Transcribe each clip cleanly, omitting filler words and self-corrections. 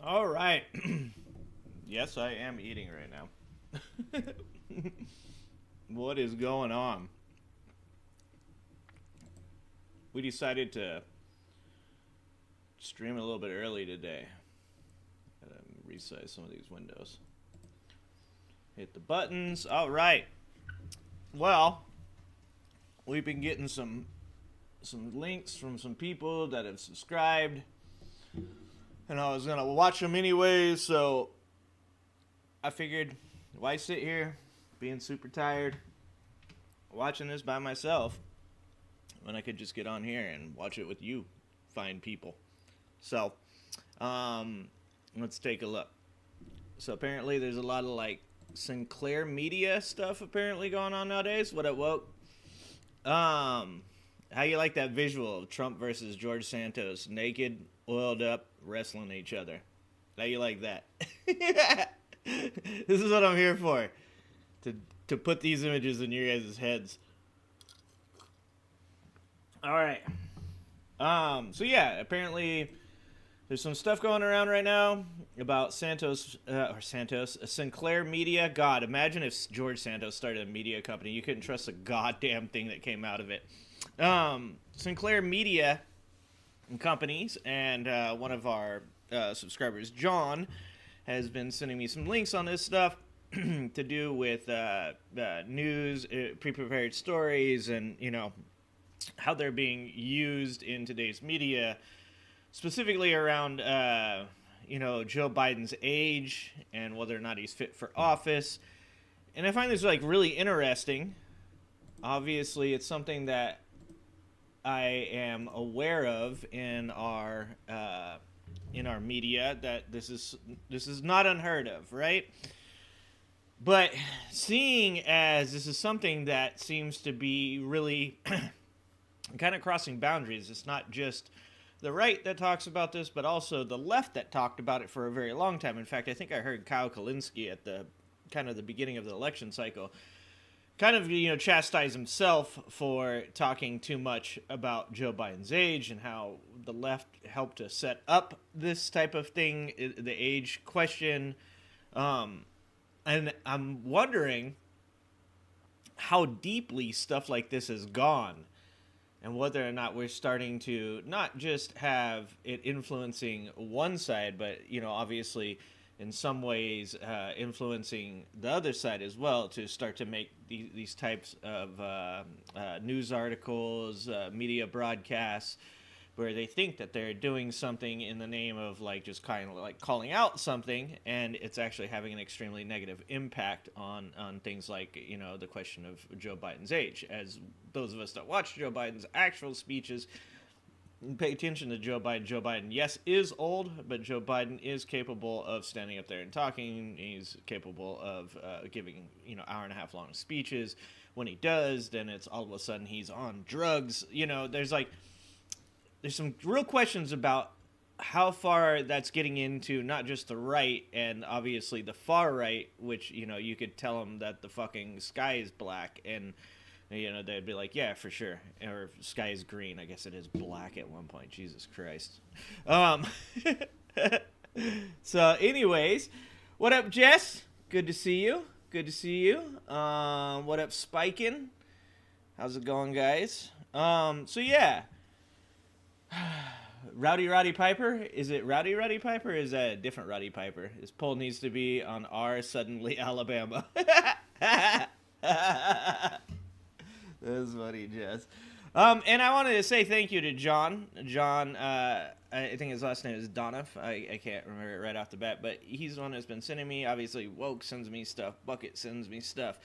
All right. Yes, I am eating right now. What is going on? We decided to stream a little bit early today. Gotta resize some of these windows. Hit the buttons. All right. Well, we've been getting some links from some people that have subscribed, and I was gonna watch them anyways. So I figured, why sit here, being super tired, watching this by myself, when I could just get on here and watch it with you, fine people. So, let's take a look. So apparently, there's a lot of like Sinclair media stuff apparently going on nowadays. What up, woke? How you like that visual of Trump versus George Santos, naked, oiled up, wrestling each other? How you like that? This is what I'm here for. To put these images in your guys' heads. All right. So yeah, apparently there's some stuff going around right now about Sinclair Media. God, imagine if George Santos started a media company. You couldn't trust a goddamn thing that came out of it. Sinclair Media companies, and one of our subscribers, John, has been sending me some links on this stuff to do with news, pre-prepared stories, and, you know, how they're being used in today's media, specifically around, Joe Biden's age and whether or not he's fit for office. And I find this, like, really interesting. Obviously, it's something that I am aware of in our media, that this is not unheard of, right? But seeing as this is something that seems to be really kind of crossing boundaries, it's not just the right that talks about this, but also the left that talked about it for a very long time. In fact, I think I heard Kyle Kalinske at the beginning of the election cycle kind of, chastise himself for talking too much about Joe Biden's age and how the left helped to set up this type of thing, the age question. And I'm wondering how deeply stuff like this has gone, and whether or not we're starting to not just have it influencing one side, but, obviously in some ways influencing the other side as well, to start to make these types of news articles, media broadcasts, where they think that they're doing something in the name of, like, just kind of like calling out something, and it's actually having an extremely negative impact on things like, the question of Joe Biden's age. As those of us that watch Joe Biden's actual speeches pay attention to Joe Biden, yes, is old, but Joe Biden is capable of standing up there and talking. He's capable of giving, hour and a half long speeches. When he does, then it's all of a sudden he's on drugs. There's some real questions about how far that's getting into not just the right and obviously the far right, which, you could tell them that the fucking sky is black, and, they'd be like, yeah, for sure. Or sky is green. I guess it is black at one point. Jesus Christ. So anyways, what up, Jess? Good to see you. What up, Spikin'? How's it going, guys? So yeah. Rowdy Piper? Is it Rowdy Piper, or is that a different Rowdy Piper? This poll needs to be on R, suddenly Alabama. That's funny, Jess. And I wanted to say thank you to John. John, I think his last name is Donoff. I can't remember it right off the bat, but he's the one that's been sending me. Obviously, Woke sends me stuff. Bucket sends me stuff.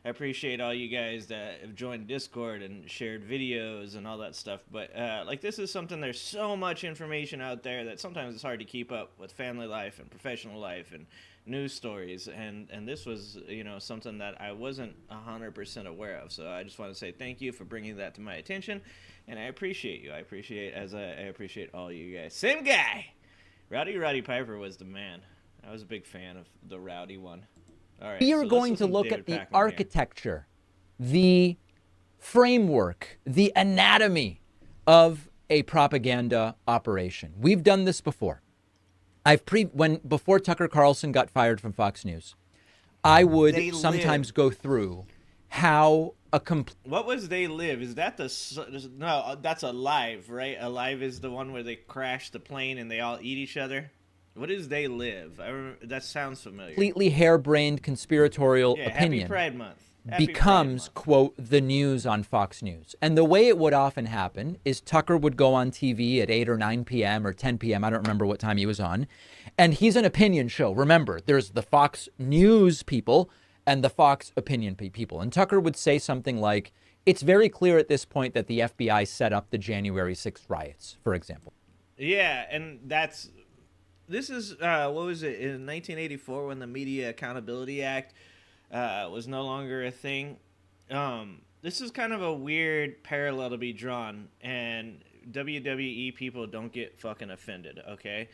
I appreciate all you guys that have joined Discord and shared videos and all that stuff. But, this is something, there's so much information out there that sometimes it's hard to keep up with family life and professional life and news stories. And this was, something that I wasn't 100% aware of. So I just want to say thank you for bringing that to my attention. And I appreciate you. I appreciate all you guys. Same guy! Rowdy Piper was the man. I was a big fan of the Rowdy one. All right, we are going to look at the architecture, the framework, the anatomy of a propaganda operation. We've done this before. Before Tucker Carlson got fired from Fox News, I would sometimes go through how what was They Live? Is that no? That's Alive, right? Alive is the one where they crash the plane and they all eat each other. What is They Live? I remember, that sounds familiar. Completely harebrained conspiratorial opinion. Happy Pride Month. Becomes, quote, the news on Fox News. And the way it would often happen is Tucker would go on TV at 8 or 9 p.m. or 10 p.m. I don't remember what time he was on. And he's an opinion show. Remember, there's the Fox News people and the Fox opinion people. And Tucker would say something like, it's very clear at this point that the FBI set up the January 6th riots, for example. Yeah, and this is, what was it, in 1984 when the Media Accountability Act was no longer a thing. This is kind of a weird parallel to be drawn, and WWE people don't get fucking offended, okay?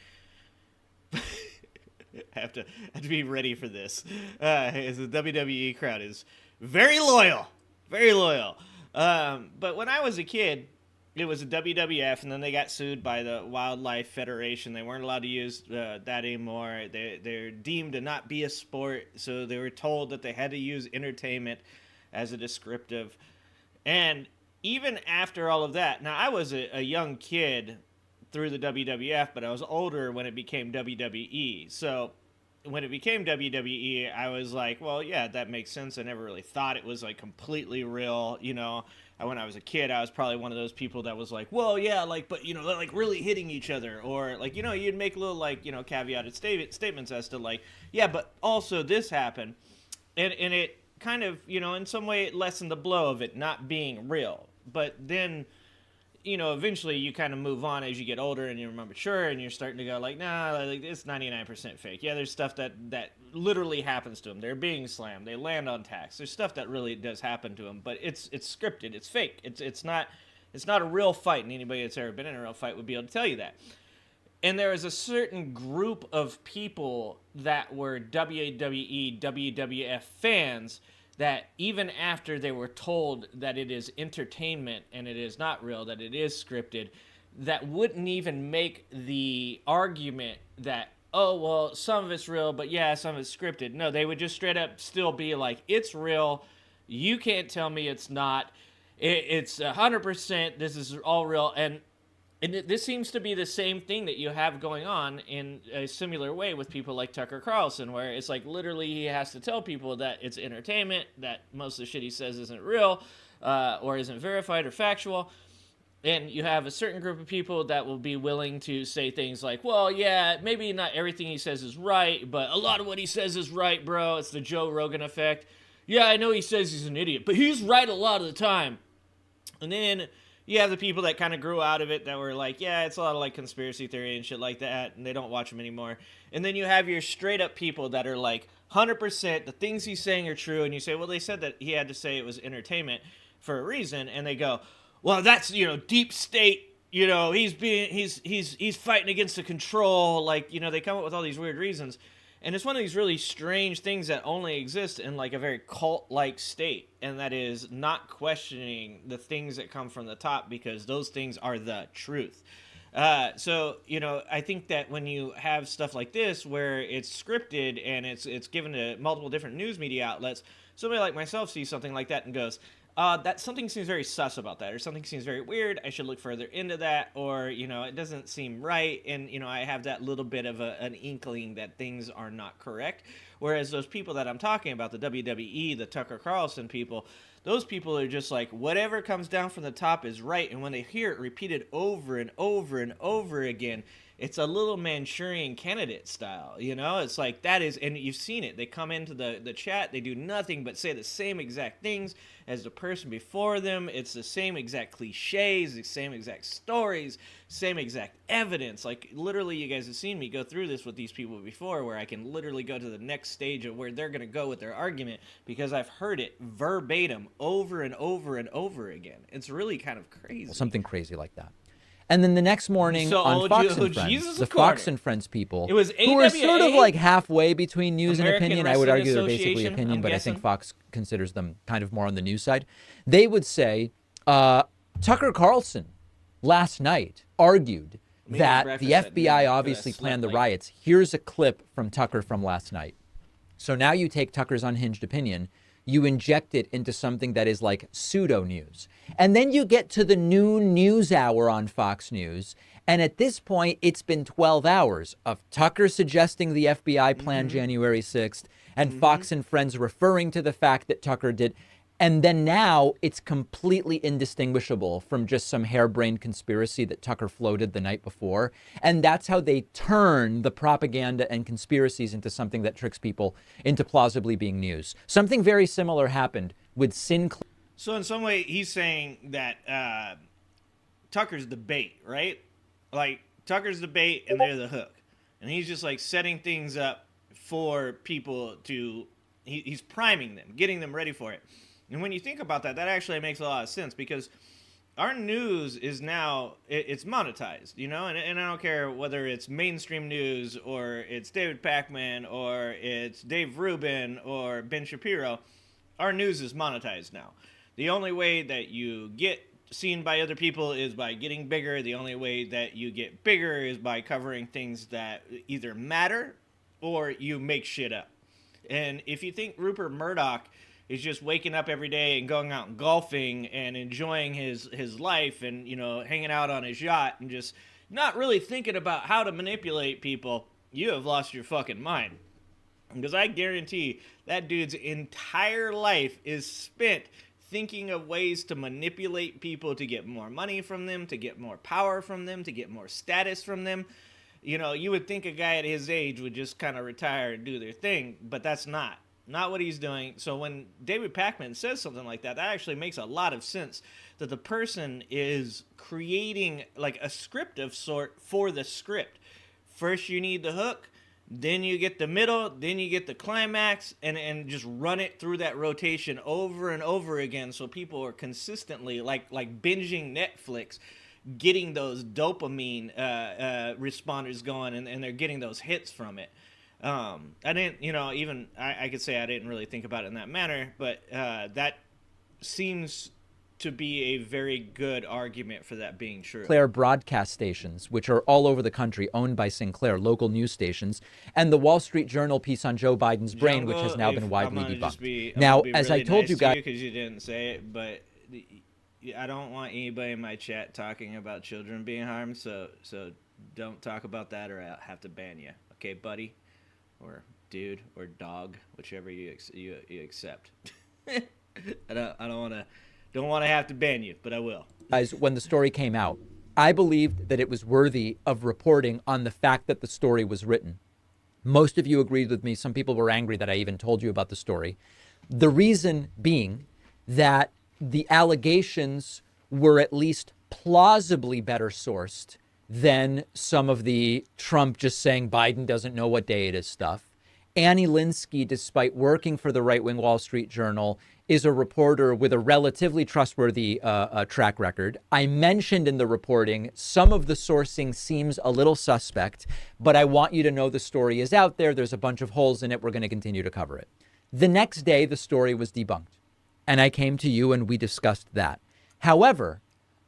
have to be ready for this. As the WWE crowd is very loyal. But when I was a kid, it was a WWF, and then they got sued by the Wildlife Federation. They weren't allowed to use that anymore. They're deemed to not be a sport, so they were told that they had to use entertainment as a descriptive. And even after all of that, now I was a young kid through the WWF, but I was older when it became WWE. So when it became WWE, I was like, well, yeah, that makes sense. I never really thought it was like completely real, you know. When I was a kid, I was probably one of those people that was like, well, yeah, like, but, you know, they're like really hitting each other. Or like, you know, you'd make little like, you know, caveated statements as to like, yeah, but also this happened. And it kind of, you know, in some way it lessened the blow of it not being real. But then, you know, eventually you kind of move on as you get older and you're more mature and you're starting to go like, nah, like it's 99% fake. Yeah, there's stuff that literally happens to them. They're being slammed. They land on tacks. There's stuff that really does happen to them, but it's scripted. It's fake. It's not a real fight, and anybody that's ever been in a real fight would be able to tell you that. And there is a certain group of people that were WWE, WWF fans that even after they were told that it is entertainment and it is not real, that it is scripted, that wouldn't even make the argument that, oh, well, some of it's real, but yeah, some of it's scripted. No, they would just straight up still be like, it's real. You can't tell me it's not. It's 100%. This is all real. And this seems to be the same thing that you have going on in a similar way with people like Tucker Carlson, where it's like literally he has to tell people that it's entertainment, that most of the shit he says isn't real or isn't verified or factual. And you have a certain group of people that will be willing to say things like, well, yeah, maybe not everything he says is right, but a lot of what he says is right, bro. It's the Joe Rogan effect. Yeah, I know he says he's an idiot, but he's right a lot of the time. And then you have the people that kind of grew out of it that were like, yeah, it's a lot of like conspiracy theory and shit like that, and they don't watch them anymore. And then you have your straight up people that are like 100% the things he's saying are true, and you say, well, they said that he had to say it was entertainment for a reason, and they go, well, that's, you know, deep state, you know, he's fighting against the control, like, you know, they come up with all these weird reasons. And it's one of these really strange things that only exist in like a very cult-like state, and that is not questioning the things that come from the top because those things are the truth. So, you know, I think that when you have stuff like this where it's scripted and it's given to multiple different news media outlets, somebody like myself sees something like that and goes, that something seems very sus about that, or something seems very weird. I should look further into that, or, you know, it doesn't seem right. And, you know, I have that little bit of an inkling that things are not correct. Whereas those people that I'm talking about, the WWE, the Tucker Carlson people, those people are just like, whatever comes down from the top is right. And when they hear it repeated over and over and over again, it's a little Manchurian Candidate style, you know? It's like that is, and you've seen it. They come into the chat, they do nothing but say the same exact things as the person before them. It's the same exact cliches, the same exact stories, same exact evidence. Like, literally, you guys have seen me go through this with these people before, where I can literally go to the next stage of where they're going to go with their argument because I've heard it verbatim over and over and over again. It's really kind of crazy. Something crazy like that. And then the next morning on Fox and Friends, the Fox and Friends people, who are sort of like halfway between news and opinion, I would argue they're basically opinion, but I think Fox considers them kind of more on the news side. They would say, Tucker Carlson last night argued that the FBI obviously planned the riots. Here's a clip from Tucker from last night. So now you take Tucker's unhinged opinion, you inject it into something that is like pseudo news. And then you get to the noon news hour on Fox News. And at this point, it's been 12 hours of Tucker suggesting the FBI planned January 6th and Fox and Friends referring to the fact that Tucker did. And then now it's completely indistinguishable from just some harebrained conspiracy that Tucker floated the night before. And that's how they turn the propaganda and conspiracies into something that tricks people into plausibly being news. Something very similar happened with Sinclair. So in some way, he's saying that Tucker's the bait, right? Like, Tucker's the bait and they're the hook. And he's just like setting things up for people to, he's priming them, getting them ready for it. And when you think about that, that actually makes a lot of sense because our news is now, it's monetized, you know? And I don't care whether it's mainstream news or it's David Pakman or it's Dave Rubin or Ben Shapiro. Our news is monetized now. The only way that you get seen by other people is by getting bigger. The only way that you get bigger is by covering things that either matter or you make shit up. And if you think Rupert Murdoch is just waking up every day and going out and golfing and enjoying his life and, you know, hanging out on his yacht and just not really thinking about how to manipulate people, you have lost your fucking mind. Because I guarantee that dude's entire life is spent thinking of ways to manipulate people to get more money from them, to get more power from them, to get more status from them. You know, you would think a guy at his age would just kind of retire and do their thing, but that's not what he's doing. So when David Pakman says something like that, that actually makes a lot of sense, that the person is creating like a script of sort for the script. First you need the hook, then you get the middle, then you get the climax, and just run it through that rotation over and over again so people are consistently, like binging Netflix, getting those dopamine responders going, and they're getting those hits from it. I didn't, you know, even I could say I didn't really think about it in that manner, but that seems to be a very good argument for that being true. Sinclair broadcast stations, which are all over the country, owned by Sinclair, local news stations, and the Wall Street Journal piece on Joe Biden's brain, which has now been widely debunked. Now, as I told you guys, because you didn't say it, but I don't want anybody in my chat talking about children being harmed, so don't talk about that or I'll have to ban you. Okay, buddy? Or dude or dog, whichever you accept. I don't want to have to ban you, but I will. Guys, when the story came out, I believed that it was worthy of reporting on the fact that the story was written. Most of you agreed with me. Some people were angry that I even told you about the story. The reason being that the allegations were at least plausibly better sourced than some of the Trump just saying Biden doesn't know what day it is stuff. Annie Linsky, despite working for the right-wing Wall Street Journal, is a reporter with a relatively trustworthy track record. I mentioned in the reporting some of the sourcing seems a little suspect, but I want you to know the story is out there. There's a bunch of holes in it. We're going to continue to cover it. The next day, the story was debunked, and I came to you and we discussed that. However,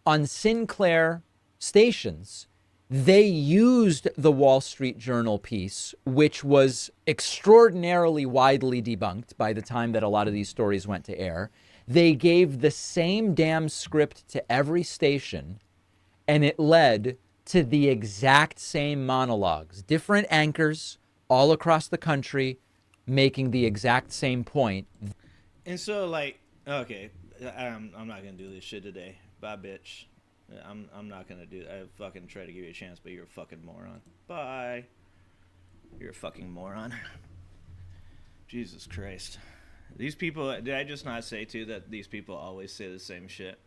on Sinclair stations, they used the Wall Street Journal piece, which was extraordinarily widely debunked by the time that a lot of these stories went to air. They gave the same damn script to every station, and it led to the exact same monologues. Different anchors all across the country making the exact same point. And so, like, okay, I'm not going to do this shit today. Bye, bitch. I'm not gonna do that. I fucking try to give you a chance, but you're a fucking moron. Bye. You're a fucking moron. Jesus Christ. These people, did I just not say too that these people always say the same shit?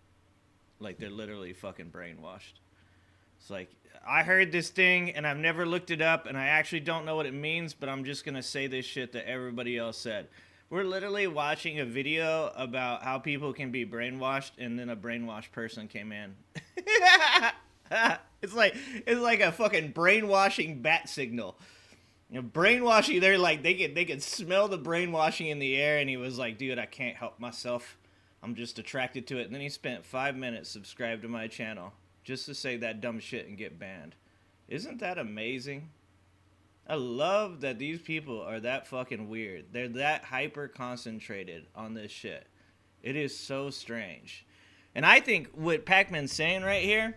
Like they're literally fucking brainwashed. It's like, I heard this thing and I've never looked it up and I actually don't know what it means, but I'm just gonna say this shit that everybody else said. We're literally watching a video about how people can be brainwashed, and then a brainwashed person came in. It's like a fucking brainwashing bat signal. You know, brainwashing. They're like they could smell the brainwashing in the air, and he was like, "Dude, I can't help myself. I'm just attracted to it." And then he spent 5 minutes subscribed to my channel just to say that dumb shit and get banned. Isn't that amazing? I love that these people are that fucking weird. They're that hyper concentrated on this shit. It is so strange. And I think what Pac-Man's saying right here,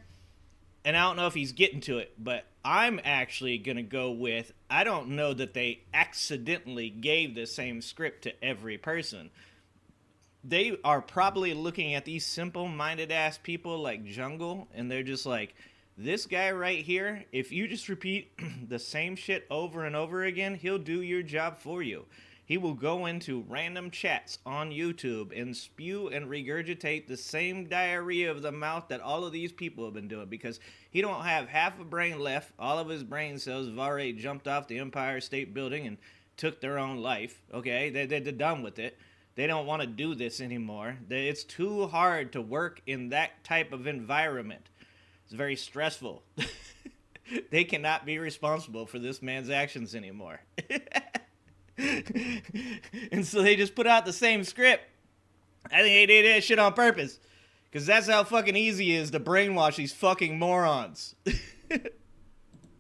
and I don't know if he's getting to it, but I'm actually going to go with, I don't know that they accidentally gave the same script to every person. They are probably looking at these simple-minded ass people like Jungle, and they're just like, this guy right here, if you just repeat the same shit over and over again, he'll do your job for you. He will go into random chats on YouTube and spew and regurgitate the same diarrhea of the mouth that all of these people have been doing, because he don't have half a brain left. All of his brain cells have already jumped off the Empire State Building and took their own life. Okay, they're done with it. They don't want to do this anymore. It's too hard to work in that type of environment. It's very stressful. They cannot be responsible for this man's actions anymore. And so they just put out the same script. I think they did that shit on purpose, because that's how fucking easy it is to brainwash these fucking morons.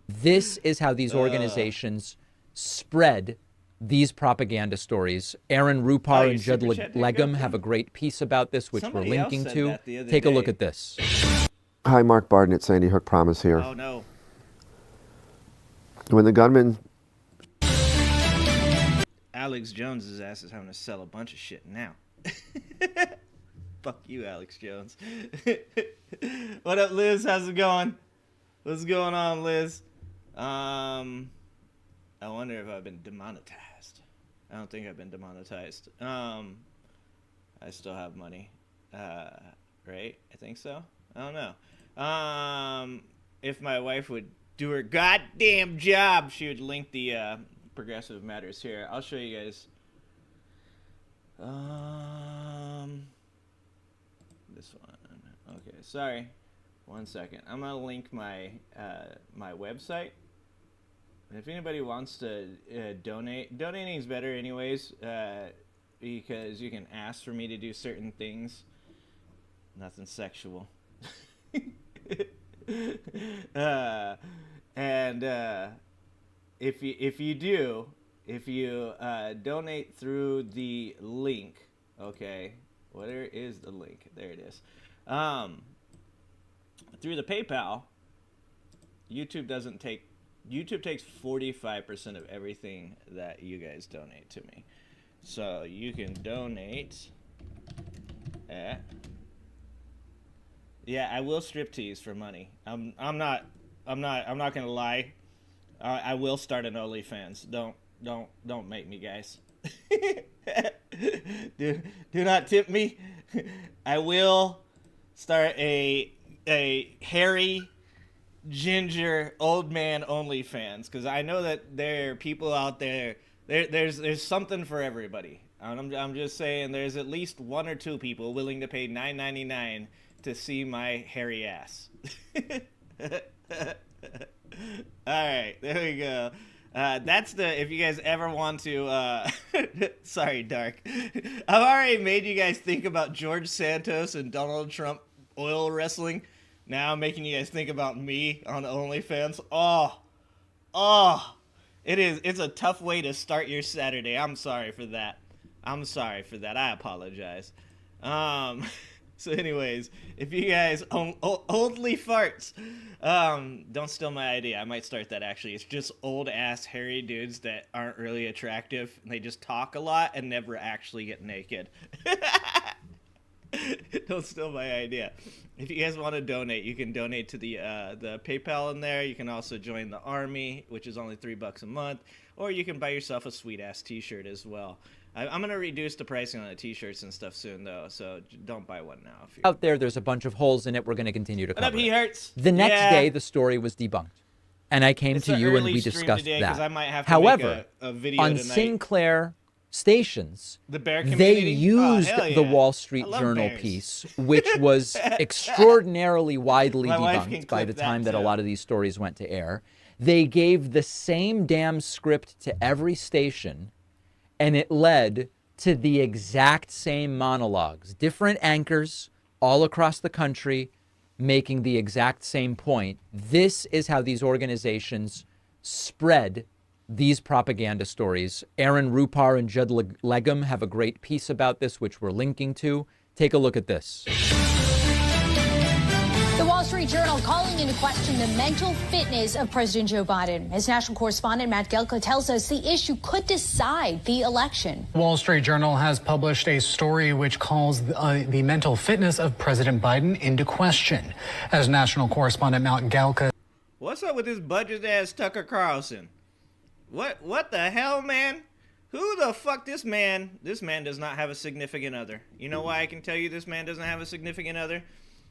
This is how these organizations spread these propaganda stories. Aaron Rupar and Judd Legum have a great piece about this, which we're linking to. Take a look at this. Hi, Mark Barden at Sandy Hook Promise here. Oh, no. When the gunman... Alex Jones's ass is having to sell a bunch of shit now. Fuck you, Alex Jones. What up, Liz? How's it going? What's going on, Liz? I wonder if I've been demonetized. I don't think I've been demonetized. I still have money. Right? I think so. I don't know. If my wife would do her goddamn job, she would link the Progressive Matters here. I'll show you guys. This one. Okay, sorry. 1 second. I'm gonna link my my website. And if anybody wants to donate, donating is better anyways, because you can ask for me to do certain things. Nothing sexual. If you donate through the link, okay, where is the link? There it is. Through the PayPal, YouTube takes 45% of everything that you guys donate to me. So you can donate at... Yeah, I will striptease for money. I'm not gonna lie. I will start an OnlyFans. Don't make me, guys. do not tip me. I will start a hairy ginger old man OnlyFans, because I know that there are people out there. There's something for everybody. I'm just saying, there's at least 1 or 2 people willing to pay $9.99 to see my hairy ass. All right, there we go. That's the, if you guys ever want to, sorry, Dark. I've already made you guys think about George Santos and Donald Trump oil wrestling. Now I'm making you guys think about me on OnlyFans. It's a tough way to start your Saturday. I'm sorry for that. I apologize. So anyways, if you guys oldly farts, don't steal my idea. I might start that, actually. It's just old ass hairy dudes that aren't really attractive, and they just talk a lot and never actually get naked. Don't steal my idea. If you guys want to donate, you can donate to the PayPal in there. You can also join the army, which is only $3 a month, or you can buy yourself a sweet ass T-shirt as well. I'm going to reduce the pricing on the T-shirts and stuff soon, though, so don't buy one now. If out there's a bunch of holes in it. We're going to continue to cover. What up, he hurts? The next day, the story was debunked, and I came to you and we discussed that. I might have to However, make a video on tonight. Sinclair stations, The bear they community? used Oh, hell yeah. the Wall Street I love Journal bears. piece, which was extraordinarily widely My wife can debunked by clip the time that a too. lot of these stories went to air. They gave the same damn script to every station, and it led to the exact same monologues. Different anchors all across the country, making the exact same point. This is how these organizations spread these propaganda stories. Aaron Rupar and Judd Legum have a great piece about this, which we're linking to. Take a look at this. The Wall Street Journal calling into question the mental fitness of President Joe Biden. As national correspondent Matt Gelka tells us, the issue could decide the election. Wall Street Journal has published a story which calls the mental fitness of President Biden into question. As national correspondent Matt Gelka. What's up with this budget-ass Tucker Carlson? What the hell, man? Who the fuck this man? This man does not have a significant other. You know why I can tell you this man doesn't have a significant other?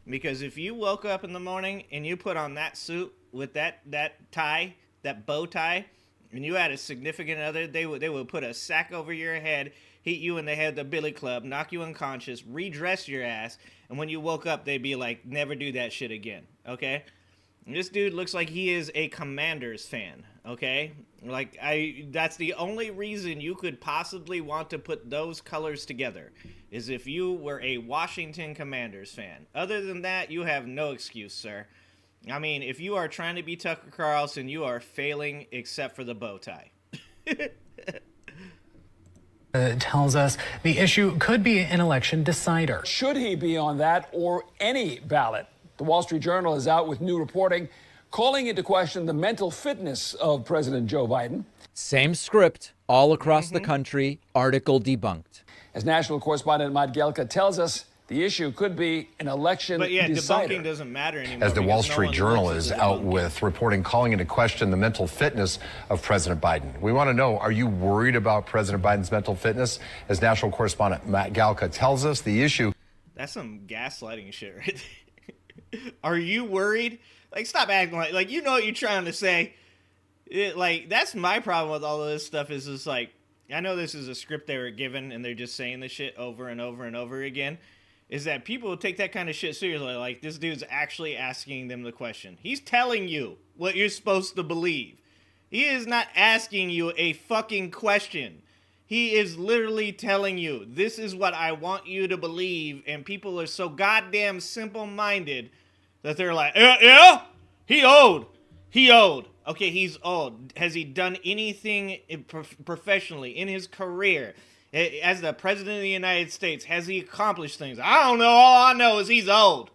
Because if you woke up in the morning and you put on that suit with that tie, that bow tie, and you had a significant other, they would put a sack over your head, hit you in the head with a billy club, knock you unconscious, redress your ass, and when you woke up, they'd be like, never do that shit again, okay? And this dude looks like he is a Commanders fan, okay? Like, that's the only reason you could possibly want to put those colors together, is if you were a Washington Commanders fan. Other than that, you have no excuse, sir. I mean, if you are trying to be Tucker Carlson, you are failing except for the bow tie. Tells us the issue could be an election decider. Should he be on that or any ballot? The Wall Street Journal is out with new reporting calling into question the mental fitness of President Joe Biden. Same script all across the country, article debunked. As national correspondent Matt Gelka tells us, the issue could be an election decider. Debunking doesn't matter anymore. As the Wall Street Journal is out with reporting calling into question the mental fitness of President Biden. We want to know, are you worried about President Biden's mental fitness? As national correspondent Matt Gelka tells us, the issue... That's some gaslighting shit right there. Are you worried? Like, stop acting like you know what you're trying to say. That's my problem with all of this stuff is just like, I know this is a script they were given and they're just saying this shit over and over and over again, is that people take that kind of shit seriously. Like, this dude's actually asking them the question. He's telling you what you're supposed to believe. He is not asking you a fucking question. He is literally telling you, this is what I want you to believe, and people are so goddamn simple-minded that they're like, yeah, he old. Okay, he's old. Has he done anything professionally in his career? As the president of the United States, has he accomplished things? I don't know. All I know is he's old.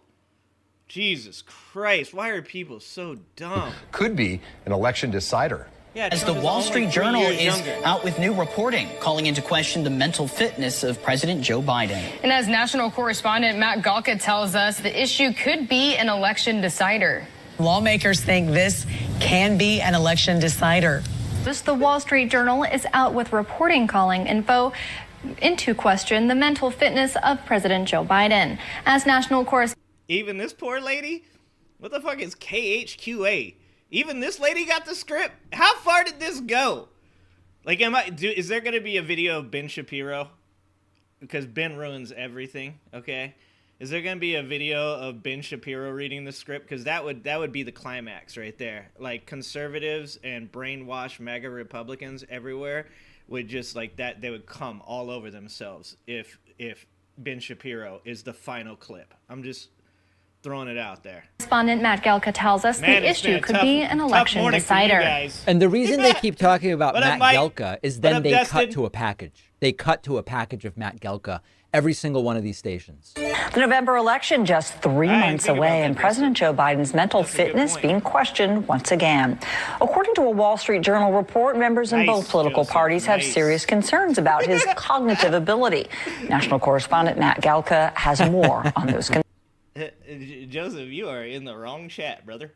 Jesus Christ, why are people so dumb? Could be an election decider. Yeah, as the Wall Street Journal is out with new reporting calling into question the mental fitness of President Joe Biden. And as national correspondent Matt Gelka tells us, the issue could be an election decider. Lawmakers think this can be an election decider. The Wall Street Journal is out with reporting calling into question the mental fitness of President Joe Biden. As national correspondent, even this poor lady, what the fuck is KHQA? Even this lady got the script? How far did this go? Like, is there going to be a video of Ben Shapiro? Because Ben ruins everything, okay? Is there going to be a video of Ben Shapiro reading the script? Because that would be the climax right there. Like, conservatives and brainwashed MAGA Republicans everywhere would just, like, that, they would come all over themselves if Ben Shapiro is the final clip. I'm just throwing it out there. Correspondent Matt Gelka tells us the issue could be an election decider. And the reason they keep talking about Matt Gelka is then they cut to a package. They cut to a package of Matt Gelka every single one of these stations. The November election just 3 months away, and President Joe Biden's mental fitness being questioned once again. According to a Wall Street Journal report, members in both political parties have serious concerns about his cognitive ability. National correspondent Matt Gelka has more on those concerns. Joseph, you are in the wrong chat, brother.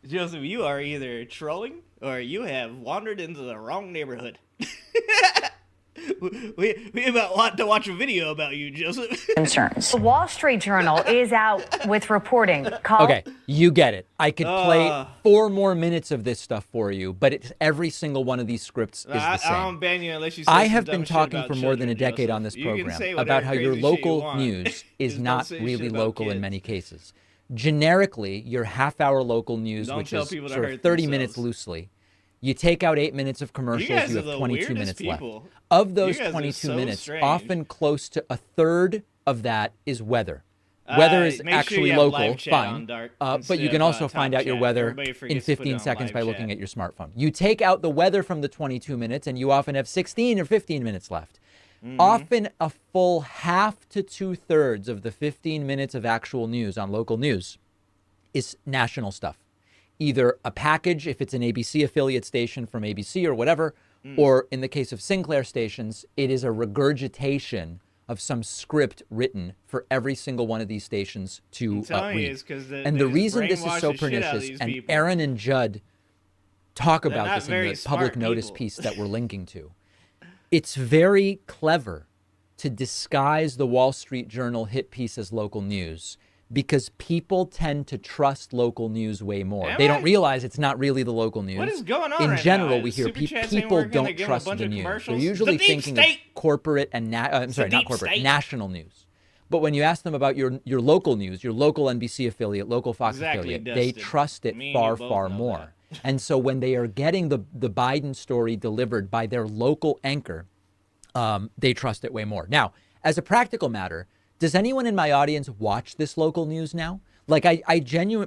Joseph, you are either trolling or you have wandered into the wrong neighborhood. we about want to watch a video about you, Joseph. Concerns. The Wall Street Journal is out with reporting. Okay, you get it. I could play 4 more minutes of this stuff for you, but every single one of these scripts is the same. I don't ban you unless you say I have been talking for more than a decade on this program about how your local news is not really local in many cases. Generically, your half-hour local news, which is sort of 30 minutes loosely, You take out 8 minutes of commercials, you have 22 minutes left. Of those 22 minutes, often close to a third of that is weather. Weather is actually local, fine, but you can also find out your weather in 15 seconds by looking at your smartphone. You take out the weather from the 22 minutes, and you often have 16 or 15 minutes left. Often a full half to 2/3 of the 15 minutes of actual news on local news is national stuff. Either a package, if it's an ABC affiliate station from ABC or whatever, or in the case of Sinclair stations, it is a regurgitation of some script written for every single one of these stations to read. And the reason this is so pernicious, and Aaron and Judd talk about this in the public notice piece that we're linking to, it's very clever to disguise the Wall Street Journal hit piece as local news, because people tend to trust local news way more. They don't realize it's not really the local news. What is going on In right general, now? we hear people don't trust the news. They're usually thinking of corporate and national news. But when you ask them about your local news, your local NBC affiliate, local Fox affiliate, they trust it far, far more. And so when they are getting the Biden story delivered by their local anchor, they trust it way more. Now, as a practical matter, does anyone in my audience watch this local news now? Like,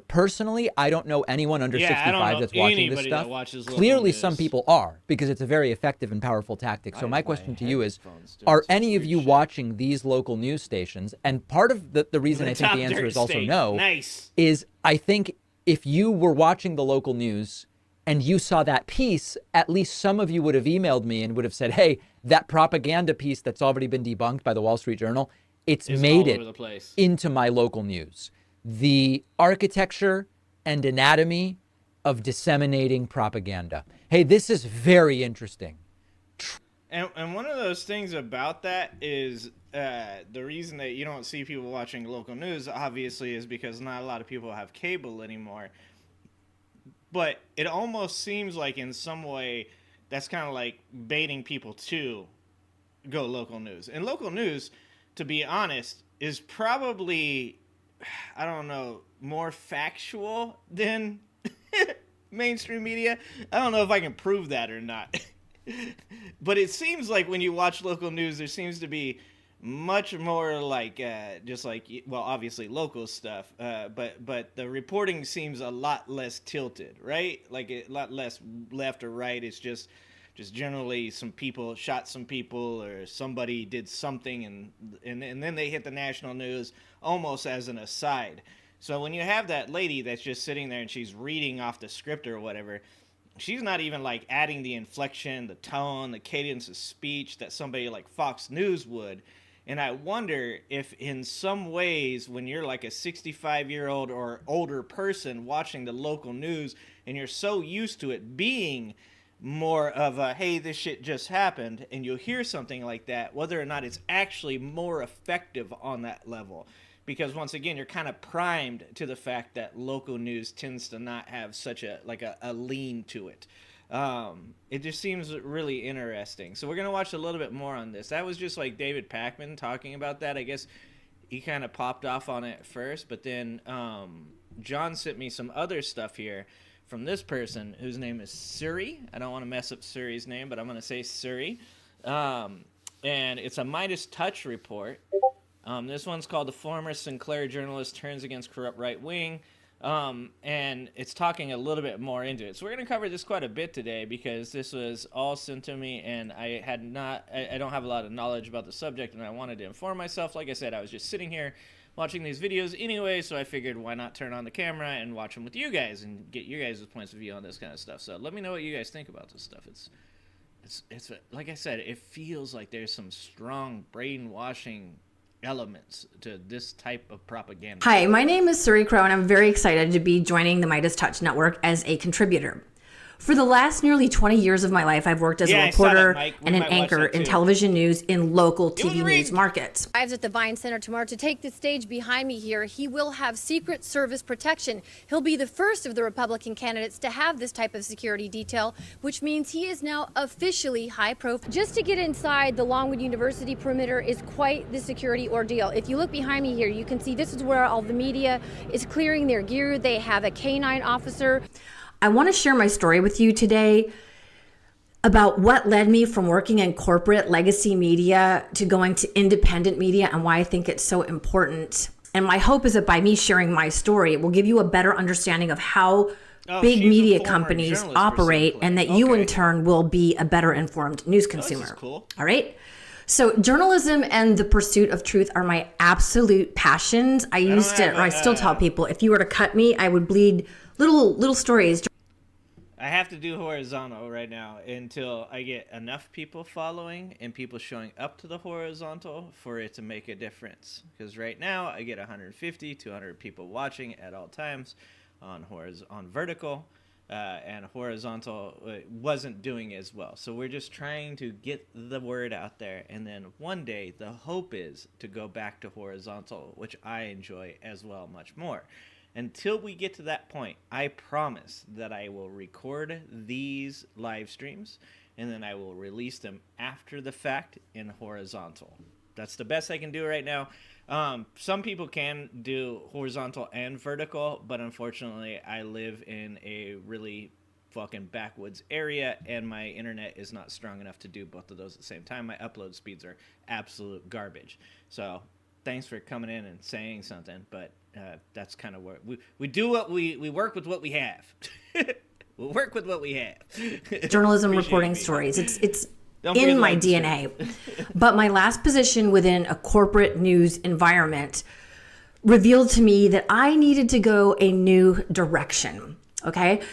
personally, I don't know anyone under 65 that's watching this stuff. Clearly, some people are, because it's a very effective and powerful tactic. So my question to you is, are any of you watching these local news stations? And part of the reason I think the answer is also no, is I think if you were watching the local news and you saw that piece, at least some of you would have emailed me and would have said, hey, that propaganda piece that's already been debunked by the Wall Street Journal, it's made it into my local news. The architecture and anatomy of disseminating propaganda. Hey, this is very interesting. And one of those things about that is the reason that you don't see people watching local news, obviously, is because not a lot of people have cable anymore. But it almost seems like in some way that's kind of like baiting people to go local news. And local news, to be honest, is probably, I don't know, more factual than mainstream media. I don't know if I can prove that or not. But it seems like when you watch local news, there seems to be much more like just like, well, obviously local stuff, but the reporting seems a lot less tilted, right? Like a lot less left or right. It's just generally some people shot some people or somebody did something and then they hit the national news almost as an aside. So when you have that lady that's just sitting there and she's reading off the script or whatever, she's not even like adding the inflection, the tone, the cadence of speech that somebody like Fox News would. And I wonder if in some ways when you're like a 65-year-old or older person watching the local news and you're so used to it being more of a, hey, this shit just happened, and you'll hear something like that, whether or not it's actually more effective on that level. Because once again, you're kind of primed to the fact that local news tends to not have such a lean to it. It just seems really interesting. So we're going to watch a little bit more on this. That was just like David Pakman talking about that. I guess he kind of popped off on it first, but then John sent me some other stuff here from this person whose name is Suri. I don't want to mess up Suri's name, but I'm going to say Suri. And it's a Midas Touch report. This one's called The Former Sinclair Journalist Turns Against Corrupt Right Wing. And it's talking a little bit more into it. So we're going to cover this quite a bit today because this was all sent to me and I don't have a lot of knowledge about the subject and I wanted to inform myself. Like I said, I was just sitting here watching these videos anyway, so I figured why not turn on the camera and watch them with you guys and get your guys' points of view on this kind of stuff. So let me know what you guys think about this stuff. It's like I said, it feels like there's some strong brainwashing elements to this type of propaganda. Hi, my name is Suri Crow, and I'm very excited to be joining the Midas Touch Network as a contributor. For the last nearly 20 years of my life, I've worked as a reporter and an anchor in television news in local TV news markets. Arrives at the Vine Center tomorrow to take the stage behind me here. He will have Secret Service protection. He'll be the first of the Republican candidates to have this type of security detail, which means he is now officially high profile. Just to get inside the Longwood University perimeter is quite the security ordeal. If you look behind me here, you can see this is where all the media is clearing their gear. They have a K-9 officer. I want to share my story with you today about what led me from working in corporate legacy media to going to independent media and why I think it's so important. And my hope is that by me sharing my story, it will give you a better understanding of how big media companies operate, and that you in turn will be a better informed news consumer. This is cool. All right. So journalism and the pursuit of truth are my absolute passions. I still tell people, if you were to cut me, I would bleed little stories. I have to do horizontal right now until I get enough people following and people showing up to the horizontal for it to make a difference. Because right now I get 150, 200 people watching at all times on vertical, and horizontal wasn't doing as well. So we're just trying to get the word out there. And then one day the hope is to go back to horizontal, which I enjoy as well much more. Until we get to that point, I promise that I will record these live streams and then I will release them after the fact in horizontal. That's the best I can do right now. Some people can do horizontal and vertical, but unfortunately I live in a really fucking backwoods area and my internet is not strong enough to do both of those at the same time. My upload speeds are absolute garbage. So thanks for coming in and saying something, but that's kind of where we do what we work with what we have. We'll work with what we have. Journalism reporting stories. It's in my DNA. But my last position within a corporate news environment revealed to me that I needed to go a new direction. Okay.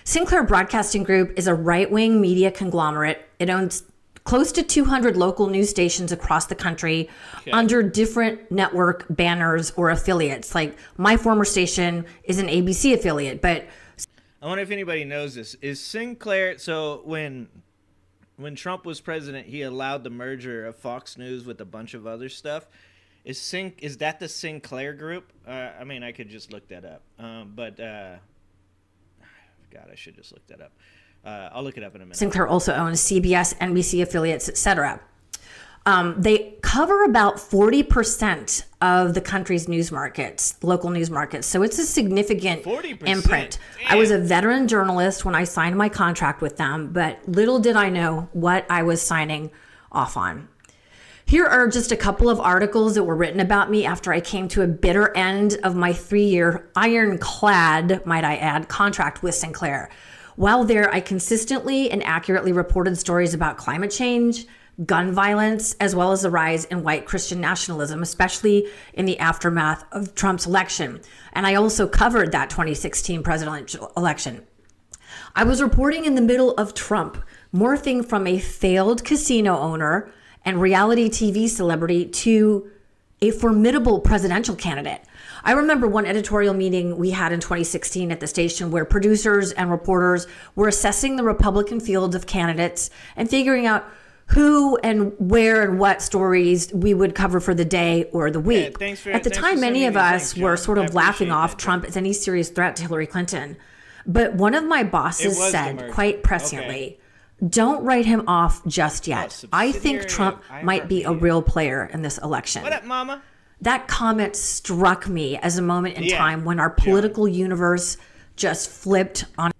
Sinclair Broadcasting Group is a right-wing media conglomerate. It owns close to 200 local news stations across the country under different network banners or affiliates. Like my former station is an ABC affiliate, but I wonder if anybody knows this. Is Sinclair, so when Trump was president, he allowed the merger of Fox News with a bunch of other stuff. Is that the Sinclair group? I mean, I could just look that up. God, I should just look that up. I'll look it up in a minute. Sinclair also owns CBS, NBC affiliates, etc. They cover about 40% of the country's news markets, local news markets. So it's a significant 40%. Imprint. Damn. I was a veteran journalist when I signed my contract with them, but little did I know what I was signing off on. Here are just a couple of articles that were written about me after I came to a bitter end of my 3-year ironclad, might I add, contract with Sinclair. While there, I consistently and accurately reported stories about climate change, gun violence, as well as the rise in white Christian nationalism, especially in the aftermath of Trump's election. And I also covered that 2016 presidential election. I was reporting in the middle of Trump, morphing from a failed casino owner and reality TV celebrity to a formidable presidential candidate. I remember one editorial meeting we had in 2016 at the station where producers and reporters were assessing the Republican field of candidates and figuring out who and where and what stories we would cover for the day or the week. At the time, many of us were sort of laughing off Trump as any serious threat to Hillary Clinton. But one of my bosses said quite presciently, don't write him off just yet. I think Trump might be a real player in this election. What up, mama? That comment struck me as a moment in time when our political universe just flipped on.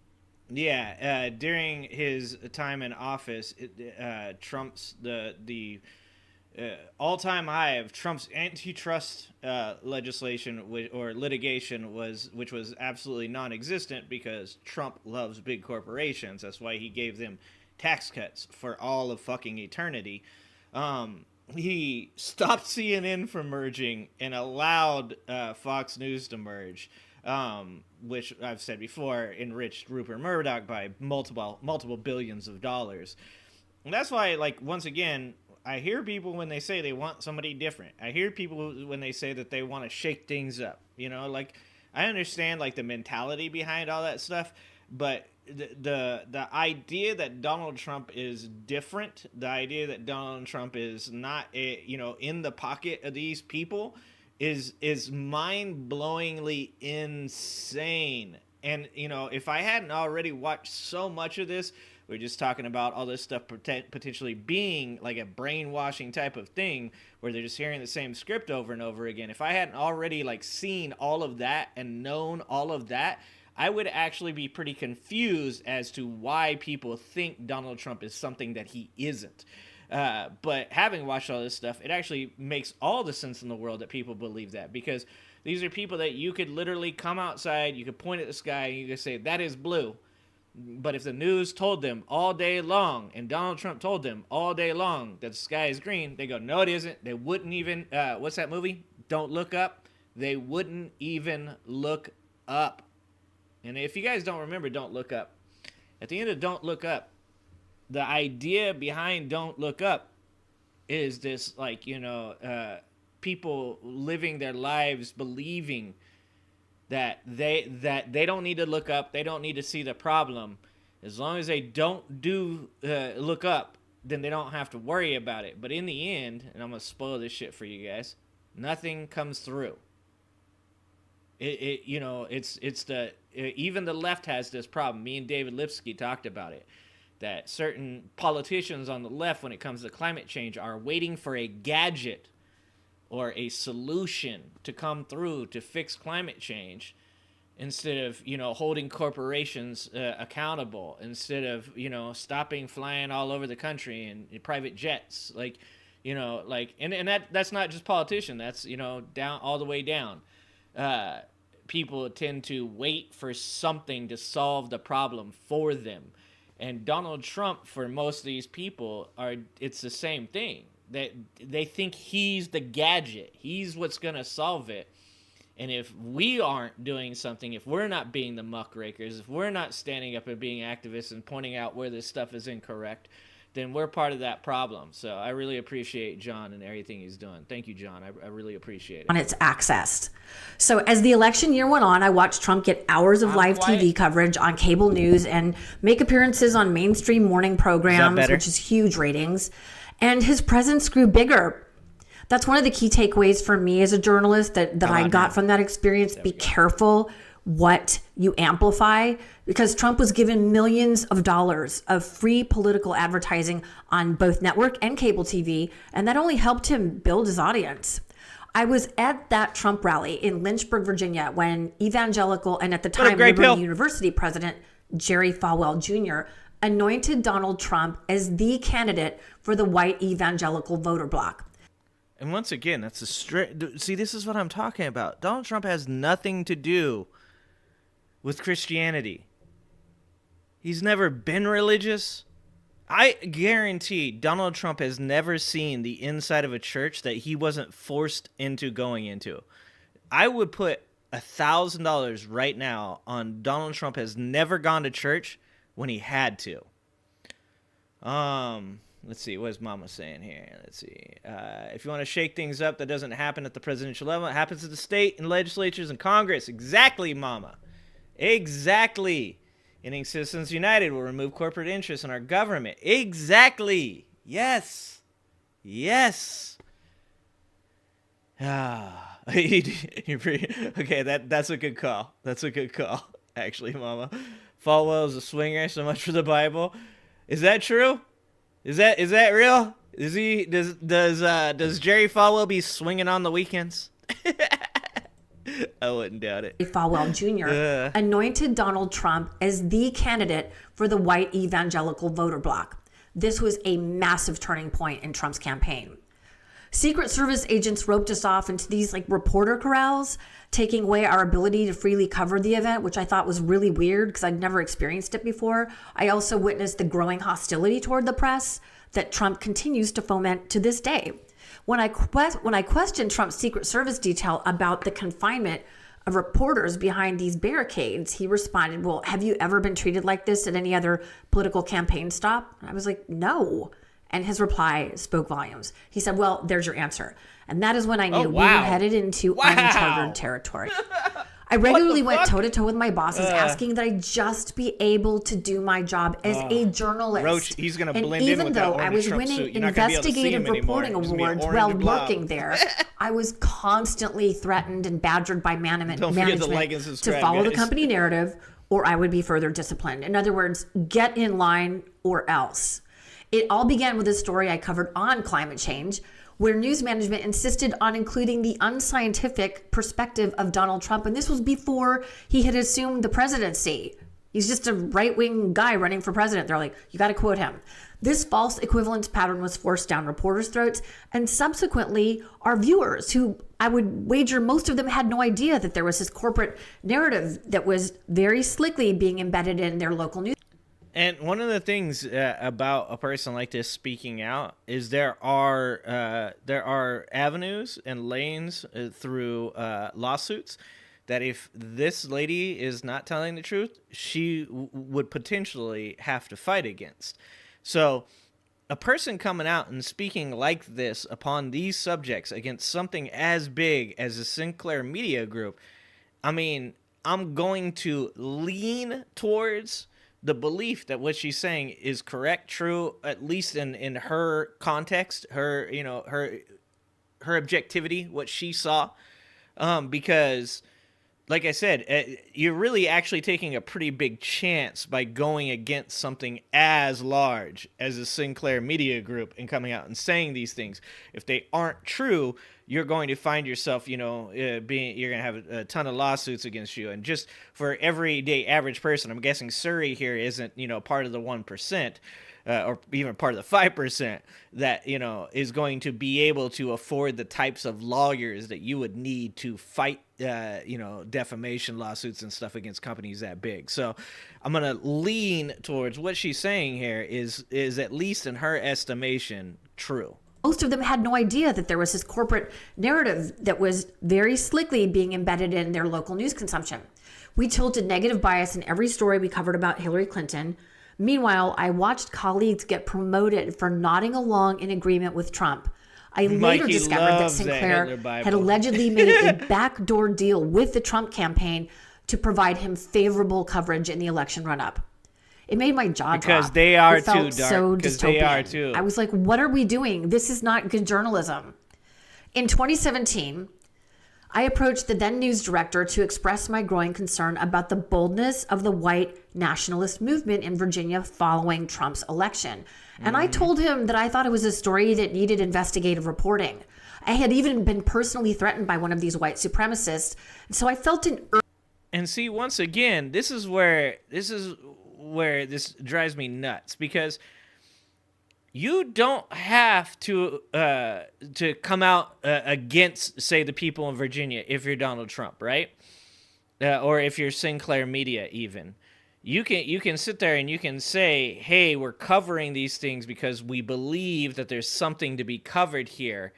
Yeah, during his time in office, Trump's the all-time high of Trump's antitrust legislation or litigation which was absolutely non-existent because Trump loves big corporations. That's why he gave them tax cuts for all of fucking eternity. He stopped CNN from merging and allowed Fox News to merge, which I've said before enriched Rupert Murdoch by multiple billions of dollars. And that's why, like, once again, I hear people when they say they want somebody different. I hear people when they say that they want to shake things up. You know, like, I understand, like, the mentality behind all that stuff, but the idea that Donald Trump is different, the idea that Donald Trump is not in the pocket of these people is mind-blowingly insane. And if I hadn't already watched so much of this, we're just talking about all this stuff potentially being like a brainwashing type of thing where they're just hearing the same script over and over again. If I hadn't already like seen all of that and known all of that, I would actually be pretty confused as to why people think Donald Trump is something that he isn't. But having watched all this stuff, it actually makes all the sense in the world that people believe that, because these are people that you could literally come outside, you could point at the sky, and you could say, that is blue. But if the news told them all day long, and Donald Trump told them all day long that the sky is green, they go, no, it isn't. They wouldn't even, what's that movie? Don't Look Up. They wouldn't even look up. And if you guys don't remember Don't Look Up, at the end of Don't Look Up, the idea behind Don't Look Up is this, like, you know, people living their lives believing that they don't need to look up, they don't need to see the problem. As long as they don't look up, then they don't have to worry about it. But in the end, and I'm gonna spoil this shit for you guys, nothing comes through. You know, even the left has this problem. Me and David Lipsky talked about it, that certain politicians on the left, when it comes to climate change, are waiting for a gadget or a solution to come through to fix climate change, instead of, you know, holding corporations accountable, instead of, you know, stopping flying all over the country in private jets, like, you know, like, and that's not just politician, that's, you know, down all the way down. People tend to wait for something to solve the problem for them, and Donald Trump, for most of these people, it's the same thing. They think he's the gadget. He's what's going to solve it. And if we aren't doing something, if we're not being the muckrakers, if we're not standing up and being activists and pointing out where this stuff is incorrect, then we're part of that problem. So I really appreciate John and everything he's doing. Thank you, John. I really appreciate it. On its accessed. So as the election year went on, I watched Trump get hours of live TV coverage on cable news and make appearances on mainstream morning programs, which is huge ratings. And his presence grew bigger. That's one of the key takeaways for me as a journalist that I got from that experience. Be careful what you amplify, because Trump was given millions of dollars of free political advertising on both network and cable TV, and that only helped him build his audience. I was at that Trump rally in Lynchburg, Virginia, when evangelical and at the time Liberty University president Jerry Falwell Jr. anointed Donald Trump as the candidate for the white evangelical voter bloc. And once again, that's a straight... See, this is what I'm talking about. Donald Trump has nothing to do with Christianity. He's never been religious. I guarantee Donald Trump has never seen the inside of a church that he wasn't forced into going into. I would put $1,000 right now on Donald Trump has never gone to church when he had to. Let's see, what is Mama saying here? Let's see. If you want to shake things up, that doesn't happen at the presidential level. It happens at the state and legislatures and Congress. Exactly, Mama. Exactly. Ending Citizens United will remove corporate interests in our government. Exactly. Yes. Yes. Okay, that's a good call. That's a good call, actually, Mama. Falwell is a swinger, so much for the Bible. Is that true? Is that real? Does Jerry Falwell be swinging on the weekends? I wouldn't doubt it. Falwell Jr. anointed Donald Trump as the candidate for the white evangelical voter bloc. This was a massive turning point in Trump's campaign. Secret Service agents roped us off into these reporter corrals, taking away our ability to freely cover the event, which I thought was really weird because I'd never experienced it before. I also witnessed the growing hostility toward the press that Trump continues to foment to this day. When I questioned Trump's Secret Service detail about the confinement of reporters behind these barricades, he responded, well, have you ever been treated like this at any other political campaign stop? And I was like, no. And his reply spoke volumes. He said, well, there's your answer. And that is when I knew we were headed into uncharted territory. I regularly went toe-to-toe with my bosses, asking that I just be able to do my job as a journalist. Roach, he's going to blend in with that orange Even though I was winning investigative reporting awards while working there, I was constantly threatened and badgered by management to follow the company narrative, or I would be further disciplined. In other words, get in line or else. It all began with a story I covered on climate change, where news management insisted on including the unscientific perspective of Donald Trump. And this was before he had assumed the presidency. He's just a right-wing guy running for president. They're like, you got to quote him. This false equivalence pattern was forced down reporters' throats and subsequently our viewers, who I would wager most of them had no idea that there was this corporate narrative that was very slickly being embedded in their local news. And one of the things about a person like this speaking out is there are avenues and lanes through lawsuits that if this lady is not telling the truth, she would potentially have to fight against. So a person coming out and speaking like this upon these subjects against something as big as the Sinclair Media Group, I mean, I'm going to lean towards the belief that what she's saying is correct, true, at least in her context, her, you know, her objectivity, what she saw, because like I said, you're really actually taking a pretty big chance by going against something as large as the Sinclair Media Group and coming out and saying these things. If they aren't true, you're going to find yourself, you know, you're going to have a ton of lawsuits against you. And just for everyday average person, I'm guessing Surrey here isn't, you know, part of the 1%. Or even part of the 5% that, you know, is going to be able to afford the types of lawyers that you would need to fight, you know, defamation lawsuits and stuff against companies that big. So I'm going to lean towards what she's saying here is at least in her estimation, true. Most of them had no idea that there was this corporate narrative that was very slickly being embedded in their local news consumption. We tilted negative bias in every story we covered about Hillary Clinton. Meanwhile, I watched colleagues get promoted for nodding along in agreement with Trump. I later discovered that Sinclair had allegedly made a backdoor deal with the Trump campaign to provide him favorable coverage in the election run-up. It made my jaw drop. Because they are it felt too dark. So because dystopian. they are too. I was like, what are we doing? This is not good journalism. In 2017, I approached the then news director to express my growing concern about the boldness of the white nationalist movement in Virginia following Trump's election. And I told him that I thought it was a story that needed investigative reporting. I had even been personally threatened by one of these white supremacists. So I felt an urge. And see, once again, this is where this drives me nuts, because you don't have to come out against, say, the people in Virginia if you're Donald Trump, right? Or if you're Sinclair Media, even. You can sit there and you can say, hey, we're covering these things because we believe that there's something to be covered here.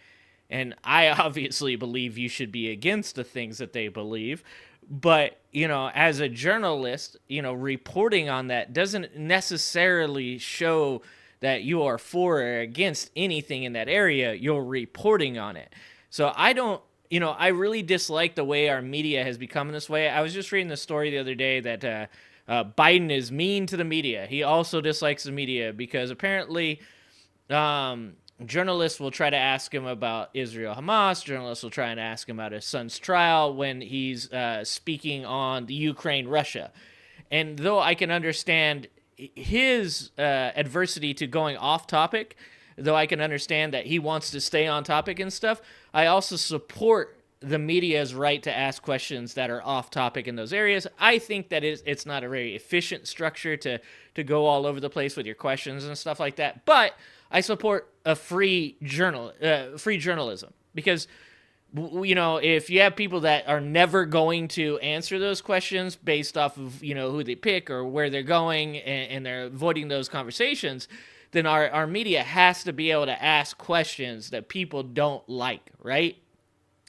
And I obviously believe you should be against the things that they believe. But, you know, as a journalist, you know, reporting on that doesn't necessarily show that you are for or against anything in that area. You're reporting on it. So I don't, you know, I really dislike the way our media has become in this way. I was just reading the story the other day that Biden is mean to the media. He also dislikes the media because apparently journalists will try to ask him about Israel-Hamas. Journalists will try and ask him about his son's trial when he's speaking on the Ukraine-Russia. And though I can understand his adversity to going off topic, though I can understand that he wants to stay on topic and stuff, I also support the media's right to ask questions that are off topic in those areas. I think that it's not a very efficient structure to go all over the place with your questions and stuff like that. But I support a free journalism, because, you know, if you have people that are never going to answer those questions based off of, you know, who they pick or where they're going, and they're avoiding those conversations, then our media has to be able to ask questions that people don't like, right?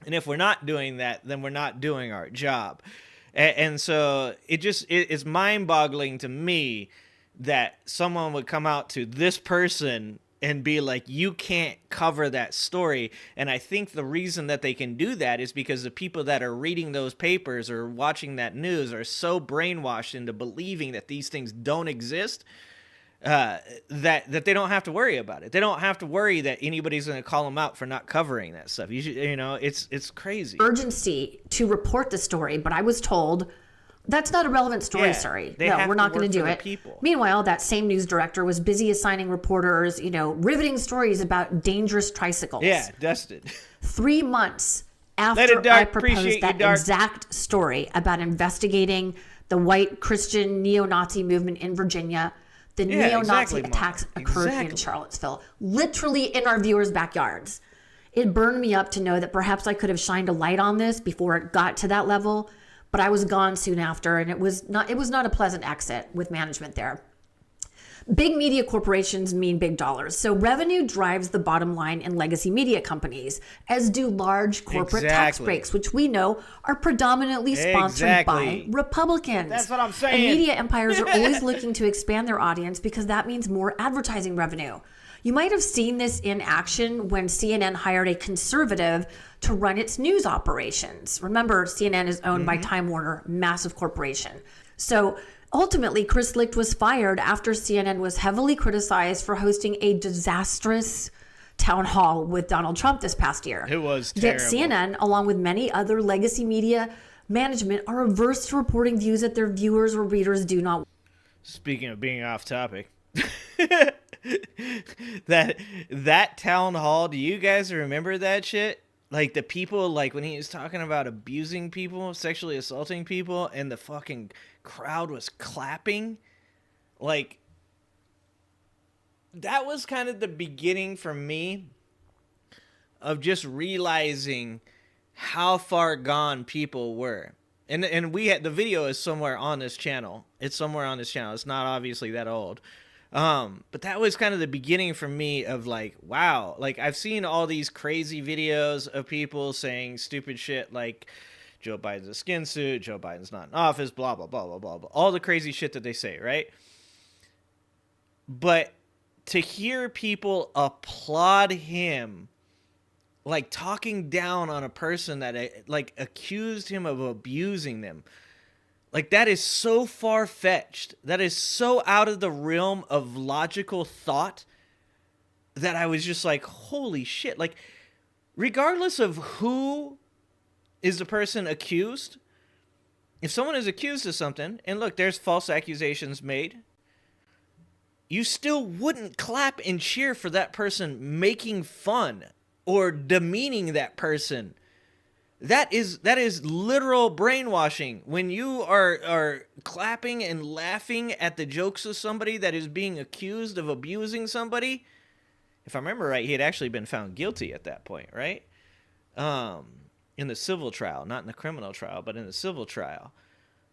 And if we're not doing that, then we're not doing our job. And so it's mind-boggling to me that someone would come out to this person and be like, you can't cover that story. And I think the reason that they can do that is because the people that are reading those papers or watching that news are so brainwashed into believing that these things don't exist, that they don't have to worry about it. They don't have to worry that anybody's going to call them out for not covering that stuff. You know, it's crazy. Urgency to report the story, but I was told That's not a relevant story, Yeah, sorry. they No, have we're to not going work to do for the it. people. Meanwhile, that same news director was busy assigning reporters, riveting stories about dangerous tricycles. Yeah, dusted. 3 months Let after it dark, I proposed appreciate that you, dark. exact story about investigating the white Christian neo-Nazi movement in Virginia, the neo-Nazi exactly, Mama. attacks occurred in Exactly. Charlottesville, literally in our viewers' backyards. It burned me up to know that perhaps I could have shined a light on this before it got to that level, but I was gone soon after, and it was not a pleasant exit with management there. Big media corporations mean big dollars, so revenue drives the bottom line in legacy media companies, as do large corporate tax Exactly. breaks, which we know are predominantly sponsored by Exactly. Republicans. That's what I'm saying. And media empires are always looking to expand their audience because that means more advertising revenue. You might have seen this in action when CNN hired a conservative to run its news operations. Remember, CNN is owned by Time Warner, massive corporation. So ultimately, Chris Licht was fired after CNN was heavily criticized for hosting a disastrous town hall with Donald Trump this past year. It was Yet terrible. CNN, along with many other legacy media management, are averse to reporting views that their viewers or readers do not. Speaking of being off topic, that town hall, do you guys remember that shit? Like the people, like when he was talking about abusing people, sexually assaulting people, and the fucking crowd was clapping. Like, that was kind of the beginning for me of just realizing how far gone people were. And we had, the video is somewhere on this channel. It's somewhere on this channel. It's not obviously that old. But that was kind of the beginning for me of like, wow, like I've seen all these crazy videos of people saying stupid shit like Joe Biden's a skin suit, Joe Biden's not in office, blah, blah, blah, blah, blah, blah. All the crazy shit that they say, right? But to hear people applaud him, like talking down on a person that like accused him of abusing them, like that is so far-fetched. That is so out of the realm of logical thought that I was just like, holy shit. Like, regardless of who is the person accused, if someone is accused of something, and look, there's false accusations made, you still wouldn't clap and cheer for that person making fun or demeaning that person. That is literal brainwashing. When you are clapping and laughing at the jokes of somebody that is being accused of abusing somebody. If I remember right, he had actually been found guilty at that point, right? In the civil trial, not in the criminal trial, but in the civil trial.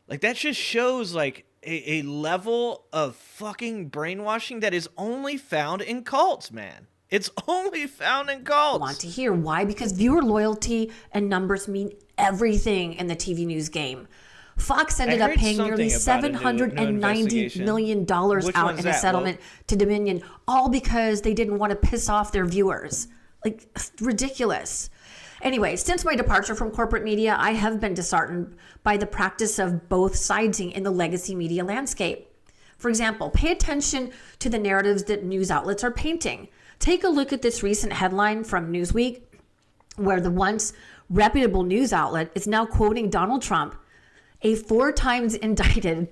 Like, that just shows like a level of fucking brainwashing that is only found in cults, man. It's only found in cults. Want to hear why? Because viewer loyalty and numbers mean everything in the TV news game. Fox ended up paying nearly $790 million out in a settlement to Dominion, all because they didn't want to piss off their viewers. Like, ridiculous. Anyway, since my departure from corporate media, I have been disheartened by the practice of both siding in the legacy media landscape. For example, pay attention to the narratives that news outlets are painting. Take a look at this recent headline from Newsweek, where the once reputable news outlet is now quoting Donald Trump, a 4 times indicted,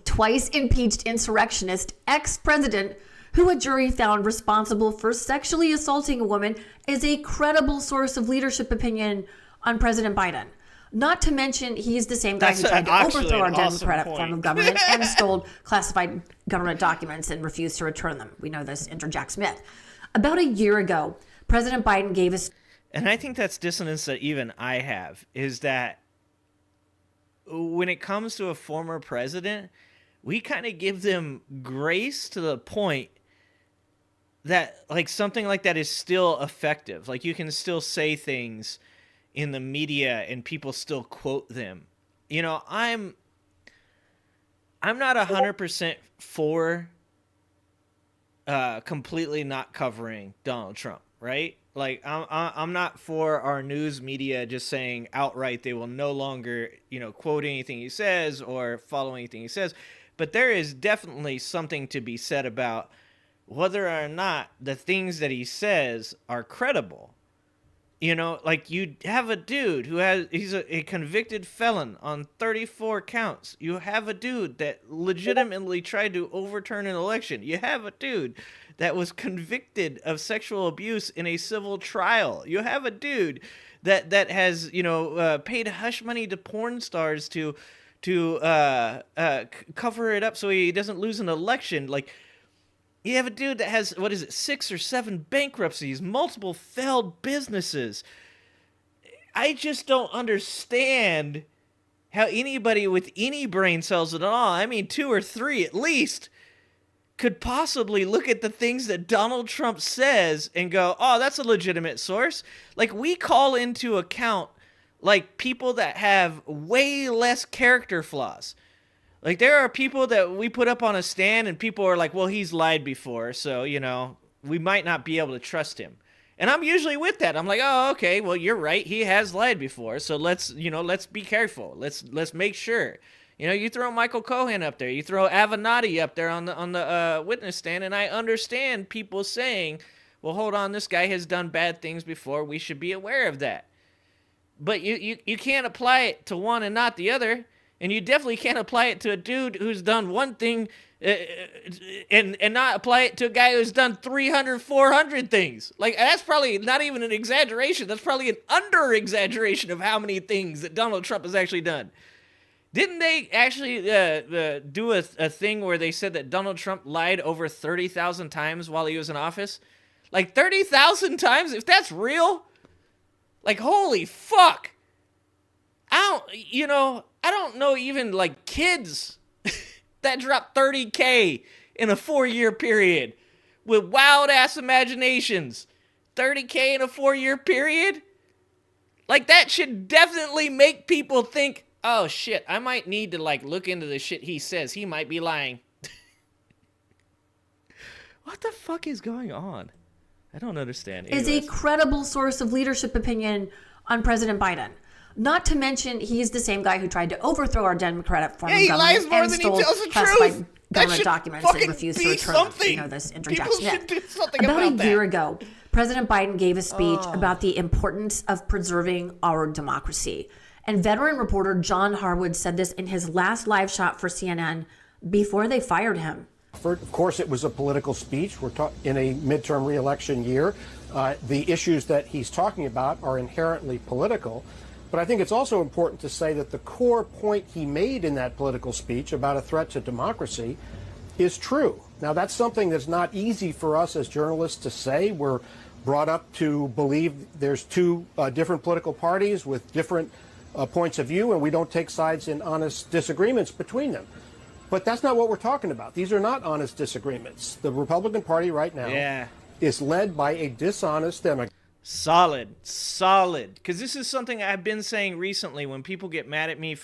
twice impeached insurrectionist ex-president who a jury found responsible for sexually assaulting a woman, is a credible source of leadership opinion on President Biden. Not to mention, he's the same guy who tried to overthrow our democratic form of government and stole classified government documents and refused to return them. We know this, enter Jack Smith. About a year ago, President Biden gave us... And I think that's dissonance that even I have, is that when it comes to a former president, we kind of give them grace to the point that like something like that is still effective. Like, you can still say things in the media and people still quote them. You know, I'm not 100% for completely not covering Donald Trump, right? Like, I'm not for our news media just saying outright they will no longer, you know, quote anything he says or follow anything he says. But there is definitely something to be said about whether or not the things that he says are credible. You know, like you have a dude he's a convicted felon on 34 counts. You have a dude that legitimately tried to overturn an election. You have a dude that was convicted of sexual abuse in a civil trial. You have a dude that has, paid hush money to porn stars to cover it up so he doesn't lose an election. Like, you have a dude that has, 6 or 7 bankruptcies, multiple failed businesses. I just don't understand how anybody with any brain cells at all, I mean 2 or 3 at least, could possibly look at the things that Donald Trump says and go, oh, that's a legitimate source. Like, we call into account, like, people that have way less character flaws. Like, there are people that we put up on a stand and people are like, well, he's lied before, so, we might not be able to trust him. And I'm usually with that. I'm like, oh, okay, well, you're right. He has lied before, so let's be careful. Let's make sure. You throw Michael Cohen up there. You throw Avenatti up there on the witness stand, and I understand people saying, well, hold on, this guy has done bad things before. We should be aware of that. But you can't apply it to one and not the other. And you definitely can't apply it to a dude who's done one thing and not apply it to a guy who's done 300, 400 things. Like, that's probably not even an exaggeration. That's probably an under-exaggeration of how many things that Donald Trump has actually done. Didn't they actually do a thing where they said that Donald Trump lied over 30,000 times while he was in office? Like, 30,000 times? If that's real? Like, holy fuck. I don't know even, like, kids that dropped 30K in a 4-year period with wild-ass imaginations. 30K in a 4-year period? Like, that should definitely make people think, oh, shit, I might need to, like, look into the shit he says. He might be lying. What the fuck is going on? I don't understand. Anyways. Is a credible source of leadership opinion on President Biden. Not to mention, he's the same guy who tried to overthrow our Democratic form of government and stole classified government documents and refused to return this interjection. About a year ago, President Biden gave a speech about the importance of preserving our democracy. And veteran reporter John Harwood said this in his last live shot for CNN before they fired him. Of course, it was a political speech. We're in a midterm re-election year. The issues that he's talking about are inherently political. But I think it's also important to say that the core point he made in that political speech about a threat to democracy is true. Now, that's something that's not easy for us as journalists to say. We're brought up to believe there's 2 different political parties with different points of view, and we don't take sides in honest disagreements between them. But that's not what we're talking about. These are not honest disagreements. The Republican Party right now is led by a dishonest Democrat. Solid. Because this is something I've been saying recently when people get mad at me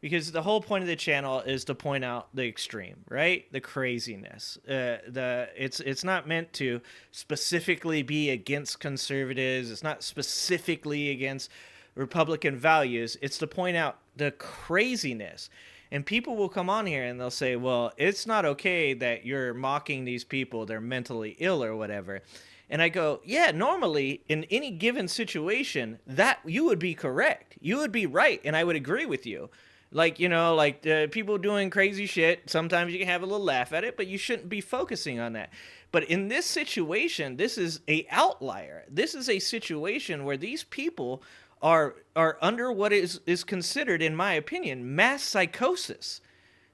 because the whole point of the channel is to point out the extreme, right? The craziness. It's not meant to specifically be against conservatives. It's not specifically against Republican values. It's to point out the craziness. And people will come on here and they'll say, well, it's not okay that you're mocking these people. They're mentally ill or whatever. And I go, yeah, normally in any given situation, that you would be correct. You would be right. And I would agree with you. Like, people doing crazy shit. Sometimes you can have a little laugh at it, but you shouldn't be focusing on that. But in this situation, this is a outlier. This is a situation where these people are under what is considered, in my opinion, mass psychosis.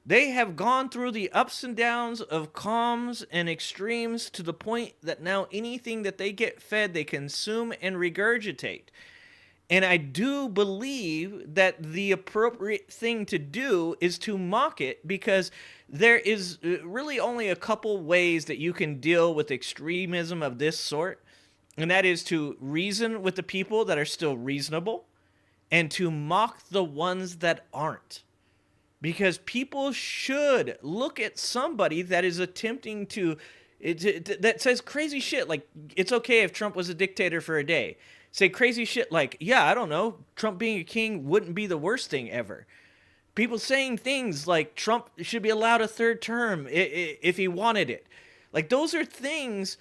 They have gone through the ups and downs of calms and extremes to the point that now anything that they get fed, they consume and regurgitate. And I do believe that the appropriate thing to do is to mock it, because there is really only a couple ways that you can deal with extremism of this sort. And that is to reason with the people that are still reasonable and to mock the ones that aren't. Because people should look at somebody that is attempting that says crazy shit like, it's okay if Trump was a dictator for a day. Say crazy shit like, yeah, I don't know, Trump being a king wouldn't be the worst thing ever. People saying things like Trump should be allowed a 3rd term if he wanted it. Like, those are things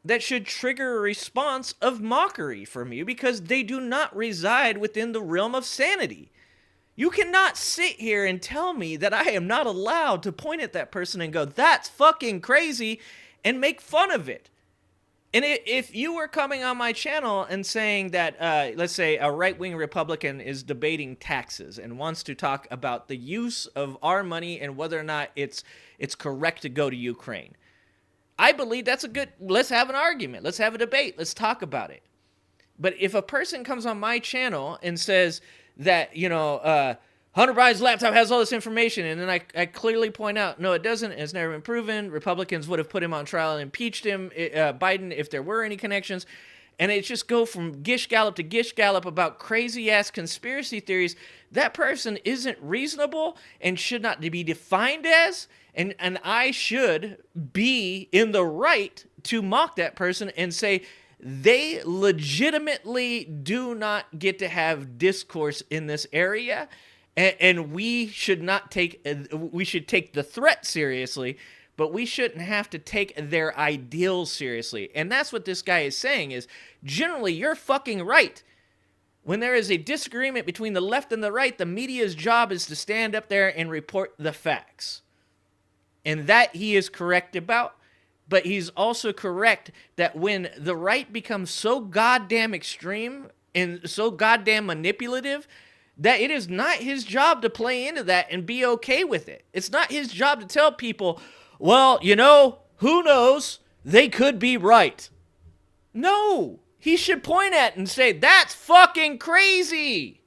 that should trigger a response of mockery from you, because they do not reside within the realm of sanity. You cannot sit here and tell me that I am not allowed to point at that person and go, that's fucking crazy, and make fun of it. And if you were coming on my channel and saying that, let's say a right-wing Republican is debating taxes and wants to talk about the use of our money and whether or not it's correct to go to Ukraine, I believe that's a good, let's have an argument. Let's have a debate. Let's talk about it. But if a person comes on my channel and says that, Hunter Biden's laptop has all this information, and then I clearly point out, no, it doesn't. It's never been proven. Republicans would have put him on trial and impeached him, Biden, if there were any connections. And it just go from gish gallop to gish gallop about crazy-ass conspiracy theories. That person isn't reasonable and should not be defined as, and I should be in the right to mock that person and say they legitimately do not get to have discourse in this area. And we should not take, we should take the threat seriously, but we shouldn't have to take their ideals seriously. And that's what this guy is saying is, generally, you're fucking right. When there is a disagreement between the left and the right, the media's job is to stand up there and report the facts. And that he is correct about. But he's also correct that when the right becomes so goddamn extreme and so goddamn manipulative, that it is not his job to play into that and be okay with it. It's not his job to tell people, well, who knows? They could be right. No, he should point at it and say, that's fucking crazy.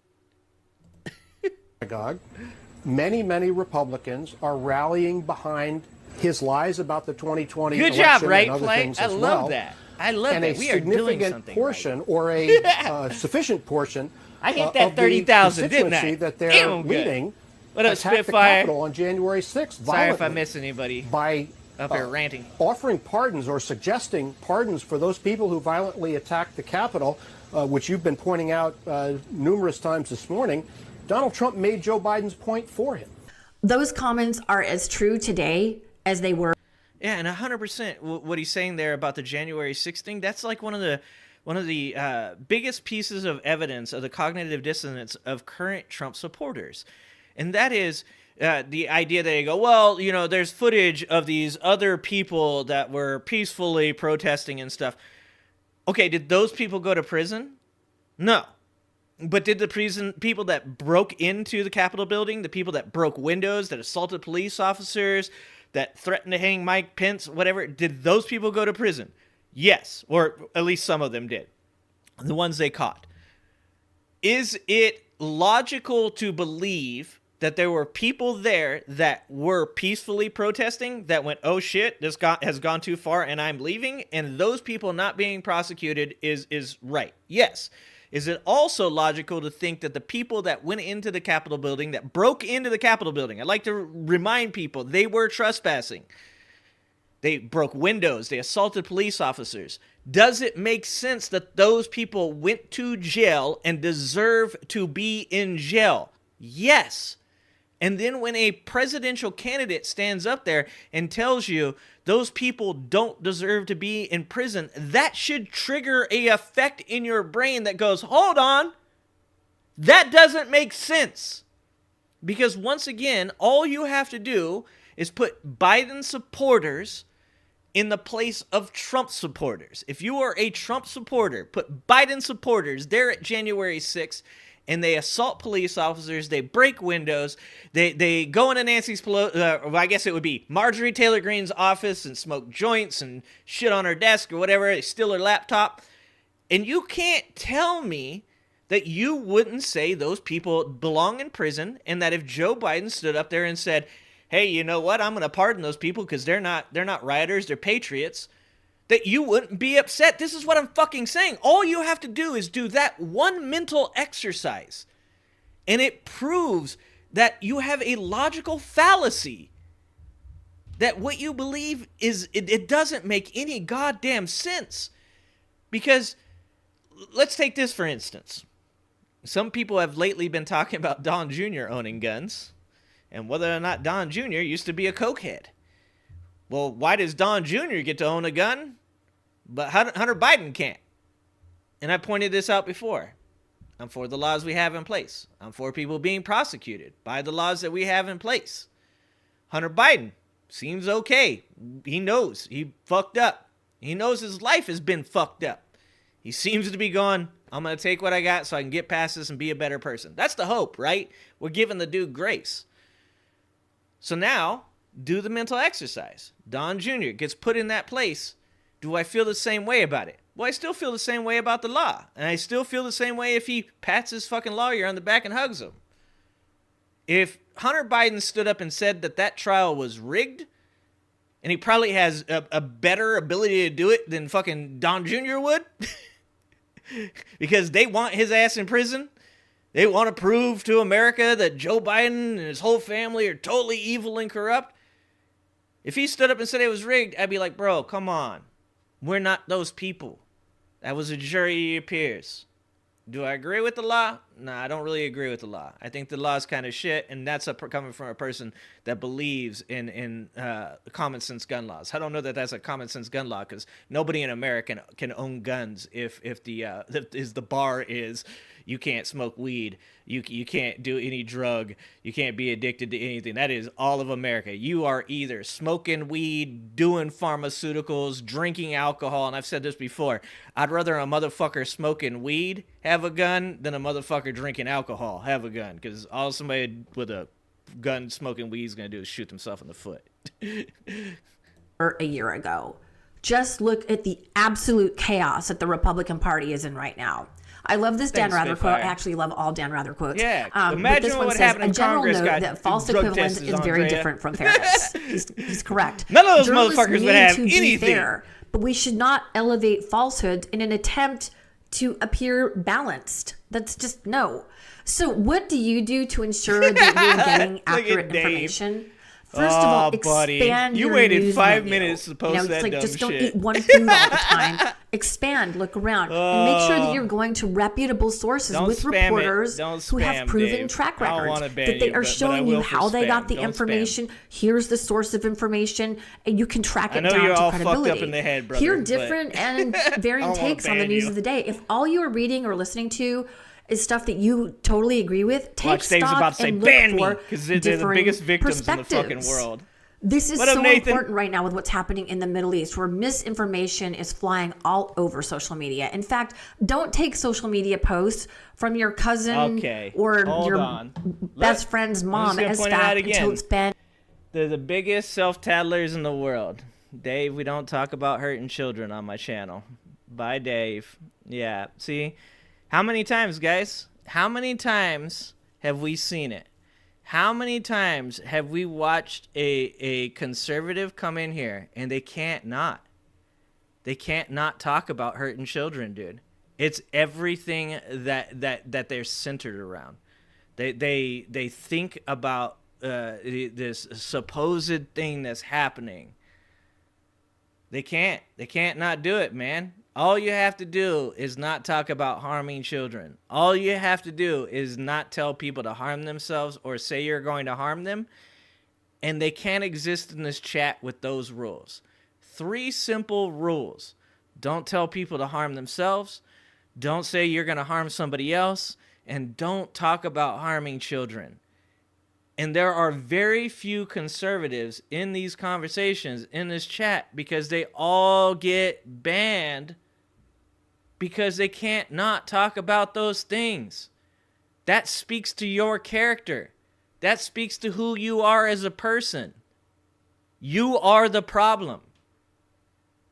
Many, many Republicans are rallying behind his lies about the 2020 Good election job, right, and other Flay? things I as love well. that. I love and that. We are doing something portion right. or a sufficient portion I hit that of the 30,000, didn't I? constituency that they're Damn good. leading What up, attacked the Spitfire? Capitol on January 6th Sorry if I violently miss anybody by up here ranting. offering pardons or suggesting pardons for those people who violently attacked the Capitol, which you've been pointing out numerous times this morning. Donald Trump made Joe Biden's point for him. Those comments are as true today as they were. Yeah, and 100% what he's saying there about the January 6th thing, that's like one of the biggest pieces of evidence of the cognitive dissonance of current Trump supporters. And that is the idea that they go, well, there's footage of these other people that were peacefully protesting and stuff. Okay, did those people go to prison? No. But did the prison people that broke into the Capitol building, the people that broke windows, that assaulted police officers, that threatened to hang Mike Pence, whatever, did those people go to prison? Yes, or at least some of them did. The ones they caught. Is it logical to believe that there were people there that were peacefully protesting that went, oh shit, this has gone too far and I'm leaving, and those people not being prosecuted is right? Yes. Is it also logical to think that the people that went into the Capitol building, that broke into the Capitol building, I'd like to remind people, they were trespassing. They broke windows. They assaulted police officers. Does it make sense that those people went to jail and deserve to be in jail? Yes. And then when a presidential candidate stands up there and tells you those people don't deserve to be in prison, that should trigger a effect in your brain that goes, hold on, that doesn't make sense. Because once again, all you have to do is put Biden supporters in the place of Trump supporters. If you are a Trump supporter, put Biden supporters there at January 6th, and they assault police officers, they break windows, they go into Nancy Pelosi, I guess it would be Marjorie Taylor Greene's office and smoke joints and shit on her desk or whatever, they steal her laptop. And you can't tell me that you wouldn't say those people belong in prison, and that if Joe Biden stood up there and said, hey, you know what, I'm going to pardon those people because they're not rioters, they're patriots, that you wouldn't be upset. This is what I'm fucking saying. All you have to do is do that one mental exercise, and it proves that you have a logical fallacy, that what you believe is, it doesn't make any goddamn sense. Because, let's take this for instance. Some people have lately been talking about Don Jr. owning guns, and whether or not Don Jr. used to be a cokehead. Well, why does Don Jr. get to own a gun? But Hunter Biden can't. And I pointed this out before. I'm for the laws we have in place. I'm for people being prosecuted by the laws that we have in place. Hunter Biden seems okay. He knows he fucked up. He knows his life has been fucked up. He seems to be going, I'm going to take what I got so I can get past this and be a better person. That's the hope, right? We're giving the dude grace. So now, do the mental exercise. Don Jr. gets put in that place. Do I feel the same way about it? Well, I still feel the same way about the law. And I still feel the same way if he pats his fucking lawyer on the back and hugs him. If Hunter Biden stood up and said that that trial was rigged, and he probably has a better ability to do it than fucking Don Jr. would, because they want his ass in prison. They want to prove to America that Joe Biden and his whole family are totally evil and corrupt. If he stood up and said it was rigged, I'd be like, bro, come on. We're not those people. That was a jury of your peers. Do I agree with the law? Nah, I don't really agree with the law. I think the law is kind of shit, and that's coming from a person that believes in common sense gun laws. I don't know that that's a common sense gun law, because nobody in America can own guns if the bar is you can't smoke weed, you can't do any drug, you can't be addicted to anything. That is all of America. You are either smoking weed, doing pharmaceuticals, drinking alcohol, and I've said this before, I'd rather a motherfucker smoking weed have a gun than a motherfucker drinking alcohol have a gun, because all somebody with a gun smoking weed is going to do is shoot themselves in the foot. A year ago. Just look at the absolute chaos that the Republican Party is in right now. I love this Dan Rather quote. I actually love all Dan Rather quotes. Yeah, imagine what happened in Congress. A general note that false equivalence is very different from fairness. He's correct. None of those motherfuckers would have anything. Fair, but we should not elevate falsehoods in an attempt to appear balanced. That's just no. So what do you do to ensure that you're getting accurate information? First of all, expand you your waited news 5 menu. minutes to post that dumb just don't shit. eat one food all the time. Expand, look around, and make sure that you're going to reputable sources with reporters who have proven track records, that they are showing you how they got the information. Here's the source of information, and you can track it down to credibility. I know you're all fucked up in the head, brother. Hear different and varying takes on the news of the day. If all you are reading or listening to is stuff that you totally agree with, take stock and look for because they're the biggest victims in the fucking world. This is so important right now with what's happening in the Middle East, where misinformation is flying all over social media. In fact, don't take social media posts from your cousin or your best friend's mom as fact until it's been. They're the biggest self-tattlers in the world. Dave, we don't talk about hurting children on my channel. Bye, Dave. Yeah, see? How many times, guys? How many times have we seen it? How many times have we watched a conservative come in here and they can't not talk about hurting children, dude? It's everything that they're centered around. They think about this supposed thing that's happening. They can't not do it, man. All you have to do is not talk about harming children. All you have to do is not tell people to harm themselves or say you're going to harm them. And they can't exist in this chat with those rules. 3 simple rules. Don't tell people to harm themselves. Don't say you're going to harm somebody else. And don't talk about harming children. And there are very few conservatives in these conversations in this chat because they all get banned because they can't not talk about those things. That speaks to your character. That speaks to who you are as a person. You are the problem.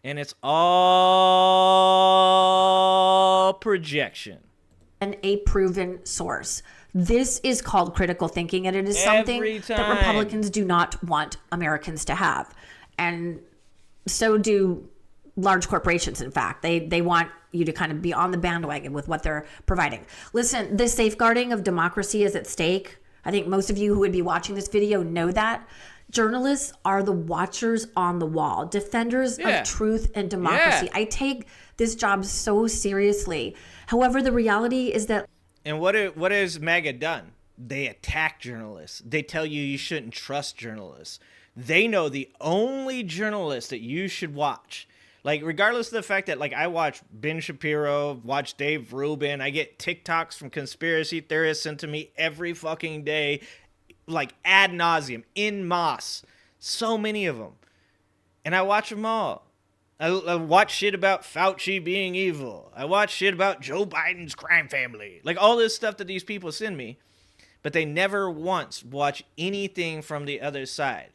And it's all projection. And a proven source. This is called critical thinking, and it is something that Republicans do not want Americans to have. And so do large corporations, in fact. They want you to kind of be on the bandwagon with what they're providing. Listen, the safeguarding of democracy is at stake. I think most of you who would be watching this video know that. Journalists are the watchers on the wall, defenders of truth and democracy. I take this job so seriously. However, the reality is that... And what has MAGA done? They attack journalists. They tell you shouldn't trust journalists. They know the only journalists that you should watch Like, regardless of the fact that, like, I watch Ben Shapiro, watch Dave Rubin, I get TikToks from conspiracy theorists sent to me every fucking day, like, ad nauseum, en masse. So many of them. And I watch them all. I watch shit about Fauci being evil. I watch shit about Joe Biden's crime family. Like, all this stuff that these people send me. But they never once watch anything from the other side.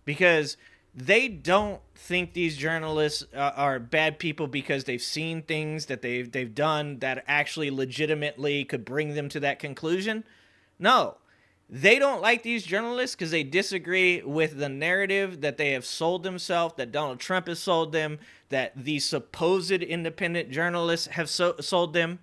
Because they don't think these journalists are bad people because they've seen things that they've done that actually legitimately could bring them to that conclusion. No, they don't like these journalists because they disagree with the narrative that they have sold themselves, that Donald Trump has sold them, that these supposed independent journalists have sold them.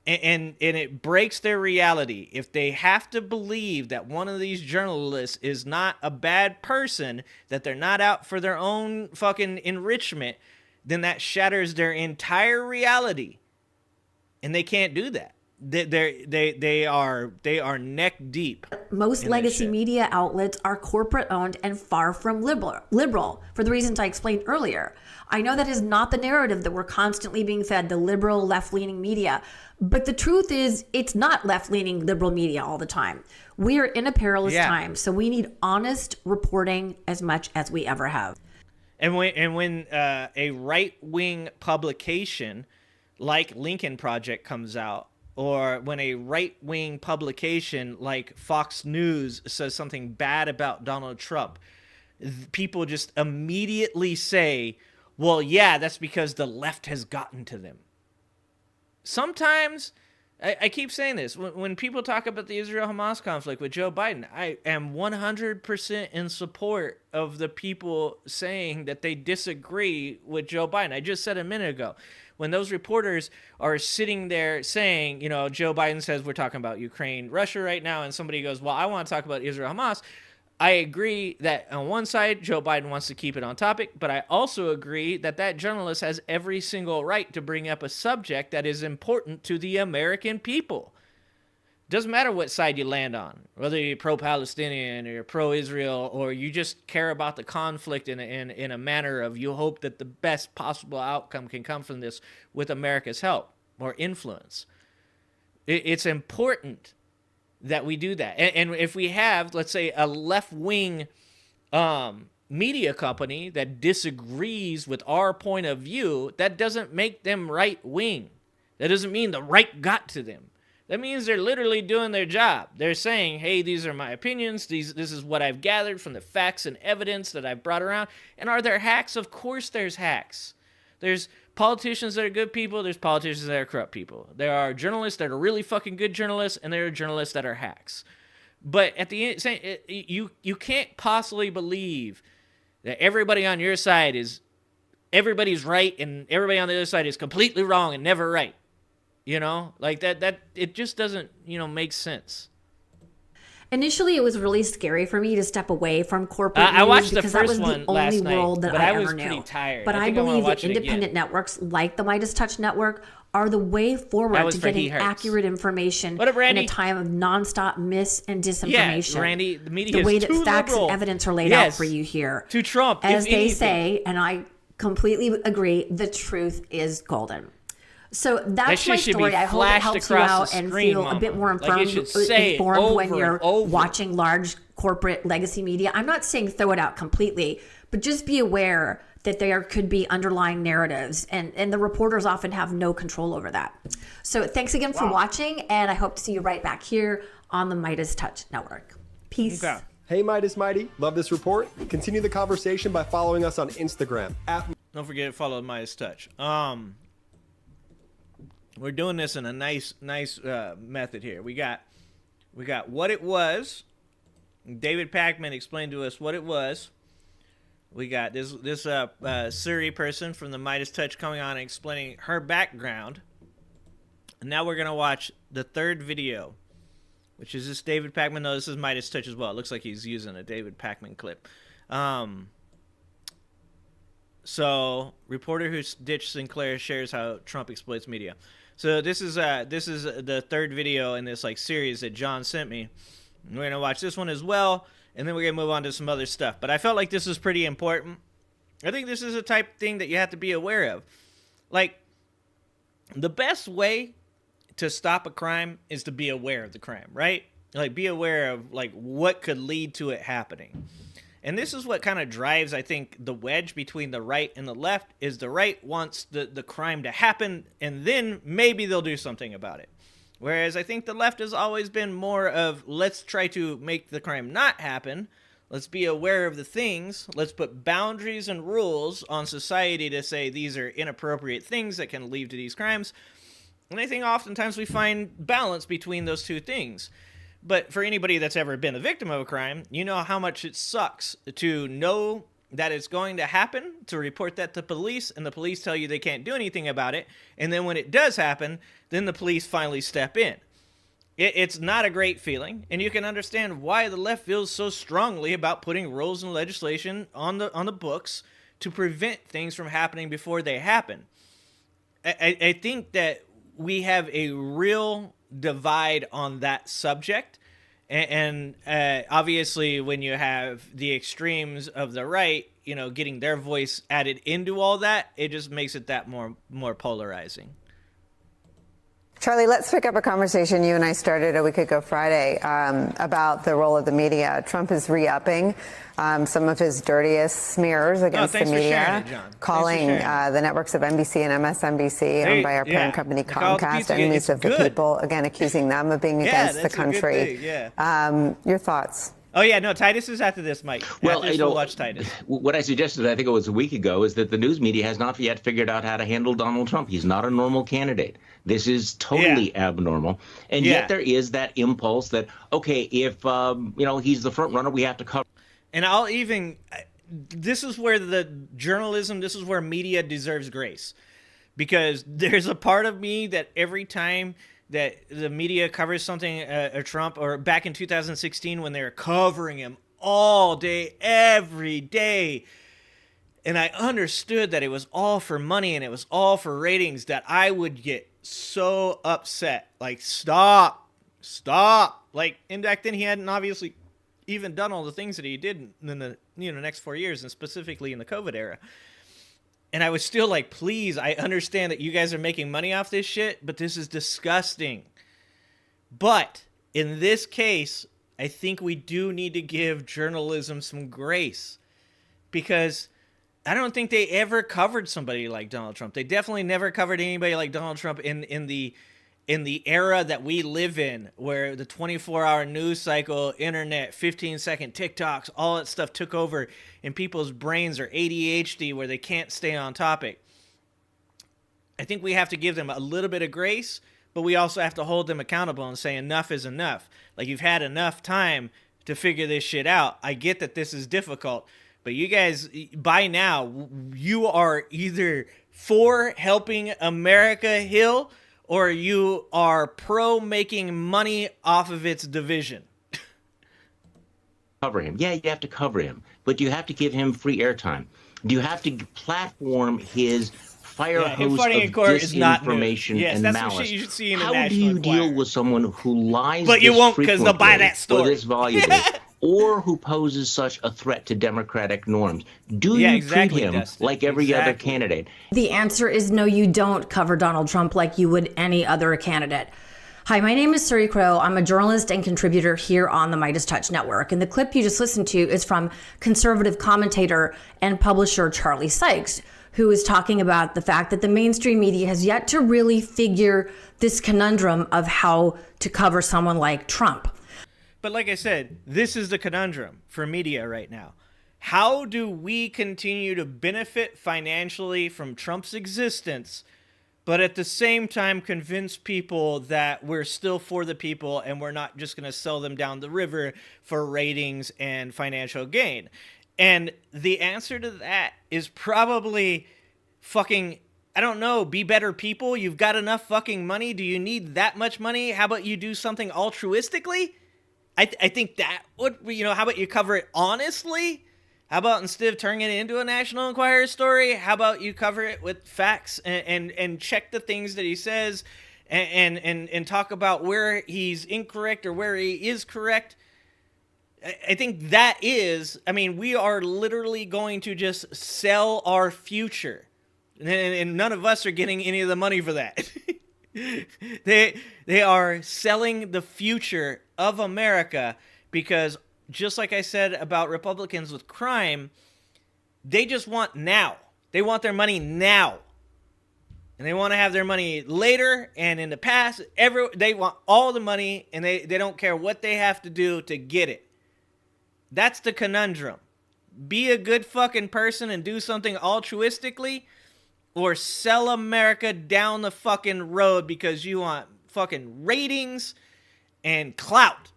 And it breaks their reality. If they have to believe that one of these journalists is not a bad person, that they're not out for their own fucking enrichment, then that shatters their entire reality. And they can't do that. They are neck deep. Most legacy media outlets are corporate owned and far from liberal for the reasons I explained earlier. I know that is not the narrative that we're constantly being fed, the liberal left-leaning media. But the truth is, it's not left-leaning liberal media all the time. We are in a perilous time, so we need honest reporting as much as we ever have. And when a right-wing publication like Lincoln Project comes out, or when a right-wing publication like Fox News says something bad about Donald Trump, people just immediately say, well, yeah, that's because the left has gotten to them. Sometimes, I keep saying this, when people talk about the Israel-Hamas conflict with Joe Biden, I am 100% in support of the people saying that they disagree with Joe Biden. I just said a minute ago, when those reporters are sitting there saying, you know, Joe Biden says we're talking about Ukraine, Russia right now, and somebody goes, well, I want to talk about Israel-Hamas. I agree that on one side, Joe Biden wants to keep it on topic, but I also agree that that journalist has every single right to bring up a subject that is important to the American people. Doesn't matter what side you land on, whether you're pro-Palestinian or you're pro-Israel, or you just care about the conflict in a manner of you hope that the best possible outcome can come from this with America's help or influence. It's important that we do that. And if we have, let's say, a left-wing media company that disagrees with our point of view, that doesn't make them right-wing. That doesn't mean the right got to them. That means they're literally doing their job. They're saying, hey, these are my opinions. This is what I've gathered from the facts and evidence that I've brought around. And are there hacks? Of course there's hacks. There's politicians that are good people. There's politicians that are corrupt people. There are journalists that are really fucking good journalists, and there are journalists that are hacks. But at the end, you can't possibly believe that everybody on your side everybody's right and everybody on the other side is completely wrong and never right. You know, like that it just doesn't, make sense. Initially, it was really scary for me to step away from corporate news I watched the because that was first the one last only world night, that but I I was ever pretty knew. tired. But I think I wanna believe that watch it independent again. networks like the Midas Touch Network are the way That forward was to for He getting Hurts. accurate information What up, in Randy? a time of nonstop mis and Yeah, disinformation. Randy, the media the is way that too facts liberal. and evidence are laid out Yes. for you here. To Trump, As if they anything. say, and I completely agree, the truth is golden. So That that's shit my should be story. I hope it flashed helps you across out the and screen, feel a bit Mama. more Like, informed, you should say it when over you're and over. watching large corporate legacy media. I'm not saying throw it out completely, but just be aware that there could be underlying narratives, and the reporters often have no control over that. So thanks again for watching, and I hope to see you right back here on the Midas Touch Network. Peace. Okay. Hey Midas Mighty, love this report? Continue the conversation by following us on Instagram @ Don't forget to follow Midas Touch. We're doing this in a nice method here. We got what it was. David Pakman explained to us what it was. We got this Siri person from the Midas Touch coming on and explaining her background. And now we're gonna watch the third video, which is this David Pakman. No, this is Midas Touch as well. It looks like he's using a David Pakman clip. So, reporter who ditched Sinclair shares how Trump exploits media. So this is the third video in this series that John sent me. We're gonna watch this one as well, and then we're gonna move on to some other stuff. But I felt like this was pretty important I think this is a type thing that you have to be aware of. Like, the best way to stop a crime is to be aware of the crime, right? Like, be aware of, like, what could lead to it happening. And this is what kind of drives, I think, the wedge between the right and the left, is the right wants the crime to happen, and then maybe they'll do something about it. Whereas I think the left has always been more of, let's try to make the crime not happen. Let's be aware of the things. Let's put boundaries and rules on society to say these are inappropriate things that can lead to these crimes. And I think oftentimes we find balance between those two things. But for anybody that's ever been a victim of a crime, you know how much it sucks to know that it's going to happen, to report that to police, and the police tell you they can't do anything about it. And then when it does happen, then the police finally step in. It's not a great feeling, and you can understand why the left feels so strongly about putting rules and legislation on the books to prevent things from happening before they happen. I think that we have a real divide on that subject, and obviously when you have the extremes of the right, you know, getting their voice added into all that, it just makes it that more polarizing. Charlie, let's pick up a conversation you and I started a week ago Friday about the role of the media. Trump is re-upping some of his dirtiest smears against the media, calling the networks of NBC and MSNBC, owned by our parent company Comcast, enemies of the people, again accusing them of being against the country. Your thoughts? Oh, yeah, no, Titus is after this, Mike. Well, you know, watch Titus. What I suggested, I think it was a week ago, is that the news media has not yet figured out how to handle Donald Trump. He's not a normal candidate. This is totally abnormal. And yet there is that impulse that, okay, if, he's the front runner, we have to cover. And this is where this is where media deserves grace. Because there's a part of me that every time that the media covers something, Trump, or back in 2016 when they were covering him all day, every day, and I understood that it was all for money and it was all for ratings, that I would get so upset. Like, stop. Like, and back then he hadn't obviously even done all the things that he did in the next 4 years, and specifically in the COVID era. And I was still like, please, I understand that you guys are making money off this shit, but this is disgusting. But in this case, I think we do need to give journalism some grace, because I don't think they ever covered somebody like Donald Trump. They definitely never covered anybody like Donald Trump in the era that we live in, where the 24-hour news cycle, internet, 15-second TikToks, all that stuff took over, and people's brains are ADHD where they can't stay on topic. I think we have to give them a little bit of grace, but we also have to hold them accountable and say enough is enough. Like, you've had enough time to figure this shit out. I get that this is difficult, but you guys, by now, you are either for helping America heal, or you are pro making money off of its division. Cover him. Yeah, you have to cover him, but you have to give him free airtime. You have to platform his fire hose of disinformation and malice. What you should see in How do you deal with someone who lies but you won't, because they'll buy that story. Or this volubly, or who poses such a threat to democratic norms? Do you treat him like every other candidate? The answer is no, you don't cover Donald Trump like you would any other candidate. Hi, my name is Suri Crow. I'm a journalist and contributor here on the Midas Touch Network. And the clip you just listened to is from conservative commentator and publisher Charlie Sykes, who is talking about the fact that the mainstream media has yet to really figure this conundrum of how to cover someone like Trump. But like I said, this is the conundrum for media right now. How do we continue to benefit financially from Trump's existence, but at the same time convince people that we're still for the people and we're not just going to sell them down the river for ratings and financial gain? And the answer to that is probably fucking, I don't know, be better people. You've got enough fucking money. Do you need that much money? How about you do something altruistically? I think that would, how about you cover it honestly? How about instead of turning it into a National Enquirer story, how about you cover it with facts and check the things that he says and talk about where he's incorrect or where he is correct? I think that is, I mean, we are literally going to just sell our future. And none of us are getting any of the money for that. They are selling the future of America because, just like I said about Republicans with crime, they just want now. They want their money now. And they want to have their money later and in the past. They want all the money, and they don't care what they have to do to get it. That's the conundrum. Be a good fucking person and do something altruistically, or sell America down the fucking road because you want fucking ratings and clout.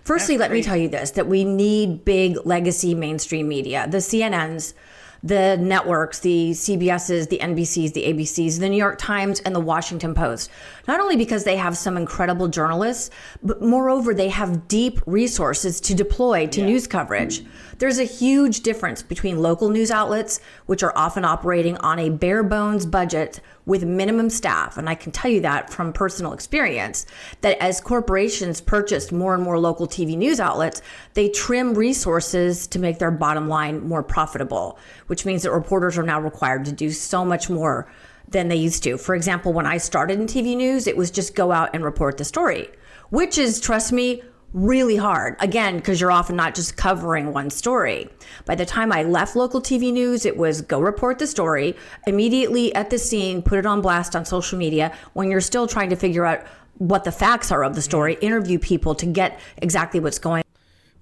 Firstly, let me tell you this, that we need big legacy mainstream media. The CNNs, the networks, the CBSs, the NBCs, the ABCs, the New York Times, and the Washington Post. Not only because they have some incredible journalists, but moreover, they have deep resources to deploy to news coverage. There's a huge difference between local news outlets, which are often operating on a bare bones budget with minimum staff. And I can tell you that from personal experience, that as corporations purchase more and more local TV news outlets, they trim resources to make their bottom line more profitable, which means that reporters are now required to do so much more than they used to. For example, when I started in TV news, it was just go out and report the story, which is, trust me, really hard. Again, because you're often not just covering one story. By the time I left local TV news, it was go report the story, immediately at the scene, put it on blast on social media when you're still trying to figure out what the facts are of the story, interview people to get exactly what's going on.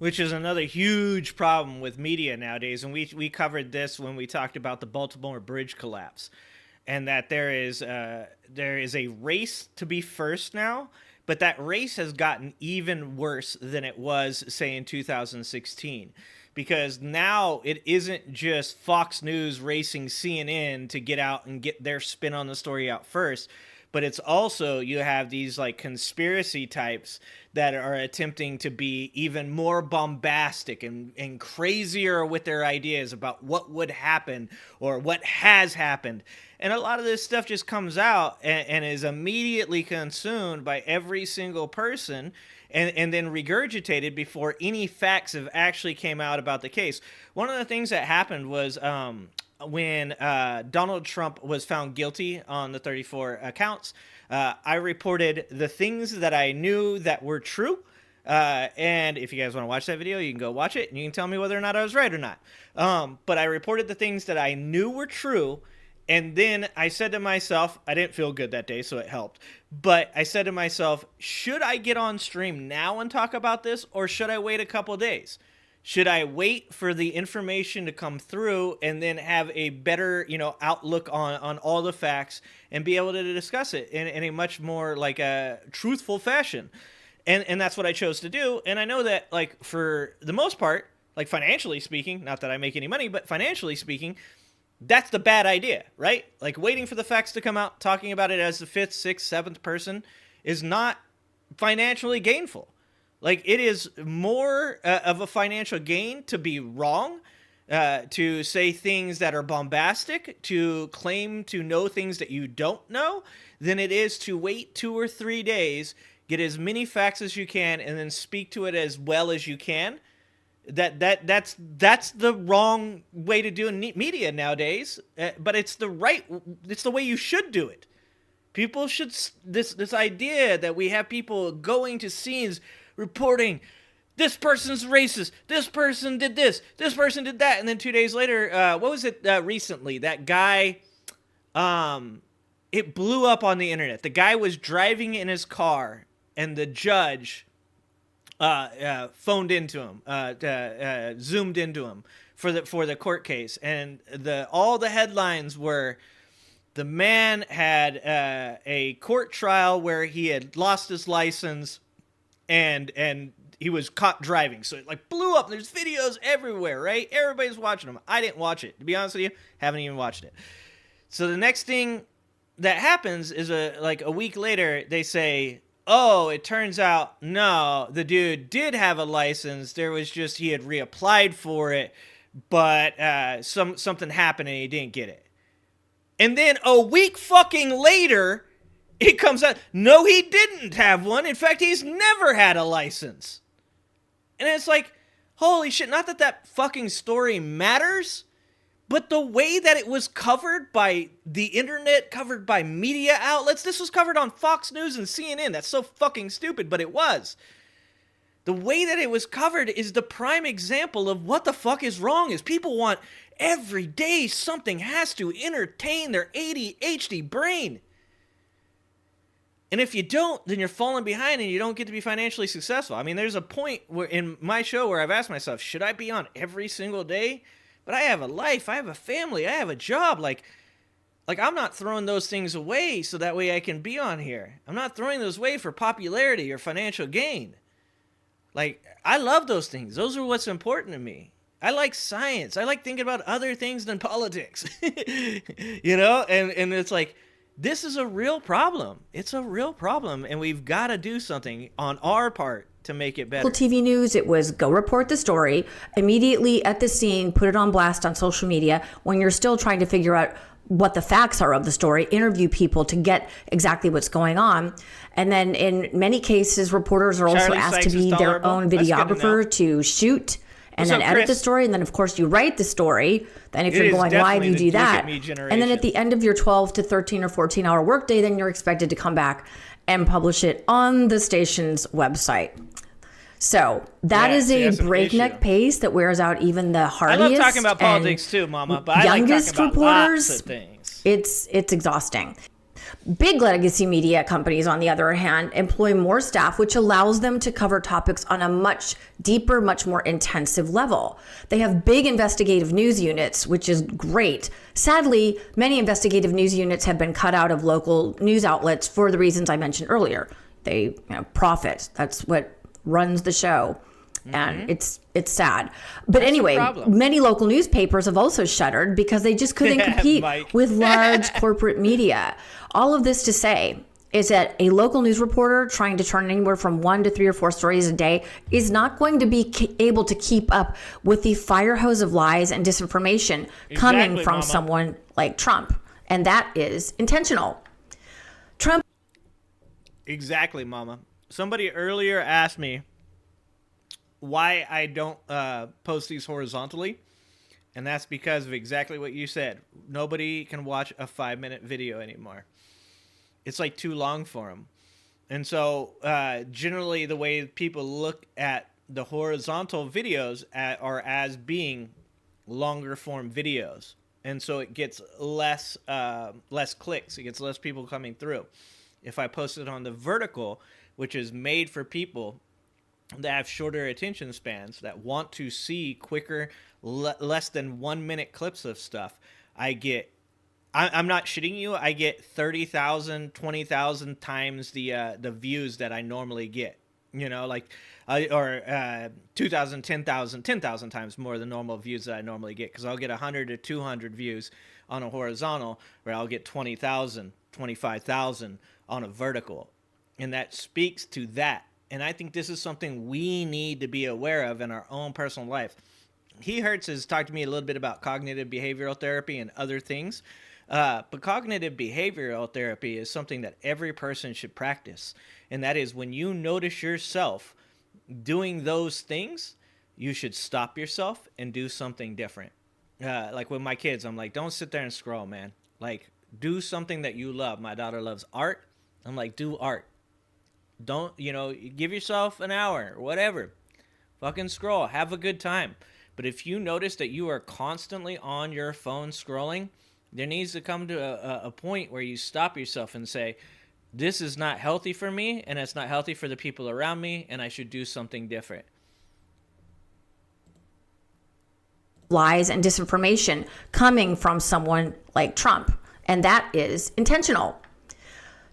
Which is another huge problem with media nowadays. And we covered this when we talked about the Baltimore Bridge collapse. And that there is a race to be first now. But that race has gotten even worse than it was, say, in 2016. Because now it isn't just Fox News racing CNN to get out and get their spin on the story out first. But it's also, you have these like conspiracy types that are attempting to be even more bombastic and crazier with their ideas about what would happen or what has happened. And a lot of this stuff just comes out and is immediately consumed by every single person and then regurgitated before any facts have actually came out about the case. One of the things that happened was when Donald Trump was found guilty on the 34 counts, I reported the things that I knew that were true. And if you guys want to watch that video, you can go watch it and you can tell me whether or not I was right or not. But I reported the things that I knew were true. And then I said to myself, I didn't feel good that day, so it helped. But I said to myself, should I get on stream now and talk about this, or should I wait a couple days? Should I wait for the information to come through and then have a better, outlook on all the facts and be able to discuss it in a much more like a truthful fashion? And that's what I chose to do. And I know that, like, for the most part, like financially speaking, not that I make any money, but financially speaking, that's the bad idea, right? Like waiting for the facts to come out, talking about it as the 5th, 6th, 7th person is not financially gainful. Like it is more of a financial gain to be wrong, to say things that are bombastic, to claim to know things that you don't know, than it is to wait 2 or 3 days, get as many facts as you can, and then speak to it as well as you can. That's the wrong way to do media nowadays, but it's the way you should do it. People should, this idea that we have people going to scenes reporting this person's racist, this person did this person did that, and then 2 days later, what was it recently, that guy, it blew up on the internet. The guy was driving in his car and the judge phoned into him, zoomed into him for the court case, and all the headlines were the man had a court trial where he had lost his license and he was caught driving, so it like blew up. There's videos everywhere, right? Everybody's watching them. I didn't watch it, to be honest with you. Haven't even watched it. So the next thing that happens is a week later they say, oh, it turns out, no, the dude did have a license. There was just, he had reapplied for it, but something happened and he didn't get it. And then a week fucking later, it comes out, no, he didn't have one. In fact, he's never had a license. And it's like, holy shit, not that that fucking story matters, but the way that it was covered by the internet, covered by media outlets, this was covered on Fox News and CNN. That's so fucking stupid, but it was. The way that it was covered is the prime example of what the fuck is wrong, is people want every day something has to entertain their ADHD brain. And if you don't, then you're falling behind and you don't get to be financially successful. I mean, there's a point where in my show where I've asked myself, should I be on every single day? But I have a life, I have a family, I have a job. Like I'm not throwing those things away so that way I can be on here. I'm not throwing those away for popularity or financial gain. Like, I love those things. Those are what's important to me. I like science. I like thinking about other things than politics. You know? And it's like, this is a real problem. It's a real problem, and we've got to do something on our part to make it better. TV news, it was go report the story, immediately at the scene, put it on blast on social media when you're still trying to figure out what the facts are of the story, interview people to get exactly what's going on. And then in many cases, reporters are also asked to be their own videographer to shoot and then edit the story. And then, of course, you write the story. Then if you're going live, you do that. And then at the end of your 12 to 13 or 14-hour workday, then you're expected to come back and publish it on the station's website. So that is a breakneck pace that wears out even the hardiest. I love talking about politics too, Mama, but I like talking about reporters, lots of things. It's exhausting. Big legacy media companies, on the other hand, employ more staff, which allows them to cover topics on a much deeper, much more intensive level. They have big investigative news units, which is great. Sadly, many investigative news units have been cut out of local news outlets for the reasons I mentioned earlier. They profit. That's what runs the show. And it's sad. But anyway, many local newspapers have also shuttered because they just couldn't compete with large corporate media. All of this to say is that a local news reporter trying to turn anywhere from 1 to 3 or 4 stories a day is not going to be able to keep up with the fire hose of lies and disinformation coming from someone like Trump. And that is intentional. Trump. Exactly, Mama. Somebody earlier asked me why I don't post these horizontally, and that's because of exactly what you said. Nobody can watch a 5-minute video anymore. It's like too long for them. And so generally the way people look at the horizontal videos are as being longer form videos, and so it gets less clicks. It gets less people coming through. If I post it on the vertical, which is made for people that have shorter attention spans, that want to see quicker, less than 1 minute clips of stuff, I'm not shitting you, I get 30,000, 20,000 times the views that I normally get, or 2,000, 10,000 times more than normal views that I normally get, because I'll get 100 to 200 views on a horizontal, where I'll get 20,000, 25,000 on a vertical. And that speaks to that. And I think this is something we need to be aware of in our own personal life. He Hertz has talked to me a little bit about cognitive behavioral therapy and other things. But cognitive behavioral therapy is something that every person should practice. And that is, when you notice yourself doing those things, you should stop yourself and do something different. Like with my kids, I'm like, don't sit there and scroll, man. Like, do something that you love. My daughter loves art. I'm like, do art. Don't, give yourself an hour or whatever. Fucking scroll. Have a good time. But if you notice that you are constantly on your phone scrolling, there needs to come to a point where you stop yourself and say, this is not healthy for me, and it's not healthy for the people around me, and I should do something different. Lies and disinformation coming from someone like Trump, and that is intentional.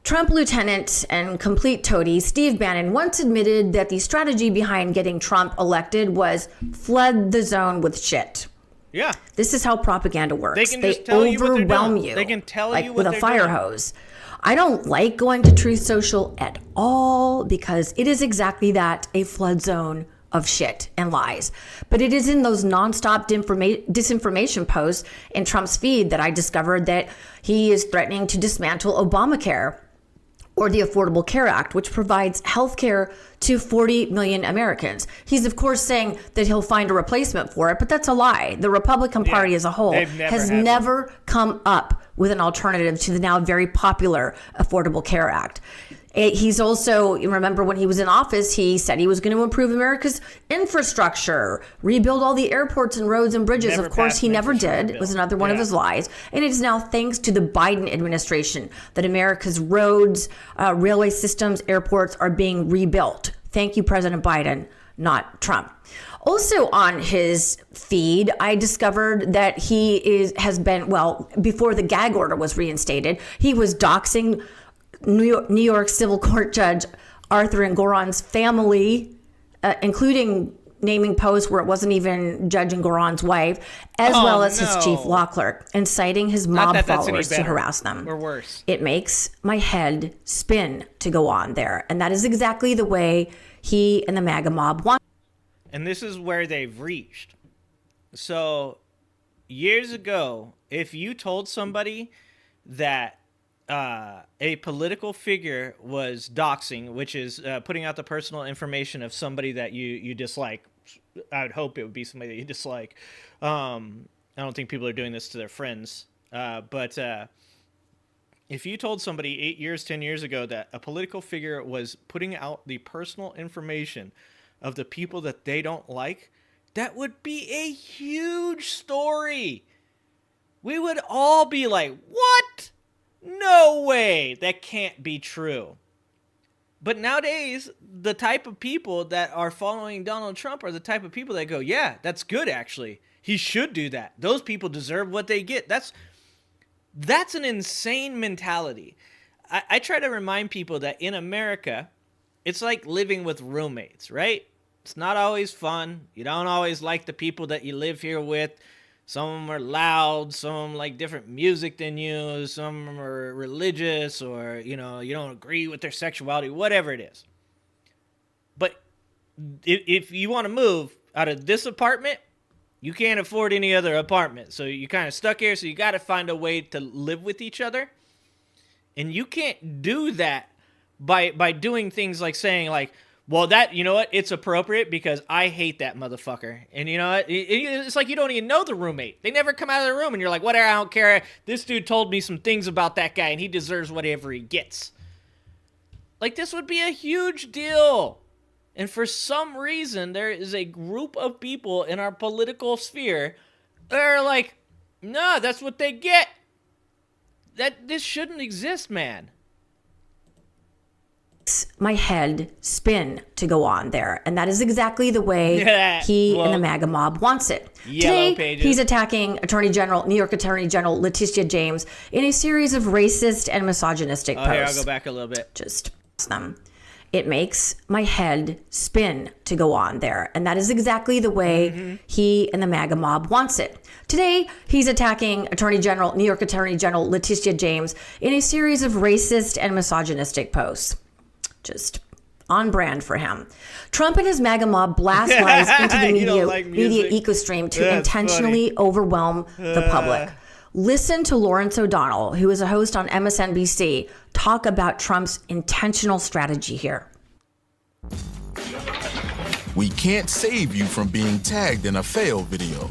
Trump lieutenant and complete toady Steve Bannon once admitted that the strategy behind getting Trump elected was flood the zone with shit. Yeah. This is how propaganda works. They can just tell overwhelm you. They can tell you with a fire hose. I don't like going to Truth Social at all because it is exactly that, a flood zone of shit and lies. But it is in those nonstop disinformation posts in Trump's feed that I discovered that he is threatening to dismantle Obamacare, or the Affordable Care Act, which provides health care to 40 million Americans. He's, of course, saying that he'll find a replacement for it, but that's a lie. The Republican Party as a whole has never come up with an alternative to the now very popular Affordable Care Act. He's also, remember when he was in office, he said he was going to improve America's infrastructure, rebuild all the airports and roads and bridges. Of course, he never did. It was another one of his lies. And it is now thanks to the Biden administration that America's roads, railway systems, airports are being rebuilt. Thank you, President Biden, not Trump. Also on his feed, I discovered that he has been, before the gag order was reinstated, he was doxing New York Civil Court Judge Arthur Engoron's family, including naming posts where it wasn't even Judge Engoron's wife, as well as his chief law clerk, inciting his mob followers to harass them. Or worse. It makes my head spin to go on there. And that is exactly the way he and the MAGA mob want. And this is where they've reached. So years ago, if you told somebody that a political figure was doxing, which is putting out the personal information of somebody that you dislike. I would hope it would be somebody that you dislike. I don't think people are doing this to their friends. But if you told somebody 8 years, 10 years ago that a political figure was putting out the personal information of the people that they don't like, that would be a huge story. We would all be like, what? No way, that can't be true. But nowadays, the type of people that are following Donald Trump are the type of people that go, yeah, that's good, actually. He should do that. Those people deserve what they get. That's an insane mentality. I try to remind people that in America, it's like living with roommates, right? It's not always fun. You don't always like the people that you live here with. Some of them are loud, some of them like different music than you, some of them are religious, or, you don't agree with their sexuality, whatever it is. But if you want to move out of this apartment, you can't afford any other apartment. So you're kind of stuck here, so you got to find a way to live with each other. And you can't do that by doing things like saying like, well, that, you know what, it's appropriate because I hate that motherfucker. And you know what, it's like you don't even know the roommate. They never come out of the room and you're like, whatever, I don't care. This dude told me some things about that guy and he deserves whatever he gets. Like, this would be a huge deal. And for some reason, there is a group of people in our political sphere that are like, no, that's what they get. This shouldn't exist, man. My head spin to go on there. And that is exactly the way he and the MAGA mob wants it. Today, he's attacking New York Attorney General Letitia James in a series of racist and misogynistic posts. Here, I'll go back a little bit. Just them. It makes my head spin to go on there. And that is exactly the way he and the MAGA mob wants it. Today, he's attacking New York Attorney General Letitia James in a series of racist and misogynistic posts. Just on brand for him. Trump and his MAGA mob blast lies into the media ecostream to intentionally overwhelm the public. Listen to Lawrence O'Donnell, who is a host on MSNBC, talk about Trump's intentional strategy here. We can't save you from being tagged in a fail video.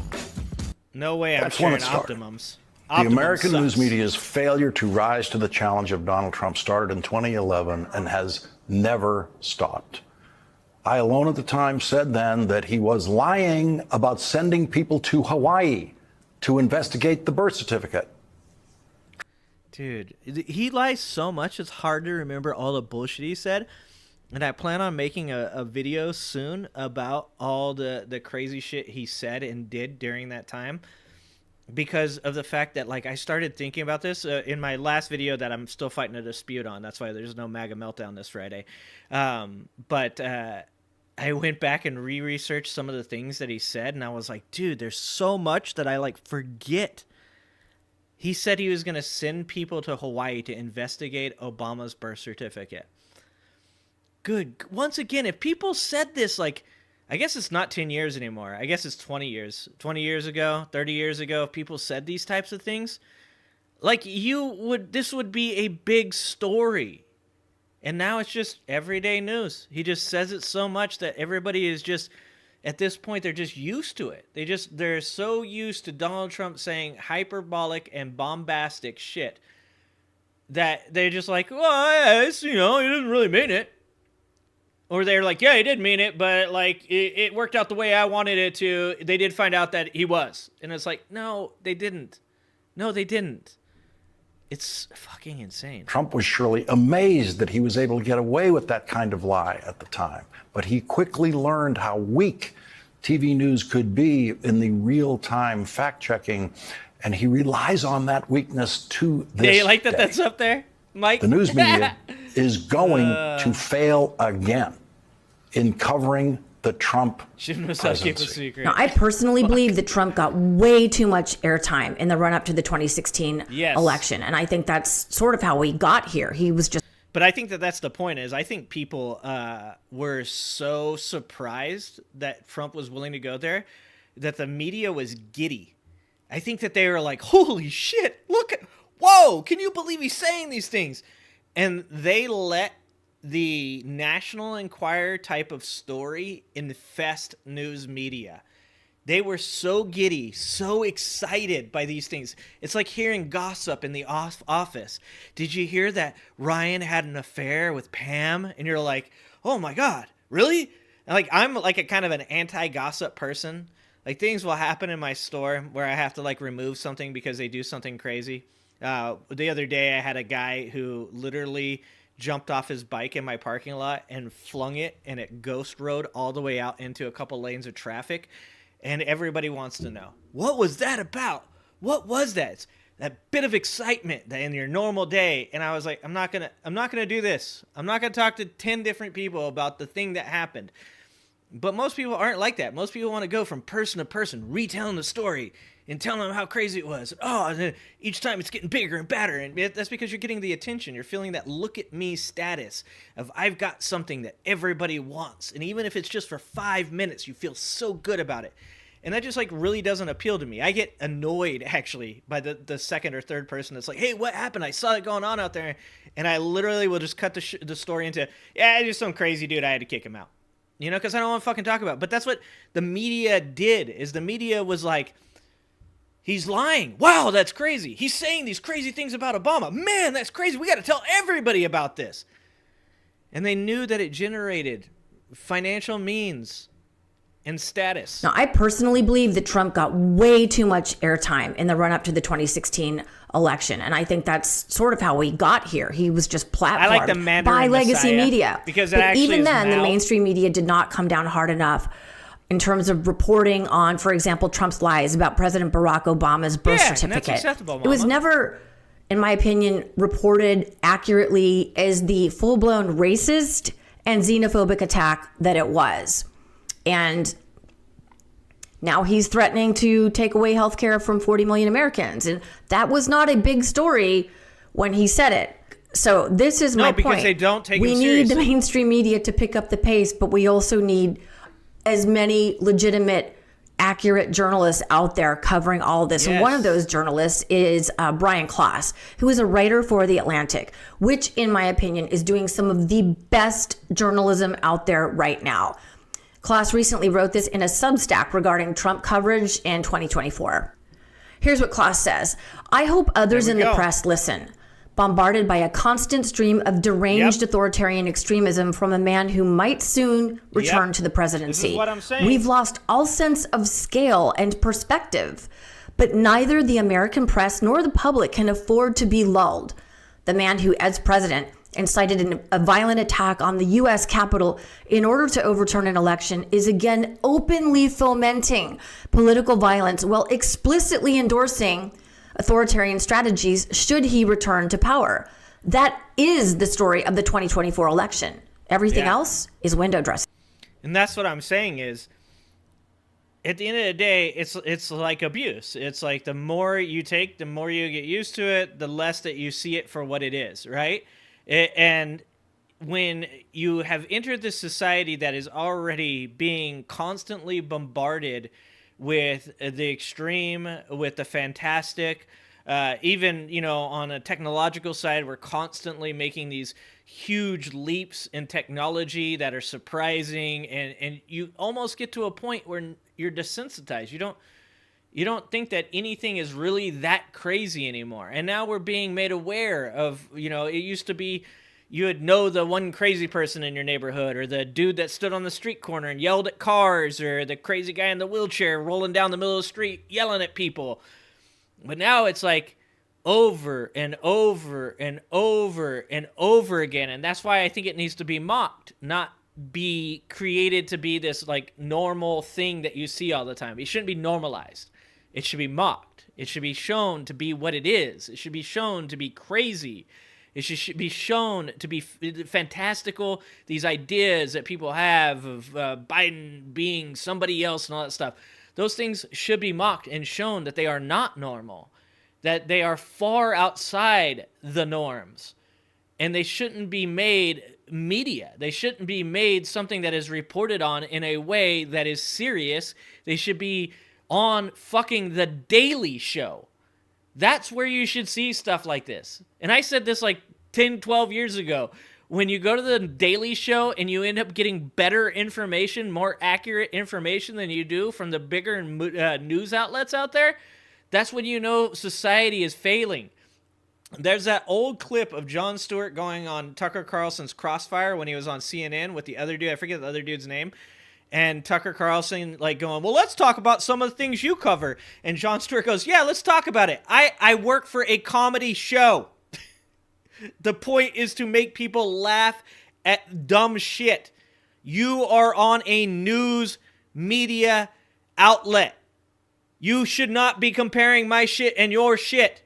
No way I'm sharing Optimums. The American news media's failure to rise to the challenge of Donald Trump started in 2011 and has never stopped. I alone at the time said then that he was lying about sending people to Hawaii to investigate the birth certificate. Dude, he lies so much, it's hard to remember all the bullshit he said. And I plan on making a video soon about all the crazy shit he said and did during that time. Because of the fact that, like, I started thinking about this in my last video that I'm still fighting a dispute on. That's why there's no MAGA Meltdown this Friday. But I went back and re-researched some of the things that he said, and I was like, dude, there's so much that I, like, forget. He said he was going to send people to Hawaii to investigate Obama's birth certificate. Good. Once again, if people said this, like, I guess it's not 10 years anymore. I guess it's 20 years. 20 years ago, 30 years ago, if people said these types of things, like, this would be a big story. And now it's just everyday news. He just says it so much that everybody is just, at this point, they're just used to it. They're so used to Donald Trump saying hyperbolic and bombastic shit that they're just like, well, yeah, it's, he doesn't really mean it. Or they're like, yeah, he did mean it, but like it worked out the way I wanted it to. They did find out that he was. And it's like, no, they didn't. No, they didn't. It's fucking insane. Trump was surely amazed that he was able to get away with that kind of lie at the time. But he quickly learned how weak TV news could be in the real-time fact-checking, and he relies on that weakness to this day. You like that that's up there, Mike? The news media is going to fail again in covering the Trump presidency. Now, I personally believe that Trump got way too much airtime in the run-up to the 2016 election, and I think that's sort of how we got here. He was just... But I think that's the point is I think people were so surprised that Trump was willing to go there that the media was giddy. I think that they were like, holy shit, whoa, can you believe he's saying these things? And they let the National Enquirer type of story infest news media. They were so giddy, so excited by these things. It's like hearing gossip in the office. Did you hear that Ryan had an affair with Pam? And you're like, oh my God, really? And like, I'm like a kind of an anti-gossip person. Like things will happen in my store where I have to like remove something because they do something crazy. The other day I had a guy who literally jumped off his bike in my parking lot and flung it, and it ghost rode all the way out into a couple lanes of traffic. And everybody wants to know, what was that about? What was that? It's that bit of excitement that in your normal day. And I was like, I'm not gonna do this. I'm not gonna talk to 10 different people about the thing that happened. But most people aren't like that. Most people want to go from person to person, retelling the story and telling them how crazy it was. Oh, and then each time it's getting bigger and badder. And that's because you're getting the attention. You're feeling that look at me status of I've got something that everybody wants. And even if it's just for 5 minutes, you feel so good about it. And that just like really doesn't appeal to me. I get annoyed actually by the second or third person that's like, hey, what happened? I saw it going on out there. And I literally will just cut the story into, yeah, just some crazy dude. I had to kick him out. Because I don't want to fucking talk about it. But that's what the media did, is the media was like, he's lying. Wow, that's crazy. He's saying these crazy things about Obama. Man, that's crazy. We got to tell everybody about this. And they knew that it generated financial means and status. Now, I personally believe that Trump got way too much airtime in the run-up to the 2016 election, and I think that's sort of how we got here. He was just platformed by legacy media. Because but even then, the mainstream media did not come down hard enough in terms of reporting on, for example, Trump's lies about President Barack Obama's birth certificate. And that's acceptable, Mama. It was never, in my opinion, reported accurately as the full-blown racist and xenophobic attack that it was. And now he's threatening to take away health care from 40 million Americans. And that was not a big story when he said it. So this is my point. No, because they don't take it seriously. We need the mainstream media to pick up the pace, but we also need as many legitimate, accurate journalists out there covering all this. Yes. And one of those journalists is Brian Klaas, who is a writer for The Atlantic, which, in my opinion, is doing some of the best journalism out there right now. Klaas recently wrote this in a Substack regarding Trump coverage in 2024. Here's what Klaas says. I hope others in the press listen. Bombarded by a constant stream of deranged authoritarian extremism from a man who might soon return to the presidency. This is what I'm saying. We've lost all sense of scale and perspective. But neither the American press nor the public can afford to be lulled. The man who, as president, incited a violent attack on the U.S. Capitol in order to overturn an election is again openly fomenting political violence while explicitly endorsing authoritarian strategies should he return to power. That is the story of the 2024 election. Everything else is window dressing. And that's what I'm saying is, at the end of the day, it's like abuse. It's like the more you take, the more you get used to it, the less that you see it for what it is, right? And when you have entered this society that is already being constantly bombarded with the extreme, with the fantastic, even, on a technological side, we're constantly making these huge leaps in technology that are surprising, and you almost get to a point where you're desensitized. You don't think that anything is really that crazy anymore. And now we're being made aware of, it used to be you would know the one crazy person in your neighborhood, or the dude that stood on the street corner and yelled at cars, or the crazy guy in the wheelchair rolling down the middle of the street yelling at people. But now it's like over and over and over and over again. And that's why I think it needs to be mocked, not be created to be this like normal thing that you see all the time. It shouldn't be normalized. It should be mocked. It should be shown to be what it is. It should be shown to be crazy. It should be shown to be fantastical, these ideas that people have of Biden being somebody else and all that stuff. Those things should be mocked and shown that they are not normal, that they are far outside the norms, and they shouldn't be made media. They shouldn't be made something that is reported on in a way that is serious. They should be on fucking The Daily Show. That's where you should see stuff like this. And I said this like 10, 12 years ago. When you go to The Daily Show and you end up getting better information, more accurate information than you do from the bigger news outlets out there, that's when you know society is failing. There's that old clip of Jon Stewart going on Tucker Carlson's Crossfire when he was on CNN with the other dude. I forget the other dude's name. And Tucker Carlson like going, well, let's talk about some of the things you cover. And Jon Stewart goes, yeah, let's talk about it. I work for a comedy show. The point is to make people laugh at dumb shit. You are on a news media outlet. You should not be comparing my shit and your shit.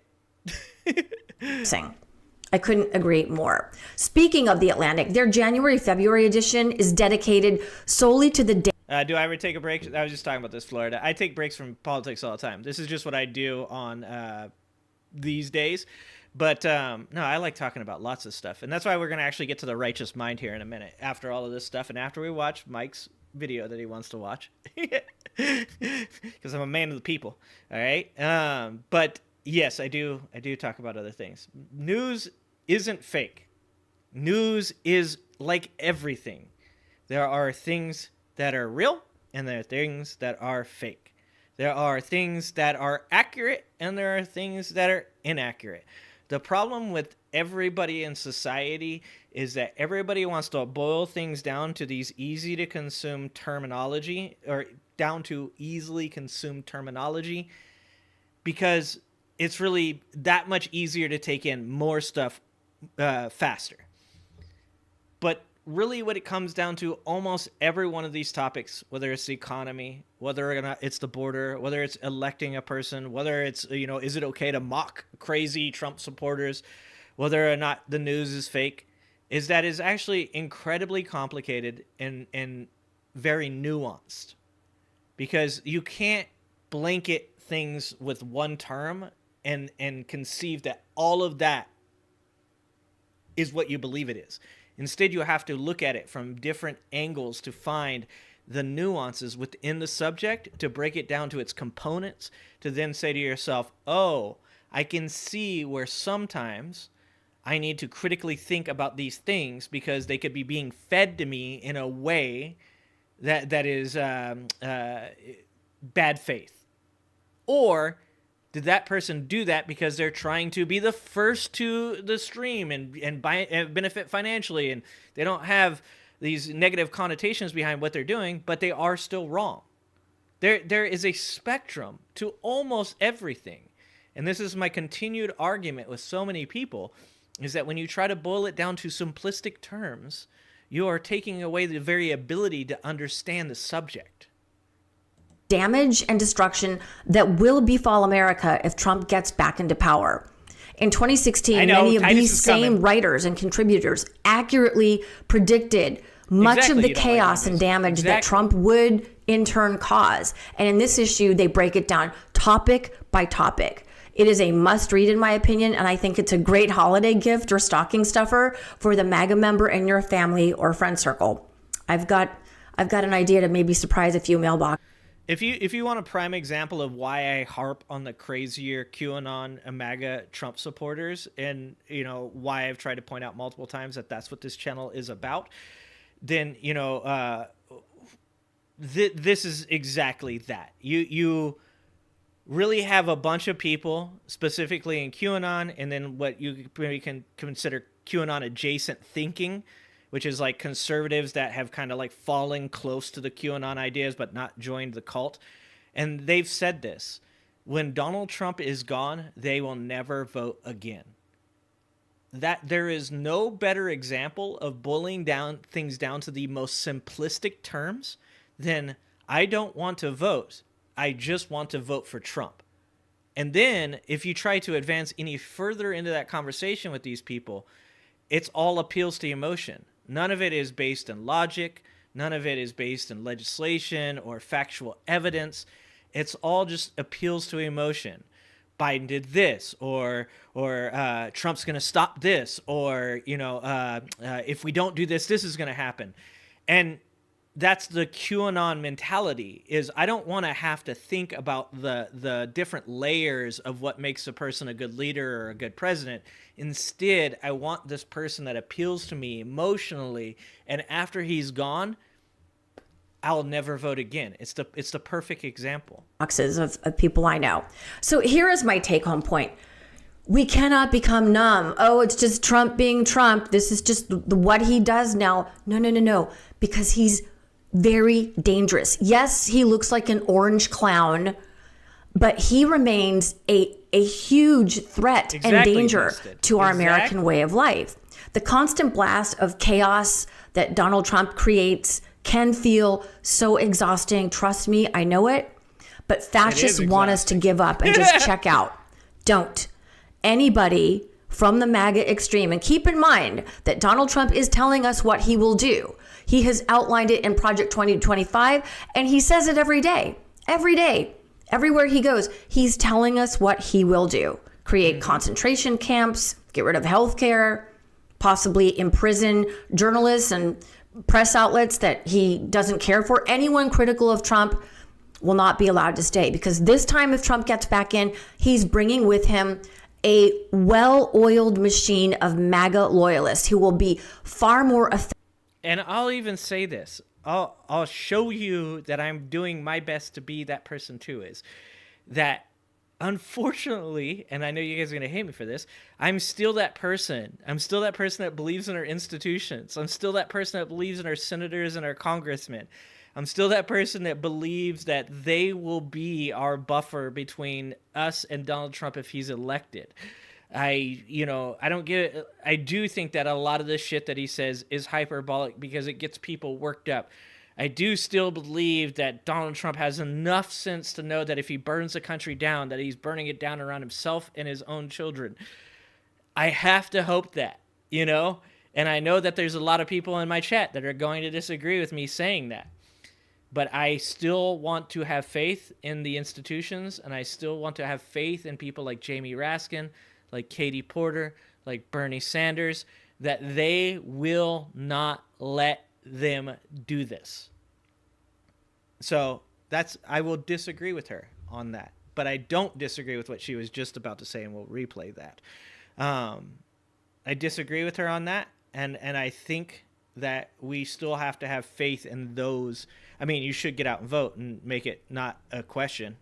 I couldn't agree more. Speaking of The Atlantic, their January-February edition is dedicated solely to the day. Do I ever take a break? I was just talking about this, Florida. I take breaks from politics all the time. This is just what I do on these days. But no, I like talking about lots of stuff. And that's why we're going to actually get to the righteous mind here in a minute after all of this stuff. And after we watch Mike's video that he wants to watch. Because I'm a man of the people. All right. But yes, I do talk about other things. News isn't fake. News is like everything. There are things that are real and there are things that are fake. There are things that are accurate and there are things that are inaccurate. The problem with everybody in society is that everybody wants to boil things down to these easy to consume terminology, or down to easily consumed terminology, because it's really that much easier to take in more stuff faster. But really what it comes down to, almost every one of these topics, whether it's the economy, whether or not it's the border, whether it's electing a person, whether it's, is it okay to mock crazy Trump supporters, whether or not the news is fake, is that is actually incredibly complicated and very nuanced. Because you can't blanket things with one term and conceive that all of that is what you believe it is. Instead, you have to look at it from different angles to find the nuances within the subject, to break it down to its components, to then say to yourself, oh, I can see where sometimes I need to critically think about these things because they could be being fed to me in a way that is bad faith. Or did that person do that because they're trying to be the first to the stream and benefit financially, and they don't have these negative connotations behind what they're doing, but they are still wrong? There is a spectrum to almost everything. And this is my continued argument with so many people, is that when you try to boil it down to simplistic terms, you are taking away the very ability to understand the subject. Damage and destruction that will befall America if Trump gets back into power. In 2016, many of these same writers and contributors accurately predicted much of the chaos and damage that Trump would in turn cause. And in this issue, they break it down topic by topic. It is a must read, in my opinion, and I think it's a great holiday gift or stocking stuffer for the MAGA member in your family or friend circle. I've got an idea to maybe surprise a few mailbox. If you want a prime example of why I harp on the crazier QAnon and MAGA Trump supporters, and why I've tried to point out multiple times that that's what this channel is about, then this is exactly that. You really have a bunch of people, specifically in QAnon, and then what you maybe can consider QAnon adjacent thinking, which is like conservatives that have kind of like fallen close to the QAnon ideas but not joined the cult. And they've said this: when Donald Trump is gone, they will never vote again. That there is no better example of boiling down things down to the most simplistic terms than I don't want to vote. I just want to vote for Trump. And then if you try to advance any further into that conversation with these people, it's all appeals to emotion. None of it is based in logic. None of it is based in legislation or factual evidence. It's all just appeals to emotion. Biden did this, or Trump's going to stop this, or if we don't do this, this is going to happen. And that's the QAnon mentality, is I don't want to have to think about the different layers of what makes a person a good leader or a good president. Instead, I want this person that appeals to me emotionally, and after he's gone, I'll never vote again. It's the perfect example. Boxes of people I know. So here is my take-home point. We cannot become numb. Oh, it's just Trump being Trump. This is just what he does now. No. Because he's very dangerous. Yes, he looks like an orange clown, but he remains a huge threat and danger to our American way of life. The constant blast of chaos that Donald Trump creates can feel so exhausting. Trust me, I know it. But fascists want us to give up and just check out. Don't. Anybody from the MAGA extreme, and keep in mind that Donald Trump is telling us what he will do. He has outlined it in Project 2025, and he says it every day. Every day. Everywhere he goes, he's telling us what he will do. Create concentration camps, get rid of healthcare, possibly imprison journalists and press outlets that he doesn't care for. Anyone critical of Trump will not be allowed to stay, because this time if Trump gets back in, he's bringing with him a well-oiled machine of MAGA loyalists who will be far more effective. And I'll even say this. I'll show you that I'm doing my best to be that person too, is that unfortunately, and I know you guys are going to hate me for this, I'm still that person. I'm still that person that believes in our institutions. I'm still that person that believes in our senators and our congressmen. I'm still that person that believes that they will be our buffer between us and Donald Trump if he's elected. I don't get it. I do think that a lot of the shit that he says is hyperbolic because it gets people worked up. I do still believe that Donald Trump has enough sense to know that if he burns the country down, that he's burning it down around himself and his own children. I have to hope that, and I know that there's a lot of people in my chat that are going to disagree with me saying that. But I still want to have faith in the institutions, and I still want to have faith in people like Jamie Raskin, like Katie Porter, like Bernie Sanders, that they will not let them do this. So I will disagree with her on that. But I don't disagree with what she was just about to say, and we'll replay that. I disagree with her on that, and I think that we still have to have faith in those. I mean, you should get out and vote and make it not a question.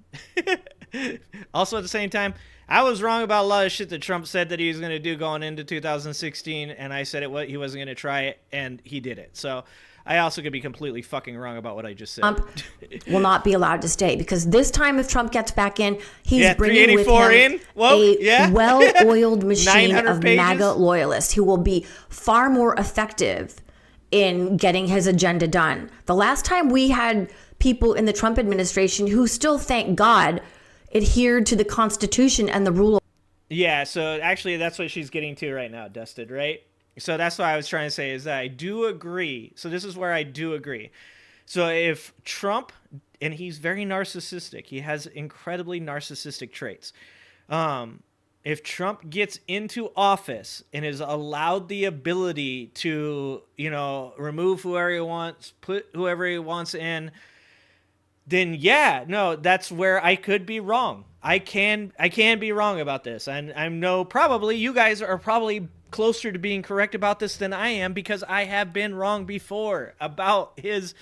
Also, at the same time, I was wrong about a lot of shit that Trump said that he was going to do going into 2016, and I said he wasn't going to try it, and he did it. So I also could be completely fucking wrong about what I just said. Trump will not be allowed to stay, because this time if Trump gets back in, he's bringing with him a well-oiled machine of MAGA loyalists who will be far more effective in getting his agenda done. The last time we had people in the Trump administration who still, thank God, adhered to the Constitution and the rule of law. Yeah, so actually that's what she's getting to right now, Dusted, right? So that's what I was trying to say, is that I do agree. So this is where I do agree. So if Trump, and he's very narcissistic, he has incredibly narcissistic traits. If Trump gets into office and is allowed the ability to, remove whoever he wants, put whoever he wants in, then yeah, no, that's where I could be wrong. I can be wrong about this. And I know probably you guys are probably closer to being correct about this than I am, because I have been wrong before about his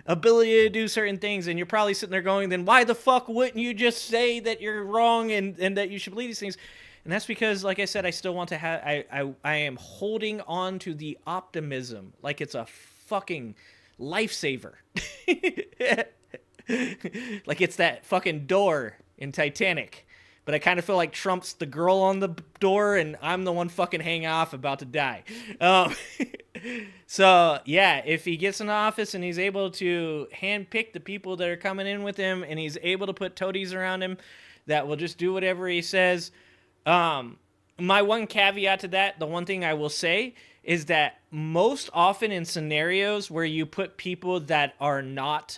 ability to do certain things. And you're probably sitting there going, then why the fuck wouldn't you just say that you're wrong and that you should believe these things? And that's because, like I said, I still want to have, I am holding on to the optimism like it's a fucking lifesaver. Like it's that fucking door in Titanic. But I kind of feel like Trump's the girl on the door and I'm the one fucking hanging off about to die. So, yeah, if he gets in office and he's able to handpick the people that are coming in with him and he's able to put toadies around him that will just do whatever he says. My one caveat to that, the one thing I will say, is that most often in scenarios where you put people that are not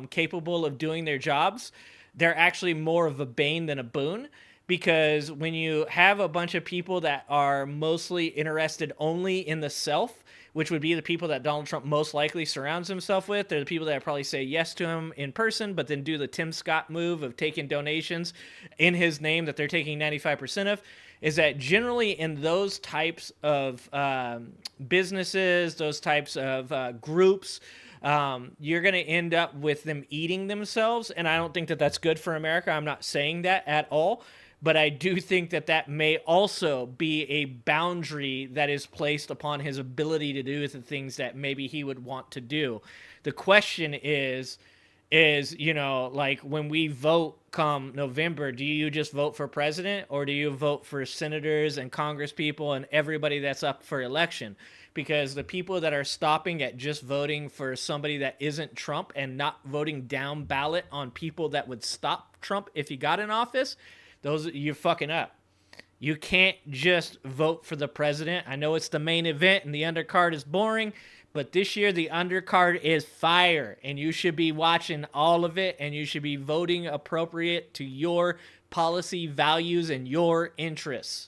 capable of doing their jobs, they're actually more of a bane than a boon, because when you have a bunch of people that are mostly interested only in the self, which would be the people that Donald Trump most likely surrounds himself with, they're the people that probably say yes to him in person, but then do the Tim Scott move of taking donations in his name that they're taking 95% of, is that generally in those types of businesses, those types of groups, you're going to end up with them eating themselves. And I don't think that that's good for America. I'm not saying that at all. But I do think that that may also be a boundary that is placed upon his ability to do the things that maybe he would want to do. The question is, you know, like when we vote come November, do you just vote for president or do you vote for senators and Congress people and everybody that's up for election? Because the people that are stopping at just voting for somebody that isn't Trump and not voting down ballot on people that would stop Trump if he got in office, those, you're fucking up. You can't just vote for the president. I know it's the main event and the undercard is boring, but this year the undercard is fire, and you should be watching all of it, and you should be voting appropriate to your policy values and your interests.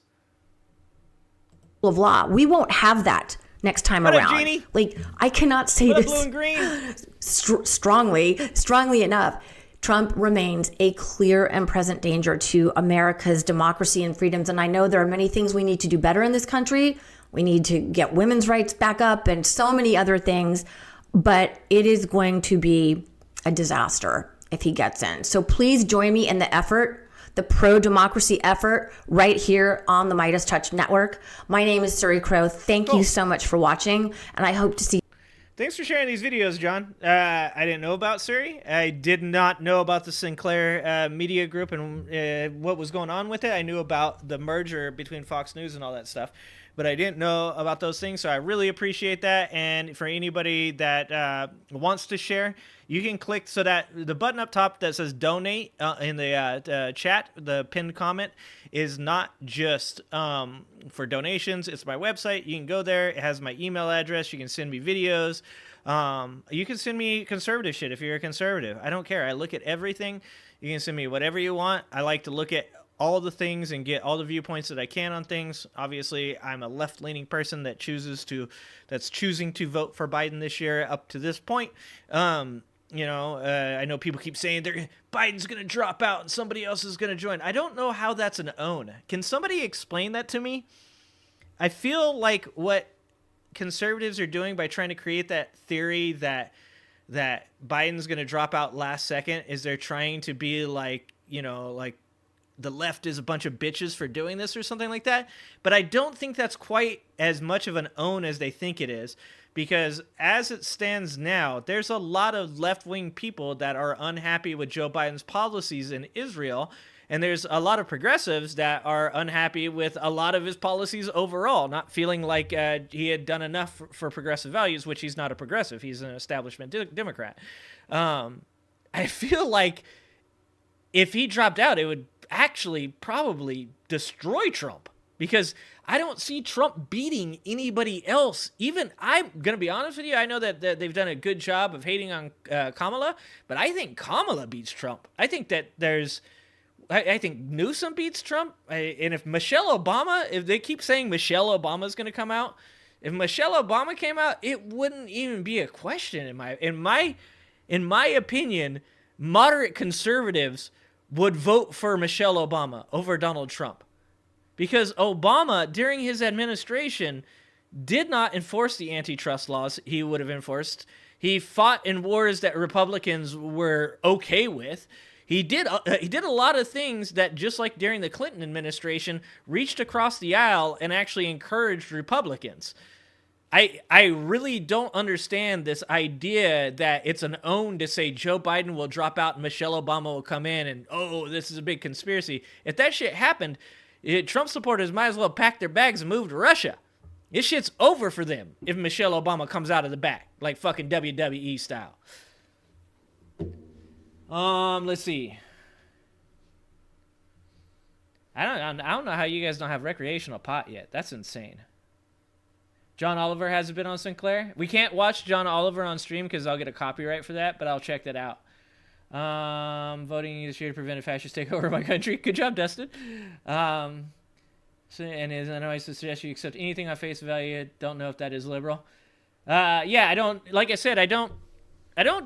Of law, we won't have that next time what around. Up, Jeannie? Like, I cannot say what this up, blue and green? strongly enough. Trump remains a clear and present danger to America's democracy and freedoms. And I know there are many things we need to do better in this country. We need to get women's rights back up and so many other things. But it is going to be a disaster if he gets in. So please join me in the effort, the pro-democracy effort, right here on the Midas Touch Network. My name is Suri Crow. Thank you so much for watching, and I hope to see you. Thanks for sharing these videos, John. I didn't know about Suri. I did not know about the Sinclair media group and what was going on with it. I knew about the merger between Fox News and all that stuff, but I didn't know about those things, so I really appreciate that. And for anybody that wants to share, you can click so that the button up top that says donate in the chat, the pinned comment, is not just for donations. It's my website. You can go there. It has my email address. You can send me videos. You can send me conservative shit if you're a conservative. I don't care. I look at everything. You can send me whatever you want. I like to look at all the things and get all the viewpoints that I can on things. Obviously, I'm a left-leaning person that's choosing to vote for Biden this year up to this point. You know, I know people keep saying Biden's going to drop out and somebody else is going to join. I don't know how that's an own. Can somebody explain that to me? I feel like what conservatives are doing by trying to create that theory that Biden's going to drop out last second is they're trying to be like, you know, like the left is a bunch of bitches for doing this or something like that. But I don't think that's quite as much of an own as they think it is. Because as it stands now, there's a lot of left-wing people that are unhappy with Joe Biden's policies in Israel. And there's a lot of progressives that are unhappy with a lot of his policies overall, not feeling like he had done enough for progressive values, which he's not a progressive. He's an establishment Democrat. I feel like if he dropped out, it would actually probably destroy Trump. Because I don't see Trump beating anybody else. Even, I'm going to be honest with you, I know that they've done a good job of hating on Kamala, but I think Kamala beats Trump. I think that I think Newsom beats Trump. And if Michelle Obama, if they keep saying Michelle Obama is going to come out, if Michelle Obama came out, it wouldn't even be a question in my opinion. moderate conservatives would vote for Michelle Obama over Donald Trump. Because Obama, during his administration, did not enforce the antitrust laws he would have enforced. He fought in wars that Republicans were okay with. He did a lot of things that, just like during the Clinton administration, reached across the aisle and actually encouraged Republicans. I really don't understand this idea that it's an own to say Joe Biden will drop out and Michelle Obama will come in and, oh, this is a big conspiracy. If that shit happened, Trump supporters might as well pack their bags and move to Russia. This shit's over for them if Michelle Obama comes out of the back, like fucking WWE style. Let's see. I don't know how you guys don't have recreational pot yet. That's insane. John Oliver hasn't been on Sinclair. We can't watch John Oliver on stream because I'll get a copyright for that, but I'll check that out. Voting this year to prevent a fascist takeover of my country. Good job, Dustin. And is I suggest you accept anything on face value. Don't know if that is liberal. Yeah, I don't. Like I said, I don't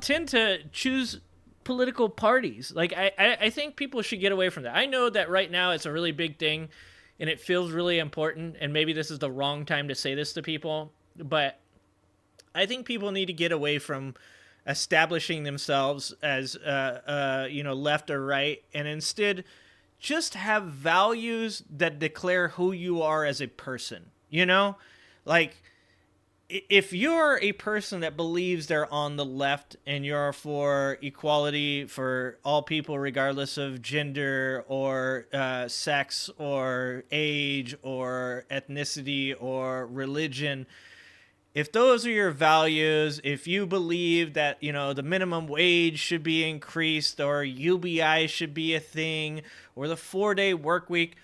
tend to choose political parties. Like I think people should get away from that. I know that right now it's a really big thing. And it feels really important, and maybe this is the wrong time to say this to people, but I think people need to get away from establishing themselves as, left or right, and instead just have values that declare who you are as a person, you know? Like, if you're a person that believes they're on the left and you're for equality for all people regardless of gender or sex or age or ethnicity or religion, if those are your values, if you believe that, the minimum wage should be increased or UBI should be a thing or the 4-day work week,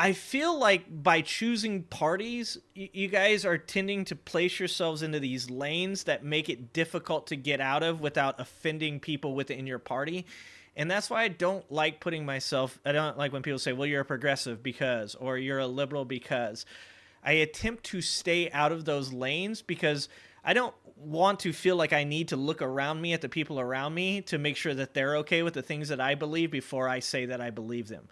I feel like by choosing parties, you guys are tending to place yourselves into these lanes that make it difficult to get out of without offending people within your party. And that's why I don't like I don't like when people say, well, you're a progressive because, or you're a liberal because. I attempt to stay out of those lanes because I don't want to feel like I need to look around me at the people around me to make sure that they're okay with the things that I believe before I say that I believe them.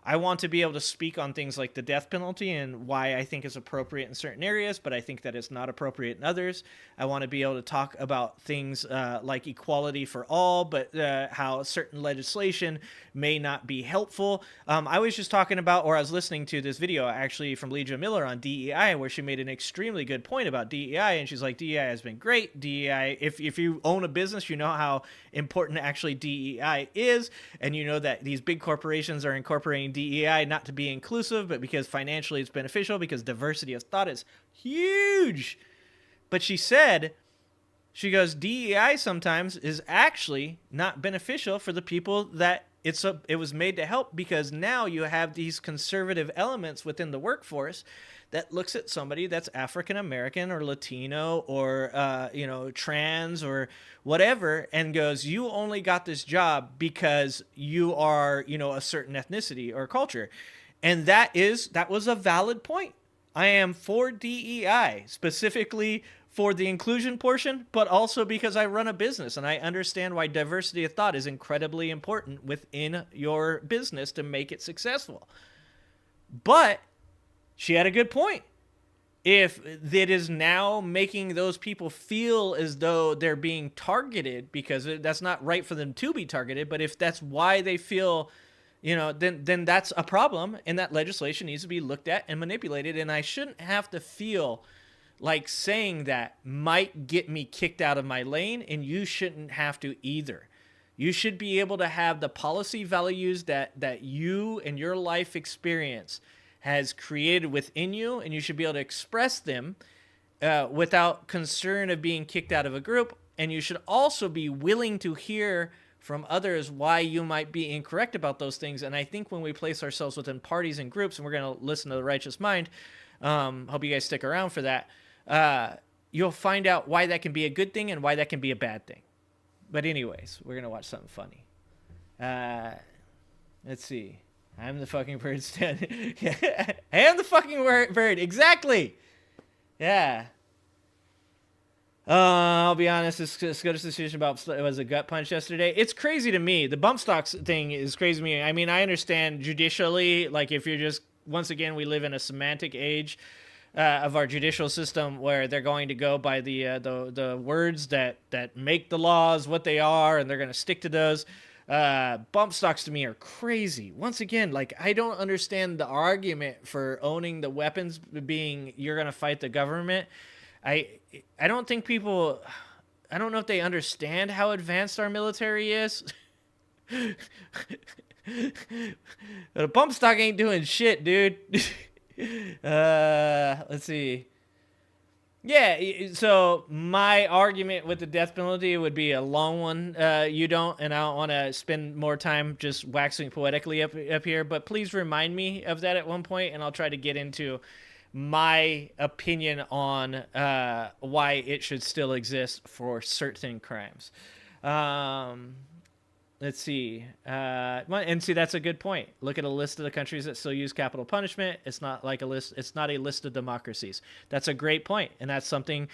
I want to be able to speak on things like the death penalty and why I think it's appropriate in certain areas, but I think that it's not appropriate in others. I want to be able to talk about things like equality for all, but how certain legislation may not be helpful. I was just talking about, or I was listening to this video actually from Legia Miller on DEI, where she made an extremely good point about DEI, and she's like, DEI has been great. DEI, if you own a business, you know how important actually DEI is, and you know that these big corporations are incorporating DEI not to be inclusive, but because financially it's beneficial, because diversity of thought is huge. But she goes, DEI sometimes is actually not beneficial for the people that it was made to help, because now you have these conservative elements within the workforce that looks at somebody that's African American or Latino or trans or whatever and goes, you only got this job because you are a certain ethnicity or culture. And that was a valid point. I am for DEI, specifically for the inclusion portion, but also because I run a business and I understand why diversity of thought is incredibly important within your business to make it successful. But she had a good point. If it is now making those people feel as though they're being targeted, because that's not right for them to be targeted, but if that's why they feel, then that's a problem, and that legislation needs to be looked at and manipulated, and I shouldn't have to feel like saying that might get me kicked out of my lane, and you shouldn't have to either. You should be able to have the policy values that you and your life experience has created within you, and you should be able to express them without concern of being kicked out of a group. And you should also be willing to hear from others why you might be incorrect about those things. And I think when we place ourselves within parties and groups, and we're going to listen to the Righteous Mind, hope you guys stick around for that, you'll find out why that can be a good thing and why that can be a bad thing. But anyways, we're going to watch something funny. Let's see. I'm the fucking bird standing. I am the fucking bird. Exactly. Yeah. I'll be honest, this SCOTUS decision about it was a gut punch yesterday. It's crazy to me. The bump stocks thing is crazy to me. I mean, I understand judicially, like if you're just, once again, we live in a semantic age of our judicial system where they're going to go by the words that make the laws what they are, and they're going to stick to those. Bump stocks to me are crazy. Once again, like I don't understand the argument for owning the weapons being you're going to fight the government. I don't think people, I don't know if they understand how advanced our military is. The bump stock ain't doing shit, dude. Let's see. Yeah, so my argument with the death penalty would be a long one. You don't, and I don't want to spend more time just waxing poetically up here, but please remind me of that at one point, and I'll try to get into my opinion on why it should still exist for certain crimes. Let's see. And see, that's a good point. Look at a list of the countries that still use capital punishment. It's not like a list. It's not a list of democracies. That's a great point. And that's something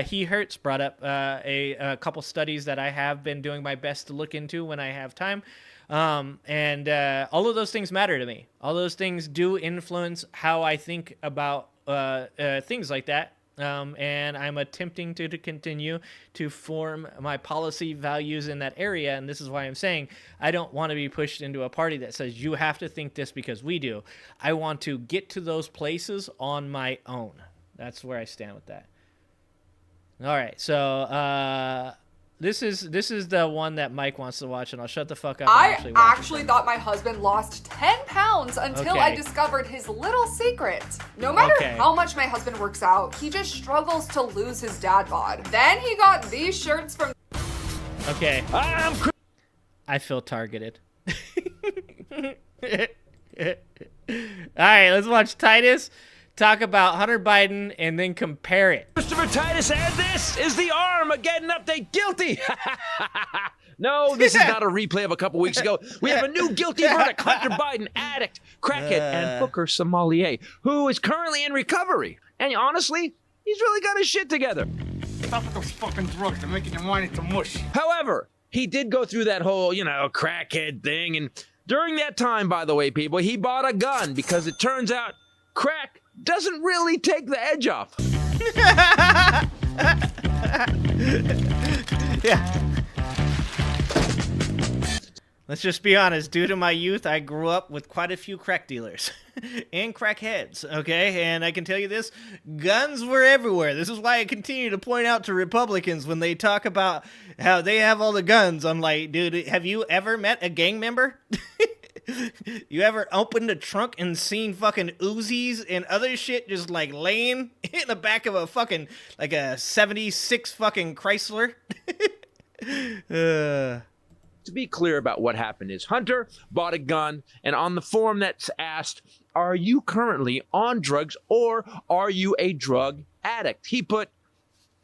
He Hurts brought up a couple studies that I have been doing my best to look into when I have time. And all of those things matter to me. All those things do influence how I think about things like that. And I'm attempting to continue to form my policy values in that area. And this is why I'm saying I don't want to be pushed into a party that says you have to think this because we do. I want to get to those places on my own. That's where I stand with that. All right. So, this is the one that Mike wants to watch, and I'll shut the fuck up. I actually thought my husband lost 10 pounds until Okay. I discovered his little secret. No matter how much my husband works out, he just struggles to lose his dad bod. Then he got these shirts from... Okay. I feel targeted. All right, let's watch Titus talk about Hunter Biden and then compare it. Christopher Titus, and this is the Armageddon update. Guilty. No, this is not a replay of a couple weeks ago. We have a new guilty verdict. Hunter Biden, addict, crackhead, and hooker sommelier, who is currently in recovery. And honestly, he's really got his shit together. Stop with those fucking drugs. They're making your mind into mush. However, he did go through that whole, crackhead thing. And during that time, by the way, people, he bought a gun because it turns out crack doesn't really take the edge off. Yeah. Let's just be honest. Due to my youth, I grew up with quite a few crack dealers and crackheads, okay? And I can tell you this, guns were everywhere. This is why I continue to point out to Republicans when they talk about how they have all the guns. I'm like, dude, have you ever met a gang member? You ever opened a trunk and seen fucking Uzis and other shit just like laying in the back of a fucking, like a 76 fucking Chrysler? To be clear about what happened is Hunter bought a gun, and on the form that's asked, are you currently on drugs or are you a drug addict? He put,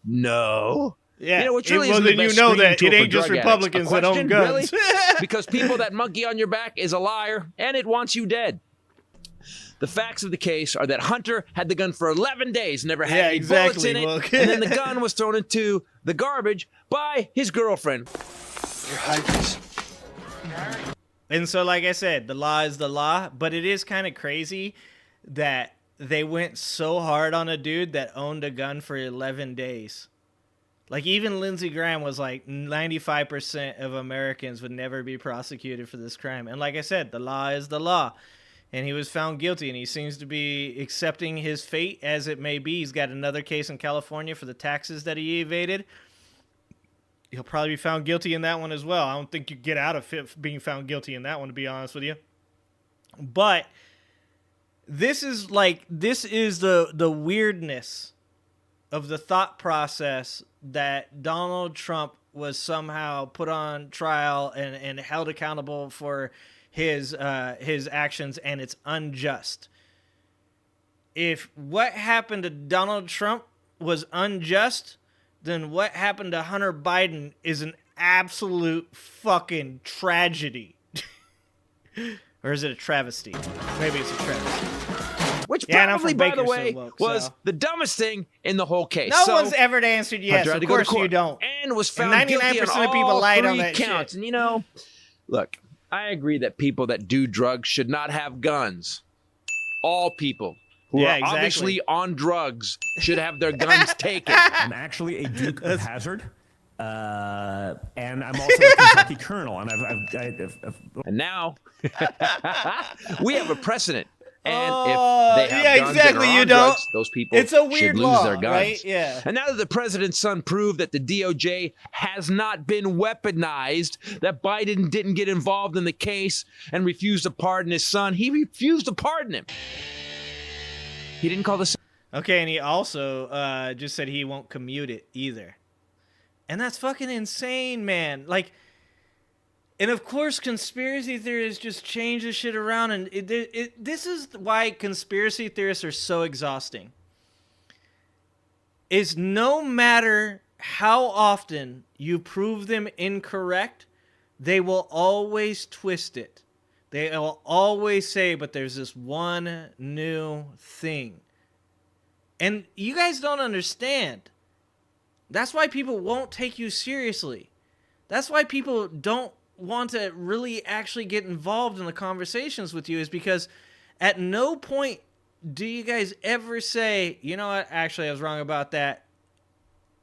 no. Yeah, which really well, isn't then the best you know screening that tool it for ain't just drug addicts. Republicans that own guns. Really? Because people that monkey on your back is a liar, and it wants you dead. The facts of the case are that Hunter had the gun for 11 days, never had any bullets in it, and then the gun was thrown into the garbage by his girlfriend. Your hydrants. And so, like I said, the law is the law, but it is kind of crazy that they went so hard on a dude that owned a gun for 11 days. Like, even Lindsey Graham was like, 95% of Americans would never be prosecuted for this crime. And like I said, the law is the law. And he was found guilty, and he seems to be accepting his fate as it may be. He's got another case in California for the taxes that he evaded. He'll probably be found guilty in that one as well. I don't think you get out of it being found guilty in that one, to be honest with you. But this is the weirdness of the thought process that Donald Trump was somehow put on trial and held accountable for his actions, and it's unjust. If what happened to Donald Trump was unjust, then what happened to Hunter Biden is an absolute fucking tragedy. Or is it a travesty? Maybe it's a travesty. which Yeah, probably, by the way, was so. the dumbest thing in the whole case. No one's ever answered yes. Hunter had Of to go to course you court don't. And was found 99% guilty on of people all lied on 3 that counts. shit. And, you know, look, I agree that people that do drugs should not have guns. All people who are obviously on drugs should have their guns taken. I'm actually a Duke of Hazzard. And I'm also a Kentucky colonel. And And now we have a precedent. And Oh, if they have yeah, guns exactly, and are you on don't. drugs, those people It's a weird should lose law, their guns. right? Yeah. And now that the president's son proved that the DOJ has not been weaponized, that Biden didn't get involved in the case and refused to pardon his son, he refused to pardon him. He didn't call the... Okay, and he also just said he won't commute it either. And that's fucking insane, man. Like, and of course, conspiracy theorists just change this shit around. And this is why conspiracy theorists are so exhausting. Is no matter how often you prove them incorrect, they will always twist it. They will always say, but there's this one new thing. And you guys don't understand. That's why people won't take you seriously. That's why people don't want to really actually get involved in the conversations with you, is because at no point do you guys ever say, you know what, actually I was wrong about that.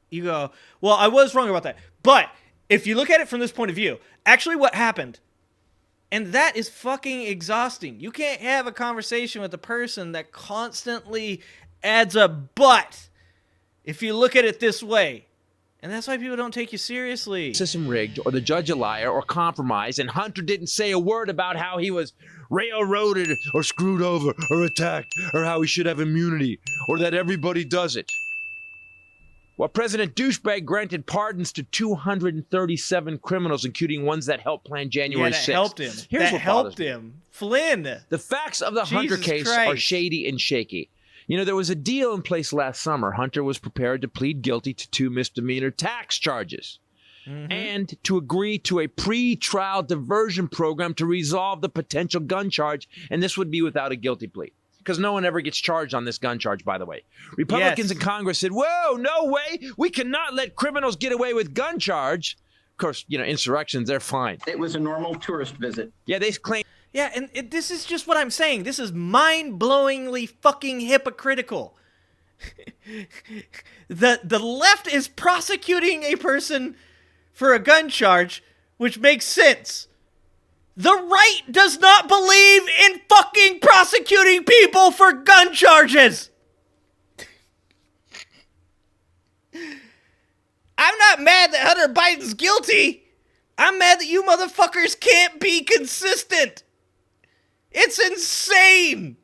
You go, well, I was wrong about that. But if you look at it from this point of view, actually what happened, and that is fucking exhausting. You can't have a conversation with a person that constantly adds a but if you look at it this way. And that's why people don't take you seriously. System rigged, or the judge a liar, or compromised, and Hunter didn't say a word about how he was railroaded or screwed over or attacked, or how he should have immunity, or that everybody does it. While President Douchebag granted pardons to 237 criminals, including ones that helped plan January 6th. That helped him. Here's that what helped bothers me. him. Flynn. The facts of the Hunter Jesus case Christ. are shady and shaky. You know, there was a deal in place last summer. Hunter was prepared to plead guilty to 2 misdemeanor tax charges and to agree to a pre-trial diversion program to resolve the potential gun charge. And this would be without a guilty plea, because no one ever gets charged on this gun charge, by the way. Republicans in Congress said, whoa, no way. We cannot let criminals get away with gun charge. Of course, you know, insurrections, they're fine. It was a normal tourist visit. Yeah, they claim. Yeah, and this is just what I'm saying. This is mind-blowingly fucking hypocritical. The left is prosecuting a person for a gun charge, which makes sense. The right does not believe in fucking prosecuting people for gun charges. I'm not mad that Hunter Biden's guilty. I'm mad that you motherfuckers can't be consistent. It's insane.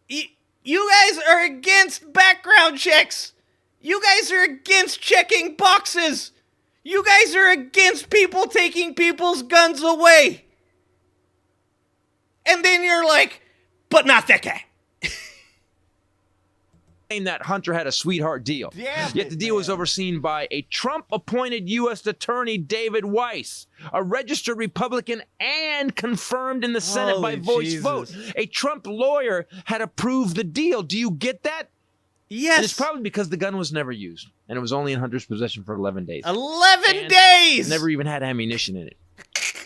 You guys are against background checks. You guys are against checking boxes. You guys are against people taking people's guns away. And then you're like, but not that guy. That Hunter had a sweetheart deal. Yet the deal was overseen by a Trump-appointed U.S. Attorney, David Weiss, a registered Republican and confirmed in the Senate by voice vote. A Trump lawyer had approved the deal. Do you get that? Yes. And it's probably because the gun was never used, and it was only in Hunter's possession for 11 days. 11 days! Never even had ammunition in it.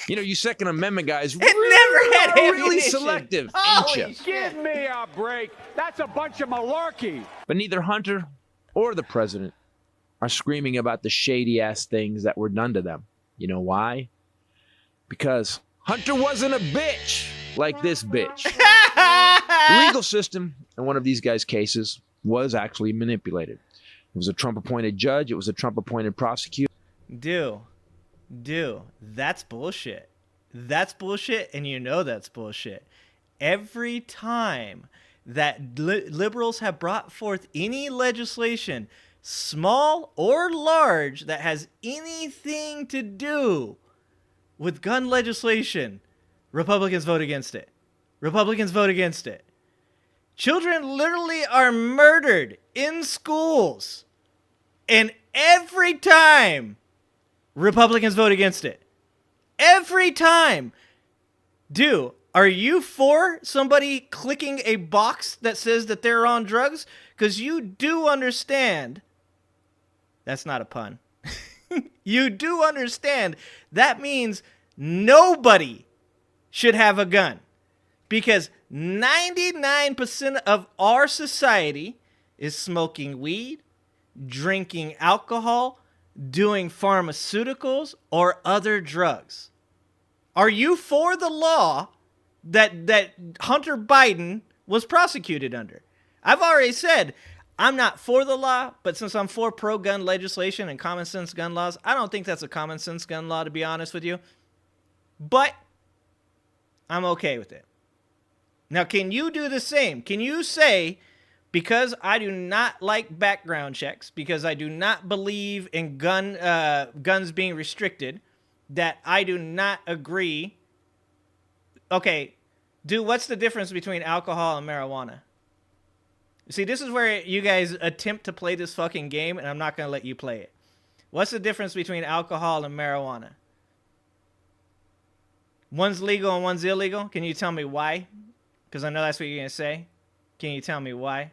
You know, you Second Amendment guys never had really ammunition. Selective, Holy ain't you? Give me a break. That's a bunch of malarkey. But neither Hunter or the president are screaming about the shady-ass things that were done to them. You know why? Because Hunter wasn't a bitch like this bitch. The legal system in one of these guys' cases was actually manipulated. It was a Trump-appointed judge. It was a Trump-appointed prosecutor. That's bullshit. That's bullshit, and you know that's bullshit. Every time that liberals have brought forth any legislation, small or large, that has anything to do with gun legislation, Republicans vote against it. Republicans vote against it. Children literally are murdered in schools, and every time Republicans vote against it. Every time. Are you for somebody clicking a box that says that they're on drugs? Because you do understand. That's not a pun. You do understand that means nobody should have a gun. Because 99% of our society is smoking weed, drinking alcohol, doing pharmaceuticals, or other drugs. Are you for the law that Hunter Biden was prosecuted under? I've already said I'm not for the law, but since I'm for pro-gun legislation and common sense gun laws, I don't think that's a common sense gun law, to be honest with you. But I'm okay with it. Now, can you do the same? Can you say, because I do not like background checks, because I do not believe in guns being restricted, that I do not agree? Okay, dude, what's the difference between alcohol and marijuana? See, this is where you guys attempt to play this fucking game, and I'm not going to let you play it. What's the difference between alcohol and marijuana? One's legal and one's illegal. Can you tell me why? Because I know that's what you're going to say. Can you tell me why?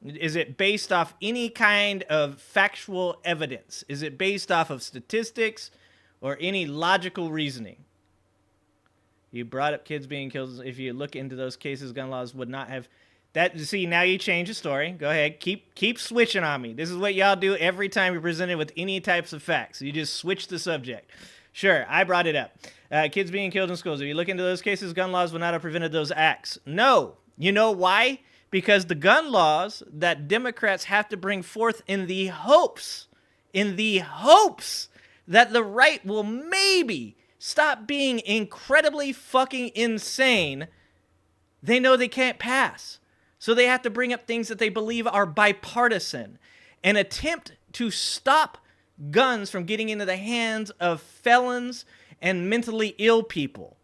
Is it based off any kind of factual evidence? Is it based off of statistics or any logical reasoning? You brought up kids being killed. If you look into those cases, gun laws would not have... That, see, now you change the story. Go ahead. Keep switching on me. This is what y'all do every time you're presented with any types of facts. You just switch the subject. Sure, I brought it up. Kids being killed in schools. If you look into those cases, gun laws would not have prevented those acts. No. You know why? Because the gun laws that Democrats have to bring forth in the hopes that the right will maybe stop being incredibly fucking insane, they know they can't pass. So they have to bring up things that they believe are bipartisan and attempt to stop guns from getting into the hands of felons and mentally ill people.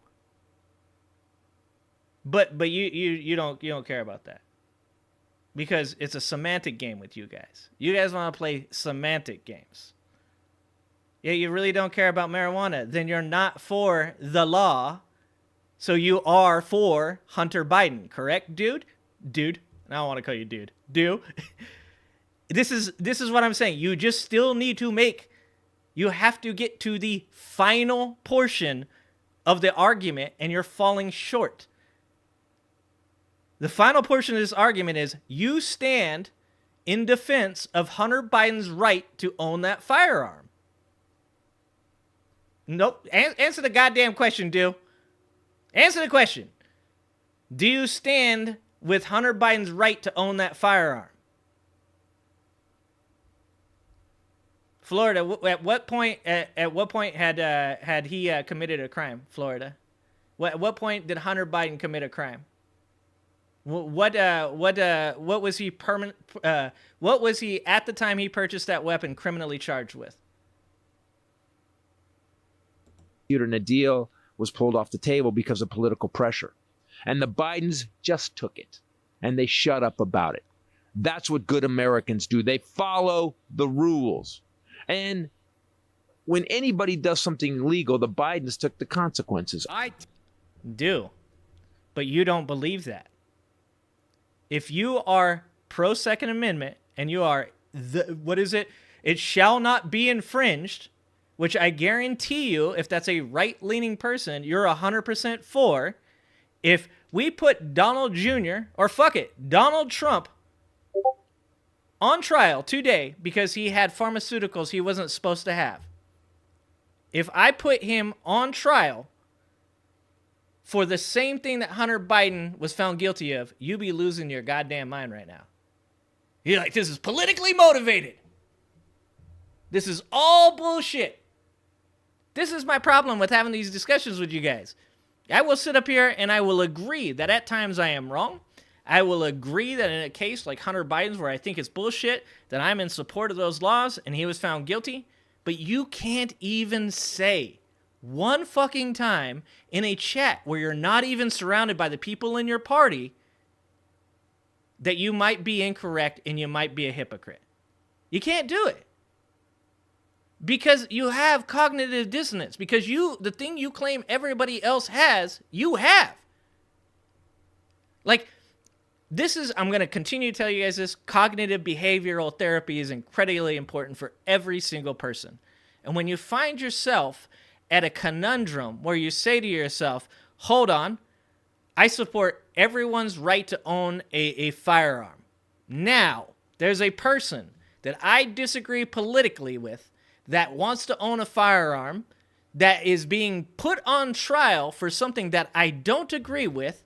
But you don't care about that. Because it's a semantic game with you guys. You guys want to play semantic games. Yeah, you really don't care about marijuana. Then you're not for the law. So you are for Hunter Biden, correct, dude? Dude. I don't want to call you dude. Dude. This is what I'm saying. You just still need to you have to get to the final portion of the argument, and you're falling short. The final portion of this argument is you stand in defense of Hunter Biden's right to own that firearm. Nope. Answer the goddamn question, dude. Answer the question. Do you stand with Hunter Biden's right to own that firearm? Florida, at what point had he committed a crime? Florida, at what point did Hunter Biden commit a crime? What was he what was he at the time he purchased that weapon criminally charged with? And the deal was pulled off the table because of political pressure. And the Bidens just took it. And they shut up about it. That's what good Americans do. They follow the rules. And when anybody does something illegal, the Bidens took the consequences. I do. But you don't believe that. If you are pro Second Amendment and you are, what is it? It shall not be infringed, which I guarantee you, if that's a right-leaning person, you're 100% for. If we put Donald Jr., or fuck it, Donald Trump on trial today because he had pharmaceuticals he wasn't supposed to have. If I put him on trial for the same thing that Hunter Biden was found guilty of, you be losing your goddamn mind right now. You're like, this is politically motivated. This is all bullshit. This is my problem with having these discussions with you guys. I will sit up here and I will agree that at times I am wrong. I will agree that in a case like Hunter Biden's where I think it's bullshit, that I'm in support of those laws and he was found guilty. But you can't even say one fucking time in a chat where you're not even surrounded by the people in your party that you might be incorrect and you might be a hypocrite. You can't do it. Because you have cognitive dissonance. Because the thing you claim everybody else has, you have. Like, I'm going to continue to tell you guys this. Cognitive behavioral therapy is incredibly important for every single person. And when you find yourself at a conundrum where you say to yourself, hold on, I support everyone's right to own a firearm. Now, there's a person that I disagree politically with that wants to own a firearm that is being put on trial for something that I don't agree with.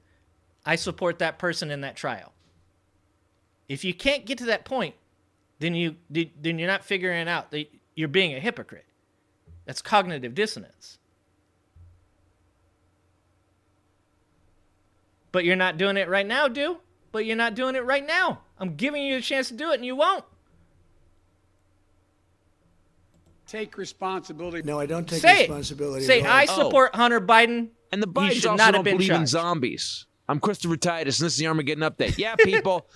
I support that person in that trial. If you can't get to that point, then you're not figuring out that you're being a hypocrite. That's cognitive dissonance. But you're not doing it right now, dude. But you're not doing it right now. I'm giving you a chance to do it, and you won't. Take responsibility. No, I don't take Say responsibility. Say, I support Hunter Biden. And the He Bidens should also not have don't been believe in charged. zombies. I'm Christopher Titus, and this is the Armageddon Update. Yeah, people.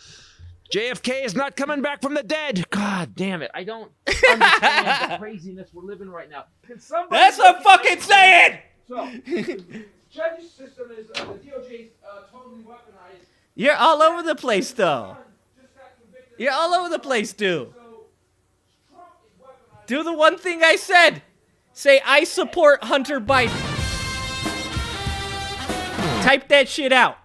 JFK is not coming back from the dead. God damn it. I don't understand the craziness we're living right now. That's what I'm fucking saying! So, the judge system is, the DOJ totally weaponized. You're all over the place, though. You're all over the place, dude. Do the one thing I said. Say, I support Hunter Biden. Type that shit out.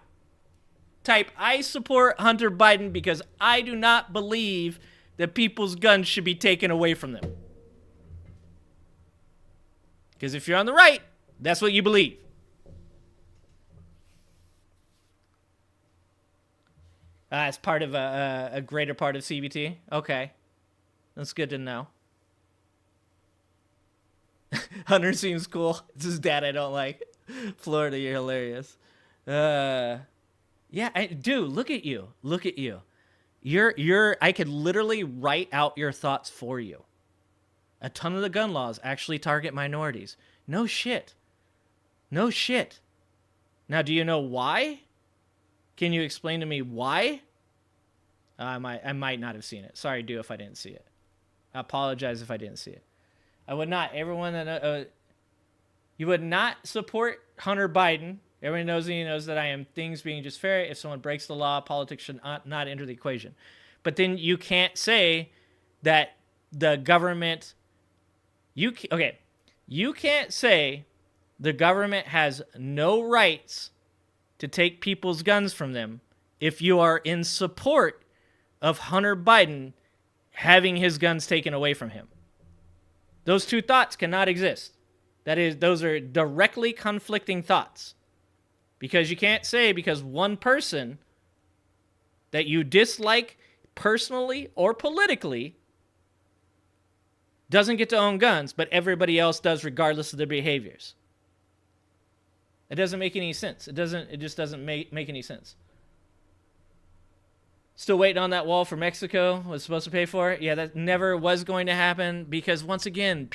Type, I support Hunter Biden because I do not believe that people's guns should be taken away from them. Because if you're on the right, that's what you believe. It's part of a greater part of CBT? Okay. That's good to know. Hunter seems cool. It's his dad I don't like. Florida, you're hilarious. Yeah, dude, look at you. Look at you. I could literally write out your thoughts for you. A ton of the gun laws actually target minorities. No shit. No shit. Now, do you know why? Can you explain to me why? I might not have seen it. Sorry, dude, if I didn't see it. I apologize if I didn't see it. I would not. Everyone that you would not support Hunter Biden. Everyone knows that I am things being just fair. If someone breaks the law, politics should not enter the equation. But then you can't say that the government. You can't say the government has no rights to take people's guns from them if you are in support of Hunter Biden having his guns taken away from him. Those two thoughts cannot exist. Those are directly conflicting thoughts. Because you can't say because one person that you dislike personally or politically doesn't get to own guns, but everybody else does regardless of their behaviors. It doesn't make any sense. It just doesn't make any sense. Still waiting on that wall for Mexico. Was supposed to pay for it. Yeah, that never was going to happen because once again,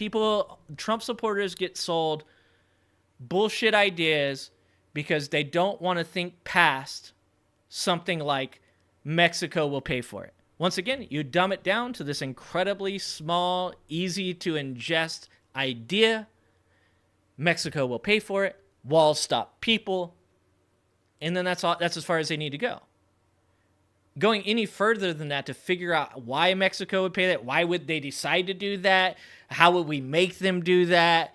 Trump supporters get sold bullshit ideas because they don't want to think past something like Mexico will pay for it. Once again, you dumb it down to this incredibly small, easy to ingest idea. Mexico will pay for it. Walls stop people. And then that's as far as they need to go. Going any further than that to figure out why Mexico would pay that, why would they decide to do that, how would we make them do that,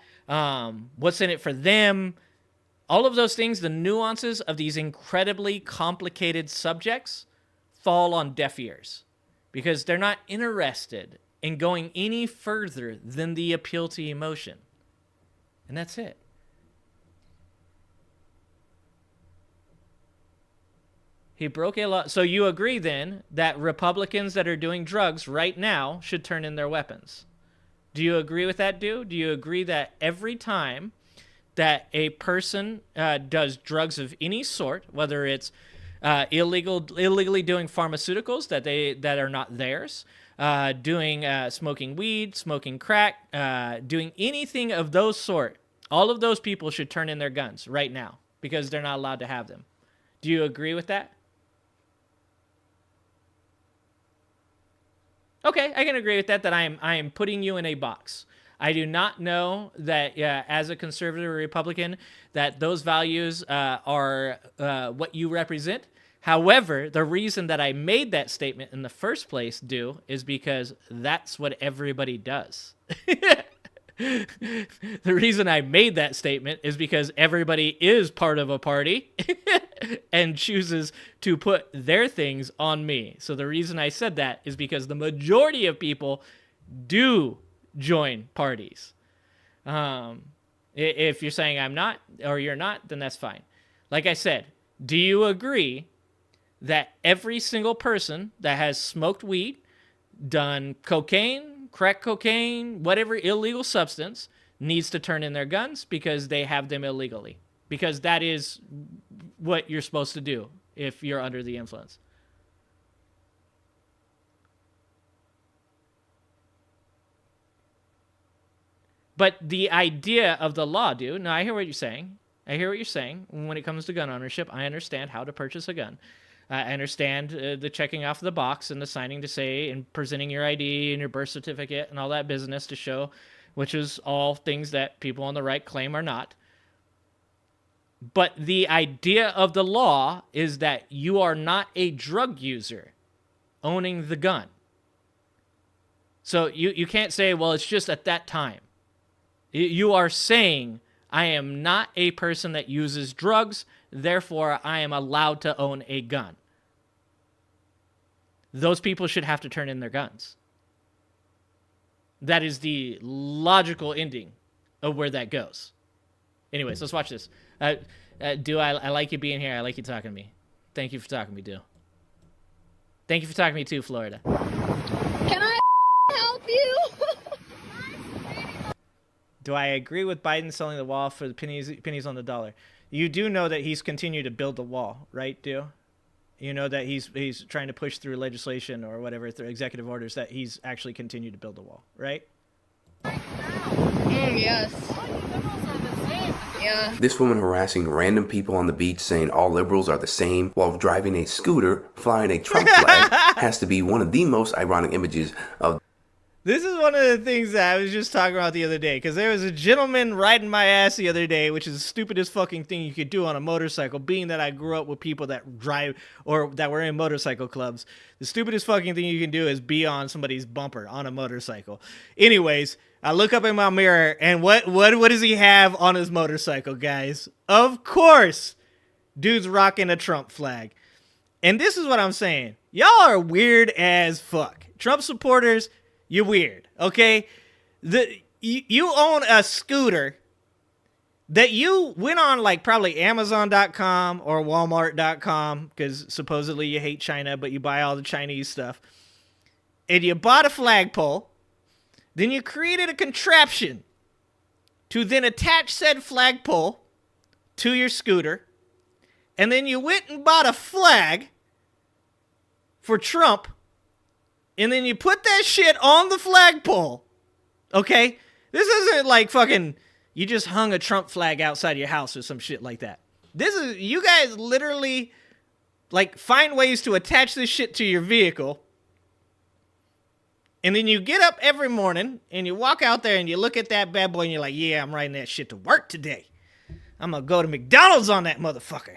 what's in it for them, all of those things, the nuances of these incredibly complicated subjects fall on deaf ears because they're not interested in going any further than the appeal to emotion. And that's it. He broke a law. So you agree then that Republicans that are doing drugs right now should turn in their weapons. Do you agree with that, dude? Do you agree that every time that a person does drugs of any sort, whether it's illegally doing pharmaceuticals that are not theirs, doing smoking weed, smoking crack, doing anything of those sort, all of those people should turn in their guns right now because they're not allowed to have them. Do you agree with that? Okay, I can agree with that I am putting you in a box. I do not know that as a conservative or Republican that those values are what you represent. However, the reason that I made that statement in the first place, is because that's what everybody does. The reason I made that statement is because everybody is part of a party and chooses to put their things on me. So the reason I said that is because the majority of people do join parties. If you're saying I'm not or you're not, then that's fine. Like I said, do you agree that every single person that has smoked weed, done cocaine, crack cocaine, whatever illegal substance, needs to turn in their guns because they have them illegally? Because that is what you're supposed to do if you're under the influence. But the idea of the law, no, I hear what you're saying. I hear what you're saying. When it comes to gun ownership, I understand how to purchase a gun. I understand the checking off the box and the signing to say and presenting your ID and your birth certificate and all that business to show, which is all things that people on the right claim are not. But the idea of the law is that you are not a drug user owning the gun. So you can't say, well, it's just at that time. You are saying, I am not a person that uses drugs, therefore I am allowed to own a gun. Those people should have to turn in their guns. That is the logical ending of where that goes. Anyways, let's watch this. I like you being here. I like you talking to me. Thank you for talking to me, Do. Thank you for talking to me too, Florida. Can I help you? Do I agree with Biden selling the wall for the pennies on the dollar? You do know that he's continued to build the wall, right, Do? You know that he's trying to push through legislation or whatever, through executive orders, that he's actually continued to build the wall, right? Yes. Yeah. This woman harassing random people on the beach saying all liberals are the same while driving a scooter, flying a Trump flag, has to be one of the most ironic images of... This is one of the things that I was just talking about the other day, because there was a gentleman riding my ass the other day, which is the stupidest fucking thing you could do on a motorcycle, being that I grew up with people that drive or that were in motorcycle clubs. The stupidest fucking thing you can do is be on somebody's bumper on a motorcycle. Anyways, I look up in my mirror, and what does he have on his motorcycle, guys? Of course, dude's rocking a Trump flag. And this is what I'm saying. Y'all are weird as fuck. Trump supporters, you're weird, okay? You own a scooter that you went on like probably Amazon.com or Walmart.com because supposedly you hate China, but you buy all the Chinese stuff. And you bought a flagpole. Then you created a contraption to then attach said flagpole to your scooter. And then you went and bought a flag for Trump. And then you put that shit on the flagpole. Okay? This isn't like fucking, you just hung a Trump flag outside your house or some shit like that. This is, you guys literally, like, find ways to attach this shit to your vehicle. And then you get up every morning and you walk out there and you look at that bad boy and you're like, yeah, I'm riding that shit to work today. I'm going to go to McDonald's on that motherfucker.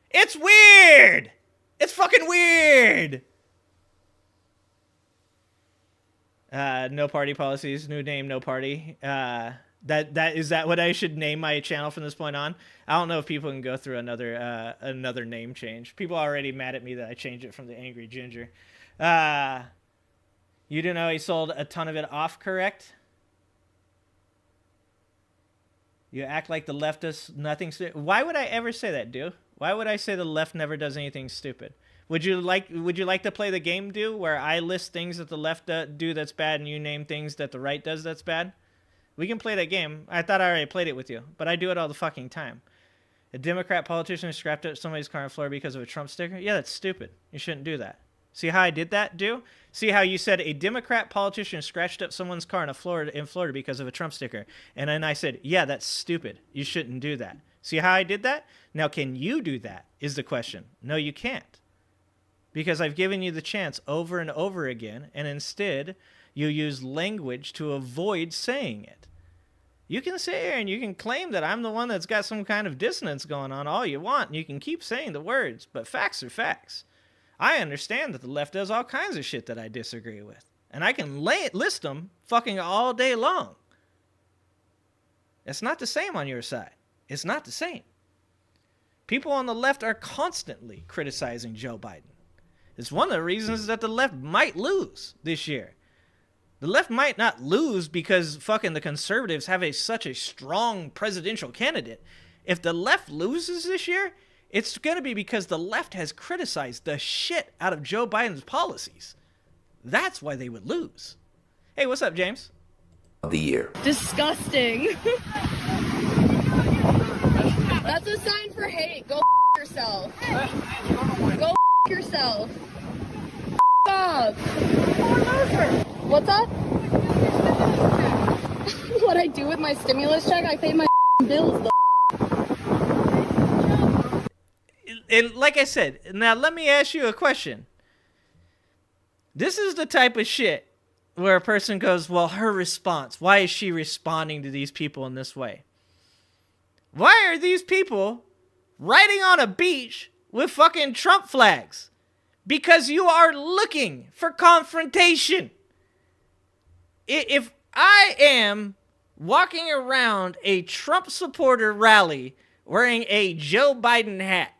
It's weird. It's fucking weird. No party policies, new name, no party. Is that what I should name my channel from this point on? I don't know if people can go through another name change. People are already mad at me that I changed it from the Angry Ginger. You do know he sold a ton of it off, correct? You act like the left does nothing stupid. Why would I ever say that, dude? Why would I say the left never does anything stupid? Would you like to play the game, dude, where I list things that the left do that's bad and you name things that the right does that's bad? We can play that game. I thought I already played it with you, but I do it all the fucking time. A Democrat politician scrapped up somebody's car on Florida because of a Trump sticker? Yeah, that's stupid. You shouldn't do that. See how I did that, dude? See how you said a Democrat politician scratched up someone's car in Florida because of a Trump sticker. And then I said, yeah, that's stupid. You shouldn't do that. See how I did that? Now, can you do that is the question. No, you can't. Because I've given you the chance over and over again, and instead You use language to avoid saying it. You can sit here and you can claim that I'm the one that's got some kind of dissonance going on all you want, and you can keep saying the words, but facts are facts. I understand that the left does all kinds of shit that I disagree with, and I can list them fucking all day long. It's not the same on your side. It's not the same. People on the left are constantly criticizing Joe Biden. It's one of the reasons that the left might lose this year. The left might not lose because fucking the conservatives have such a strong presidential candidate. If the left loses this year, it's going to be because the left has criticized the shit out of Joe Biden's policies. That's why they would lose. Hey, what's up, James? The year. Disgusting. That's a sign for hate. Go yourself. Go yourself. Off. What's up? What I do with my stimulus check? I pay my bills. And like I said, now let me ask you a question. This is the type of shit where a person goes, well, her response, why is she responding to these people in this way? Why are these people riding on a beach with fucking Trump flags? Because you are looking for confrontation. If I am walking around a Trump supporter rally wearing a Joe Biden hat,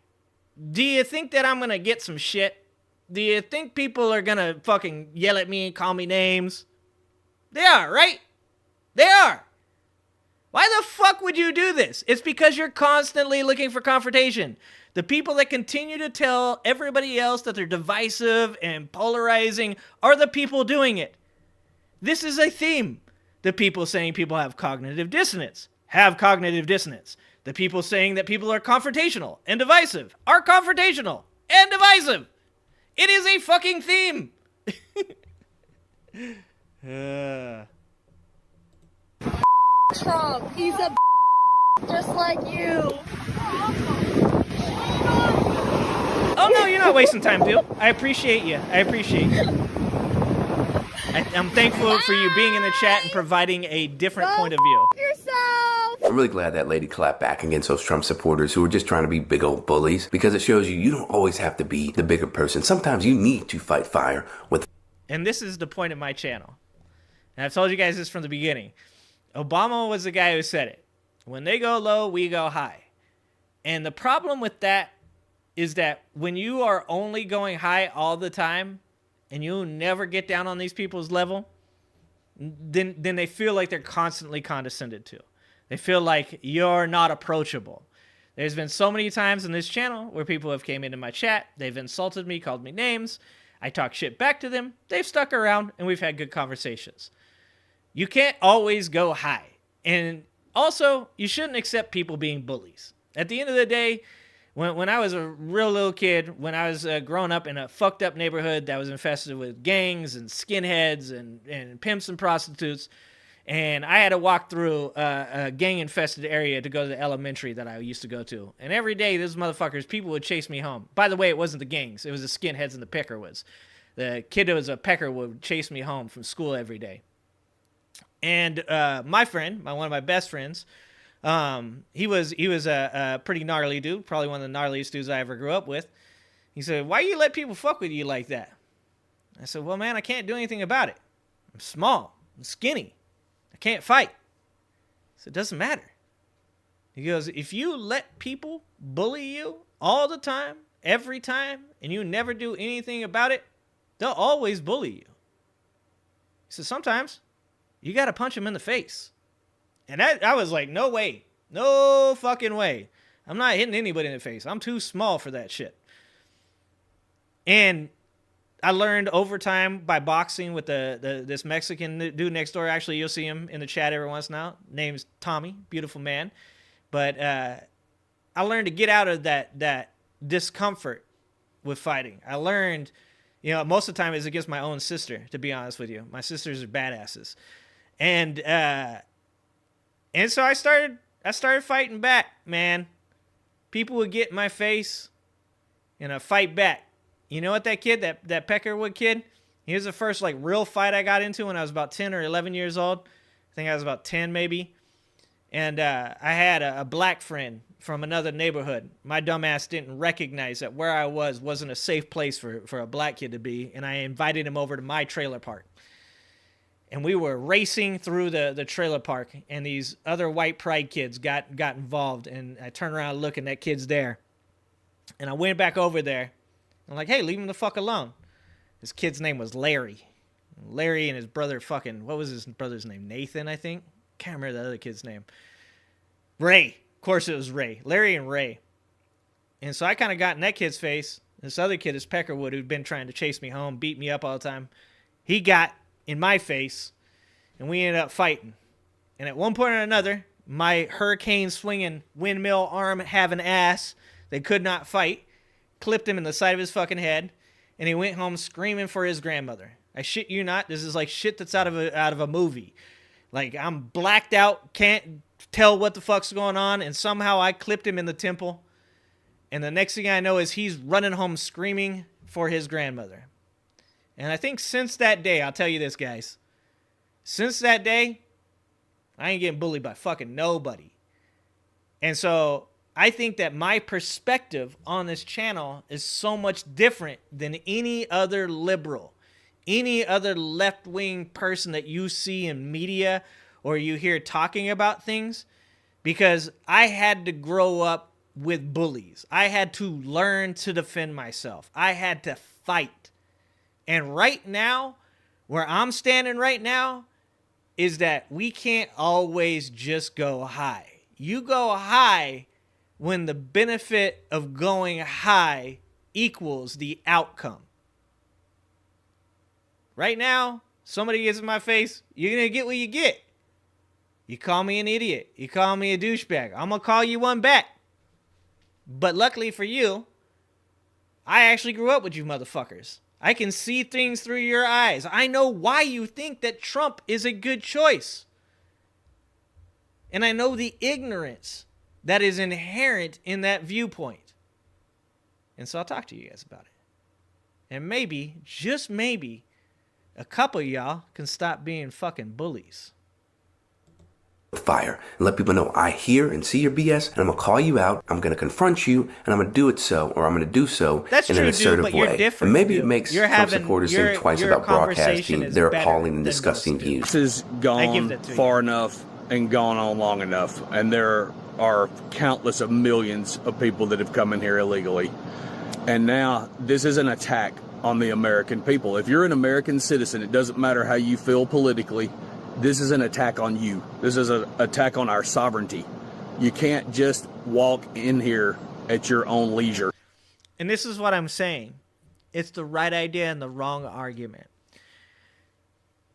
do you think that I'm going to get some shit? Do you think people are going to fucking yell at me and call me names? They are, right? They are. Why the fuck would you do this? It's because you're constantly looking for confrontation. The people that continue to tell everybody else that they're divisive and polarizing are the people doing it. This is a theme. The people saying people have cognitive dissonance have cognitive dissonance. The people saying that people are confrontational and divisive are confrontational and divisive. It is a fucking theme. Trump, he's a just like you. Oh no, you're not wasting time, dude. I appreciate you. I'm thankful for you being in the chat and providing a different point of view. I'm really glad that lady clapped back against those Trump supporters who are just trying to be big old bullies, because it shows you don't always have to be the bigger person. Sometimes you need to fight fire with. And this is the point of my channel. And I've told you guys this from the beginning. Obama was the guy who said it. When they go low, we go high. And the problem with that is that when you are only going high all the time and you never get down on these people's level, then they feel like they're constantly condescended to. They feel like you're not approachable. There's been so many times on this channel where people have came into my chat, they've insulted me, called me names, I talk shit back to them, they've stuck around, and we've had good conversations. You can't always go high. And also, you shouldn't accept people being bullies. At the end of the day, when I was a real little kid, when I was growing up in a fucked up neighborhood that was infested with gangs and skinheads and pimps and prostitutes, and I had to walk through a gang-infested area to go to the elementary that I used to go to. And every day, those motherfuckers, people would chase me home. By the way, it wasn't the gangs. It was the skinheads and the peckerwoods. The kid that was a pecker would chase me home from school every day. And my friend, one of my best friends, he was a pretty gnarly dude, probably one of the gnarliest dudes I ever grew up with. He said, "Why you let people fuck with you like that?" I said, "Well, man, I can't do anything about it. I'm small. I'm skinny. I can't fight." So it doesn't matter. He goes, "If you let people bully you all the time, every time, and you never do anything about it, they'll always bully you." He said, "Sometimes you got to punch them in the face." And I was like, no way. No fucking way. I'm not hitting anybody in the face. I'm too small for that shit. And I learned over time by boxing with this Mexican dude next door. Actually, you'll see him in the chat every once in a while. Name's Tommy. Beautiful man. But I learned to get out of that discomfort with fighting. I learned, most of the time it's against my own sister, to be honest with you. My sisters are badasses. And so I started fighting back, man. People would get in my face, and I fight back. You know what that kid, that Peckerwood kid, He was the first like real fight I got into when I was about 10 or 11 years old. I think I was about 10 maybe. And I had a black friend from another neighborhood. My dumbass didn't recognize that where I wasn't a safe place for a black kid to be. And I invited him over to my trailer park. And we were racing through the trailer park, and these other white pride kids got involved. And I turned around, look, and that kid's there. And I went back over there. I'm like, hey, leave him the fuck alone. This kid's name was Larry. Larry and his brother fucking, what was his brother's name? Nathan, I think? Can't remember the other kid's name. Ray. Of course it was Ray. Larry and Ray. And so I kind of got in that kid's face. This other kid is Peckerwood, who'd been trying to chase me home, beat me up all the time. He got in my face, and we ended up fighting. And at one point or another, my hurricane swinging windmill arm having ass, they could not fight, clipped him in the side of his fucking head, and he went home screaming for his grandmother. I shit you not, this is like shit that's out of a movie. Like, I'm blacked out, can't tell what the fuck's going on, and somehow I clipped him in the temple. And the next thing I know is he's running home screaming for his grandmother. And I think since that day, I'll tell you this, guys. Since that day, I ain't getting bullied by fucking nobody. And so I think that my perspective on this channel is so much different than any other liberal, any other left-wing person that you see in media or you hear talking about things, because I had to grow up with bullies. I had to learn to defend myself. I had to fight. And right now, where I'm standing right now, is that we can't always just go high. You go high when the benefit of going high equals the outcome. Right now, somebody gets in my face, you're going to get what you get. You call me an idiot. You call me a douchebag. I'm going to call you one back. But luckily for you, I actually grew up with you motherfuckers. I can see things through your eyes. I know why you think that Trump is a good choice. And I know the ignorance that is inherent in that viewpoint. And so I'll talk to you guys about it. And maybe, just maybe, a couple of y'all can stop being fucking bullies. Fire and let people know I hear and see your BS, and I'm gonna call you out. I'm gonna confront you, and I'm gonna do it I'm gonna do so in an assertive way. And maybe it makes Trump supporters think twice about broadcasting their appalling and disgusting views. This has gone far enough and gone on long enough, and there are countless of millions of people that have come in here illegally. And now this is an attack on the American people. If you're an American citizen, it doesn't matter how you feel politically. This is an attack on you. This is an attack on our sovereignty. You can't just walk in here at your own leisure. And this is what I'm saying. It's the right idea and the wrong argument.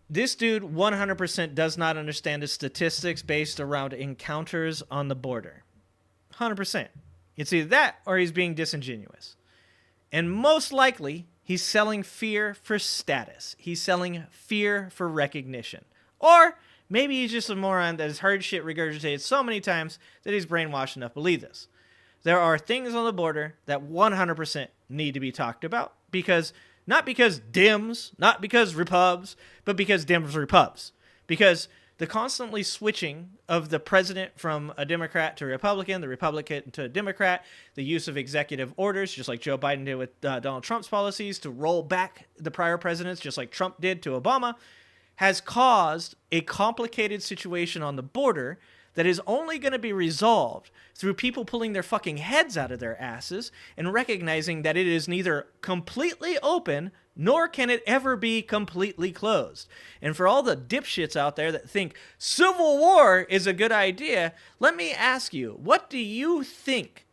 This dude 100% does not understand the statistics based around encounters on the border. 100%. It's either that or he's being disingenuous. And most likely, he's selling fear for status. He's selling fear for recognition. Or maybe he's just a moron that has heard shit regurgitated so many times that he's brainwashed enough to believe this. There are things on the border that 100% need to be talked about, because not because Dems, not because Repubs, but because Dems Repubs. Because the constantly switching of the president from a Democrat to a Republican, the Republican to a Democrat, the use of executive orders, just like Joe Biden did with Donald Trump's policies, to roll back the prior presidents, just like Trump did to Obama, has caused a complicated situation on the border that is only going to be resolved through people pulling their fucking heads out of their asses and recognizing that it is neither completely open nor can it ever be completely closed. And for all the dipshits out there that think civil war is a good idea, let me ask you, what do you think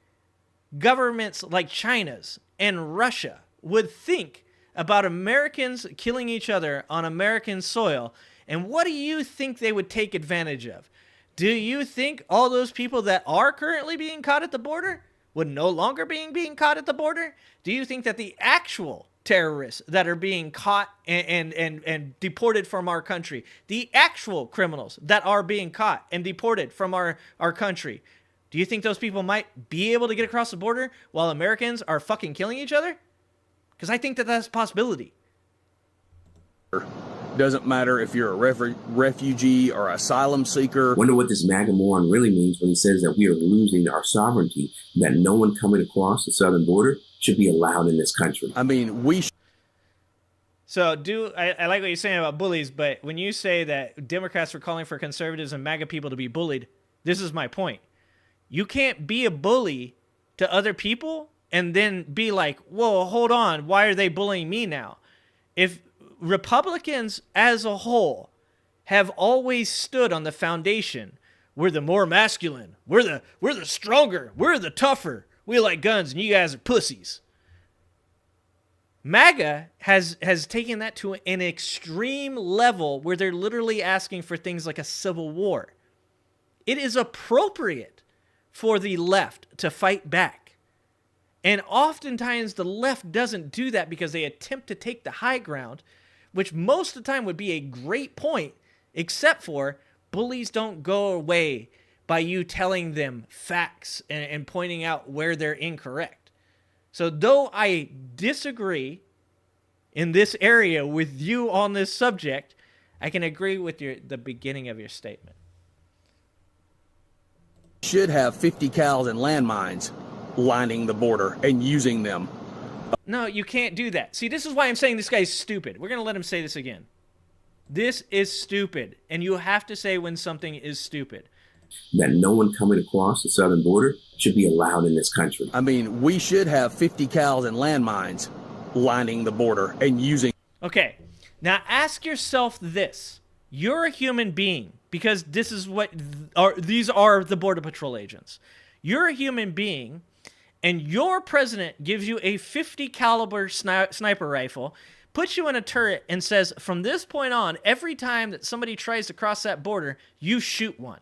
governments like China's and Russia would think about Americans killing each other on American soil, and what do you think they would take advantage of? Do you think all those people that are currently being caught at the border would no longer being caught at the border? Do you think that the actual terrorists that are being caught and deported from our country, the actual criminals that are being caught and deported from our country, do you think those people might be able to get across the border while Americans are fucking killing each other? Because I think that that's a possibility. Doesn't matter if you're a refugee or asylum seeker. Wonder what this MAGA moron really means when he says that we are losing our sovereignty and that no one coming across the southern border should be allowed in this country. I mean, So I like what you're saying about bullies, but when you say that Democrats were calling for conservatives and MAGA people to be bullied, this is my point. You can't be a bully to other people and then be like, whoa, hold on, why are they bullying me now? If Republicans as a whole have always stood on the foundation, we're the more masculine, we're the stronger, we're the tougher, we like guns and you guys are pussies. MAGA has taken that to an extreme level where they're literally asking for things like a civil war. It is appropriate for the left to fight back. And oftentimes the left doesn't do that because they attempt to take the high ground, which most of the time would be a great point, except for bullies don't go away by you telling them facts and pointing out where they're incorrect. So though I disagree in this area with you on this subject, I can agree with the beginning of your statement. Should have 50 cals and landmines lining the border and using them. No, you can't do that. See, this is why I'm saying this guy's stupid. We're going to let him say this again. This is stupid, and you have to say when something is stupid. That no one coming across the southern border should be allowed in this country. I mean, we should have 50 cals and landmines lining the border and using... Okay, now ask yourself this. You're a human being, because this is what these are the Border Patrol agents. You're a human being, and your president gives you a 50 caliber sniper rifle, puts you in a turret, and says, from this point on, every time that somebody tries to cross that border, you shoot one.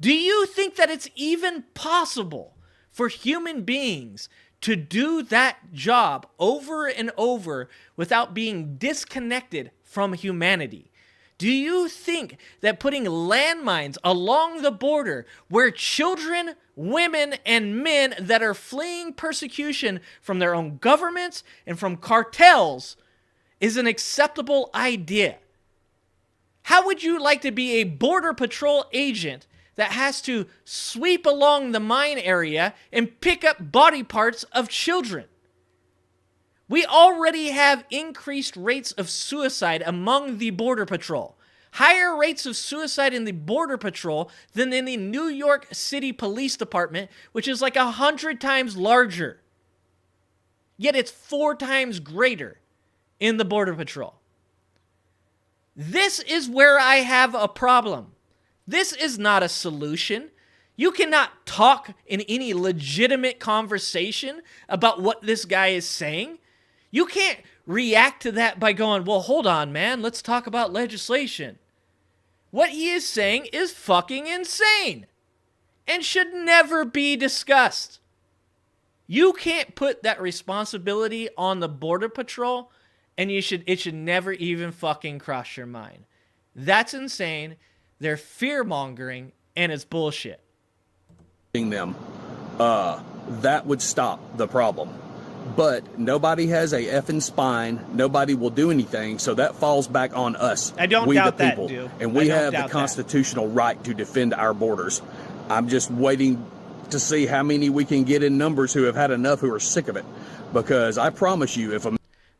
Do you think that it's even possible for human beings to do that job over and over without being disconnected from humanity? Do you think that putting landmines along the border where children, women, and men that are fleeing persecution from their own governments and from cartels is an acceptable idea? How would you like to be a Border Patrol agent that has to sweep along the mine area and pick up body parts of children? We already have increased rates of suicide among the Border Patrol. Higher rates of suicide in the Border Patrol than in the New York City Police Department, which is like 100 times larger. Yet it's 4 times greater in the Border Patrol. This is where I have a problem. This is not a solution. You cannot talk in any legitimate conversation about what this guy is saying. You can't react to that by going, well, hold on, man, let's talk about legislation. What he is saying is fucking insane and should never be discussed. You can't put that responsibility on the Border Patrol, and it should never even fucking cross your mind. That's insane. They're fear-mongering, and it's bullshit. Them, that would stop the problem. But nobody has a effing spine. Nobody will do anything, so that falls back on us. I don't doubt that, dude. And we have the constitutional right to defend our borders. I'm just waiting to see how many we can get in numbers who have had enough, who are sick of it. Because I promise you, if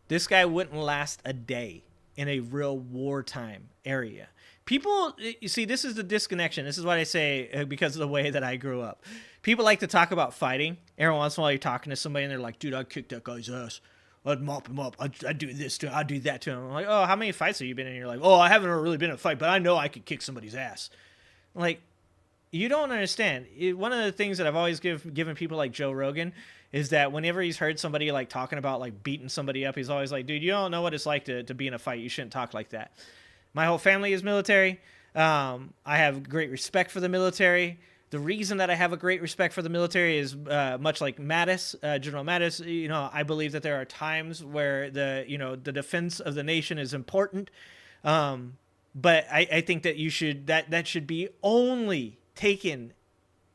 this guy wouldn't last a day in a real wartime area. People, you see, this is the disconnection. This is what I say because of the way that I grew up. People like to talk about fighting. Every once in a while you're talking to somebody and they're like, dude, I'd kick that guy's ass. I'd mop him up. I'd do this to him. I'd do that to him. I'm like, oh, how many fights have you been in? And you're like, oh, I haven't really been in a fight, but I know I could kick somebody's ass. Like, you don't understand. One of the things that I've always given people like Joe Rogan is that whenever he's heard somebody like talking about like beating somebody up, he's always like, dude, you don't know what it's like to be in a fight. You shouldn't talk like that. My whole family is military. I have great respect for the military. The reason that I have a great respect for the military is much like Mattis, General Mattis. You know, I believe that there are times where the defense of the nation is important. But I think that that should be only taken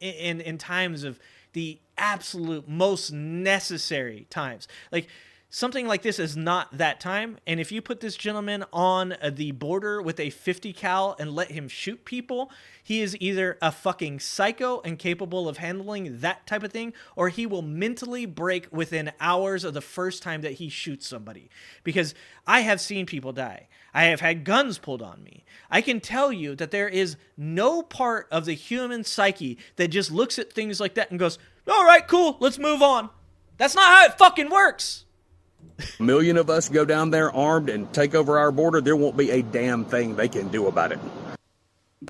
in times of the absolute most necessary times. Like, something like this is not that time. And if you put this gentleman on the border with a 50 cal and let him shoot people, he is either a fucking psycho and capable of handling that type of thing, or he will mentally break within hours of the first time that he shoots somebody. Because I have seen people die. I have had guns pulled on me. I can tell you that there is no part of the human psyche that just looks at things like that and goes, all right, cool, let's move on. That's not how it fucking works. A million of us go down there armed and take over our border, there won't be a damn thing they can do about it.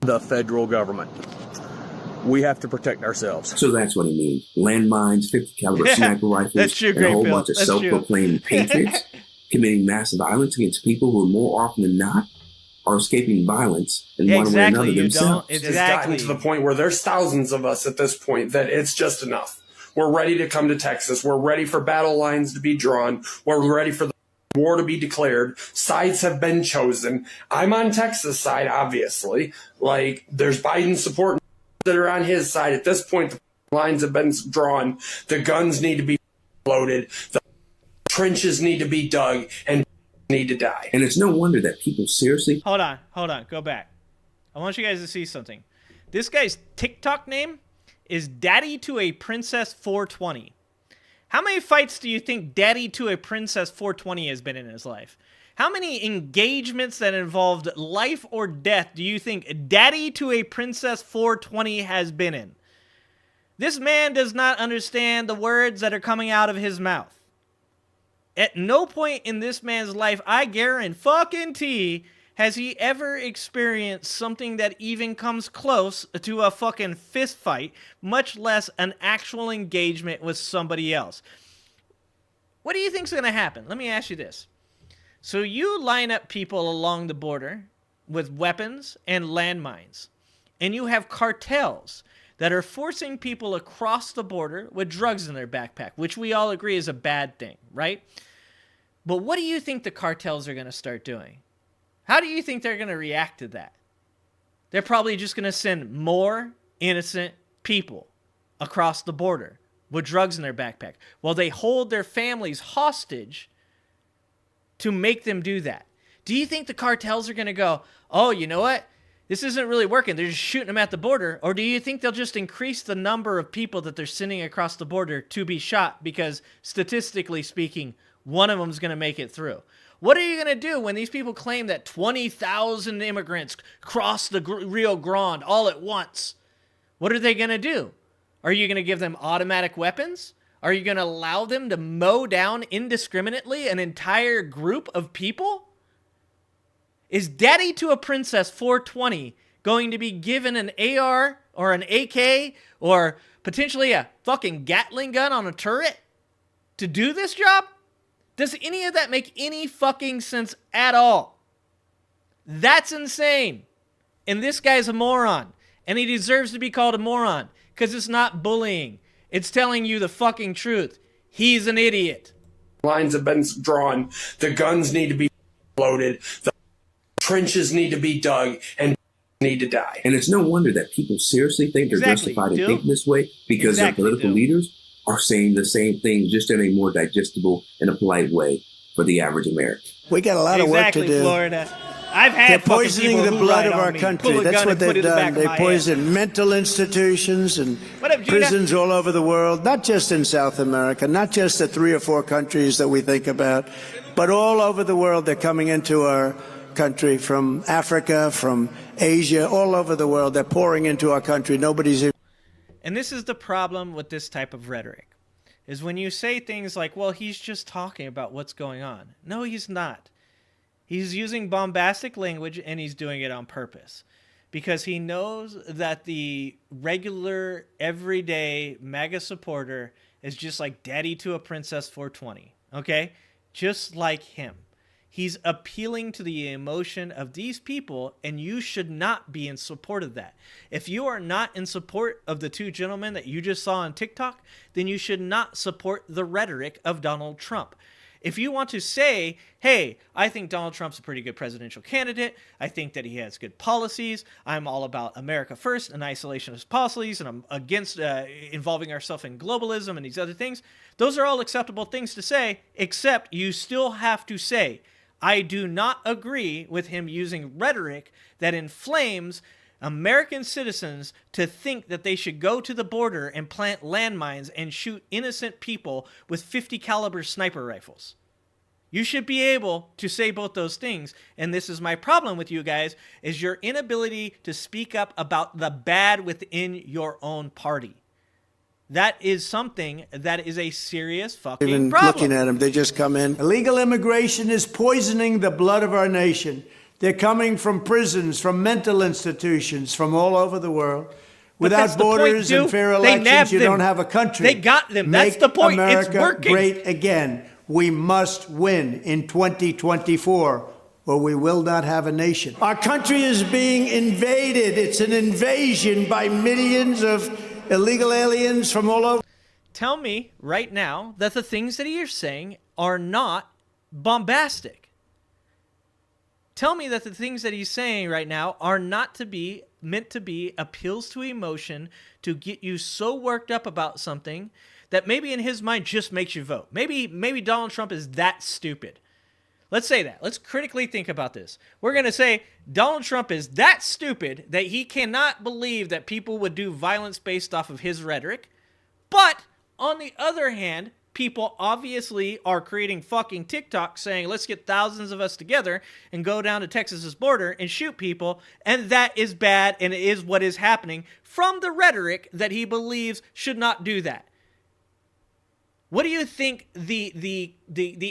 The federal government. We have to protect ourselves. So that's what it means. Landmines, 50 caliber sniper rifles, and a whole bunch of self-proclaimed patriots committing massive violence against people who, more often than not, are escaping violence in one way or another themselves. It's gotten to the point where there's thousands of us at this point that it's just enough. We're ready to come to Texas. We're ready for battle lines to be drawn. We're ready for the war to be declared. Sides have been chosen. I'm on Texas' side, obviously. Like, there's Biden support that are on his side. At this point, the lines have been drawn. The guns need to be loaded. The trenches need to be dug, and need to die. And it's no wonder that people seriously... Hold on. Go back. I want you guys to see something. This guy's TikTok name is Daddy to a Princess 420. How many fights do you think Daddy to a Princess 420 has been in his life? How many engagements that involved life or death do you think Daddy to a Princess 420 has been in? This man does not understand the words that are coming out of his mouth. At no point in this man's life, I guarantee, has he ever experienced something that even comes close to a fucking fist fight, much less an actual engagement with somebody else? What do you think's going to happen? Let me ask you this. So you line up people along the border with weapons and landmines, and you have cartels that are forcing people across the border with drugs in their backpack, which we all agree is a bad thing, right? But what do you think the cartels are going to start doing? How do you think they're going to react to that? They're probably just going to send more innocent people across the border with drugs in their backpack while they hold their families hostage to make them do that. Do you think the cartels are going to go, oh, you know what? This isn't really working. They're just shooting them at the border. Or do you think they'll just increase the number of people that they're sending across the border to be shot because, statistically speaking, one of them is going to make it through? What are you going to do when these people claim that 20,000 immigrants crossed the Rio Grande all at once? What are they going to do? Are you going to give them automatic weapons? Are you going to allow them to mow down indiscriminately an entire group of people? Is Daddy to a Princess 420 going to be given an AR or an AK or potentially a fucking Gatling gun on a turret to do this job? Does any of that make any fucking sense at all? That's insane. And this guy's a moron. And he deserves to be called a moron because it's not bullying. It's telling you the fucking truth. He's an idiot. Lines have been drawn. The guns need to be loaded. The trenches need to be dug and need to die. And it's no wonder that people seriously think they're justified in thinking this way because their political leaders are saying the same thing just in a more digestible and a polite way for the average American. We got a lot of work to do. Florida. I've had They're poisoning the blood of our country. That's what they've done. They poison mental institutions and prisons all over the world, not just in South America, not just the 3 or 4 countries that we think about, but all over the world. They're coming into our country from Africa, from Asia, all over the world. They're pouring into our country. Nobody's... And this is the problem with this type of rhetoric, is when you say things like, well, he's just talking about what's going on. No, he's not. He's using bombastic language, and he's doing it on purpose because he knows that the regular, everyday MAGA supporter is just like Daddy to a Princess 420, okay? Just like him. He's appealing to the emotion of these people, and you should not be in support of that. If you are not in support of the 2 gentlemen that you just saw on TikTok, then you should not support the rhetoric of Donald Trump. If you want to say, hey, I think Donald Trump's a pretty good presidential candidate, I think that he has good policies, I'm all about America first and isolationist policies, and I'm against involving ourselves in globalism and these other things, those are all acceptable things to say, except you still have to say, I do not agree with him using rhetoric that inflames American citizens to think that they should go to the border and plant landmines and shoot innocent people with 50 caliber sniper rifles. You should be able to say both those things. And this is my problem with you guys, is your inability to speak up about the bad within your own party. That is something that is a serious fucking Even problem. Looking at them, they just come in. Illegal immigration is poisoning the blood of our nation. They're coming from prisons, from mental institutions, from all over the world. Without borders and fair elections, you don't have a country. They got them. That's the point. America It's working. Great again. We must win in 2024, or we will not have a nation. Our country is being invaded. It's an invasion by millions of illegal aliens from all over. Tell me right now that the things that you're saying are not bombastic. Tell me that the things that he's saying right now are not to be meant to be appeals to emotion to get you so worked up about something that maybe in his mind just makes you vote. Maybe Donald Trump is that stupid. Let's say that. Let's critically think about this. We're going to say Donald Trump is that stupid that he cannot believe that people would do violence based off of his rhetoric. But on the other hand, people obviously are creating fucking TikTok saying, let's get thousands of us together and go down to Texas's border and shoot people. And that is bad. And it is what is happening from the rhetoric that he believes should not do that. What do you think the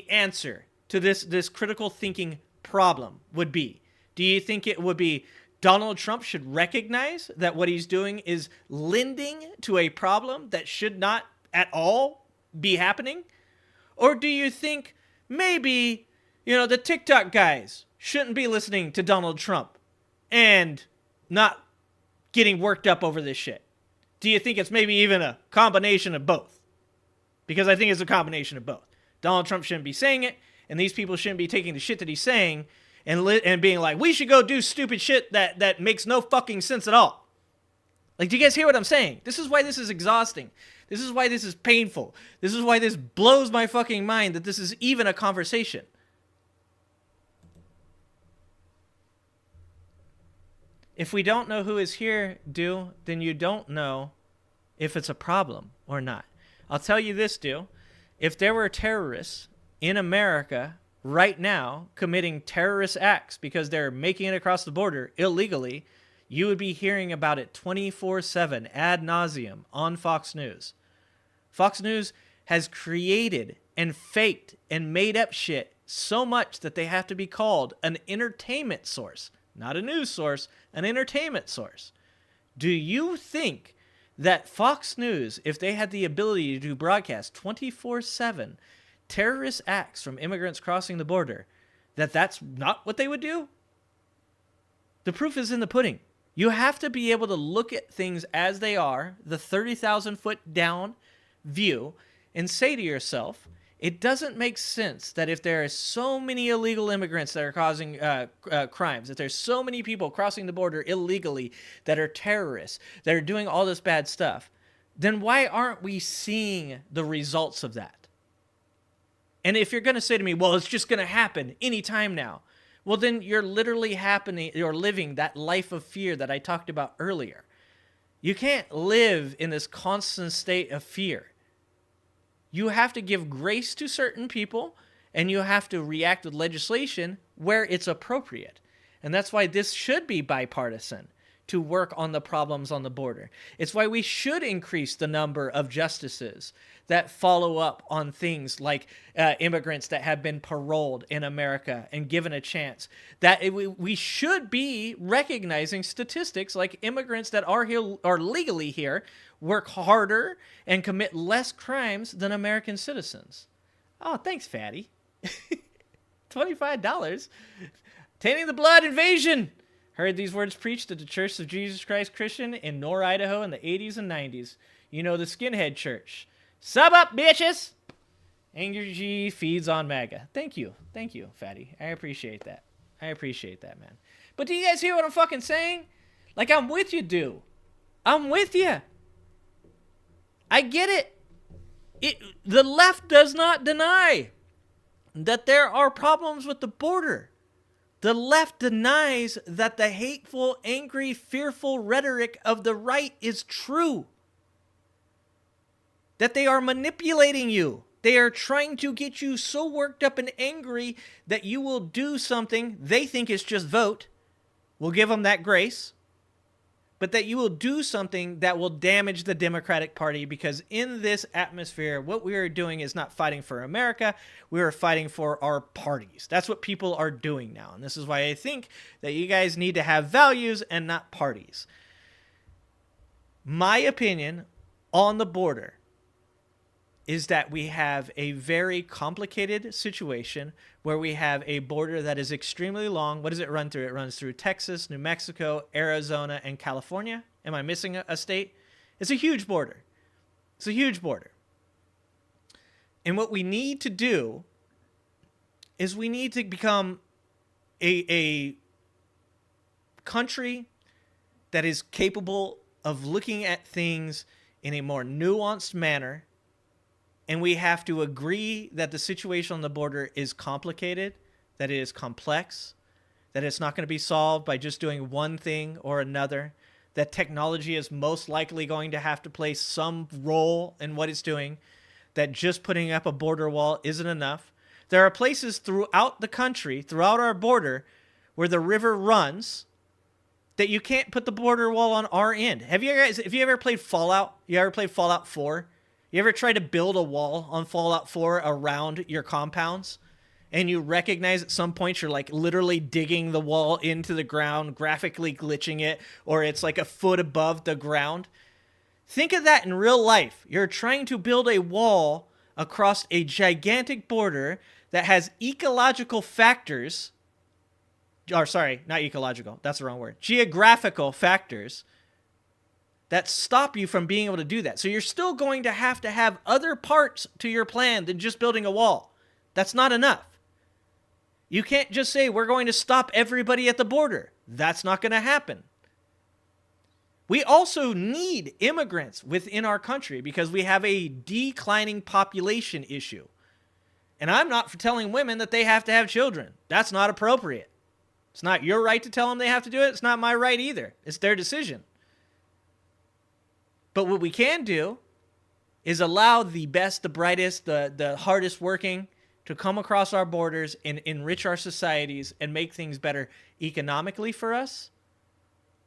answer to this critical thinking problem would be? Do you think it would be Donald Trump should recognize that what he's doing is lending to a problem that should not at all be happening? Or do you think maybe, the TikTok guys shouldn't be listening to Donald Trump and not getting worked up over this shit? Do you think it's maybe even a combination of both? Because I think it's a combination of both. Donald Trump shouldn't be saying it, and these people shouldn't be taking the shit that he's saying and being like, we should go do stupid shit that makes no fucking sense at all. Like, do you guys hear what I'm saying? This is why this is exhausting. This is why this is painful. This is why this blows my fucking mind that this is even a conversation. If we don't know who is here, then you don't know if it's a problem or not. I'll tell you this, if there were terrorists in America right now committing terrorist acts because they're making it across the border illegally, you would be hearing about it 24/7 ad nauseum on Fox News. Fox News has created and faked and made up shit so much that they have to be called an entertainment source, not a news source, an entertainment source. Do you think that Fox News, if they had the ability to broadcast 24/7 terrorist acts from immigrants crossing the border, that's not what they would do? The proof is in the pudding. You have to be able to look at things as they are, the 30,000 foot down view, and say to yourself, it doesn't make sense that if there are so many illegal immigrants that are causing crimes, that there's so many people crossing the border illegally that are terrorists, that are doing all this bad stuff, then why aren't we seeing the results of that? And if you're going to say to me, well, it's just going to happen anytime now, well, then you're literally living that life of fear that I talked about earlier. You can't live in this constant state of fear. You have to give grace to certain people, and you have to react with legislation where it's appropriate. And that's why this should be bipartisan, to work on the problems on the border. It's why we should increase the number of justices that follow up on things like immigrants that have been paroled in America and given a chance. We should be recognizing statistics like immigrants that are legally here work harder and commit less crimes than American citizens. Oh, thanks, fatty. $25. Tainting the blood invasion. Heard these words preached at the Church of Jesus Christ Christian in Nor, Idaho in the 80s and 90s. You know, the skinhead church. Sub up, bitches! Angry G feeds on MAGA. Thank you, Fatty. I appreciate that. Man. But do you guys hear what I'm fucking saying? Like, I'm with you, dude. I'm with you. I get it. The left does not deny that there are problems with the border. The left denies that the hateful, angry, fearful rhetoric of the right is true. That they are manipulating you. They are trying to get you so worked up and angry that you will do something they think is just vote. We'll give them that grace. But that you will do something that will damage the Democratic Party, because in this atmosphere, what we are doing is not fighting for America. We are fighting for our parties. That's what people are doing now. And this is why I think that you guys need to have values and not parties. My opinion on the border is that we have a very complicated situation where we have a border that is extremely long. What does it run through? It runs through Texas, New Mexico, Arizona, and California. Am I missing a state? It's a huge border. And what we need to do is we need to become a country that is capable of looking at things in a more nuanced manner. And we have to agree that the situation on the border is complicated, that it is complex, that it's not going to be solved by just doing one thing or another, that technology is most likely going to have to play some role in what it's doing, that just putting up a border wall isn't enough. There are places throughout the country, throughout our border, where the river runs, that you can't put the border wall on our end. Have you ever played Fallout? You ever played Fallout 4? You ever try to build a wall on Fallout 4 around your compounds, and you recognize at some point you're like literally digging the wall into the ground, graphically glitching it, or it's like a foot above the ground? Think of that in real life. You're trying to build a wall across a gigantic border that has ecological factors, or sorry, not ecological, that's the wrong word, geographical factors that stop you from being able to do that. So you're still going to have other parts to your plan than just building a wall. That's not enough. You can't just say, we're going to stop everybody at the border. That's not going to happen. We also need immigrants within our country because we have a declining population issue. And I'm not for telling women that they have to have children. That's not appropriate. It's not your right to tell them they have to do it. It's not my right either. It's their decision. But what we can do is allow the best, the brightest, the hardest working to come across our borders and enrich our societies and make things better economically for us,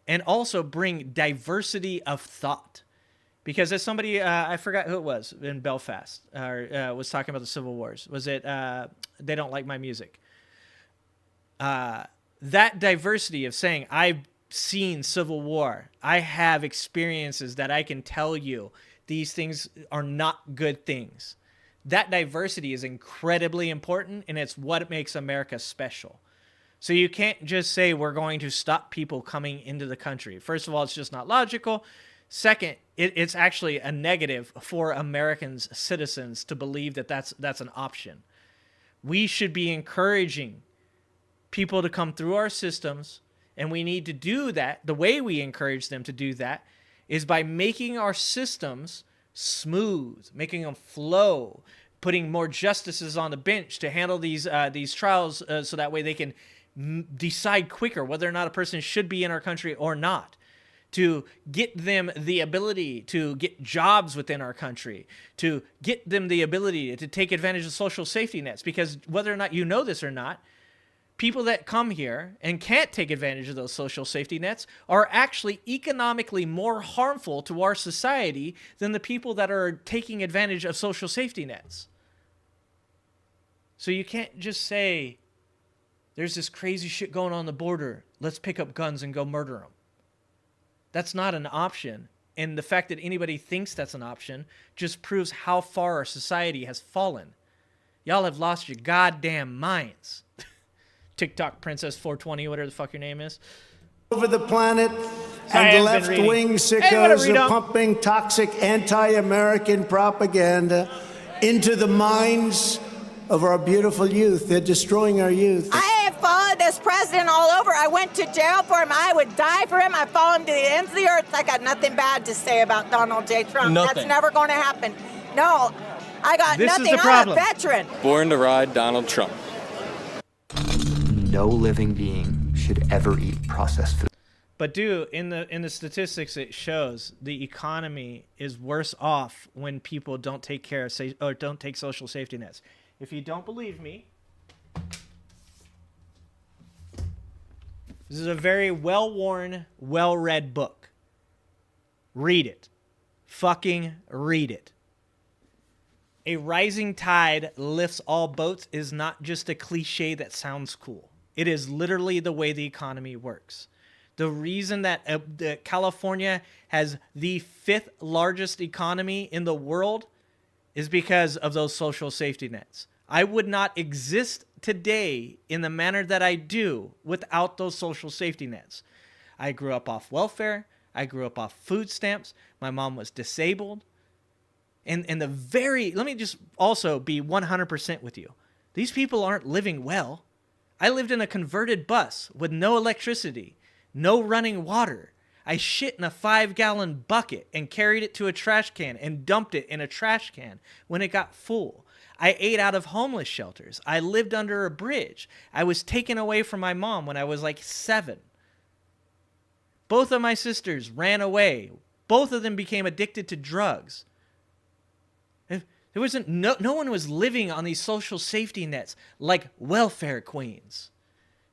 and also bring diversity of thought. Because as somebody, I forgot who it was in Belfast, was talking about the Civil Wars. Was it, They Don't Like My Music? That diversity of saying, I've seen Civil War. I have experiences that I can tell you these things are not good things. That diversity is incredibly important, and it's what makes America special. So you can't just say we're going to stop people coming into the country. First of all, it's just not logical. Second, it's actually a negative for Americans, citizens, to believe that that's an option. We should be encouraging people to come through our systems. And we need to do that. The way we encourage them to do that is by making our systems smooth, making them flow, putting more justices on the bench to handle these trials so that way they can decide quicker whether or not a person should be in our country or not, to get them the ability to get jobs within our country, to get them the ability to take advantage of social safety nets. Because whether or not you know this or not, people that come here and can't take advantage of those social safety nets are actually economically more harmful to our society than the people that are taking advantage of social safety nets. So you can't just say, there's this crazy shit going on the border, let's pick up guns and go murder them. That's not an option. And the fact that anybody thinks that's an option just proves how far our society has fallen. Y'all have lost your goddamn minds. TikTok Princess 420, whatever the fuck your name is. Over the planet, and left-wing sickos are pumping toxic anti-American propaganda into the minds of our beautiful youth. They're destroying our youth. I have followed this president all over. I went to jail for him. I would die for him. I follow him to the ends of the earth. I got nothing bad to say about Donald J. Trump. Nothing. That's never going to happen. No, I got This is nothing. the problem. I'm a veteran. Born to ride Donald Trump. No living being should ever eat processed food. But dude, in the statistics, it shows the economy is worse off when people don't take care of or don't take social safety nets. If you don't believe me, this is a very well-worn, well-read book. Read it. Fucking read it. A rising tide lifts all boats is not just a cliche that sounds cool. It is literally the way the economy works. The reason that California has the 5th largest economy in the world is because of those social safety nets. I would not exist today in the manner that I do without those social safety nets. I grew up off welfare. I grew up off food stamps. My mom was disabled. And let me just also be 100% with you. These people aren't living well. I lived in a converted bus with no electricity. No running water. I shit in a 5-gallon bucket and carried it to a trash can and dumped it in a trash can when it got full. I ate out of homeless shelters. I lived under a bridge. I was taken away from my mom when I was like 7. Both of my sisters ran away. Both of them became addicted to drugs. There wasn't no one was living on these social safety nets like welfare queens.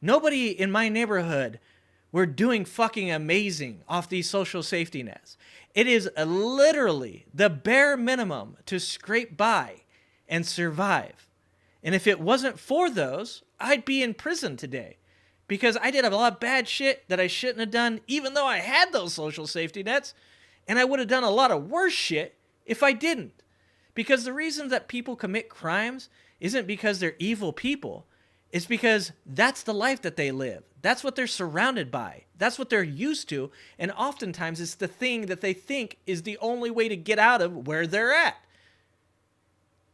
Nobody in my neighborhood were doing fucking amazing off these social safety nets. It is literally the bare minimum to scrape by and survive. And if it wasn't for those, I'd be in prison today because I did a lot of bad shit that I shouldn't have done even though I had those social safety nets, and I would have done a lot of worse shit if I didn't. Because the reason that people commit crimes isn't because they're evil people. It's because that's the life that they live. That's what they're surrounded by. That's what they're used to. And oftentimes it's the thing that they think is the only way to get out of where they're at.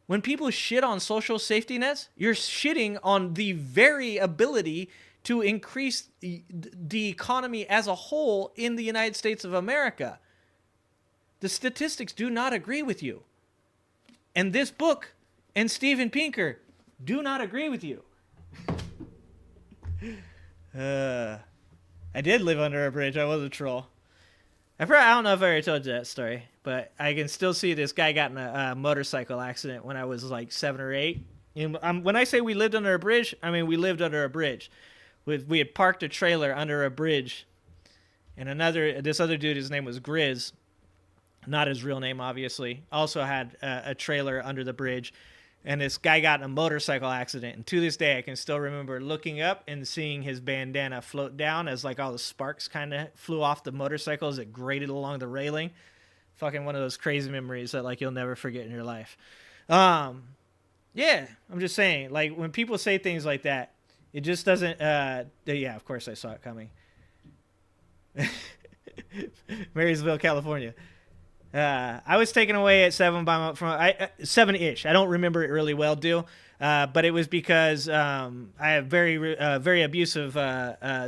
When people shit on social safety nets, you're shitting on the very ability to increase the economy as a whole in the United States of America. The statistics do not agree with you. And this book and Steven Pinker do not agree with you. I did live under a bridge. I was a troll. I don't know if I already told you that story, but I can still see this guy got in a motorcycle accident when I was like 7 or 8. And, when I say we lived under a bridge, I mean we lived under a bridge. We had parked a trailer under a bridge, and this other dude, his name was Grizz, not his real name obviously, also had a trailer under the bridge. And this guy got in a motorcycle accident. And to this day, I can still remember looking up and seeing his bandana float down as like all the sparks kind of flew off the motorcycle as it grated along the railing. Fucking one of those crazy memories that like you'll never forget in your life. Yeah, I'm just saying, like when people say things like that, it just doesn't, yeah, of course I saw it coming. Marysville, California. I was taken away at 7 from 7-ish. I don't remember it really well, but it was because I have very abusive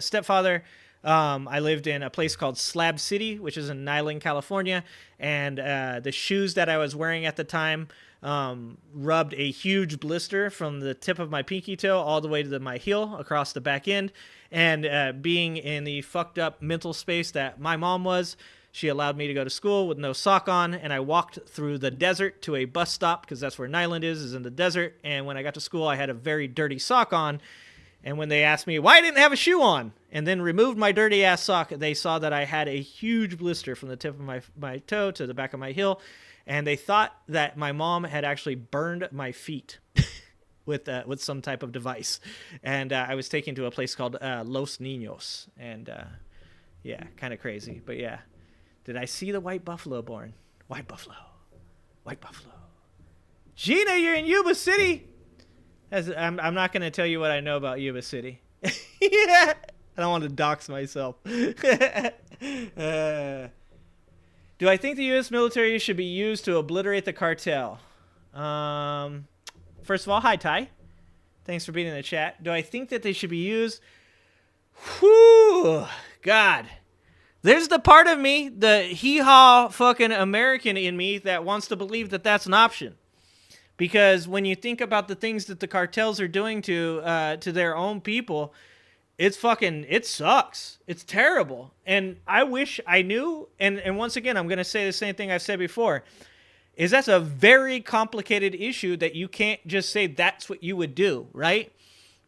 stepfather. I lived in a place called Slab City, which is in Nyland, California, and the shoes that I was wearing at the time rubbed a huge blister from the tip of my pinky toe all the way to my heel across the back end. And being in the fucked up mental space that my mom was, she allowed me to go to school with no sock on, and I walked through the desert to a bus stop because that's where Nyland is in the desert. And when I got to school, I had a very dirty sock on. And when they asked me why I didn't have a shoe on and then removed my dirty ass sock, they saw that I had a huge blister from the tip of my toe to the back of my heel. And they thought that my mom had actually burned my feet with some type of device. And I was taken to a place called Los Niños. And yeah, kind of crazy, but yeah. Did I see the white buffalo born? White buffalo. White buffalo. Gina, you're in Yuba City. I'm not going to tell you what I know about Yuba City. Yeah. I don't want to dox myself. Do I think the U.S. military should be used to obliterate the cartel? First of all, hi, Ty. Thanks for being in the chat. Do I think that they should be used? Whew, God. There's the part of me, the hee-haw fucking American in me, that wants to believe that that's an option. Because when you think about the things that the cartels are doing to their own people, it sucks. It's terrible. And I wish I knew, and once again, I'm going to say the same thing I've said before, is that's a very complicated issue that you can't just say that's what you would do, right?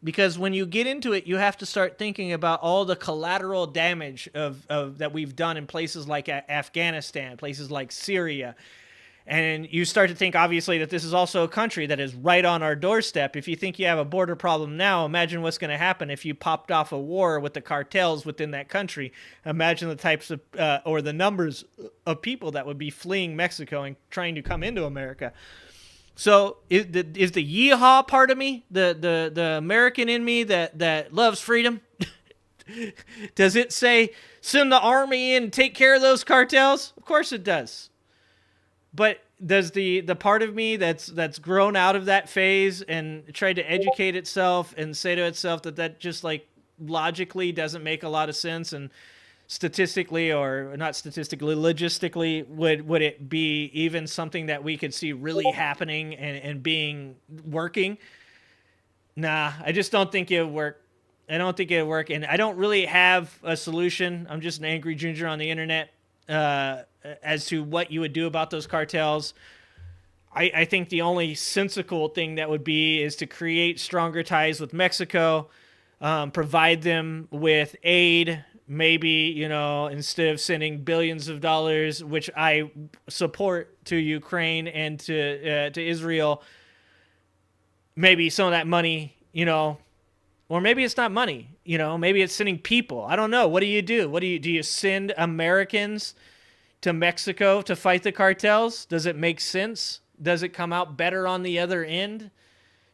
Because when you get into it, you have to start thinking about all the collateral damage of that we've done in places like Afghanistan, places like Syria. And you start to think, obviously, that this is also a country that is right on our doorstep. If you think you have a border problem now, imagine what's going to happen if you popped off a war with the cartels within that country. Imagine the types of, or the numbers of people that would be fleeing Mexico and trying to come into America. So is the yeehaw part of me, the American in me that loves freedom, does it say, send the army in and take care of those cartels? Of course it does. But does the part of me that's grown out of that phase and tried to educate itself and say to itself that just like logically doesn't make a lot of sense, and statistically, or not statistically, logistically, would it be even something that we could see really happening and being working? Nah, I just don't think it would work. I don't think it would work, and I don't really have a solution. I'm just an angry ginger on the internet as to what you would do about those cartels. I think the only sensible thing that would be is to create stronger ties with Mexico, provide them with aid, maybe, instead of sending billions of dollars, which I support, to Ukraine and to Israel, maybe some of that money, or maybe it's not money, maybe it's sending people. I don't know. What do you do? Do you send Americans to Mexico to fight the cartels? Does it make sense? Does it come out better on the other end?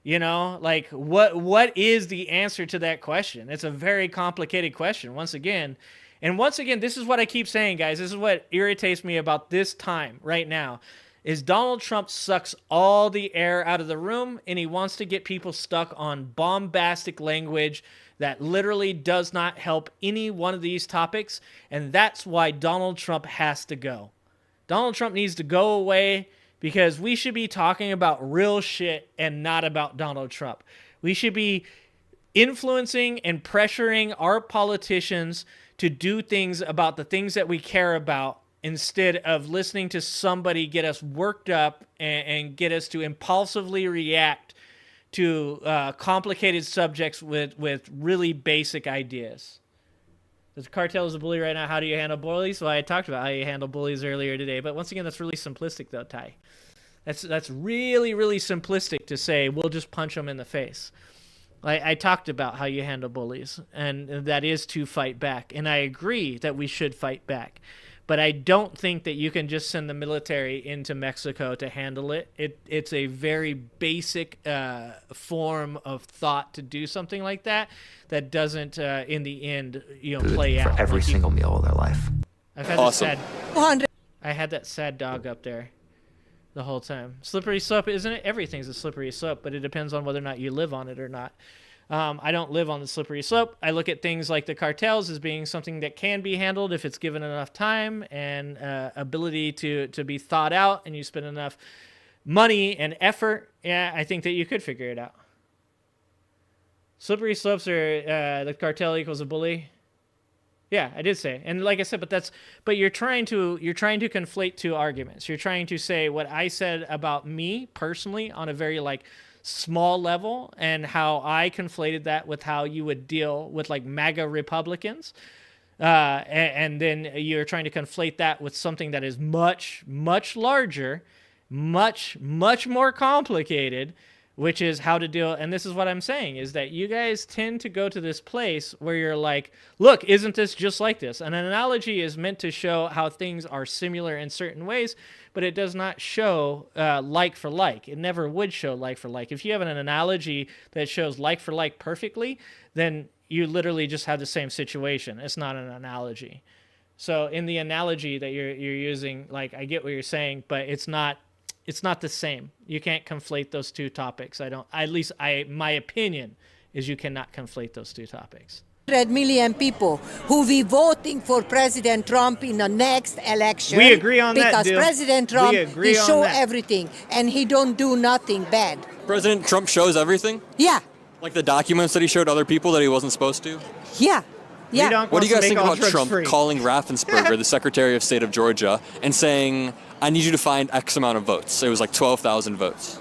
What is the answer to that question? It's a very complicated question, once again. And once again, this is what I keep saying, guys. This is what irritates me about this time right now, is Donald Trump sucks all the air out of the room, and he wants to get people stuck on bombastic language that literally does not help any one of these topics, and that's why Donald Trump has to go. Donald Trump needs to go away, because we should be talking about real shit and not about Donald Trump. We should be influencing and pressuring our politicians to do things about the things that we care about, instead of listening to somebody get us worked up and get us to impulsively react to complicated subjects with really basic ideas. The cartel is a bully right now. How do you handle bullies? Well, I talked about how you handle bullies earlier today, but once again, that's really simplistic, though, Ty. That's really, really simplistic to say, we'll just punch them in the face. I talked about how you handle bullies, and that is to fight back. And I agree that we should fight back. But I don't think that you can just send the military into Mexico to handle it. It's a very basic form of thought to do something like that doesn't, in the end, play out. For every single meal of their life. I've had awesome. I had that sad dog up there the whole time. Slippery slope, isn't it? Everything's a slippery slope, but it depends on whether or not you live on it or not. I don't live on the slippery slope. I look at things like the cartels as being something that can be handled if it's given enough time and ability to be thought out, and you spend enough money and effort. Yeah, I think that you could figure it out. Slippery slopes are the cartel equals a bully. Yeah, I did say, and like I said, but you're trying to conflate two arguments. You're trying to say what I said about me personally on a very small level, and how I conflated that with how you would deal with MAGA Republicans, and then you're trying to conflate that with something that is much, much larger, much, much more complicated, which is how to deal. And this is what I'm saying, is that you guys tend to go to this place where you're like, look, isn't this just like this? And an analogy is meant to show how things are similar in certain ways, but it does not show like for like. It never would show like for like. If you have an analogy that shows like for like perfectly, then you literally just have the same situation. It's not an analogy. So in the analogy that you're using, I get what you're saying, but it's not It's not the same. You can't conflate those two topics. My opinion is you cannot conflate those two topics. 100 million people who be voting for President Trump in the next election. We agree on that, because President Trump, he show that. everything, and he don't do nothing bad. President Trump shows everything? Yeah. Like the documents that he showed other people that he wasn't supposed to? Yeah. Yeah. What do you guys think about Trump calling Raffensperger, the Secretary of State of Georgia, and saying, I need you to find X amount of votes? It was like 12,000 votes.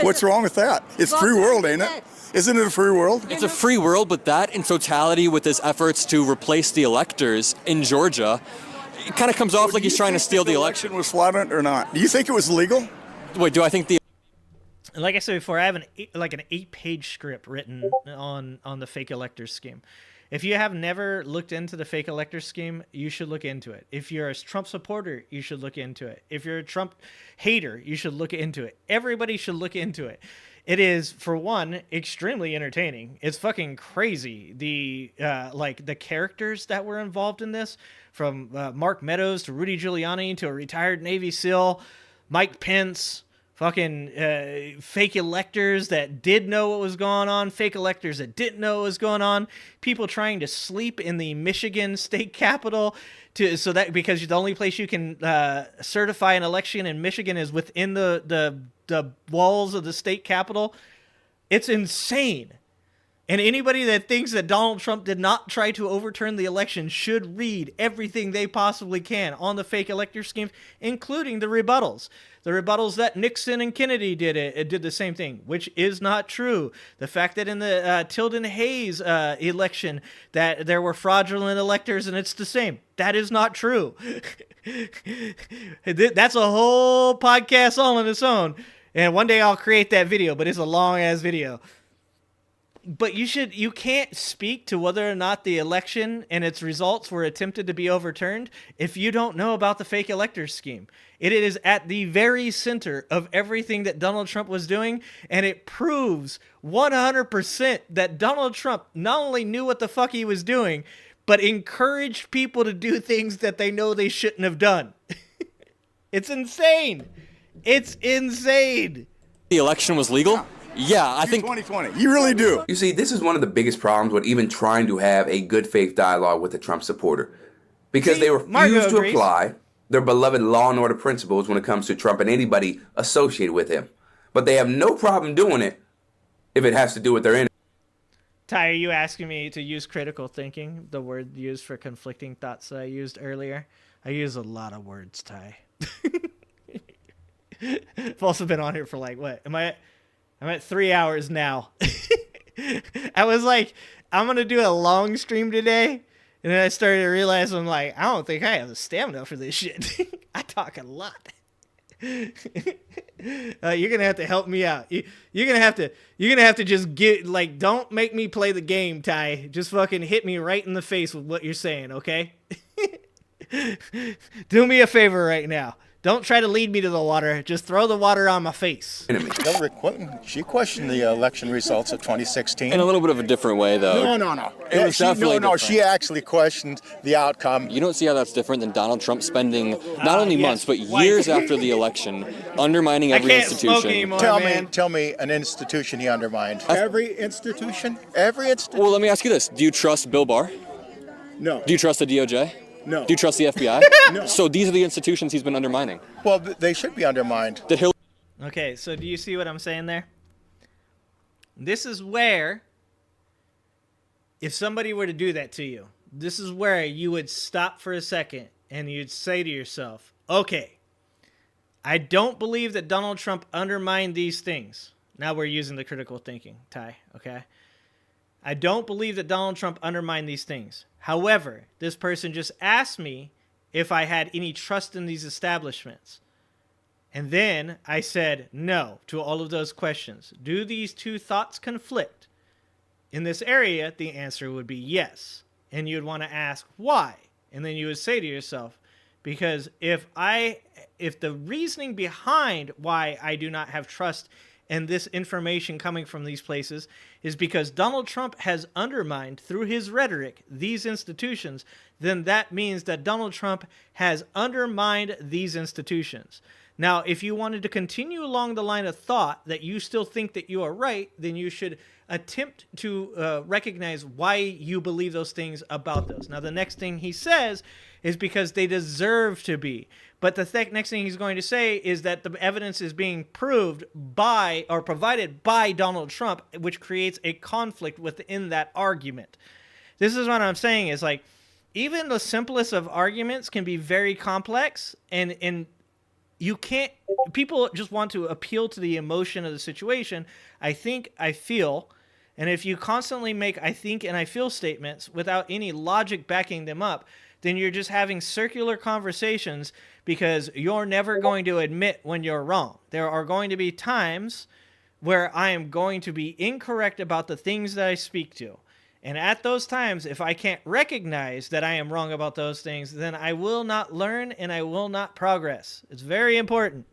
What's wrong with that? It's free world, ain't it? Isn't it a free world? It's a free world, but that in totality with his efforts to replace the electors in Georgia, it kind of comes off like he's trying to steal the election. Was fraudulent or not? Do you think it was legal? Wait, do I think the... Like I said before, I have an 8-page script written on the fake electors scheme. If you have never looked into the fake electors scheme, you should look into it. If you're a Trump supporter, you should look into it. If you're a Trump hater, you should look into it. Everybody should look into it. It is, for one, extremely entertaining. It's fucking crazy. The characters that were involved in this, from Mark Meadows to Rudy Giuliani to a retired Navy SEAL, Mike Pence, fucking fake electors that did know what was going on, fake electors that didn't know what was going on, people trying to sleep in the Michigan state capitol because the only place you can certify an election in Michigan is within the walls of the state capitol. It's insane. And anybody that thinks that Donald Trump did not try to overturn the election should read everything they possibly can on the fake elector schemes, including the rebuttals. The rebuttals that Nixon and Kennedy did the same thing, which is not true. The fact that in the Tilden Hayes election that there were fraudulent electors and it's the same. That is not true. That's a whole podcast all on its own. And one day I'll create that video, but it's a long-ass video. But you can't speak to whether or not the election and its results were attempted to be overturned if you don't know about the fake electors scheme. It is at the very center of everything that Donald Trump was doing, and it proves 100% that Donald Trump not only knew what the fuck he was doing, but encouraged people to do things that they know they shouldn't have done. It's insane. It's insane. The election was legal? Yeah, I think 2020. You really do. You see, this is one of the biggest problems with even trying to have a good faith dialogue with a Trump supporter. Because they refuse to apply their beloved law and order principles when it comes to Trump and anybody associated with him. But they have no problem doing it if it has to do with their enemy. Ty, are you asking me to use critical thinking, the word used for conflicting thoughts that I used earlier? I use a lot of words, Ty. I've also been on here for like, what? I'm at 3 hours now. I was like, I'm going to do a long stream today. And then I started to realize, I'm like, I don't think I have the stamina for this shit. I talk a lot. You're going to have to help me out. You're going to have to just don't make me play the game, Ty. Just fucking hit me right in the face with what you're saying, okay? Do me a favor right now. Don't try to lead me to the water. Just throw the water on my face. Hillary Clinton, she questioned the election results of 2016. In a little bit of a different way, though. No. It was definitely different. She actually questioned the outcome. You don't see how that's different than Donald Trump spending not only months, but years after the election, undermining every institution. Anymore, tell me an institution he undermined. Every institution? Every institution? Well, let me ask you this. Do you trust Bill Barr? No. Do you trust the DOJ? No. Do you trust the FBI? No. So these are the institutions he's been undermining. Well, they should be undermined. Okay, so do you see what I'm saying there? This is where, if somebody were to do that to you, this is where you would stop for a second and you'd say to yourself, okay, I don't believe that Donald Trump undermined these things. Now we're using the critical thinking, Ty, okay? I don't believe that Donald Trump undermined these things. However, this person just asked me if I had any trust in these establishments. And then I said no to all of those questions. Do these two thoughts conflict? In this area, the answer would be yes. And you'd want to ask why. And then you would say to yourself, because if the reasoning behind why I do not have trust and this information coming from these places is because Donald Trump has undermined, through his rhetoric, these institutions, then that means that Donald Trump has undermined these institutions. Now, if you wanted to continue along the line of thought that you still think that you are right, then you should attempt to recognize why you believe those things about those. Now, the next thing he says is because they deserve to be. But the next thing he's going to say is that the evidence is being proved by or provided by Donald Trump, which creates a conflict within that argument. This is what I'm saying is like, even the simplest of arguments can be very complex, and you can't, people just want to appeal to the emotion of the situation. I think, I feel, and if you constantly make I think and I feel statements without any logic backing them up, then you're just having circular conversations because you're never going to admit when you're wrong. There are going to be times where I am going to be incorrect about the things that I speak to. And at those times, if I can't recognize that I am wrong about those things, then I will not learn and I will not progress. It's very important.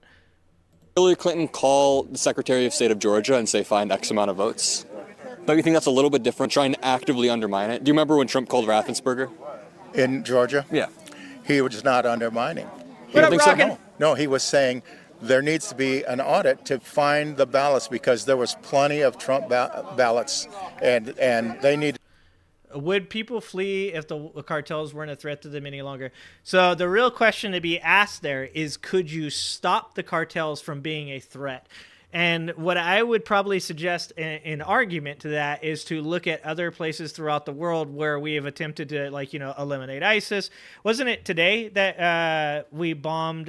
Hillary Clinton call the Secretary of State of Georgia and say find X amount of votes? Don't you think that's a little bit different, trying to actively undermine it? Do you remember when Trump called Raffensperger? In Georgia? Yeah. He was not undermining. You don't think so? No, he was saying there needs to be an audit to find the ballots because there was plenty of Trump ballots and they need. Would people flee if the cartels weren't a threat to them any longer? So the real question to be asked there is, could you stop the cartels from being a threat? And what I would probably suggest in argument to that is to look at other places throughout the world where we have attempted to, like, you know, eliminate ISIS. Wasn't it today that we bombed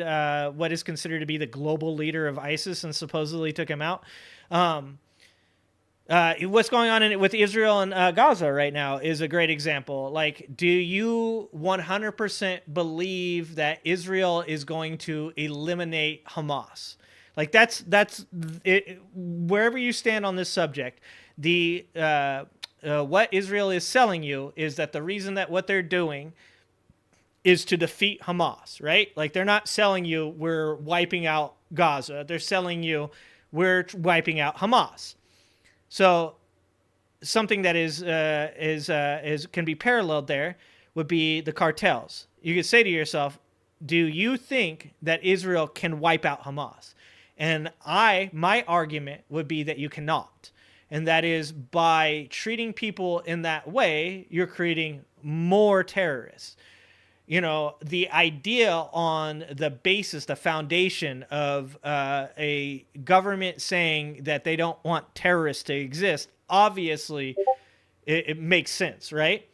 what is considered to be the global leader of ISIS and supposedly took him out? What's going on with Israel and Gaza right now is a great example. Like, do you 100% believe that Israel is going to eliminate Hamas? Like, that's it. Wherever you stand on this subject, what Israel is selling you is that the reason that what they're doing is to defeat Hamas, right? Like, they're not selling you we're wiping out Gaza. They're selling you we're wiping out Hamas. So something that is can be paralleled there would be the cartels. You could say to yourself, do you think that Israel can wipe out Hamas? And my argument would be that you cannot. And that is, by treating people in that way, you're creating more terrorists. You know, the idea on the basis, the foundation of a government saying that they don't want terrorists to exist, obviously it makes sense, right?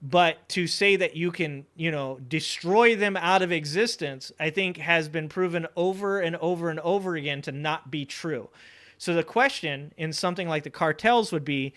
But to say that you can, you know, destroy them out of existence, I think has been proven over and over and over again to not be true. So the question in something like the cartels would be,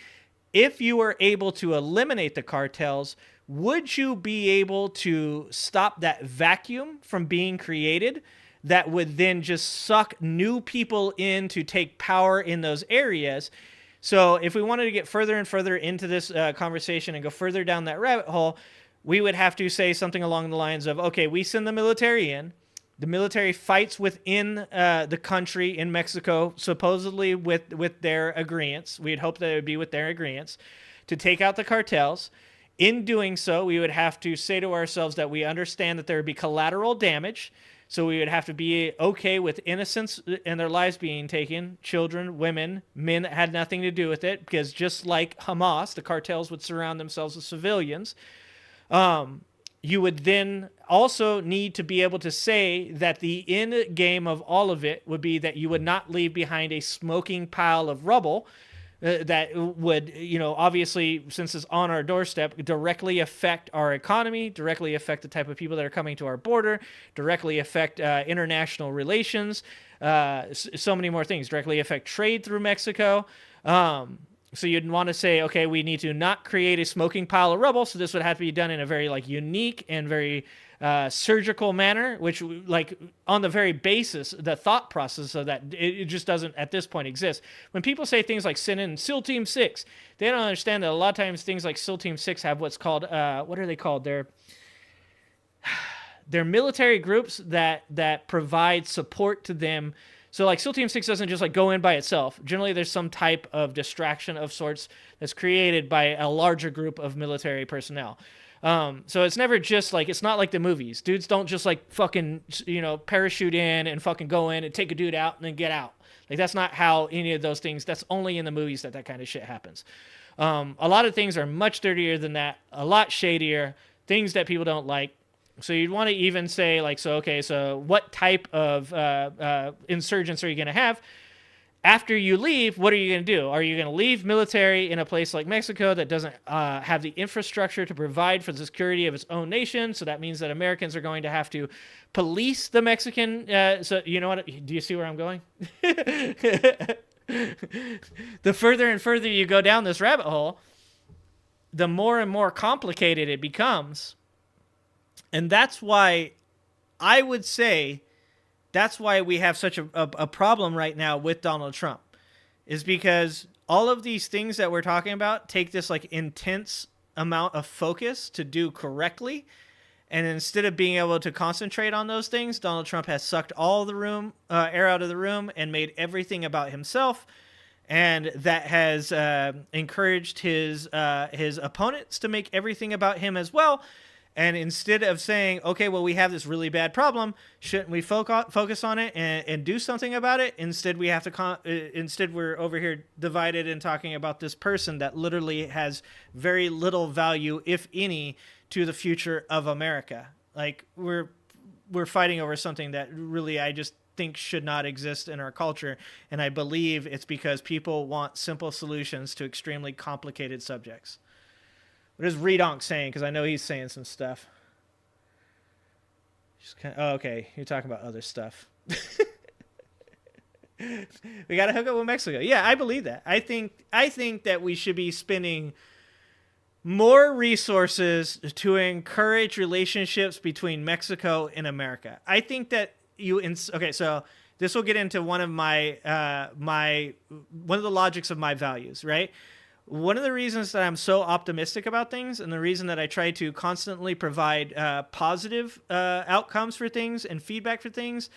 if you were able to eliminate the cartels, would you be able to stop that vacuum from being created that would then just suck new people in to take power in those areas? So if we wanted to get further and further into this conversation and go further down that rabbit hole, we would have to say something along the lines of, okay, we send the military in. The military fights within the country in Mexico, supposedly with their agreeance. We'd hope that it would be with their agreeance to take out the cartels. In doing so, we would have to say to ourselves that we understand that there would be collateral damage. So we would have to be okay with innocents and their lives being taken, children, women, men that had nothing to do with it, because just like Hamas, the cartels would surround themselves with civilians. You would then also need to be able to say that the end game of all of it would be that you would not leave behind a smoking pile of rubble that would, you know, obviously, since it's on our doorstep, directly affect our economy, directly affect the type of people that are coming to our border, directly affect international relations, so many more things, directly affect trade through Mexico. So you'd want to say, okay, we need to not create a smoking pile of rubble. So this would have to be done in a very unique and very surgical manner, which like on the very basis, the thought process of that, it just doesn't at this point exist. When people say things like send in SEAL Team 6, they don't understand that a lot of times things like SEAL Team 6 have what's called, what are they called? They're military groups that provide support to them. So like SEAL Team 6 doesn't just like go in by itself. Generally, there's some type of distraction of sorts that's created by a larger group of military personnel. So it's never just like, it's not like the movies. Dudes don't just like fucking, parachute in and fucking go in and take a dude out and then get out. Like, that's not how any of those things, that's only in the movies that kind of shit happens. A lot of things are much dirtier than that, a lot shadier, things that people don't like. So you'd want to even say, like, so what type of insurgents are you going to have? After you leave, what are you going to do? Are you going to leave military in a place like Mexico that doesn't have the infrastructure to provide for the security of its own nation? So that means that Americans are going to have to police the Mexican. So you know what? Do you see where I'm going? The further and further you go down this rabbit hole, the more and more complicated it becomes. And that's why I would say, that's why we have such a problem right now with Donald Trump, is because all of these things that we're talking about take this like intense amount of focus to do correctly. And instead of being able to concentrate on those things, Donald Trump has sucked all the air out of the room and made everything about himself. And that has encouraged his opponents to make everything about him as well. And instead of saying, okay, well, we have this really bad problem, shouldn't we focus on it and do something about it? Instead, we have to. Instead, we're over here divided and talking about this person that literally has very little value, if any, to the future of America. Like, we're fighting over something that really I just think should not exist in our culture, and I believe it's because people want simple solutions to extremely complicated subjects. What is Redonk saying? Because I know he's saying some stuff. Okay, you're talking about other stuff. We got to hook up with Mexico. Yeah, I believe that. I think that we should be spending more resources to encourage relationships between Mexico and America. I think that so this will get into one of my one of the logics of my values, right? One of the reasons that I'm so optimistic about things, and the reason that I try to constantly provide positive outcomes for things and feedback for things,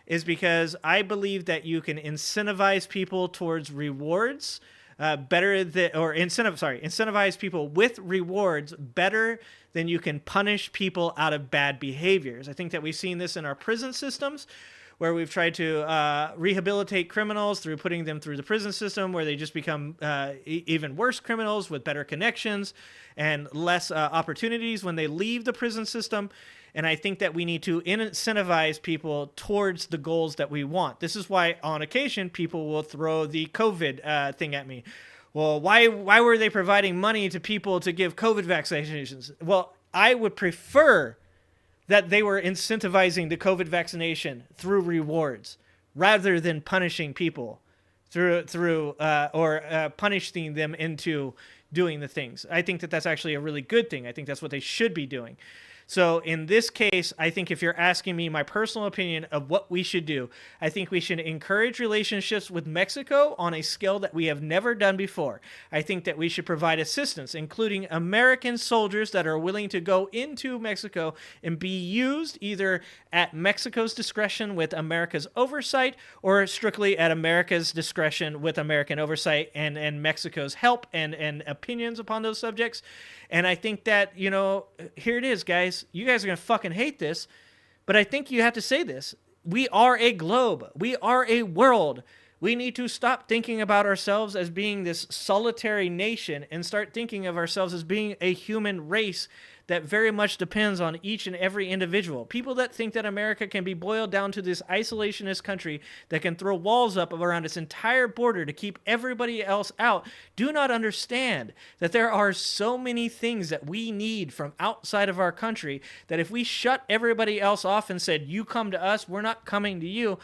is because I believe that you can incentivize people towards rewards incentivize people with rewards better than you can punish people out of bad behaviors. I think that we've seen this in our prison systems, where we've tried to rehabilitate criminals through putting them through the prison system, where they just become even worse criminals with better connections and less opportunities when they leave the prison system. And I think that we need to incentivize people towards the goals that we want. This is why, on occasion, people will throw the COVID thing at me. Well, why were they providing money to people to give COVID vaccinations? Well, I would prefer that they were incentivizing the COVID vaccination through rewards rather than punishing people through punishing them into doing the things. I think that that's actually a really good thing. I think that's what they should be doing. So in this case, I think if you're asking me my personal opinion of what we should do, I think we should encourage relationships with Mexico on a scale that we have never done before. I think that we should provide assistance, including American soldiers that are willing to go into Mexico and be used either at Mexico's discretion with America's oversight, or strictly at America's discretion with American oversight and Mexico's help and opinions upon those subjects. And I think that, here it is, guys. You guys are going to fucking hate this, but I think you have to say this. We are a globe. We are a world. We need to stop thinking about ourselves as being this solitary nation and start thinking of ourselves as being a human race that very much depends on each and every individual. People that think that America can be boiled down to this isolationist country that can throw walls up around its entire border to keep everybody else out do not understand that there are so many things that we need from outside of our country that if we shut everybody else off and said, you come to us, we're not coming to you,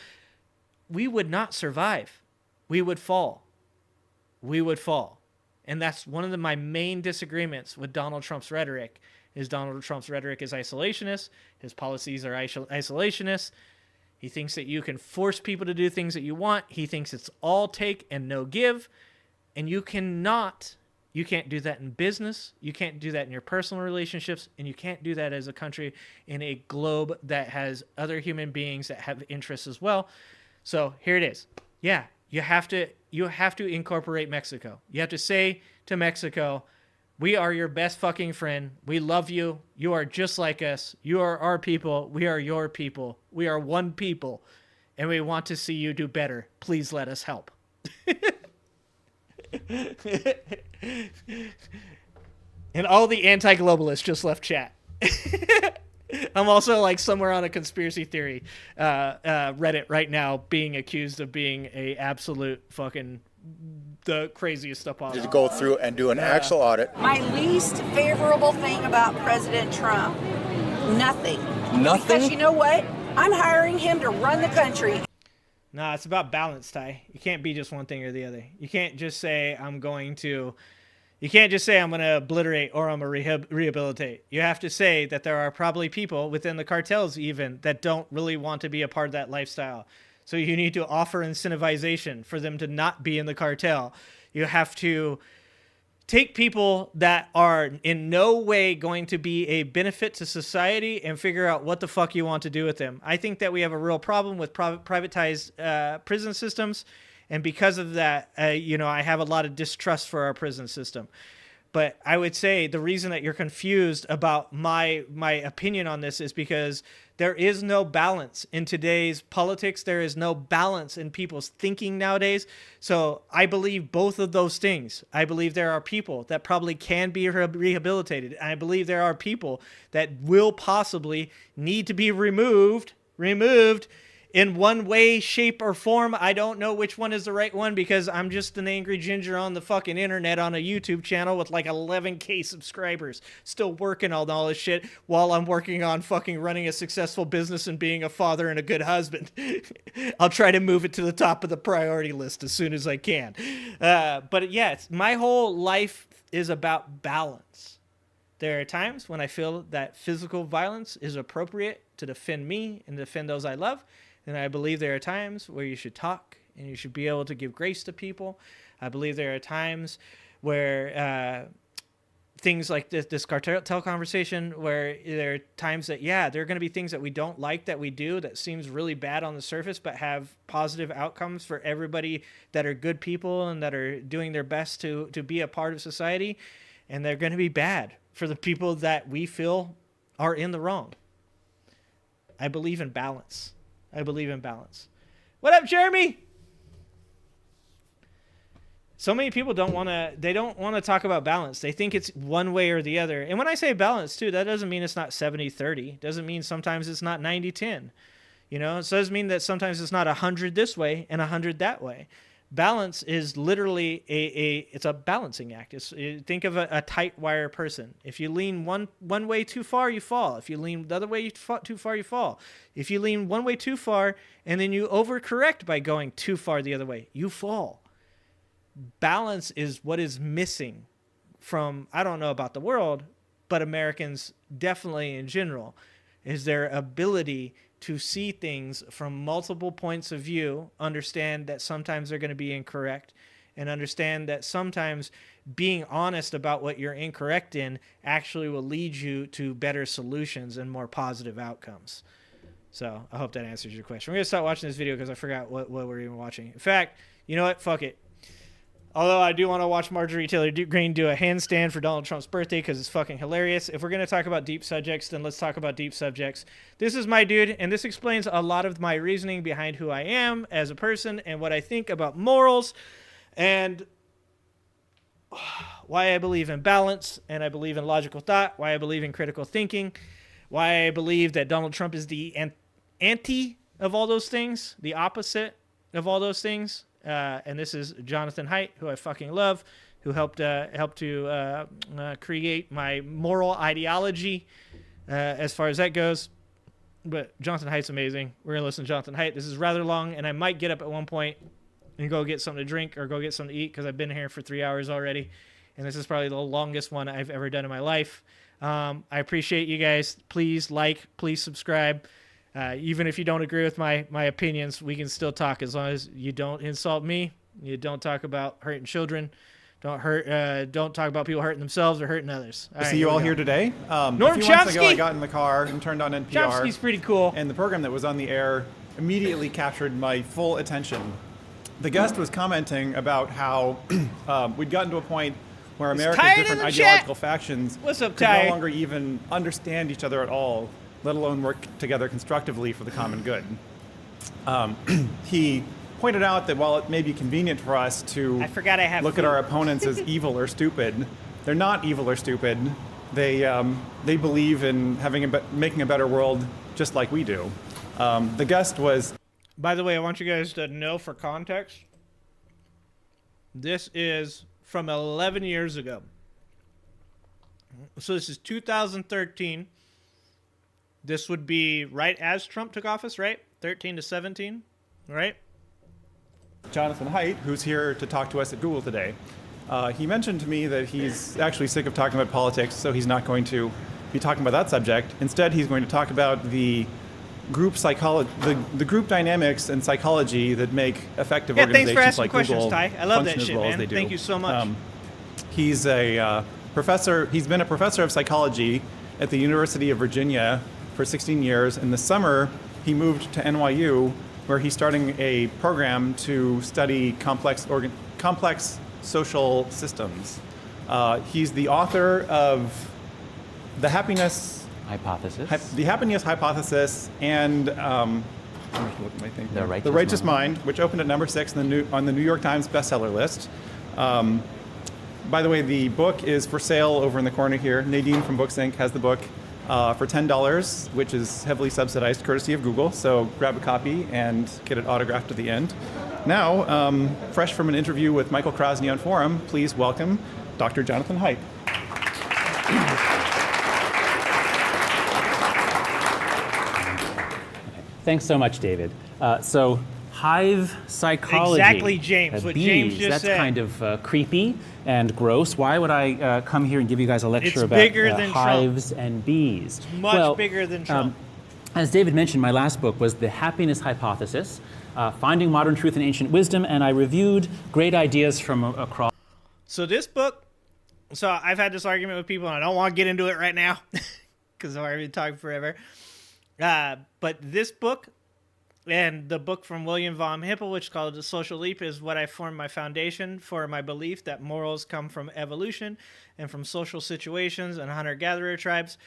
we would not survive. We would fall. We would fall. And that's one of my main disagreements with Donald Trump's rhetoric. Donald Trump's rhetoric is isolationist. His policies are isolationist. He thinks that you can force people to do things that you want. He thinks it's all take and no give. And you can't do that in business. You can't do that in your personal relationships. And you can't do that as a country in a globe that has other human beings that have interests as well. So here it is. Yeah, you have to incorporate Mexico. You have to say to Mexico, We are your best fucking friend. We love you. You are just like us. You are our people. We are your people. We are one people. And we want to see you do better. Please let us help. And all the anti-globalists just left chat. I'm also like somewhere on a conspiracy theory Reddit right now being accused of being a absolute fucking the craziest stuff possible. To go through and do an actual audit. My least favorable thing about President Trump, nothing. Nothing? Because you know what? I'm hiring him to run the country. Nah, it's about balance, Ty. You can't be just one thing or the other. You can't just say I'm going to obliterate or I'm going to rehabilitate. You have to say that there are probably people within the cartels even that don't really want to be a part of that lifestyle. So you need to offer incentivization for them to not be in the cartel. You have to take people that are in no way going to be a benefit to society and figure out what the fuck you want to do with them. I think that we have a real problem with privatized prison systems. And because of that, I have a lot of distrust for our prison system. But I would say the reason that you're confused about my opinion on this is because there is no balance in today's politics. There is no balance in people's thinking nowadays. So I believe both of those things. I believe there are people that probably can be rehabilitated. I believe there are people that will possibly need to be removed in one way, shape, or form. I don't know which one is the right one because I'm just an angry ginger on the fucking internet on a YouTube channel with like 11K subscribers, still working on all this shit while I'm working on fucking running a successful business and being a father and a good husband. I'll try to move it to the top of the priority list as soon as I can. But yeah, my whole life is about balance. There are times when I feel that physical violence is appropriate to defend me and defend those I love. And I believe there are times where you should talk and you should be able to give grace to people. I believe there are times where things like this cartel conversation, where there are times that, there are going to be things that we don't like that we do that seems really bad on the surface but have positive outcomes for everybody that are good people and that are doing their best to be a part of society. And they're going to be bad for the people that we feel are in the wrong. I believe in balance. What up, Jeremy? So many people don't want to talk about balance. They think it's one way or the other. And when I say balance too, that doesn't mean it's not 70-30. Doesn't mean sometimes it's not 90-10. It doesn't mean that sometimes it's not 100 this way and 100 that way. Balance is literally it's a balancing act. Think of a tight wire person. If you lean one way too far, you fall. If you lean the other way too far, you fall. If you lean one way too far and then you overcorrect by going too far the other way, you fall. Balance is what is missing from, I don't know about the world, but Americans definitely in general, is their ability to see things from multiple points of view, understand that sometimes they're going to be incorrect, and understand that sometimes being honest about what you're incorrect in actually will lead you to better solutions and more positive outcomes. So I hope that answers your question. We're going to start watching this video because I forgot what we're even watching. In fact, you know what? Fuck it. Although I do want to watch Marjorie Taylor Greene do a handstand for Donald Trump's birthday because it's fucking hilarious. If we're going to talk about deep subjects, then let's talk about deep subjects. This is my dude, and this explains a lot of my reasoning behind who I am as a person and what I think about morals and why I believe in balance, and I believe in logical thought, why I believe in critical thinking, why I believe that Donald Trump is the anti of all those things, the opposite of all those things. And this is Jonathan Haidt, who I fucking love, who helped to create my moral ideology as far as that goes. But Jonathan Haidt's amazing. We're going to listen to Jonathan Haidt. This is rather long, and I might get up at one point and go get something to drink or go get something to eat because I've been here for 3 hours already. And this is probably the longest one I've ever done in my life. I appreciate you guys. Please like, please subscribe. Even if you don't agree with my opinions, we can still talk as long as you don't insult me. You don't talk about hurting children. Don't talk about people hurting themselves or hurting others. I see you all here today. Norm a few months ago, Chomsky! I got in the car and turned on NPR. Chomsky's pretty cool. And the program that was on the air immediately captured my full attention. The guest was commenting about how we'd gotten to a point where America's different ideological factions could no longer even understand each other at all, let alone work together constructively for the common good. He pointed out that while it may be convenient for us to look at our opponents as evil or stupid, they're not evil or stupid. They believe in making a better world just like we do. The guest was... By the way, I want you guys to know for context, this is from 11 years ago. So this is 2013. This would be right as Trump took office, right? 13 to 17, right? Jonathan Haidt, who's here to talk to us at Google today. He mentioned to me that he's actually sick of talking about politics, so he's not going to be talking about that subject. Instead, he's going to talk about the group psychology, the group dynamics and psychology that make effective organizations like Google Ty. I love that function shit, as well as man. they do. Thank you so much. He's a professor. He's been a professor of psychology at the University of Virginia for 16 years. In the summer, he moved to NYU, where he's starting a program to study complex social systems. He's the author of The Happiness Hypothesis. The Happiness Hypothesis and The Righteous Mind, which opened at number 6 on the New York Times bestseller list. By the way, the book is for sale over in the corner here. Nadine from Books Inc. has the book for $10, which is heavily subsidized, courtesy of Google. So grab a copy and get it autographed at the end. Now, fresh from an interview with Michael Krasny on Forum, please welcome Dr. Jonathan Haidt. Thanks so much, David. So hive psychology. Exactly, James. What James just that's said. That's kind of creepy and gross. Why would I come here and give you guys a lecture about hives and bees? It's much bigger than Trump. As David mentioned, my last book was The Happiness Hypothesis, Finding Modern Truth in Ancient Wisdom, and I reviewed great ideas from across. So this book, I've had this argument with people, and I don't want to get into it right now because I've already been talking forever. But this book and the book from William von Hippel, which is called The Social Leap, is what I formed my foundation for my belief that morals come from evolution and from social situations and hunter-gatherer tribes,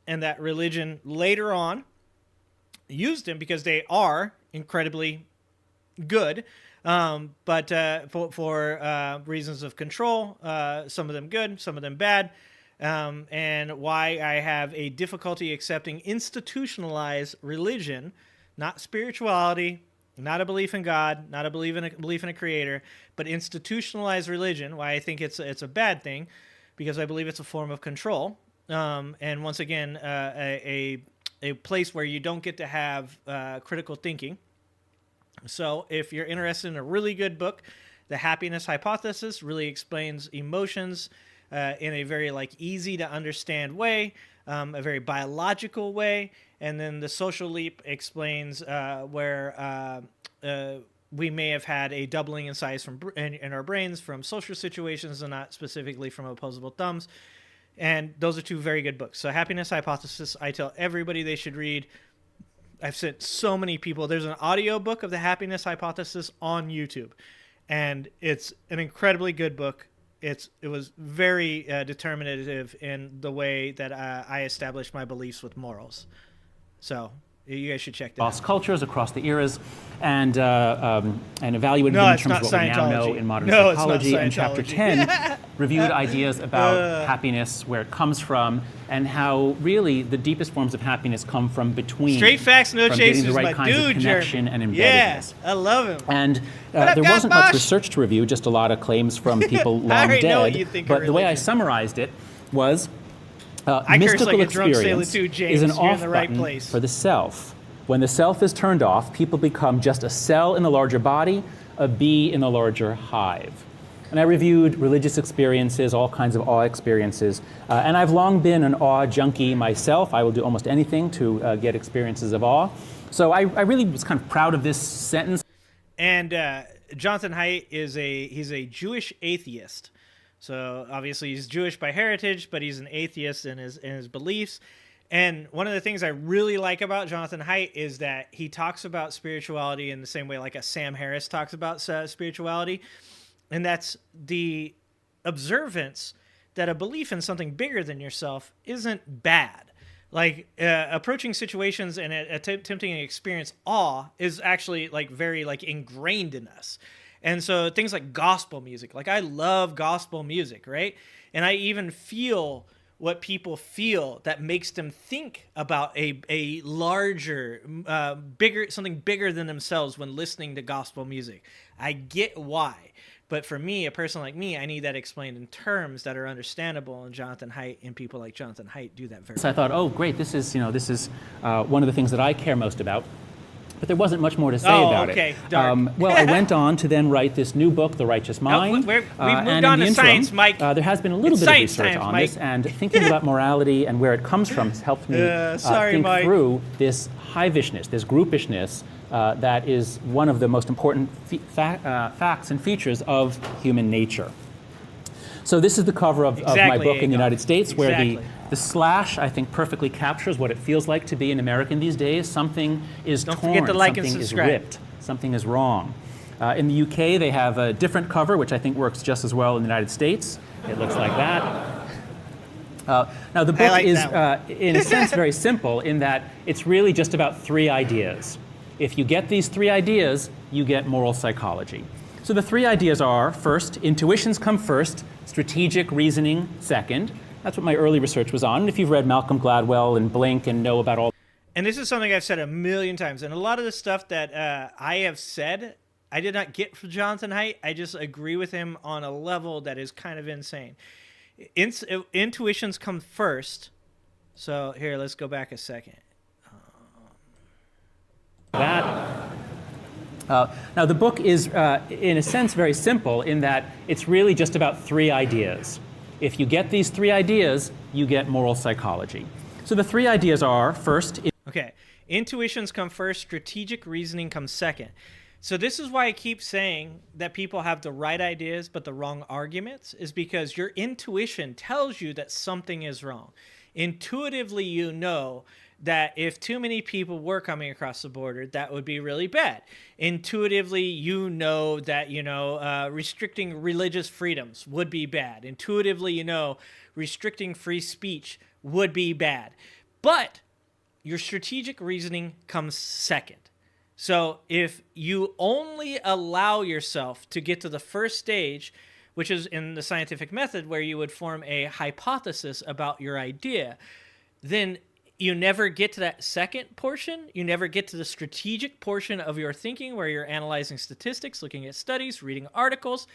and that religion later on used them because they are incredibly good, but for reasons of control, some of them good, some of them bad. And why I have a difficulty accepting institutionalized religion, not spirituality, not a belief in God, not a belief in a creator, but institutionalized religion. Why I think it's a bad thing, because I believe it's a form of control. And once again, a place where you don't get to have critical thinking. So if you're interested in a really good book, The Happiness Hypothesis really explains emotions in a very easy to understand way, a very biological way. And then The Social Leap explains where we may have had a doubling in size in our brains from social situations and not specifically from opposable thumbs. And those are two very good books. So Happiness Hypothesis, I tell everybody they should read. I've sent so many people. There's an audio book of The Happiness Hypothesis on YouTube, and it's an incredibly good book. It was very determinative in the way that I established my beliefs with morals. So you guys should check that out. Across cultures, across the eras, and evaluated them in terms of what we now know in modern psychology. And Chapter 10 reviewed ideas about happiness, where it comes from, and how really the deepest forms of happiness come from between. Straight facts, no chasers, the right my kinds dude, of connection and embeddedness. Yeah, I love him. And there wasn't much research to review, just a lot of claims from people long dead. But the way I summarized it was mystical experience is an off button for the self. When the self is turned off, people become just a cell in the larger body, a bee in the larger hive. And I reviewed religious experiences, all kinds of awe experiences. And I've long been an awe junkie myself. I will do almost anything to get experiences of awe. So I really was kind of proud of this sentence. And Jonathan Haidt he's a Jewish atheist. So obviously he's Jewish by heritage, but he's an atheist in his beliefs. And one of the things I really like about Jonathan Haidt is that he talks about spirituality in the same way like a Sam Harris talks about spirituality. And that's the observance that a belief in something bigger than yourself isn't bad. Like approaching situations and attempting to experience awe is actually like very like ingrained in us. And so things like gospel music, like I love gospel music, right? And I even feel what people feel that makes them think about a larger, something bigger than themselves when listening to gospel music. I get why. But for me, a person like me, I need that explained in terms that are understandable, and Jonathan Haidt and people like Jonathan Haidt do that very well. So I thought, oh, great, this is one of the things that I care most about. But there wasn't much more to say about it. Well, I went on to then write this new book, The Righteous Mind. We've moved on to science, Mike. There has been a little bit of research on this, and thinking about morality and where it comes from has helped me think through this hivishness, this groupishness, that is one of the most important facts and features of human nature. So this is the cover of my book in the United States, where the slash, I think, perfectly captures what it feels like to be an American these days. Something is torn, something is ripped, something is wrong. In the UK, they have a different cover, which I think works just as well in the United States. It looks like that. Now, the book is, in a sense, very simple in that it's really just about 3 ideas. If you get these 3 ideas, you get moral psychology. So the 3 ideas are, first, intuitions come first, strategic reasoning second. That's what my early research was on. And if you've read Malcolm Gladwell and Blink and know about all... And this is something I've said a million times. And a lot of the stuff that I have said, I did not get from Jonathan Haidt. I just agree with him on a level that is kind of insane. Intuitions come first. So here, let's go back a second. Now, the book is, in a sense, very simple in that it's really just about 3 ideas. If you get these 3 ideas, you get moral psychology. So the 3 ideas are, first... Okay, intuitions come first, strategic reasoning comes second. So this is why I keep saying that people have the right ideas but the wrong arguments, is because your intuition tells you that something is wrong. Intuitively, you know that if too many people were coming across the border, that would be really bad. Intuitively, you know that, restricting religious freedoms would be bad. Intuitively, you know, restricting free speech would be bad. But your strategic reasoning comes second. So if you only allow yourself to get to the first stage, which is in the scientific method where you would form a hypothesis about your idea, then you never get to that second portion. You never get to the strategic portion of your thinking where you're analyzing statistics, looking at studies, reading articles,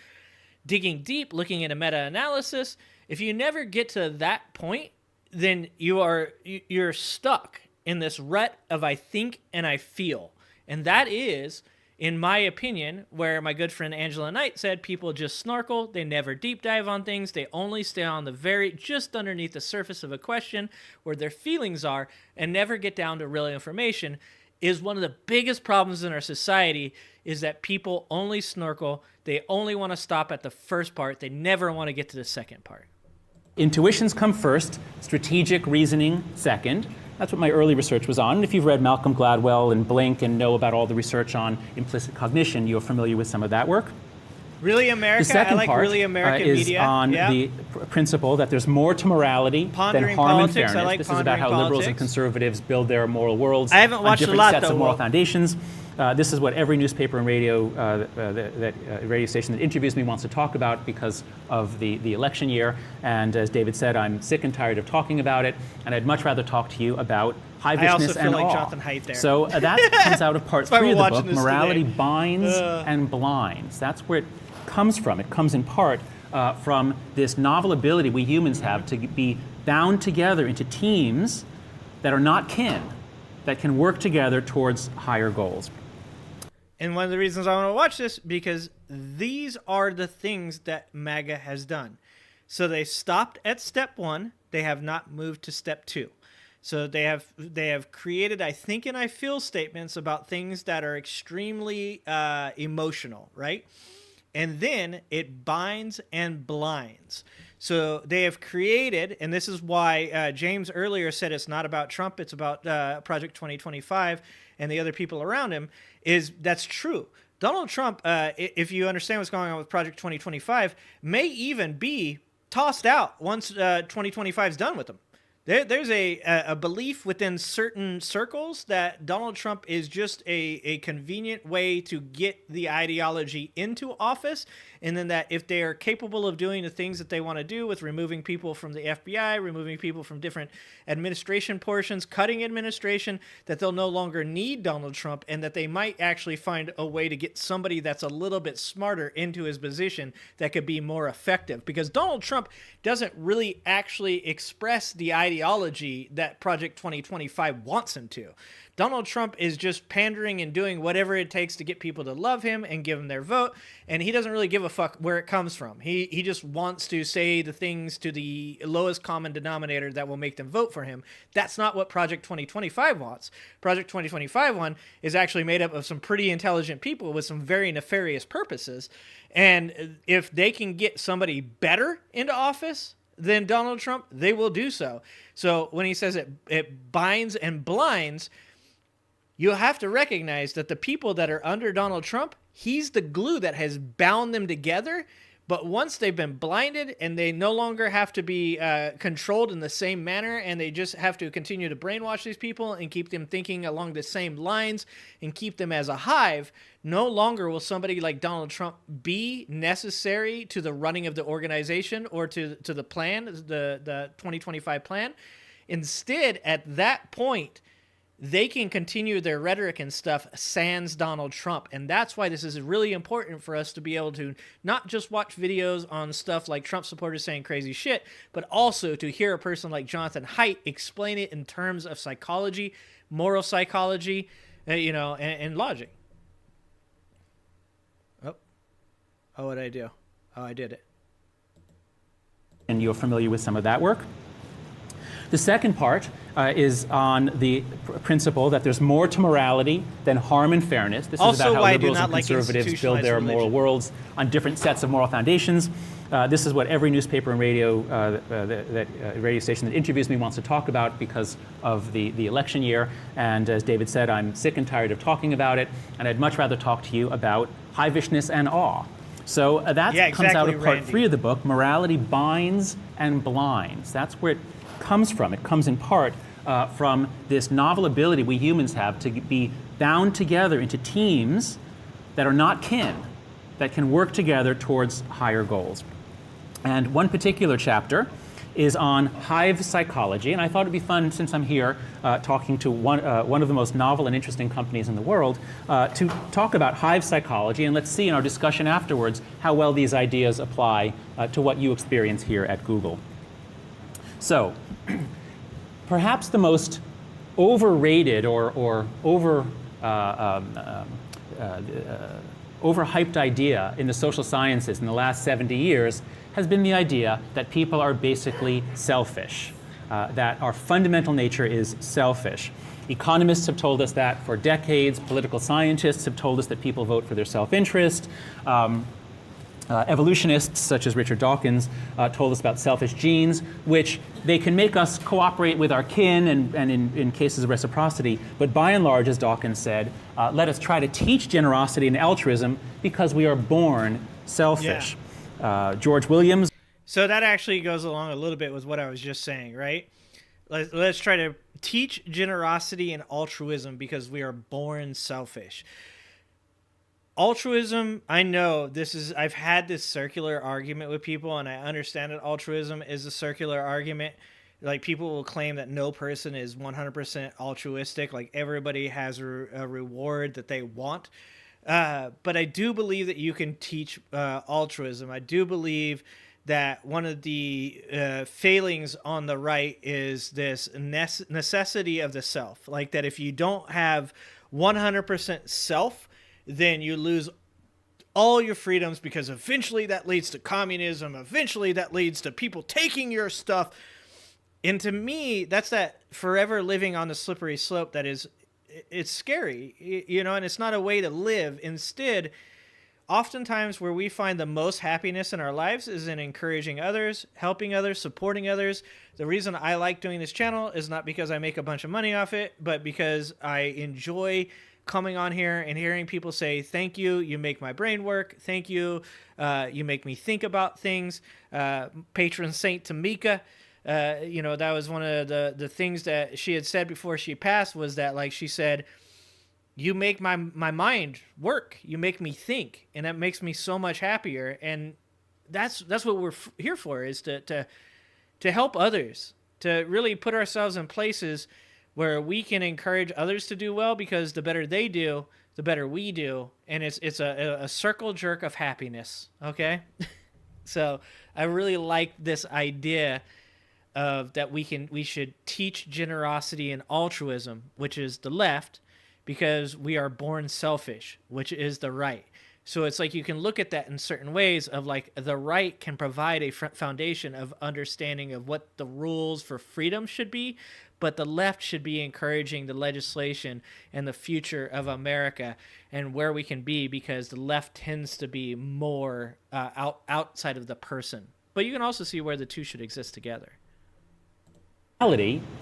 digging deep, looking at a meta-analysis. If you never get to that point, then you're stuck in this rut of I think and I feel. And that is, in my opinion, where my good friend Angela Knight said people just snorkel, they never deep dive on things, they only stay on the just underneath the surface of a question where their feelings are and never get down to real information, is one of the biggest problems in our society, is that people only snorkel, they only want to stop at the first part, they never want to get to the second part. Intuitions come first, strategic reasoning second. That's what my early research was on. And if you've read Malcolm Gladwell and Blink and know about all the research on implicit cognition, you're familiar with some of that work. Really America? The second I like part Really American is media. on the principle that there's more to morality than harm and fairness. I like this is about how liberals and conservatives build their moral worlds I haven't watched on different a lot, sets though. of moral foundations. This is what every newspaper and radio radio station that interviews me wants to talk about because of the election year. And as David said, I'm sick and tired of talking about it, and I'd much rather talk to you about hivishness and awe. I also feel like Jonathan Haidt there. So that comes out of part 3 of the book, Morality today. Binds and Blinds. That's where it comes from. It comes in part from this novel ability we humans have to be bound together into teams that are not kin, that can work together towards higher goals. And one of the reasons I want to watch this, because these are the things that MAGA has done. So they stopped at step 1. They have not moved to step 2. So they have created I think and I feel statements about things that are extremely emotional, right? And then it binds and blinds. So they have created, and this is why James earlier said it's not about Trump, it's about Project 2025 and the other people around him, that's true. Donald Trump, if you understand what's going on with Project 2025, may even be tossed out once 2025 is done with him. There's a belief within certain circles that Donald Trump is just a convenient way to get the ideology into office, and then that if they are capable of doing the things that they want to do with removing people from the FBI, removing people from different administration portions, cutting administration, that they'll no longer need Donald Trump, and that they might actually find a way to get somebody that's a little bit smarter into his position that could be more effective. Because Donald Trump doesn't really actually express the ideology that Project 2025 wants him to. Donald Trump is just pandering and doing whatever it takes to get people to love him and give him their vote, and he doesn't really give a fuck where it comes from. He just wants to say the things to the lowest common denominator that will make them vote for him. That's not what Project 2025 wants. Project 2025 one is actually made up of some pretty intelligent people with some very nefarious purposes, and if they can get somebody better into office than Donald Trump, they will do so. So when he says it binds and blinds, you have to recognize that the people that are under Donald Trump, he's the glue that has bound them together. But once they've been blinded and they no longer have to be controlled in the same manner, and they just have to continue to brainwash these people and keep them thinking along the same lines and keep them as a hive, no longer will somebody like Donald Trump be necessary to the running of the organization or to the plan, the 2025 plan. Instead, at that point, they can continue their rhetoric and stuff sans Donald Trump. And that's why this is really important for us to be able to not just watch videos on stuff like Trump supporters saying crazy shit, but also to hear a person like Jonathan Haidt explain it in terms of psychology, moral psychology, and logic. Oh, what did I do? Oh, I did it. And you're familiar with some of that work. The second part is on the principle that there's more to morality than harm and fairness. This is about how liberals and conservatives build their moral worlds on different sets of moral foundations. This is what every newspaper and radio radio station that interviews me wants to talk about because of the election year. And as David said, I'm sick and tired of talking about it, and I'd much rather talk to you about hivishness and awe. So that comes out of part 3 of the book, Morality Binds and Blinds. That's where it comes from. It comes in part from this novel ability we humans have to be bound together into teams that are not kin, that can work together towards higher goals. And one particular chapter is on hive psychology, and I thought it'd be fun, since I'm here talking to one of the most novel and interesting companies in the world, to talk about hive psychology, and let's see in our discussion afterwards how well these ideas apply to what you experience here at Google. So, perhaps the most overrated or overhyped idea in the social sciences in the last 70 years has been the idea that people are basically selfish, that our fundamental nature is selfish. Economists have told us that for decades. Political scientists have told us that people vote for their self-interest. Evolutionists, such as Richard Dawkins, told us about selfish genes, which they can make us cooperate with our kin and in cases of reciprocity. But by and large, as Dawkins said, let us try to teach generosity and altruism because we are born selfish. Yeah. George Williams. So that actually goes along a little bit with what I was just saying, right? Let's try to teach generosity and altruism because we are born selfish. Altruism, I know I've had this circular argument with people, and I understand that altruism is a circular argument. Like, people will claim that no person is 100% altruistic, like everybody has a reward that they want. But I do believe that you can teach altruism. I do believe that one of the failings on the right is this necessity of the self. Like, that if you don't have 100% self, then you lose all your freedoms, because eventually that leads to communism. Eventually that leads to people taking your stuff. And to me, that's that forever living on the slippery slope that is, it's scary, and it's not a way to live. Instead, oftentimes where we find the most happiness in our lives is in encouraging others, helping others, supporting others. The reason I like doing this channel is not because I make a bunch of money off it, but because I enjoy coming on here and hearing people say, thank you, you make my brain work. Thank you, you make me think about things. Patron Saint Tamika, that was one of the things that she had said before she passed, was that, like, she said, you make my mind work. You make me think, and that makes me so much happier. And that's what we're here for, is to help others, to really put ourselves in places where we can encourage others to do well, because the better they do, the better we do. And it's a circle jerk of happiness, okay? So I really like this idea of that we should teach generosity and altruism, which is the left, because we are born selfish, which is the right. So it's like you can look at that in certain ways of, like, the right can provide a foundation of understanding of what the rules for freedom should be, but the left should be encouraging the legislation and the future of America and where we can be, because the left tends to be more outside of the person. But you can also see where the two should exist together.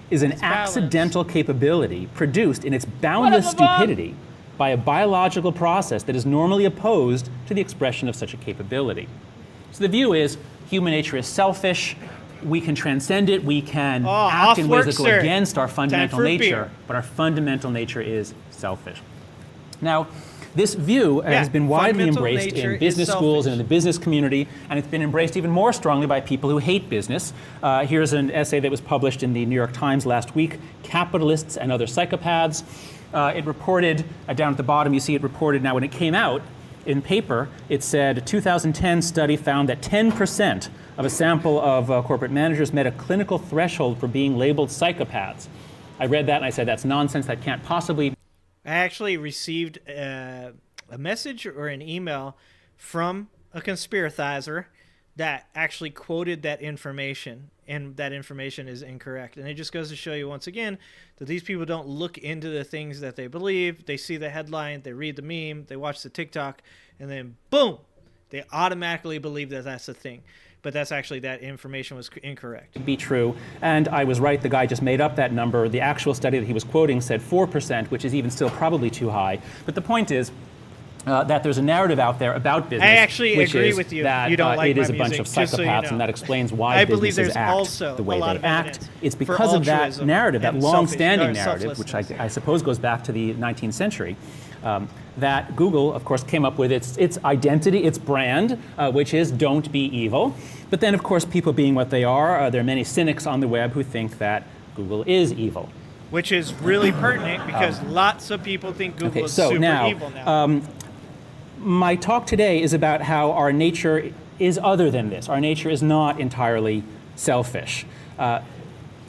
Is an accidental capability produced in its boundless stupidity by a biological process that is normally opposed to the expression of such a capability. So the view is human nature is selfish. We can transcend it. We can act in ways that go against our fundamental nature, but our fundamental nature is selfish. Now, this view has been widely embraced in business schools and in the business community, and it's been embraced even more strongly by people who hate business. Here's an essay that was published in the New York Times last week, Capitalists and Other Psychopaths. It reported, down at the bottom, you see it reported now when it came out in paper, it said a 2010 study found that 10% of a sample of corporate managers met a clinical threshold for being labeled psychopaths. I read that and I said, that's nonsense, that can't possibly. I actually received a message or an email from a conspirathizer that actually quoted that information, and that information is incorrect. And it just goes to show you once again that these people don't look into the things that they believe. They see the headline, they read the meme, they watch the TikTok, and then boom, they automatically believe that that's a thing. But that's actually, that information was incorrect. Be true, and I was right. The guy just made up that number. The actual study that he was quoting said 4%, which is even still probably too high. But the point is that there's a narrative out there about business. I actually agree with you. That you don't like it is my a bunch music, of psychopaths, so you know. and that explains why businesses act the way they act. It's because of that narrative, that long-standing narrative, which I suppose goes back to the 19th century. That Google, of course, came up with its identity, its brand, which is don't be evil. But then, of course, people being what they are, there are many cynics on the web who think that Google is evil. Which is really pertinent, because lots of people think Google is super evil now. My talk today is about how our nature is other than this. Our nature is not entirely selfish.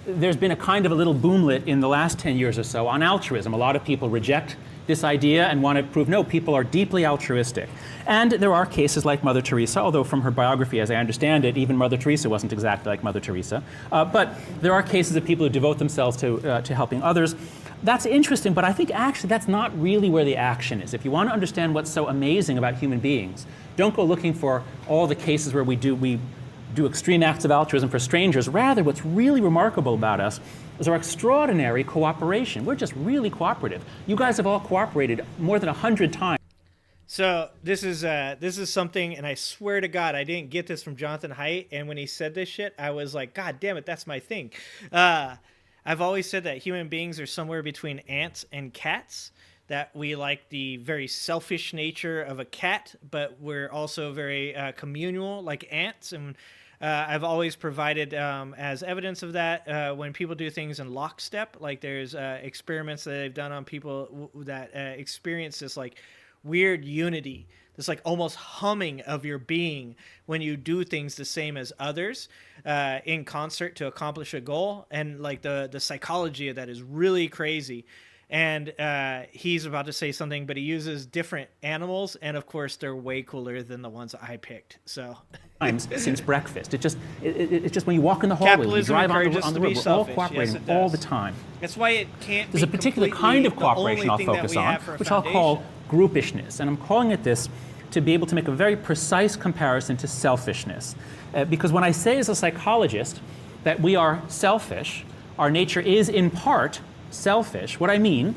There's been a kind of a little boomlet in the last 10 years or so on altruism. A lot of people reject this idea and want to prove, no, people are deeply altruistic. And there are cases like Mother Teresa, although from her biography, as I understand it, even Mother Teresa wasn't exactly like Mother Teresa. But there are cases of people who devote themselves to helping others. That's interesting, but I think actually that's not really where the action is. If you want to understand what's so amazing about human beings, don't go looking for all the cases where we do extreme acts of altruism for strangers. Rather, what's really remarkable about us is our extraordinary cooperation. We're just really cooperative. You guys have all cooperated more than 100 times. So this is something, and I swear to God, I didn't get this from Jonathan Haidt, and when he said this shit, I was like, God damn it, that's my thing. I've always said that human beings are somewhere between ants and cats, that we like the very selfish nature of a cat, but we're also very communal like ants, and I've always provided as evidence of that when people do things in lockstep. Like there's experiments that they've done on people that experience this like weird unity, this like almost humming of your being when you do things the same as others in concert to accomplish a goal. And like the psychology of that is really crazy. And he's about to say something, but he uses different animals, and of course they're way cooler than the ones I picked. So since breakfast, it's just when you walk in the hallway, when you drive on the road, we're all cooperating all the time. That's why it can't. There's a particular kind of cooperation I'll focus on, which I'll call groupishness, and I'm calling it this to be able to make a very precise comparison to selfishness, because when I say as a psychologist that we are selfish, our nature is in part selfish. What I mean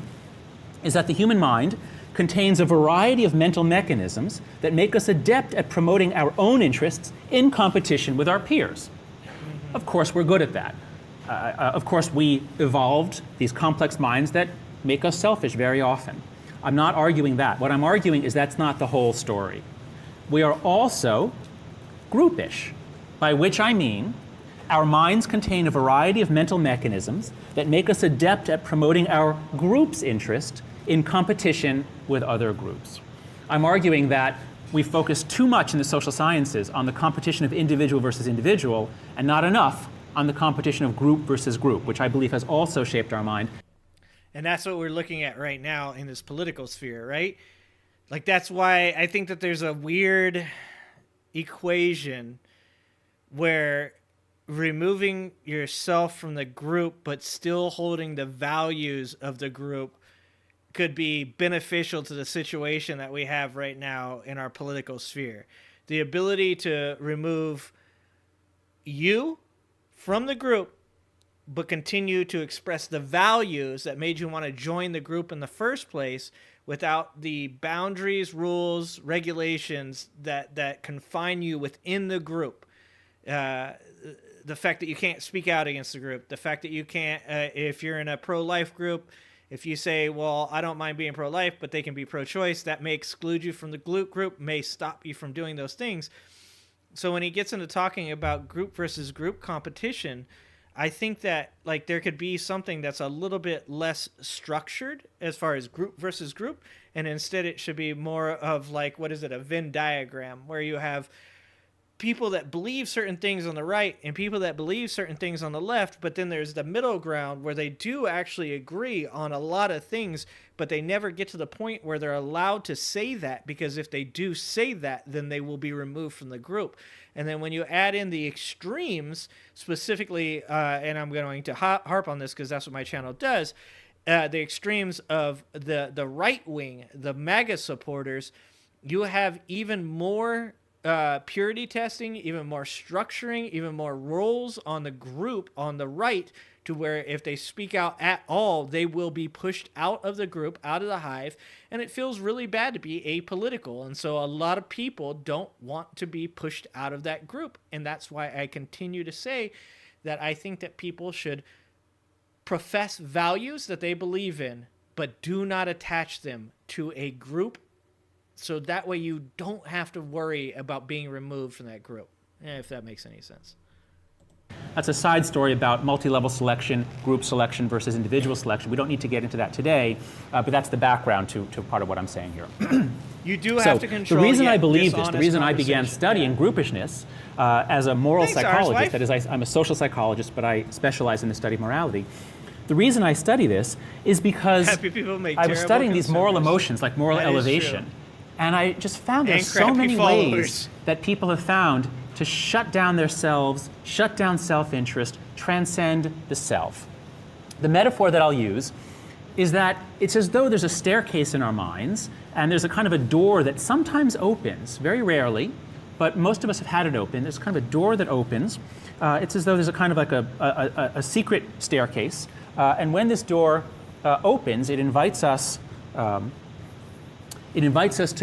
is that the human mind contains a variety of mental mechanisms that make us adept at promoting our own interests in competition with our peers. Of course, we're good at that. Of course, we evolved these complex minds that make us selfish very often. I'm not arguing that. What I'm arguing is that's not the whole story. We are also groupish, by which I mean our minds contain a variety of mental mechanisms that make us adept at promoting our group's interest in competition with other groups. I'm arguing that we focus too much in the social sciences on the competition of individual versus individual and not enough on the competition of group versus group, which I believe has also shaped our mind. And that's what we're looking at right now in this political sphere, right? Like, that's why I think that there's a weird equation where removing yourself from the group but still holding the values of the group could be beneficial to the situation that we have right now in our political sphere. The ability to remove you from the group but continue to express the values that made you want to join the group in the first place without the boundaries, rules, regulations that confine you within the group. The fact that you can't speak out against the group, the fact that you can't, if you're in a pro-life group, if you say, well, I don't mind being pro-life, but they can be pro-choice, that may exclude you from the group, may stop you from doing those things. So when he gets into talking about group versus group competition, I think that like there could be something that's a little bit less structured as far as group versus group, and instead it should be more of like, what is it, a Venn diagram, where you have people that believe certain things on the right and people that believe certain things on the left, but then there's the middle ground where they do actually agree on a lot of things, but they never get to the point where they're allowed to say that, because if they do say that, then they will be removed from the group. And then when you add in the extremes, specifically, and I'm going to harp on this because that's what my channel does, the extremes of the right wing, the MAGA supporters, you have even more purity testing, even more structuring, even more roles on the group on the right, to where if they speak out at all, they will be pushed out of the group, out of the hive, and it feels really bad to be apolitical. And so a lot of people don't want to be pushed out of that group, and that's why I continue to say that I think that people should profess values that they believe in, but do not attach them to a group, so that way you don't have to worry about being removed from that group, if that makes any sense. That's a side story about multi-level selection, group selection versus individual selection. We don't need to get into that today, but that's the background to part of what I'm saying here. You do have to control. The reason I believe this, the reason I began studying groupishness as a moral psychologist, that is, I'm a social psychologist, but I specialize in the study of morality. The reason I study this is because I was studying these moral emotions, like moral elevation. And I just found there's so many ways that people have found to shut down their selves, shut down self-interest, transcend the self. The metaphor that I'll use is that it's as though there's a staircase in our minds, and there's a kind of a door that sometimes opens, very rarely, but most of us have had it open. There's kind of a door that opens. It's as though there's a kind of like a secret staircase. And when this door opens, it invites us to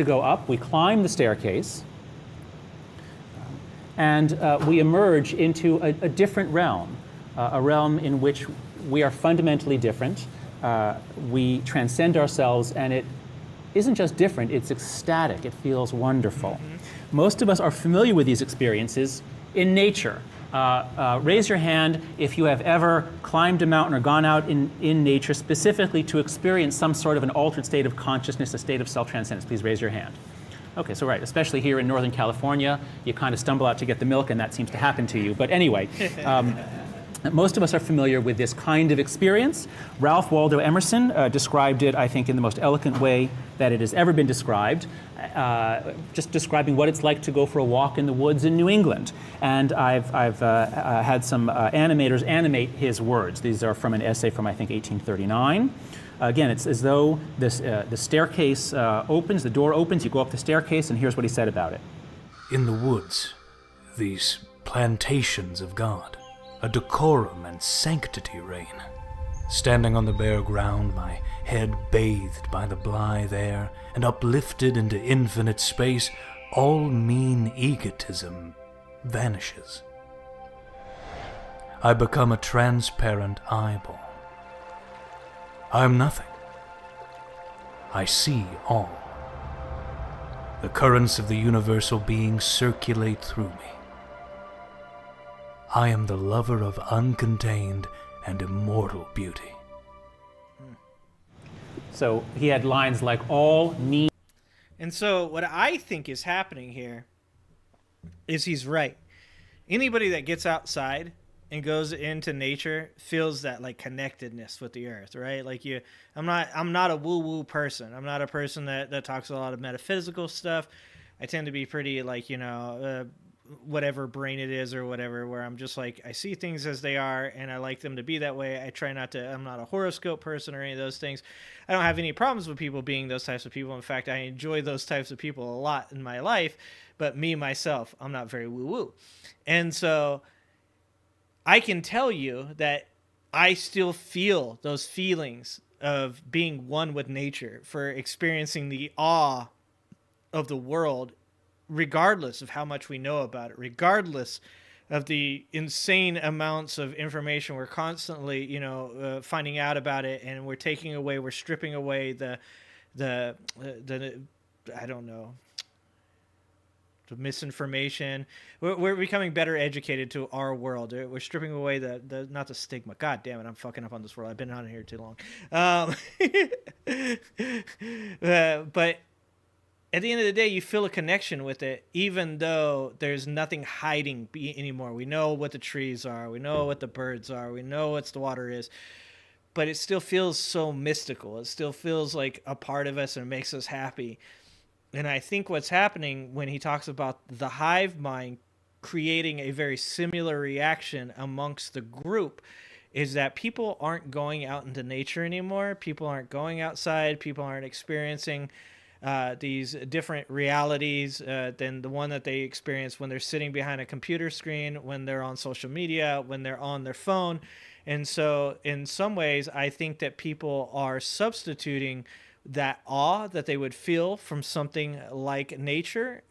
go up. We climb the staircase, and we emerge into a different realm, a realm in which we are fundamentally different. We transcend ourselves, and it isn't just different, it's ecstatic. It feels wonderful. Mm-hmm. Most of us are familiar with these experiences in nature. Raise your hand if you have ever climbed a mountain or gone out in nature specifically to experience some sort of an altered state of consciousness, a state of self-transcendence. Please raise your hand. Okay, so right, especially here in Northern California, you kind of stumble out to get the milk and that seems to happen to you. But anyway, most of us are familiar with this kind of experience. Ralph Waldo Emerson described it, I think, in the most eloquent way that it has ever been described, just describing what it's like to go for a walk in the woods in New England. And I've had some animators animate his words. These are from an essay from, I think, 1839. Again, it's as though the staircase opens, the door opens, you go up the staircase, and here's what he said about it. In the woods, these plantations of God, a decorum and sanctity reign. standing on the bare ground, my head bathed by the blithe air, and uplifted into infinite space, all mean egotism vanishes. I become a transparent eyeball. I am nothing. I see all. The currents of the universal being circulate through me. I am the lover of uncontained and immortal beauty. So he had lines like all need. And so what I think is happening here is he's right. Anybody that gets outside and goes into nature feels that like connectedness with the earth, right? Like I'm not a woo-woo person. I'm not a person that talks a lot of metaphysical stuff. I tend to be pretty like, whatever brain it is or whatever, where I'm just like, I see things as they are and I like them to be that way. I try not to, I'm not a horoscope person or any of those things. I don't have any problems with people being those types of people. In fact, I enjoy those types of people a lot in my life, but me, myself, I'm not very woo-woo. And so I can tell you that I still feel those feelings of being one with nature, for experiencing the awe of the world, regardless of how much we know about it, regardless of the insane amounts of information we're constantly, finding out about it, and we're stripping away the I don't know, the misinformation. We're becoming better educated to our world. We're stripping away the not the stigma. God damn it, I'm fucking up on this world. I've been on here too long. But at the end of the day, you feel a connection with it, even though there's nothing hiding anymore. We know what the trees are. We know what the birds are. We know what the water is. But it still feels so mystical. It still feels like a part of us and it makes us happy. And I think what's happening when he talks about the hive mind creating a very similar reaction amongst the group is that people aren't going out into nature anymore. People aren't going outside. People aren't experiencing these different realities than the one that they experience when they're sitting behind a computer screen, when they're on social media, when they're on their phone. And so in some ways, I think that people are substituting that awe that they would feel from something like nature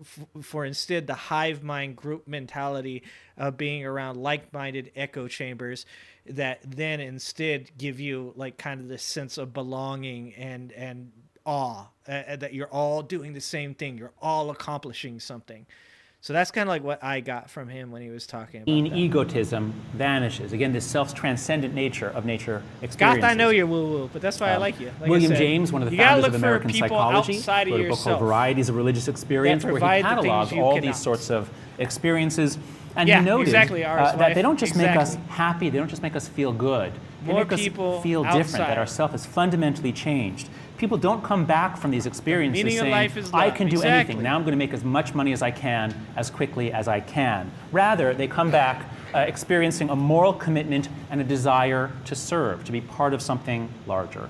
for instead the hive mind group mentality of being around like-minded echo chambers that then instead give you like kind of this sense of belonging and awe that you're all doing the same thing. You're all accomplishing something. So that's kind of like what I got from him when he was talking about that. Egotism vanishes. Again, this self-transcendent nature of nature experiences. Scott, I know you're woo-woo, but that's why I like you. Like William James, one of the founders of American psychology, wrote a book called Varieties of Religious Experience, where he cataloged all these sorts of experiences. And he noted that they don't just make us happy, they don't just make us feel good. They make us feel different, that our self is fundamentally changed. People don't come back from these experiences saying, I can do anything. Now I'm going to make as much money as I can, as quickly as I can. Rather, they come back experiencing a moral commitment and a desire to serve, to be part of something larger.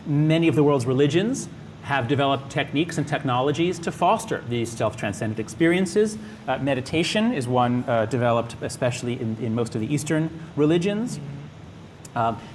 Many of the world's religions have developed techniques and technologies to foster these self-transcendent experiences. Meditation is one developed especially in most of the Eastern religions.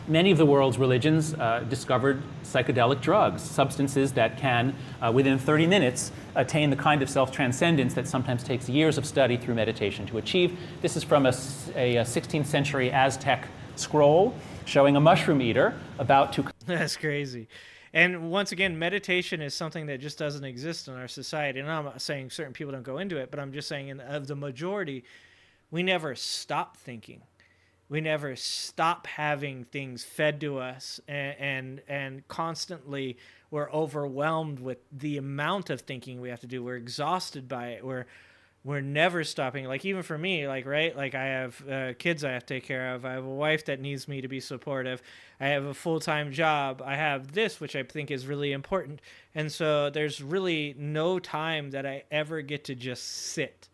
Many of the world's religions discovered psychedelic drugs, substances that can, within 30 minutes, attain the kind of self-transcendence that sometimes takes years of study through meditation to achieve. This is from a 16th century Aztec scroll showing a mushroom eater about to... That's crazy. And once again, meditation is something that just doesn't exist in our society. And I'm not saying certain people don't go into it, but I'm just saying of the majority, we never stop thinking. We never stop having things fed to us, and constantly we're overwhelmed with the amount of thinking we have to do. We're exhausted by it. We're never stopping. Like even for me, like, right? Like I have kids I have to take care of. I have a wife that needs me to be supportive. I have a full-time job. I have this, which I think is really important. And so there's really no time that I ever get to just sit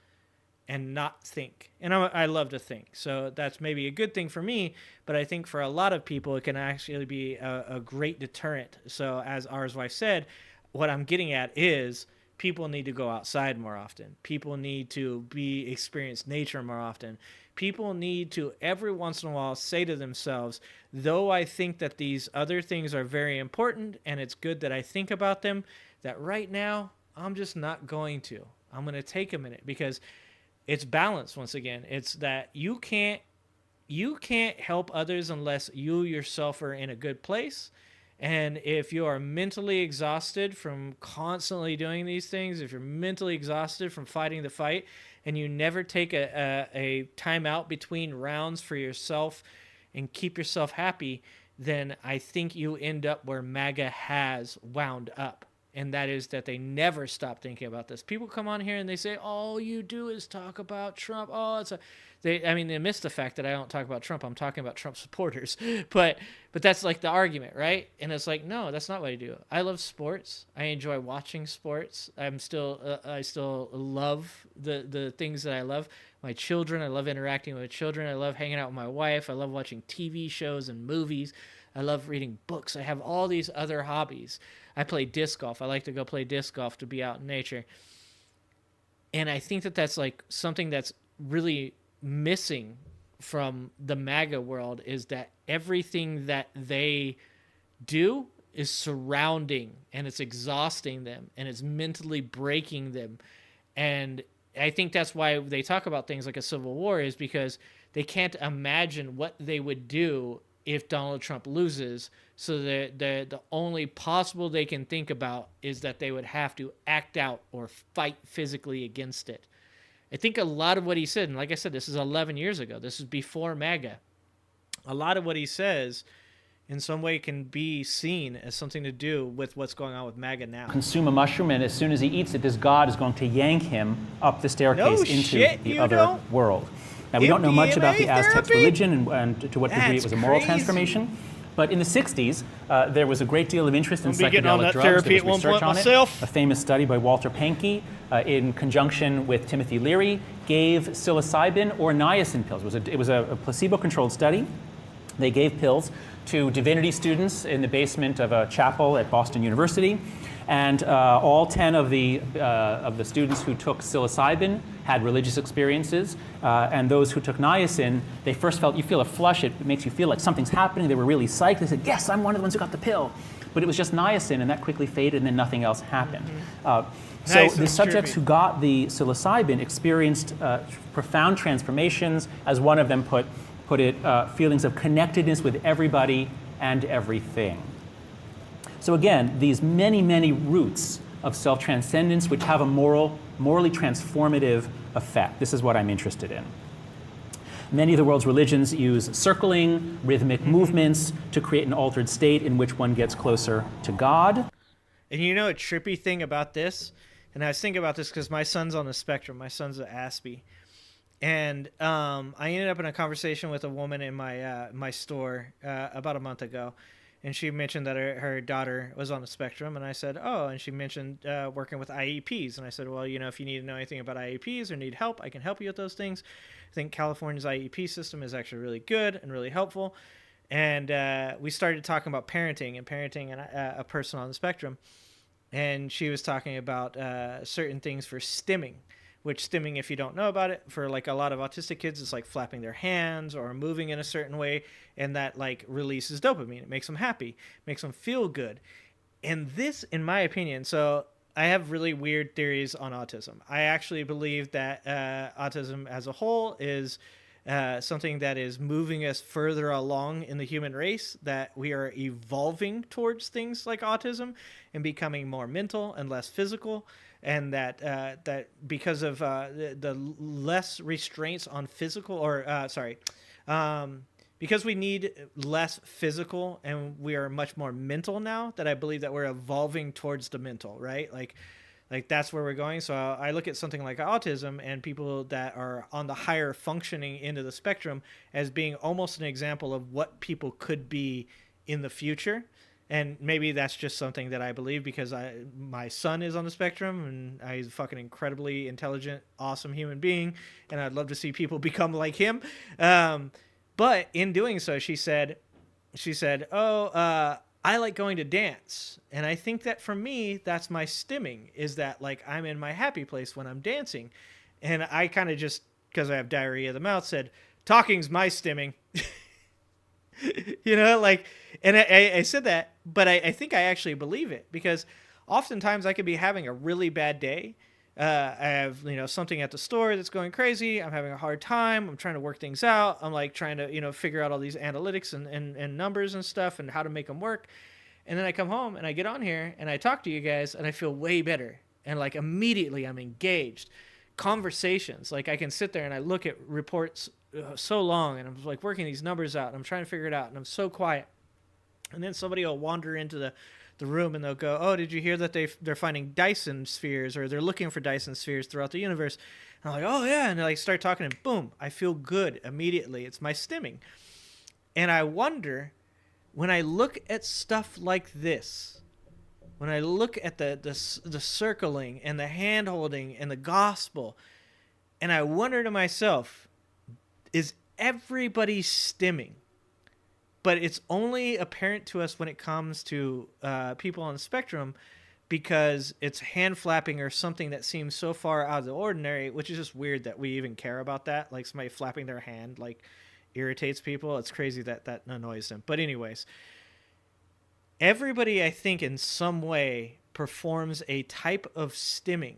and not think. And I love to think. So that's maybe a good thing for me, but I think for a lot of people, it can actually be a great deterrent. So as R's wife said, what I'm getting at is People need to go outside more often. People need to experience nature more often. People need to every once in a while say to themselves, though I think that these other things are very important and it's good that I think about them, that right now I'm just not going to. I'm going to take a minute, because it's balance. Once again, it's that you can't help others unless you yourself are in a good place. And if you are mentally exhausted from constantly doing these things, if you're mentally exhausted from fighting the fight, and you never take a time out between rounds for yourself and keep yourself happy, then I think you end up where MAGA has wound up. And that is that they never stop thinking about this. People come on here and they say, all you do is talk about Trump. They miss the fact that I don't talk about Trump. I'm talking about Trump supporters. But that's like the argument, right? And it's like, no, that's not what I do. I love sports. I enjoy watching sports. I still love the things that I love. My children, I love interacting with children. I love hanging out with my wife. I love watching TV shows and movies. I love reading books. I have all these other hobbies. I play disc golf. I like to go play disc golf to be out in nature. And I think that that's like something that's really missing from the MAGA world, is that everything that they do is surrounding, and it's exhausting them, and it's mentally breaking them. And I think that's why they talk about things like a civil war, is because they can't imagine what they would do if Donald Trump loses. So the only possible they can think about is that they would have to act out or fight physically against it. I think a lot of what he said, and like I said, this is 11 years ago. This is before MAGA. A lot of what he says in some way can be seen as something to do with what's going on with MAGA now. Consume a mushroom, and as soon as he eats it, this god is going to yank him up the staircase into the other world. Now, we don't know much about the Aztec religion and to what degree it was a moral transformation. But in the 60s, there was a great deal of interest in psychedelic drugs. There was research on it. A famous study by Walter Pahnke, in conjunction with Timothy Leary, gave psilocybin or niacin pills. It was a placebo-controlled study. They gave pills to divinity students in the basement of a chapel at Boston University. And all 10 of the students who took psilocybin had religious experiences, and those who took niacin, they first felt, you feel a flush, it makes you feel like something's happening. They were really psyched. They said, yes, I'm one of the ones who got the pill. But it was just niacin, and that quickly faded, and then nothing else happened. So the subjects who got the psilocybin experienced profound transformations, as one of them put it, feelings of connectedness with everybody and everything. So again, these many, many roots of self-transcendence which have a morally transformative effect. This is what I'm interested in. Many of the world's religions use circling, rhythmic movements to create an altered state in which one gets closer to God. And you know a trippy thing about this? And I was thinking about this because my son's on the spectrum. My son's an Aspie. And I ended up in a conversation with a woman in my store about a month ago. And she mentioned that her daughter was on the spectrum. And I said, oh, and she mentioned working with IEPs. And I said, well, if you need to know anything about IEPs or need help, I can help you with those things. I think California's IEP system is actually really good and really helpful. And we started talking about parenting and a person on the spectrum. And she was talking about certain things for stimming, which stimming, if you don't know about it, for like a lot of autistic kids, it's like flapping their hands or moving in a certain way. And that like releases dopamine. It makes them happy, makes them feel good. And this, in my opinion, so I have really weird theories on autism. I actually believe that autism as a whole is something that is moving us further along in the human race, that we are evolving towards things like autism and becoming more mental and less physical. And that because of the less restraints on physical because we need less physical and we are much more mental now, that I believe that we're evolving towards the mental, right? Like that's where we're going. So I look at something like autism and people that are on the higher functioning end of the spectrum as being almost an example of what people could be in the future. And maybe that's just something that I believe because my son is on the spectrum and he's a fucking incredibly intelligent, awesome human being. And I'd love to see people become like him. But in doing so, she said, I like going to dance. And I think that for me, that's my stimming, is that like I'm in my happy place when I'm dancing. And I kind of just, because I have diarrhea of the mouth, said, talking's my stimming. You know, like, and I said that, but I think I actually believe it, because oftentimes I could be having a really bad day. I have, you know, something at the store that's going crazy. I'm having a hard time. I'm trying to work things out. I'm like trying to, you know, figure out all these analytics and numbers and stuff and how to make them work. And then I come home and I get on here and I talk to you guys and I feel way better. And like immediately I'm engaged. Conversations, like I can sit there and I look at reports so long and I'm like working these numbers out and I'm trying to figure it out and I'm so quiet. And then somebody will wander into the room and they'll go, oh, did you hear that they're finding Dyson spheres, or they're looking for Dyson spheres throughout the universe? And I'm like, oh yeah. And I like start talking and boom, I feel good immediately. It's my stimming. And I wonder, when I look at stuff like this, when I look at the circling and the hand holding and the gospel, and I wonder to myself, is everybody stimming? But it's only apparent to us when it comes to people on the spectrum, because it's hand flapping or something that seems so far out of the ordinary, which is just weird that we even care about that. Like somebody flapping their hand like irritates people. It's crazy that annoys them. But anyways, everybody, I think, in some way performs a type of stimming.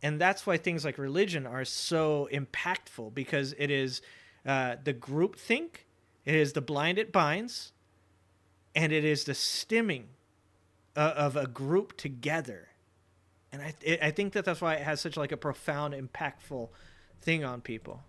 And that's why things like religion are so impactful, because it is the group think. It is the blind it binds, and it is the stimming of a group together. And I think that's why it has such like a profound, impactful thing on people.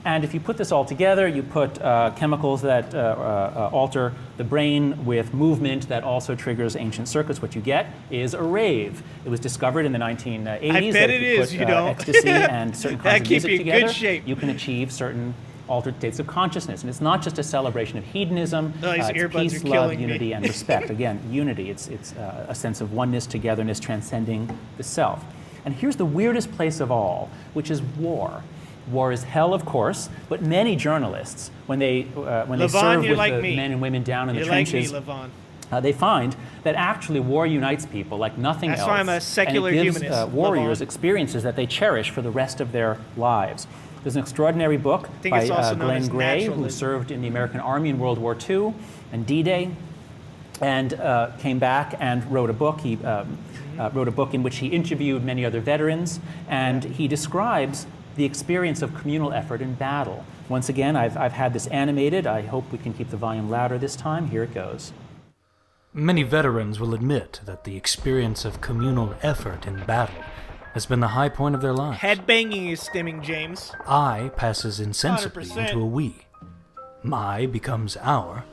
And if you put this all together, you put chemicals that alter the brain with movement that also triggers ancient circuits, what you get is a rave. It was discovered in the 1980s. I bet it is, you know. Ecstasy and certain kinds of music keep you in together, good shape. You can achieve certain altered states of consciousness. And it's not just a celebration of hedonism, it's peace, love, unity, and respect. Again, unity, it's a sense of oneness, togetherness, transcending the self. And here's the weirdest place of all, which is war. War is hell, of course, but many journalists, when they serve with the men and women down in the trenches, they find that actually war unites people like nothing else. That's why I'm a secular and it gives, humanist. Warriors experiences that they cherish for the rest of their lives. There's an extraordinary book by Glenn Gray, who served in the American Army in World War II and D-Day, and came back and wrote a book. He wrote a book in which he interviewed many other veterans, and he describes the experience of communal effort in battle. Once again, I've had this animated. I hope we can keep the volume louder this time. Here it goes. Many veterans will admit that the experience of communal effort in battle has been the high point of their lives. Headbanging is stimming, James. I passes insensibly 100%. into a we. My becomes our.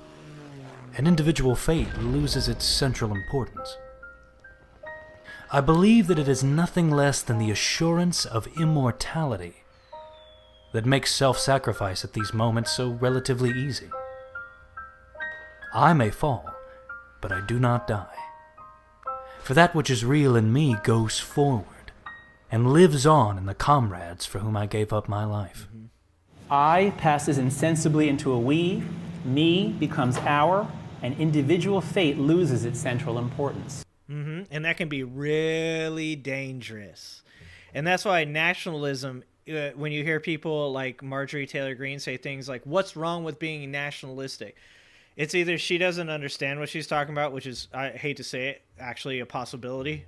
An individual fate loses its central importance. I believe that it is nothing less than the assurance of immortality that makes self-sacrifice at these moments so relatively easy. I may fall, but I do not die. For that which is real in me goes forward and lives on in the comrades for whom I gave up my life. I passes insensibly into a we, me becomes our, and individual fate loses its central importance. And that can be really dangerous. And that's why nationalism, when you hear people like Marjorie Taylor Greene say things like, what's wrong with being nationalistic? It's either she doesn't understand what she's talking about, which is, I hate to say it, actually a possibility.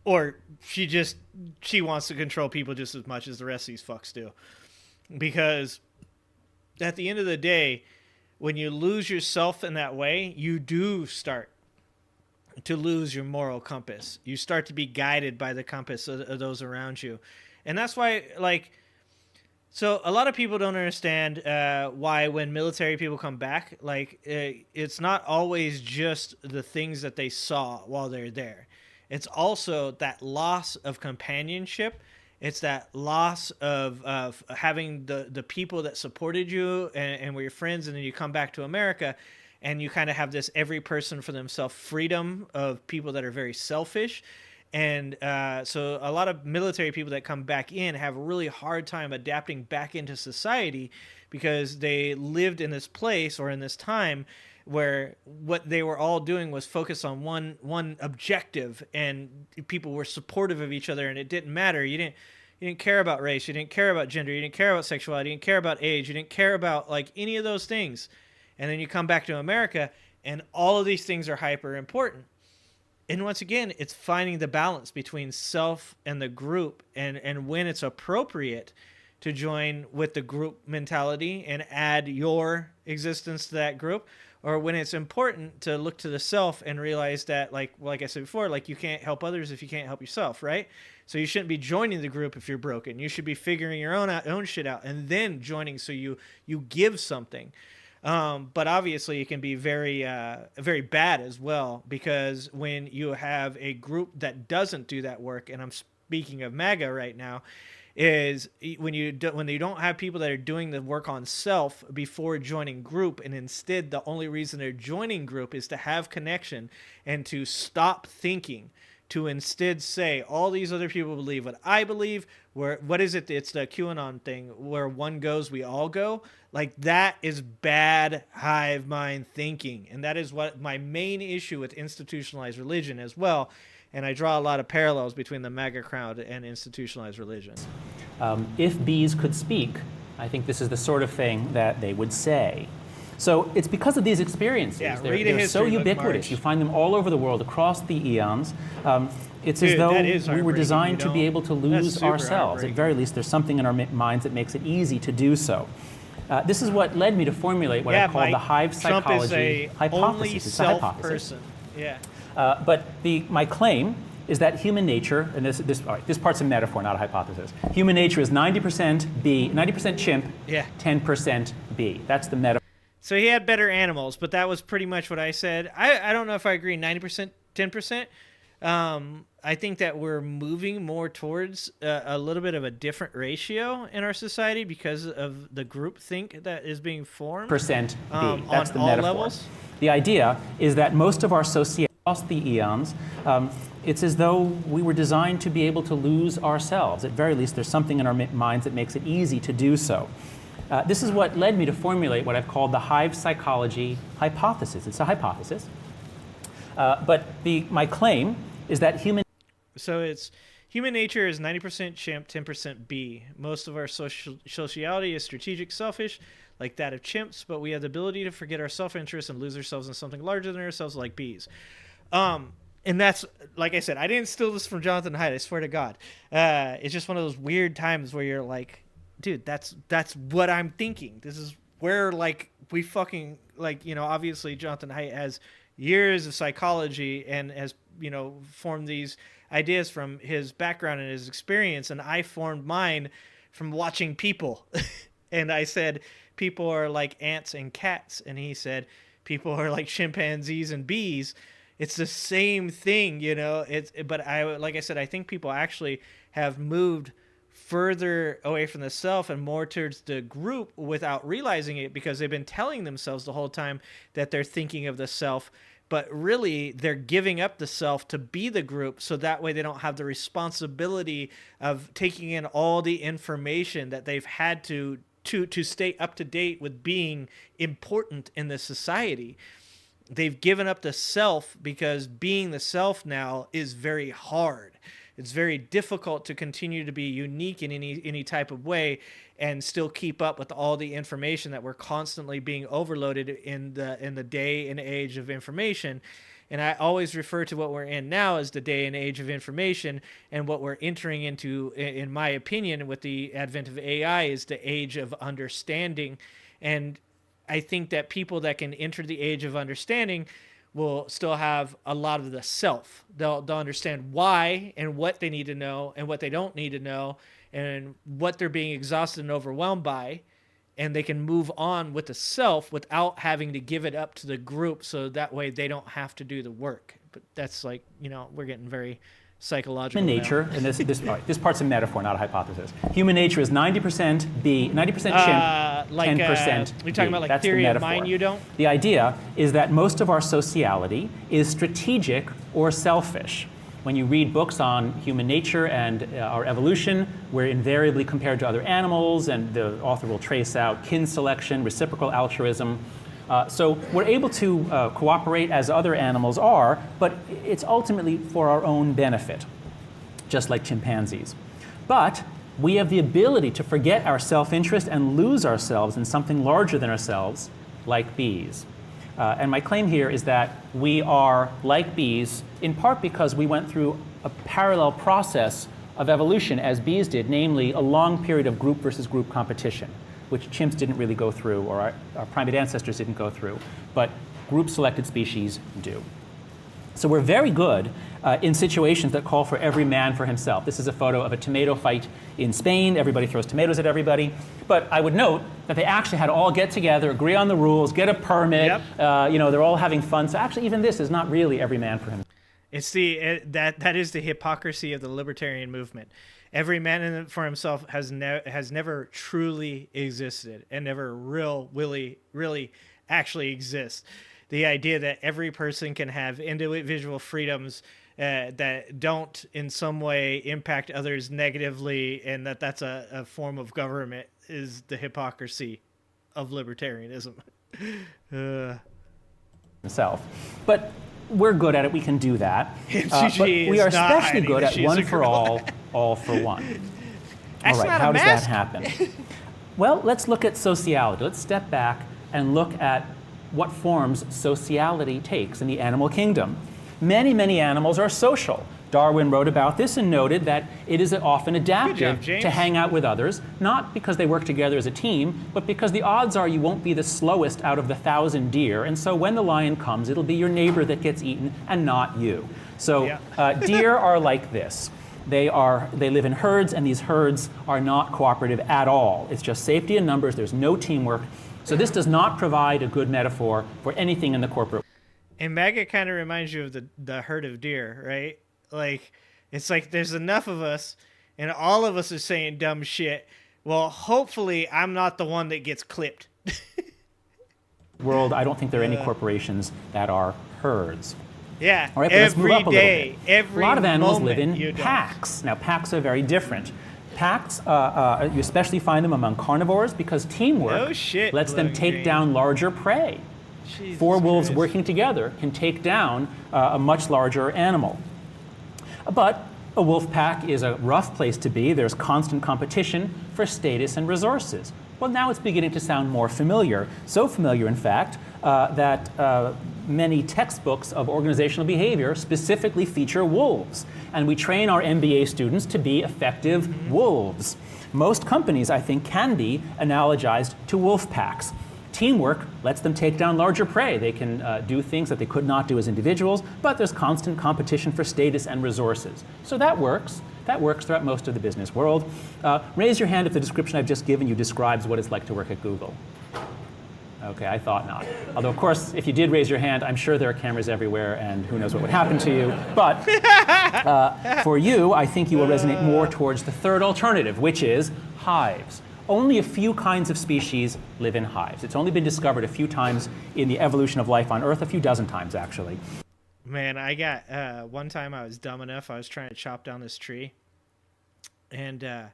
Or she wants to control people just as much as the rest of these fucks do. Because at the end of the day, when you lose yourself in that way, you do start to lose your moral compass. You start to be guided by the compass of those around you. And that's why, like, so a lot of people don't understand why when military people come back, like, it's not always just the things that they saw while they're there. It's also that loss of companionship. It's that loss of having the people that supported you and were your friends, and then you come back to America and you kind of have this every person for themselves freedom of people that are very selfish. And so a lot of military people that come back in have a really hard time adapting back into society because they lived in this place or in this time where what they were all doing was focus on one objective, and people were supportive of each other, and it didn't matter. You didn't care about race, you didn't care about gender, you didn't care about sexuality, you didn't care about age, you didn't care about like any of those things. And then you come back to America and all of these things are hyper important. And once again, it's finding the balance between self and the group, and when it's appropriate to join with the group mentality and add your existence to that group, or when it's important to look to the self and realize that, like I said before, like you can't help others if you can't help yourself, right? So you shouldn't be joining the group if you're broken. You should be figuring your own shit out and then joining so you give something. But obviously it can be very bad as well, because when you have a group that doesn't do that work, and I'm speaking of MAGA right now, is when you don't have people that are doing the work on self before joining group, and instead the only reason they're joining group is to have connection and to stop thinking, to instead say all these other people believe what I believe. What is it? It's the QAnon thing where one goes, we all go. Like, that is bad hive mind thinking, and that is what my main issue with institutionalized religion as well. And I draw a lot of parallels between the MAGA crowd and institutionalized religion. If bees could speak, I think this is the sort of thing that they would say. So it's because of these experiences. Yeah, they're so ubiquitous. You find them all over the world, across the eons. It's as though we were designed to be able to lose ourselves. At very least, there's something in our minds that makes it easy to do so. This is what led me to formulate what I call the hive psychology hypothesis. It's a hypothesis. Person. Yeah. But my claim is that human nature, and this part's a metaphor, not a hypothesis. Human nature is 90% bee, 90% chimp, 10% bee. That's the metaphor. So he had better animals, but that was pretty much what I said. I don't know if I agree 90%, 10%. I think that we're moving more towards a little bit of a different ratio in our society because of the groupthink that is being formed. Percent B. That's on the all metaphor. levels. The idea is that most of our society, across the eons, it's as though we were designed to be able to lose ourselves. At very least, there's something in our minds that makes it easy to do so. This is what led me to formulate what I've called the hive psychology hypothesis. It's a hypothesis. But my claim is that human nature is 90% chimp, 10% bee. Most of our sociality is strategic, selfish, like that of chimps, but we have the ability to forget our self-interest and lose ourselves in something larger than ourselves, like bees. And that's, like I said, I didn't steal this from Jonathan Haidt, I swear to God. It's just one of those weird times where you're like, dude, that's what I'm thinking. This is where, like, we fucking, like, you know, obviously Jonathan Haidt has years of psychology and has, you know, formed these ideas from his background and his experience, and I formed mine from watching people. And I said people are like ants and cats, and he said people are like chimpanzees and bees. It's the same thing, you know. But like I said, I think people actually have moved further away from the self and more towards the group without realizing it, because they've been telling themselves the whole time that they're thinking of the self, but really they're giving up the self to be the group, so that way they don't have the responsibility of taking in all the information that they've had to stay up to date with being important in the society. They've given up the self because being the self now is very hard. It's very difficult to continue to be unique in any type of way and still keep up with all the information that we're constantly being overloaded in the day and age of information. And I always refer to what we're in now as the day and age of information, and what we're entering into, in my opinion, with the advent of AI, is the age of understanding. And I think that people that can enter the age of understanding will still have a lot of the self. They'll understand why and what they need to know and what they don't need to know and what they're being exhausted and overwhelmed by, and they can move on with the self without having to give it up to the group, so that way they don't have to do the work. But that's, like, you know, we're getting very psychological. Human nature, and this part's a metaphor, not a hypothesis. Human nature is 90% bee, 90% chimp, 10% We're talking about, like, That's theory the of mind, you don't? The idea is that most of our sociality is strategic or selfish. When you read books on human nature and our evolution, we're invariably compared to other animals, and the author will trace out kin selection, reciprocal altruism. So we're able to cooperate as other animals are, but it's ultimately for our own benefit, just like chimpanzees. But we have the ability to forget our self-interest and lose ourselves in something larger than ourselves, like bees. And my claim here is that we are like bees, in part because we went through a parallel process of evolution as bees did, namely a long period of group versus group competition, which chimps didn't really go through, or our primate ancestors didn't go through, but group-selected species do. So we're very good in situations that call for every man for himself. This is a photo of a tomato fight in Spain. Everybody throws tomatoes at everybody. But I would note that they actually had to all get together, agree on the rules, get a permit. Yep. They're all having fun. So actually, even this is not really every man for himself. It's that is the hypocrisy of the libertarian movement. Every man for himself has never truly existed and never really actually exists. The idea that every person can have individual freedoms that don't in some way impact others negatively, and that's a form of government, is the hypocrisy of libertarianism. Himself. But we're good at it. We can do that. But we are especially good at one for all for one. All right, how does that happen? Well, let's look at sociality. Let's step back and look at what forms sociality takes in the animal kingdom. Many, many animals are social. Darwin wrote about this and noted that it is often adaptive to hang out with others, not because they work together as a team, but because the odds are you won't be the slowest out of the 1,000 deer, and so when the lion comes, it'll be your neighbor that gets eaten and not you. So deer are like this. They live in herds, and these herds are not cooperative at all. It's just safety in numbers. There's no teamwork. So this does not provide a good metaphor for anything in the corporate. And MAGA kind of reminds you of the herd of deer, right? Like, it's like there's enough of us, and all of us are saying dumb shit. Well, hopefully I'm not the one that gets clipped. World, I don't think there are any corporations that are herds. Yeah, all right, but let's move up a little bit. A lot of animals live in packs. Now, packs are very different. Packs, you especially find them among carnivores because teamwork lets them take down larger prey. Jesus 4 wolves Christ. Working together can take down a much larger animal. But a wolf pack is a rough place to be. There's constant competition for status and resources. Well, now it's beginning to sound more familiar. So familiar, in fact, that many textbooks of organizational behavior specifically feature wolves. And we train our MBA students to be effective wolves. Most companies, I think, can be analogized to wolf packs. Teamwork lets them take down larger prey. They can do things that they could not do as individuals, but there's constant competition for status and resources. So that works. That works throughout most of the business world. Raise your hand if the description I've just given you describes what it's like to work at Google. Okay, I thought not. Although, of course, if you did raise your hand, I'm sure there are cameras everywhere, and who knows what would happen to you. But for you, I think you will resonate more towards the third alternative, which is hives. Only a few kinds of species live in hives. It's only been discovered a few times in the evolution of life on Earth, a few dozen times, actually. Man, I got, one time I was dumb enough, I was trying to chop down this tree, and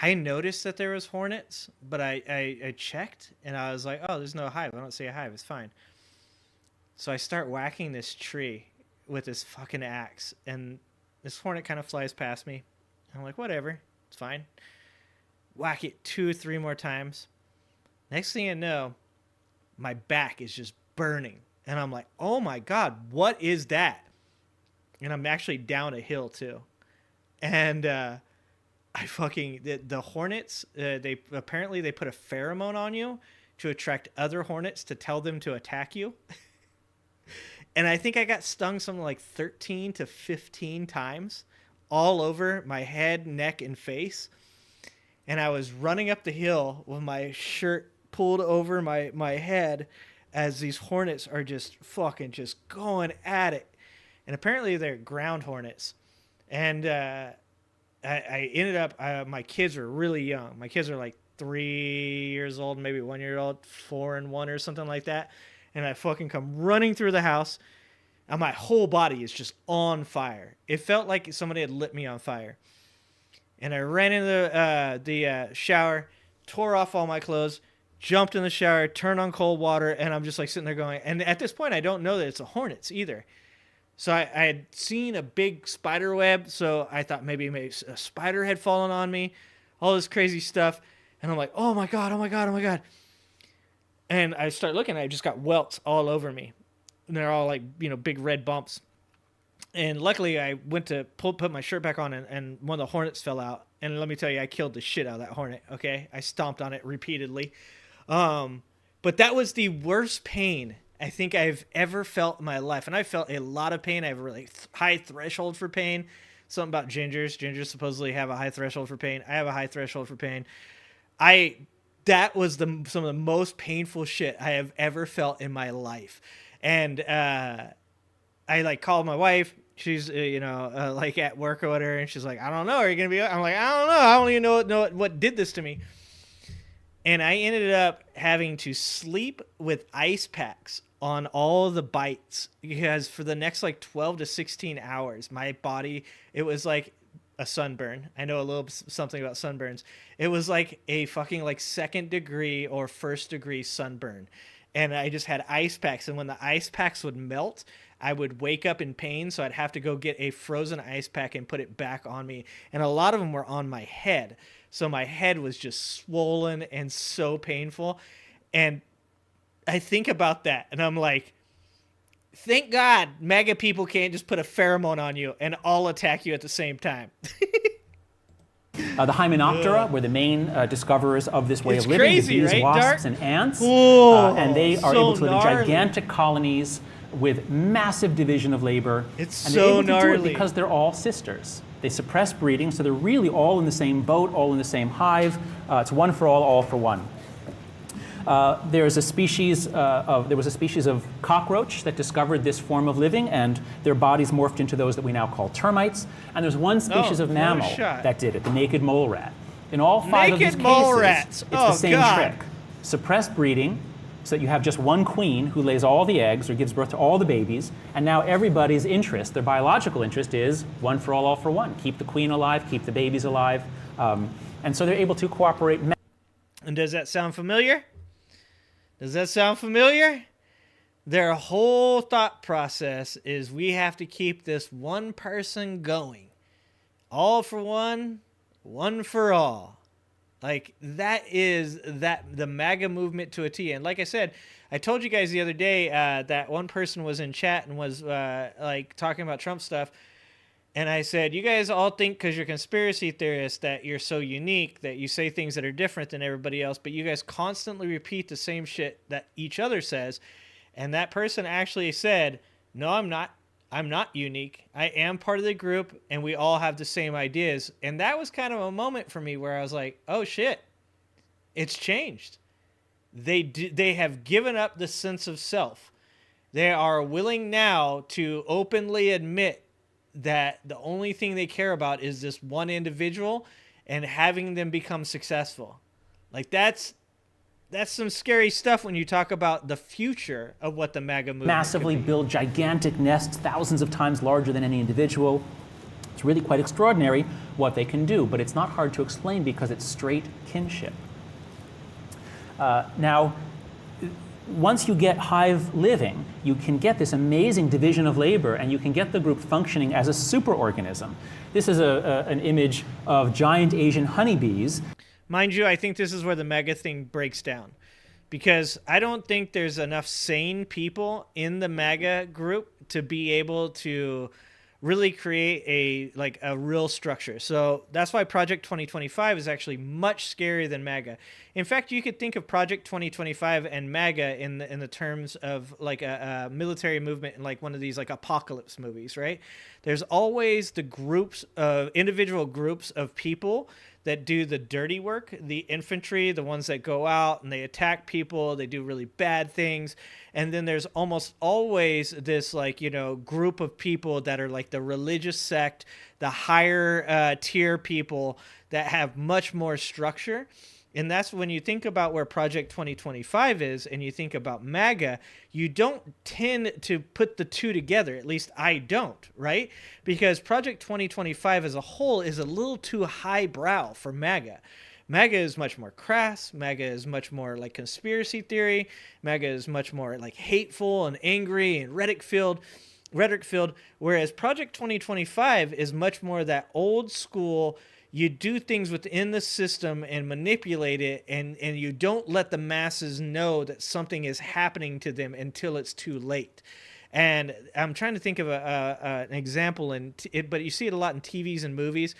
I noticed that there was hornets, but I checked, and I was like, oh, there's no hive. I don't see a hive. It's fine. So I start whacking this tree with this fucking axe, and this hornet kind of flies past me. I'm like, whatever. It's fine. Whack it 2 or 3 more times. Next thing I know, my back is just burning. And I'm like, oh my God, what is that? And I'm actually down a hill too. And I fucking, the hornets, they apparently put a pheromone on you to attract other hornets to tell them to attack you. And I think I got stung something like 13 to 15 times all over my head, neck, and face. And I was running up the hill with my shirt pulled over my head as these hornets are just fucking just going at it. And apparently they're ground hornets. And I ended up, my kids are really young. My kids are like 3 years old, maybe 1 year old, 4 and 1 or something like that. And I fucking come running through the house, and my whole body is just on fire. It felt like somebody had lit me on fire. And I ran into the shower, tore off all my clothes, jumped in the shower, turned on cold water, and I'm just like sitting there going, and at this point I don't know that it's a hornets either. So I had seen a big spider web, so I thought maybe a spider had fallen on me, all this crazy stuff. And I'm like, oh my God, oh my God, oh my God. And I start looking, I just got welts all over me. And they're all like, big red bumps. And luckily I went to put my shirt back on and one of the hornets fell out. And let me tell you, I killed the shit out of that hornet, okay? I stomped on it repeatedly. But that was the worst pain I think I've ever felt in my life. And I felt a lot of pain. I have a really high threshold for pain. Something about gingers. Gingers supposedly have a high threshold for pain. I have a high threshold for pain. That was some of the most painful shit I have ever felt in my life. And I like called my wife. She's like at work or whatever, and she's like, I don't know. Are you gonna be? I'm like, I don't know. I don't even know what did this to me. And I ended up having to sleep with ice packs on all the bites because for the next like 12 to 16 hours, my body, it was like a sunburn. I know a little something about sunburns. It was like a fucking like 2nd degree or 1st degree sunburn. And I just had ice packs. And when the ice packs would melt, I would wake up in pain. So I'd have to go get a frozen ice pack and put it back on me. And a lot of them were on my head. So my head was just swollen and so painful. And I think about that and I'm like, thank God MAGA people can't just put a pheromone on you and all attack you at the same time. The Hymenoptera were the main discoverers of this way of living. Crazy, the bees, right, wasps, Dark? and ants. And they are able to live in gigantic colonies with massive division of labor. It's and so they're able to gnarly. do it because they're all sisters. They suppress breeding, so they're really all in the same boat, all in the same hive. It's one for all for one. There was a species of cockroach that discovered this form of living, and their bodies morphed into those that we now call termites. And there's one species of mammal that did it, the naked mole rat. In all 5 of these cases, it's the same trick. Suppress breeding, so that you have just one queen who lays all the eggs or gives birth to all the babies, and now everybody's interest, their biological interest, is one for all for one. Keep the queen alive, keep the babies alive. And so they're able to cooperate. And does that sound familiar? Does that sound familiar? Their whole thought process is we have to keep this one person going. All for one, one for all. Like, that is the MAGA movement to a T. And like I said, I told you guys the other day that one person was in chat and was like talking about Trump stuff. And I said, you guys all think because you're conspiracy theorists that you're so unique, that you say things that are different than everybody else, but you guys constantly repeat the same shit that each other says. And that person actually said, no, I'm not. I'm not unique. I am part of the group, and we all have the same ideas. And that was kind of a moment for me where I was like, oh, shit, it's changed. They have given up the sense of self. They are willing now to openly admit that the only thing they care about is this one individual and having them become successful. Like, that's some scary stuff when you talk about the future of what the MAGA movement massively build gigantic nests thousands of times larger than any individual. It's really quite extraordinary what they can do, but it's not hard to explain because it's straight kinship. Now, once you get hive living, you can get this amazing division of labor, and you can get the group functioning as a superorganism. This is an image of giant Asian honeybees. Mind you, I think this is where the MAGA thing breaks down, because I don't think there's enough sane people in the MAGA group to be able to really create a real structure. So that's why Project 2025 is actually much scarier than MAGA. In fact, you could think of Project 2025 and MAGA in the terms of like a military movement in like one of these like apocalypse movies, right? There's always the groups of individual groups of people that do the dirty work, the infantry, the ones that go out and they attack people, they do really bad things. And then there's almost always this group of people that are like the religious sect, the higher tier people that have much more structure. And that's when you think about where Project 2025 is and you think about MAGA, you don't tend to put the two together. At least I don't, right? Because Project 2025 as a whole is a little too highbrow for MAGA. MAGA is much more crass. MAGA is much more like conspiracy theory. MAGA is much more like hateful and angry and rhetoric filled, whereas Project 2025 is much more that old school. You do things within the system and manipulate it, and you don't let the masses know that something is happening to them until it's too late. And I'm trying to think of an example, but you see it a lot in TVs and movies.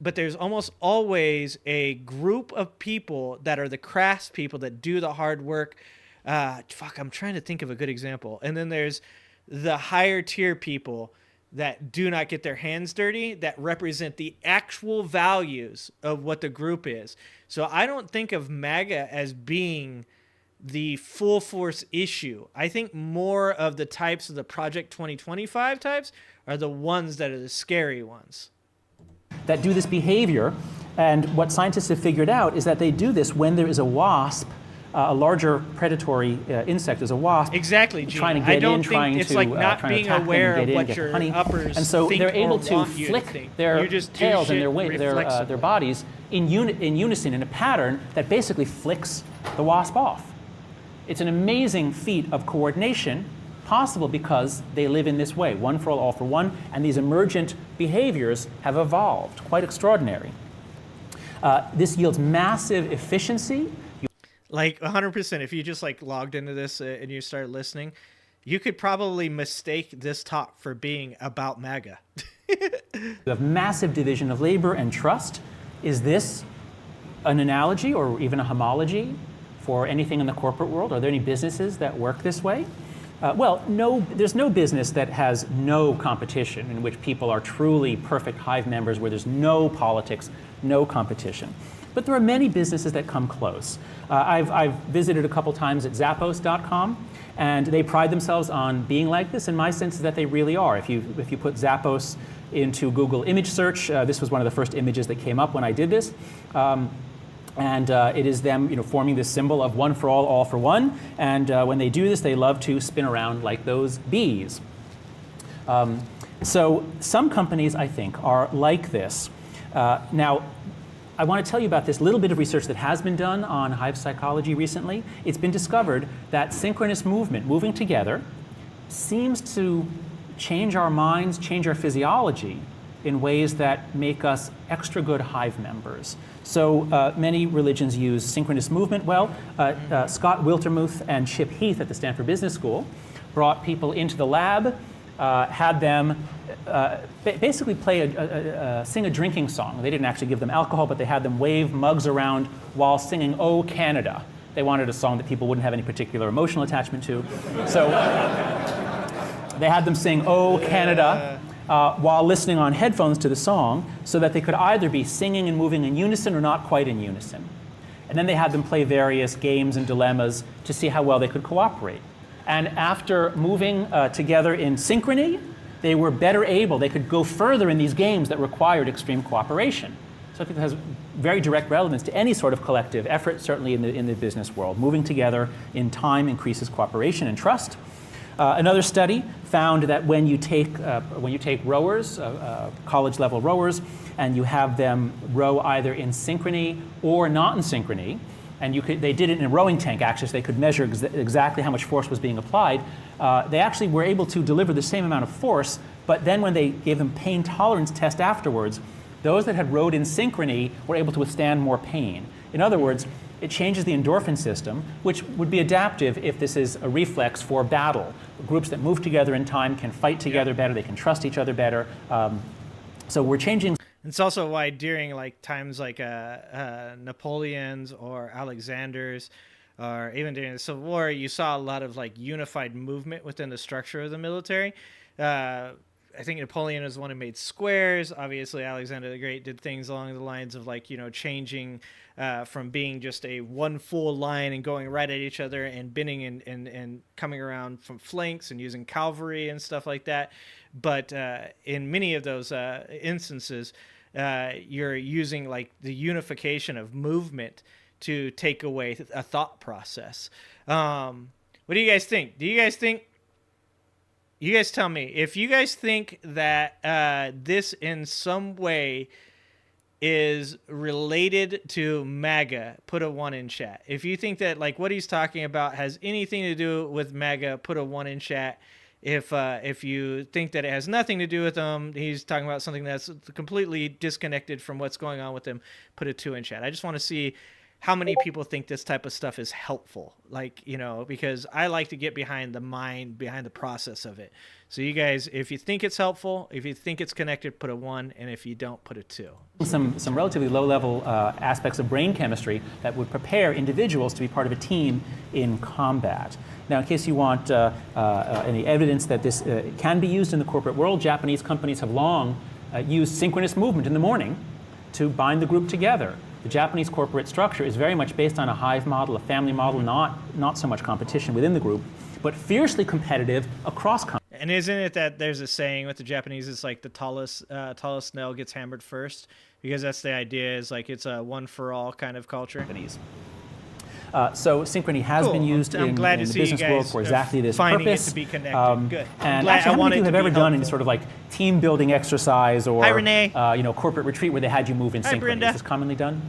But there's almost always a group of people that are the crass people that do the hard work. I'm trying to think of a good example. And then there's the higher tier people that do not get their hands dirty, that represent the actual values of what the group is. So I don't think of MAGA as being the full force issue. I think more of the types of the Project 2025 types are the ones that are the scary ones. That do this behavior, and what scientists have figured out is that they do this when there is a wasp, a larger predatory insect is a wasp. Exactly, Gene. Trying to get in, trying to like not being aware of what your honey. uppers and so think they're able or to want you flick to think. their You just do tails and shit their bodies in unison in a pattern that basically flicks the wasp off. It's an amazing feat of coordination, possible because they live in this way, one for all for one, and these emergent behaviors have evolved, quite extraordinary. This yields massive efficiency. Like 100%, if you just like logged into this and you start listening, you could probably mistake this talk for being about MAGA. You have massive division of labor and trust. Is this an analogy or even a homology for anything in the corporate world? Are there any businesses that work this way? Well, no, there's no business that has no competition, in which people are truly perfect hive members, where there's no politics, no competition. But there are many businesses that come close. I've visited a couple times at Zappos.com, and they pride themselves on being like this, and my sense is that they really are. If you put Zappos into Google image search, this was one of the first images that came up when I did this. And it is them, forming this symbol of one for all for one. And when they do this, they love to spin around like those bees. So some companies, I think, are like this. Now, I want to tell you about this little bit of research that has been done on hive psychology recently. It's been discovered that synchronous movement, moving together, seems to change our minds, change our physiology in ways that make us extra good hive members. So many religions use synchronous movement. Well, Scott Wiltermuth and Chip Heath at the Stanford Business School brought people into the lab, had them basically sing a drinking song. They didn't actually give them alcohol, but they had them wave mugs around while singing "Oh Canada." They wanted a song that people wouldn't have any particular emotional attachment to. So they had them sing "Oh Canada" while listening on headphones to the song, so that they could either be singing and moving in unison or not quite in unison. And then they had them play various games and dilemmas to see how well they could cooperate. And after moving together in synchrony, they were better able, they could go further in these games that required extreme cooperation. So I think it has very direct relevance to any sort of collective effort, certainly in the business world. Moving together in time increases cooperation and trust. Another study found that when you take rowers, college-level rowers, and you have them row either in synchrony or not in synchrony, and they did it in a rowing tank, actually, so they could measure exactly how much force was being applied. They actually were able to deliver the same amount of force, but then when they gave them pain tolerance test afterwards, those that had rowed in synchrony were able to withstand more pain. In other words, it changes the endorphin system, which would be adaptive if this is a reflex for battle. Groups that move together in time can fight together better, they can trust each other better. So we're changing. It's also why during times like Napoleon's or Alexander's, or even during the Civil War, you saw a lot of unified movement within the structure of the military. I think Napoleon is the one who made squares. Obviously, Alexander the Great did things along the lines of changing from being just a one full line and going right at each other, and bending and coming around from flanks and using cavalry and stuff like that. But in many of those instances, you're using like the unification of movement to take away a thought process. What do you guys think? You guys tell me if you guys think that this in some way is related to MAGA. Put a 1 in chat. If you think that like what he's talking about has anything to do with MAGA, put a 1 in chat. If you think that it has nothing to do with him, he's talking about something that's completely disconnected from what's going on with him, put a 2 in chat. I just want to see how many people think this type of stuff is helpful, like, you know, because I like to get behind the mind, behind the process of it. So you guys, if you think it's helpful, if you think it's connected, put a 1, and if you don't, put a 2. Some relatively low-level aspects of brain chemistry that would prepare individuals to be part of a team in combat. Now, in case you want any evidence that this can be used in the corporate world, Japanese companies have long used synchronous movement in the morning to bind the group together. The Japanese corporate structure is very much based on a hive model, a family model, not so much competition within the group, but fiercely competitive across companies. And isn't it that there's a saying with the Japanese, it's like the tallest nail gets hammered first? Because that's the idea, is like it's a one-for-all kind of culture. So synchrony has been used in the business world for exactly this finding purpose. It to be connected. Good. And actually, how many of you have ever done any sort of like team building exercise or corporate retreat where they had you move in synchrony? Is this commonly done?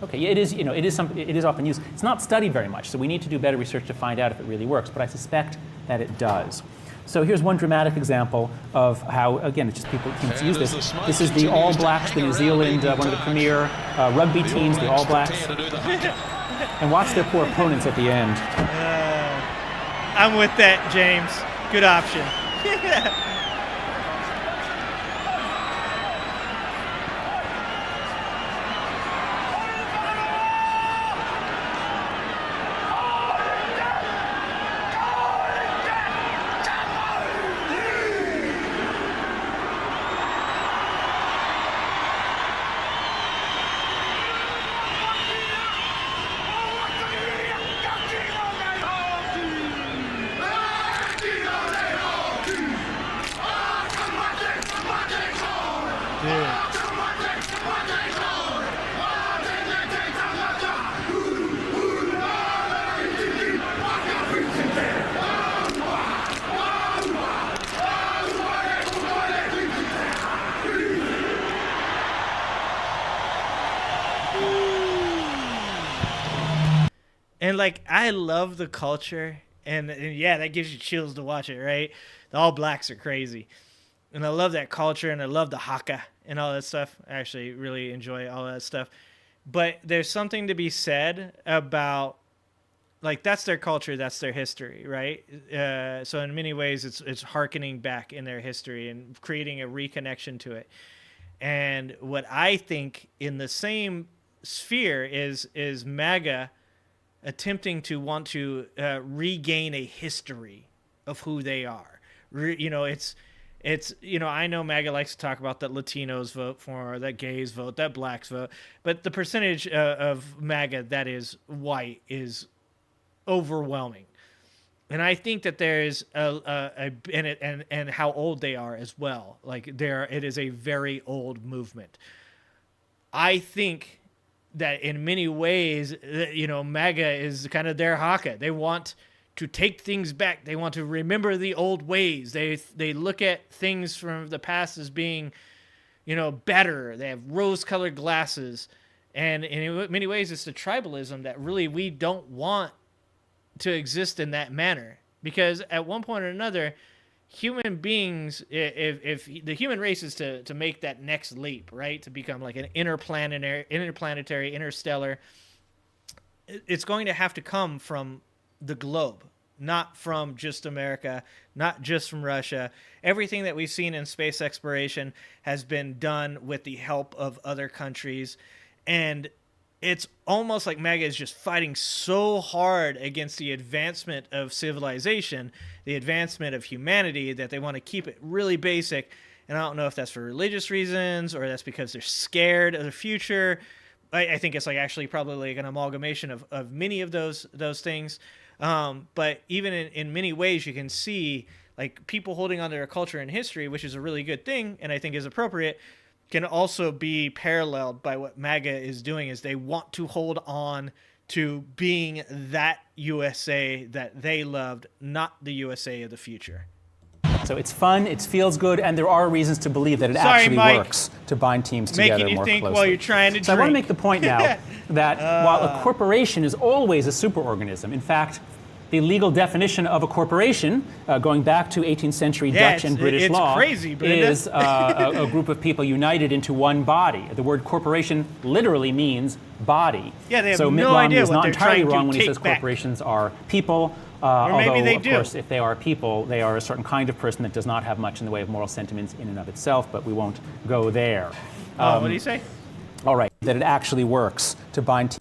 Okay, it is. It is often used. It's not studied very much, so we need to do better research to find out if it really works. But I suspect that it does. So here's one dramatic example of how, again, it's just people can use this. This is the All Blacks, the New Zealand, one of the premier rugby teams, the All Blacks. And watch their poor opponents at the end. I'm with that, James. Good option. And like, I love the culture, and yeah, that gives you chills to watch it, right? The All Blacks are crazy, and I love that culture, and I love the haka and all that stuff. I actually really enjoy all that stuff. But there's something to be said about, like, that's their culture, that's their history, right? So in many ways, it's hearkening back in their history and creating a reconnection to it. And what I think in the same sphere is MAGA attempting to want to regain a history of who they are. It's I know MAGA likes to talk about that Latinos vote for, that gays vote, that blacks vote, but the percentage of MAGA that is white is overwhelming. And I think that there's and how old they are as well. Like it is a very old movement. I think that in many ways, MAGA is kind of their haka. They want to take things back. They want to remember the old ways. They look at things from the past as being, better. They have rose-colored glasses. And in many ways, it's the tribalism that really we don't want to exist in that manner. Because at one point or another, human beings, if the human race is to make that next leap, right, to become like an interplanetary, interstellar, it's going to have to come from the globe, not from just America, not just from Russia. Everything that we've seen in space exploration has been done with the help of other countries, and it's almost like MAGA is just fighting so hard against the advancement of civilization, the advancement of humanity, that they want to keep it really basic. And I don't know if that's for religious reasons or that's because they're scared of the future. I think it's like actually probably like an amalgamation of many of those things. But even in many ways, you can see like people holding on to their culture and history, which is a really good thing and I think is appropriate. can also be paralleled by what MAGA is doing, is they want to hold on to being that USA that they loved, not the USA of the future. So it's fun, it feels good, and there are reasons to believe that it actually works to bind teams together more closely. Making you think while you're trying to drink. So I want to make the point now that while a corporation is always a superorganism, in fact, the legal definition of a corporation, going back to 18th century Dutch and British law, is a group of people united into one body. The word corporation literally means body. Yeah, they have so no Mitt Romney idea is what not they're entirely trying to wrong when he take says back. corporations are people. Or maybe although, they of do. course, if they are people, they are a certain kind of person that does not have much in the way of moral sentiments in and of itself, but we won't go there. What do you say? All right, that it actually works to bind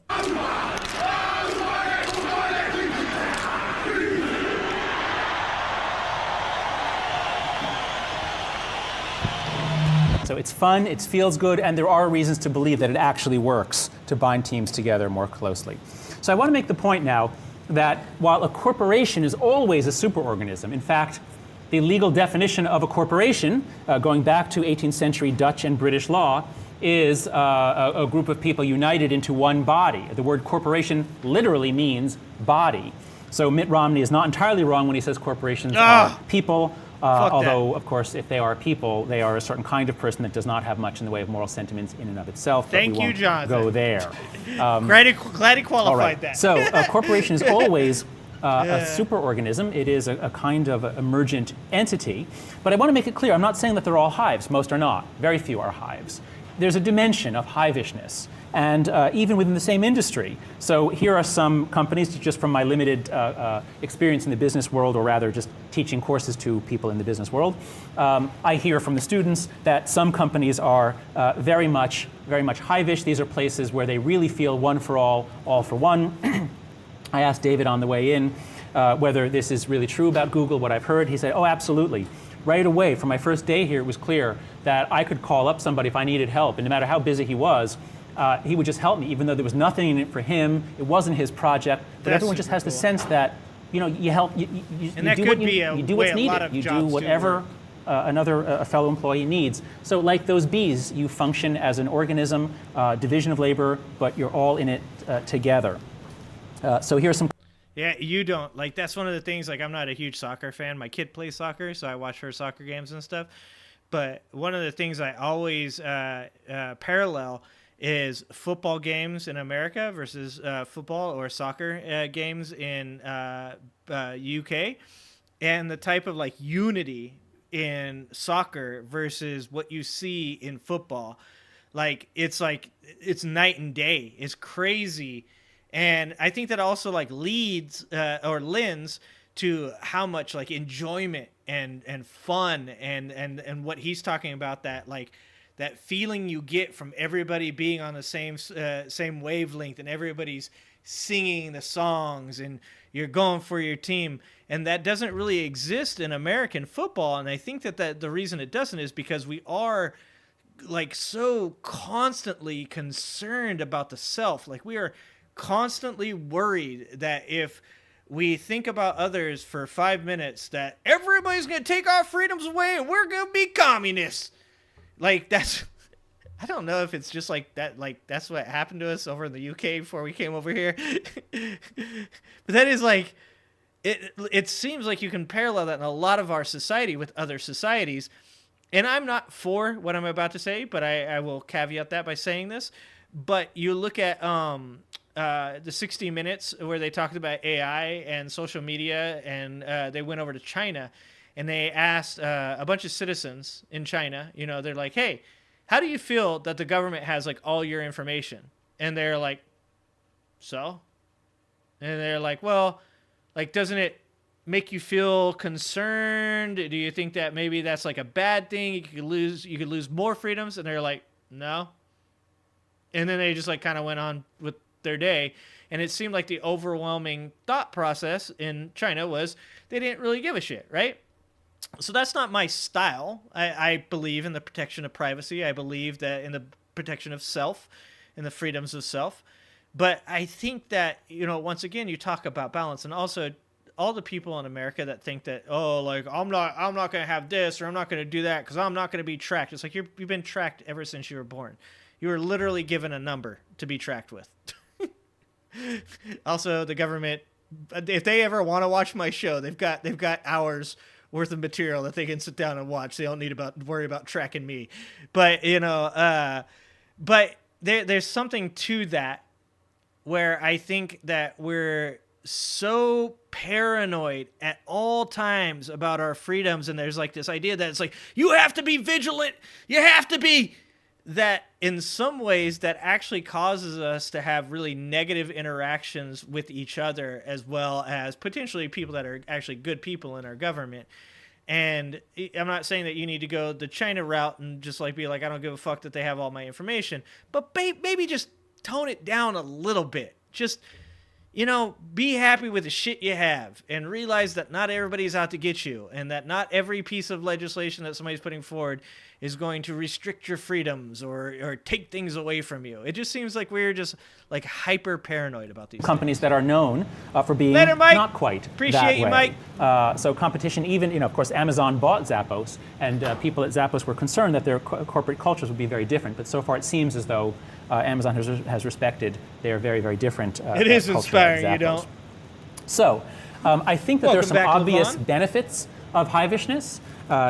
So it's fun, it feels good, and there are reasons to believe that it actually works to bind teams together more closely. So I want to make the point now that while a corporation is always a superorganism, in fact, the legal definition of a corporation, going back to 18th century Dutch and British law, is a group of people united into one body. The word corporation literally means body. So Mitt Romney is not entirely wrong when he says corporations are people. Although, of course, if they are people, they are a certain kind of person that does not have much in the way of moral sentiments in and of itself. Thank you, Jonathan. Go there. Glad he qualified that. So a corporation is always a superorganism. It is a kind of emergent entity. But I want to make it clear, I'm not saying that they're all hives. Most are not. Very few are hives. There's a dimension of hivishness, and even within the same industry. So here are some companies, just from my limited experience in the business world, or rather just teaching courses to people in the business world. I hear from the students that some companies are very much hivish. These are places where they really feel one for all for one. I asked David on the way in whether this is really true about Google, what I've heard. He said, oh, absolutely. Right away, from my first day here, it was clear that I could call up somebody if I needed help, and no matter how busy he was, he would just help me, even though there was nothing in it for him. It wasn't his project, but everyone just has the sense that, you know, you help, you do what you do what's needed. You do whatever a fellow employee needs. So like those bees, you function as an organism, division of labor, but you're all in it together. So here's some. Yeah, you don't. Like, that's one of the things, like, I'm not a huge soccer fan. My kid plays soccer, so I watch her soccer games and stuff. But one of the things I always parallel is football games in America versus football or soccer games in UK, and the type of, like, unity in soccer versus what you see in football. Like, it's night and day. It's crazy. And I think that also like leads or lends to how much like enjoyment and fun and what he's talking about, that like that feeling you get from everybody being on the same wavelength, and everybody's singing the songs and you're going for your team. And that doesn't really exist in American football. And I think that the reason it doesn't is because we are like so constantly concerned about the self. Like, we are constantly worried that if we think about others for 5 minutes, that everybody's going to take our freedoms away and we're going to be communists. Like, that's, I don't know if it's just like that, like that's what happened to us over in the UK before we came over here. But that is like, it seems like you can parallel that in a lot of our society with other societies. And I'm not for what I'm about to say, but I will caveat that by saying this. But you look at the 60 Minutes where they talked about AI and social media, and they went over to China and they asked a bunch of citizens in China, you know, they're like, hey, how do you feel that the government has like all your information? And they're like, so? And they're like, well, like, doesn't it make you feel concerned? Do you think that maybe that's like a bad thing? You could lose more freedoms? And they're like, no. And then they just like kind of went on with their day. And it seemed like the overwhelming thought process in China was they didn't really give a shit, right? So that's not my style. I believe in the protection of privacy. I believe that in the protection of self and the freedoms of self. But I think that, you know, once again, you talk about balance. And also, all the people in America that think that, oh, like I'm not going to have this or I'm not going to do that because I'm not going to be tracked. It's like you've been tracked ever since you were born. You were literally given a number to be tracked with. Also, the government, if they ever want to watch my show, they've got hours worth of material that they can sit down and watch. They don't need worry about tracking me. But but there's something to that where I think that we're so paranoid at all times about our freedoms, and there's like this idea that it's like you have to be vigilant, you have to be, that in some ways that actually causes us to have really negative interactions with each other, as well as potentially people that are actually good people in our government. And I'm not saying that you need to go the China route and just like be like, I don't give a fuck that they have all my information, but maybe just tone it down a little bit. Just, be happy with the shit you have and realize that not everybody's out to get you, and that not every piece of legislation that somebody's putting forward is going to restrict your freedoms or take things away from you. It just seems like we're just like hyper paranoid about these companies things. That are known for being Later, Mike. not quite Appreciate that you, way. Mike. So competition, even, of course, Amazon bought Zappos, and people at Zappos were concerned that their corporate cultures would be very different. But so far it seems as though Amazon has respected their very, very different it is inspiring, you don't? So I think that there are some obvious benefits of hiveishness.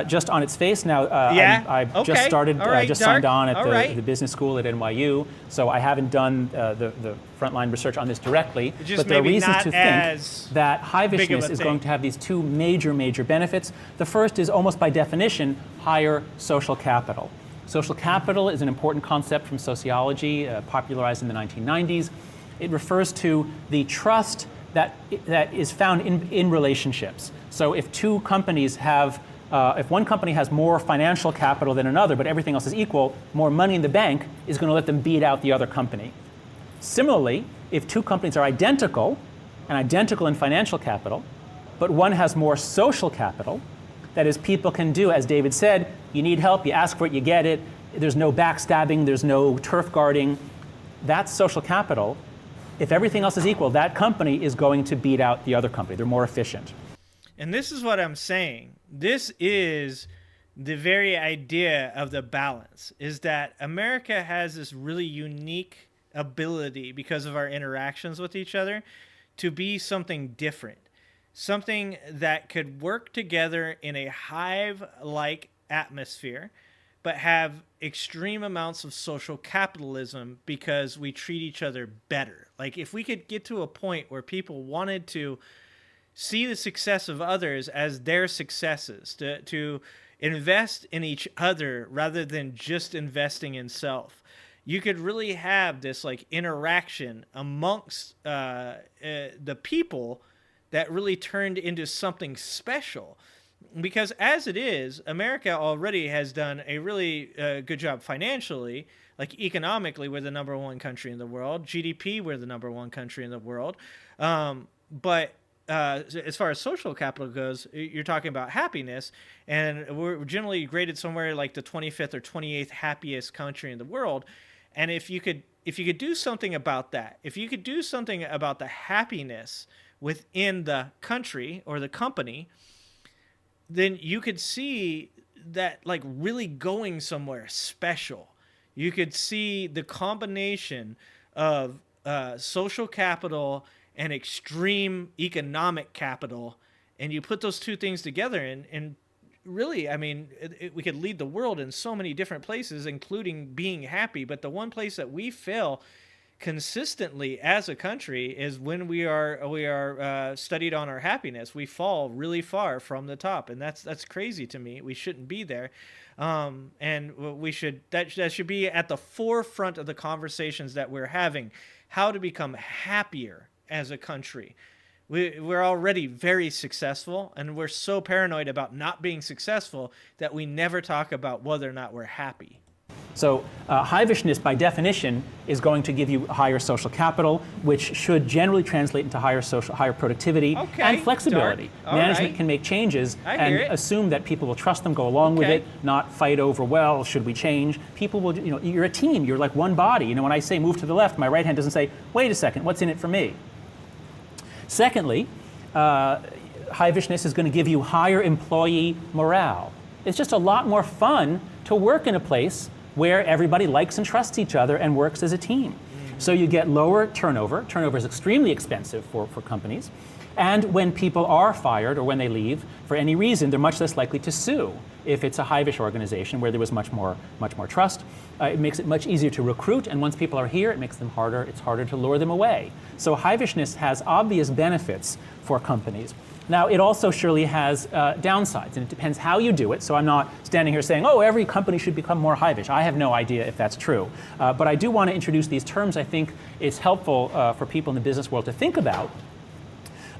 Just on its face. Now, I've just started, just signed on at the business school at NYU, so I haven't done the frontline research on this directly, but there are reasons to think that hiveishness is going to have these two major benefits. The first is almost by definition higher social capital. Social capital is an important concept from sociology, popularized in the 1990s. It refers to the trust that is found in relationships. So if two companies have if one company has more financial capital than another, but everything else is equal, more money in the bank is going to let them beat out the other company. Similarly, if two companies are identical in financial capital, but one has more social capital, that is, people can do, as David said, you need help, you ask for it, you get it, there's no backstabbing, there's no turf guarding, that's social capital. If everything else is equal, that company is going to beat out the other company. They're more efficient. And this is what I'm saying. This is the very idea of the balance, is that America has this really unique ability, because of our interactions with each other, to be something different. Something that could work together in a hive-like atmosphere, but have extreme amounts of social capitalism because we treat each other better. Like, if we could get to a point where people wanted to see the success of others as their successes, to invest in each other rather than just investing in self, you could really have this like interaction amongst the people that really turned into something special. Because as it is, America already has done a really good job financially. Like economically, we're the number one country in the world. GDP, we're the number one country in the world. But as far as social capital goes, you're talking about happiness, and we're generally graded somewhere like the 25th or 28th happiest country in the world. And if you could do something about that, if you could do something about the happiness within the country or the company, then you could see that like really going somewhere special. You could see the combination of social capital and extreme economic capital, and you put those two things together, and really, I mean, we could lead the world in so many different places, including being happy. But the one place that we fail consistently as a country is when we are studied on our happiness. We fall really far from the top, and that's crazy to me. We shouldn't be there, and we should that should be at the forefront of the conversations that we're having. How to become happier as a country. We're already very successful, and we're so paranoid about not being successful that we never talk about whether or not we're happy. So hiveishness, by definition, is going to give you higher social capital, which should generally translate into higher productivity and flexibility. Management can make changes and assume that people will trust them, go along with it, not fight over, well, should we change? People will, you're a team, you're like one body. When I say move to the left, my right hand doesn't say, wait a second, what's in it for me? Secondly, hivishness is going to give you higher employee morale. It's just a lot more fun to work in a place where everybody likes and trusts each other and works as a team. So you get lower turnover. Turnover is extremely expensive for companies. And when people are fired or when they leave for any reason, they're much less likely to sue if it's a hivish organization where there was much more trust. It makes it much easier to recruit, and once people are here, it makes them harder. It's harder to lure them away. So hivishness has obvious benefits for companies. Now, it also surely has downsides, and it depends how you do it. So I'm not standing here saying, oh, every company should become more hivish. I have no idea if that's true. But I do want to introduce these terms. I think it's helpful for people in the business world to think about.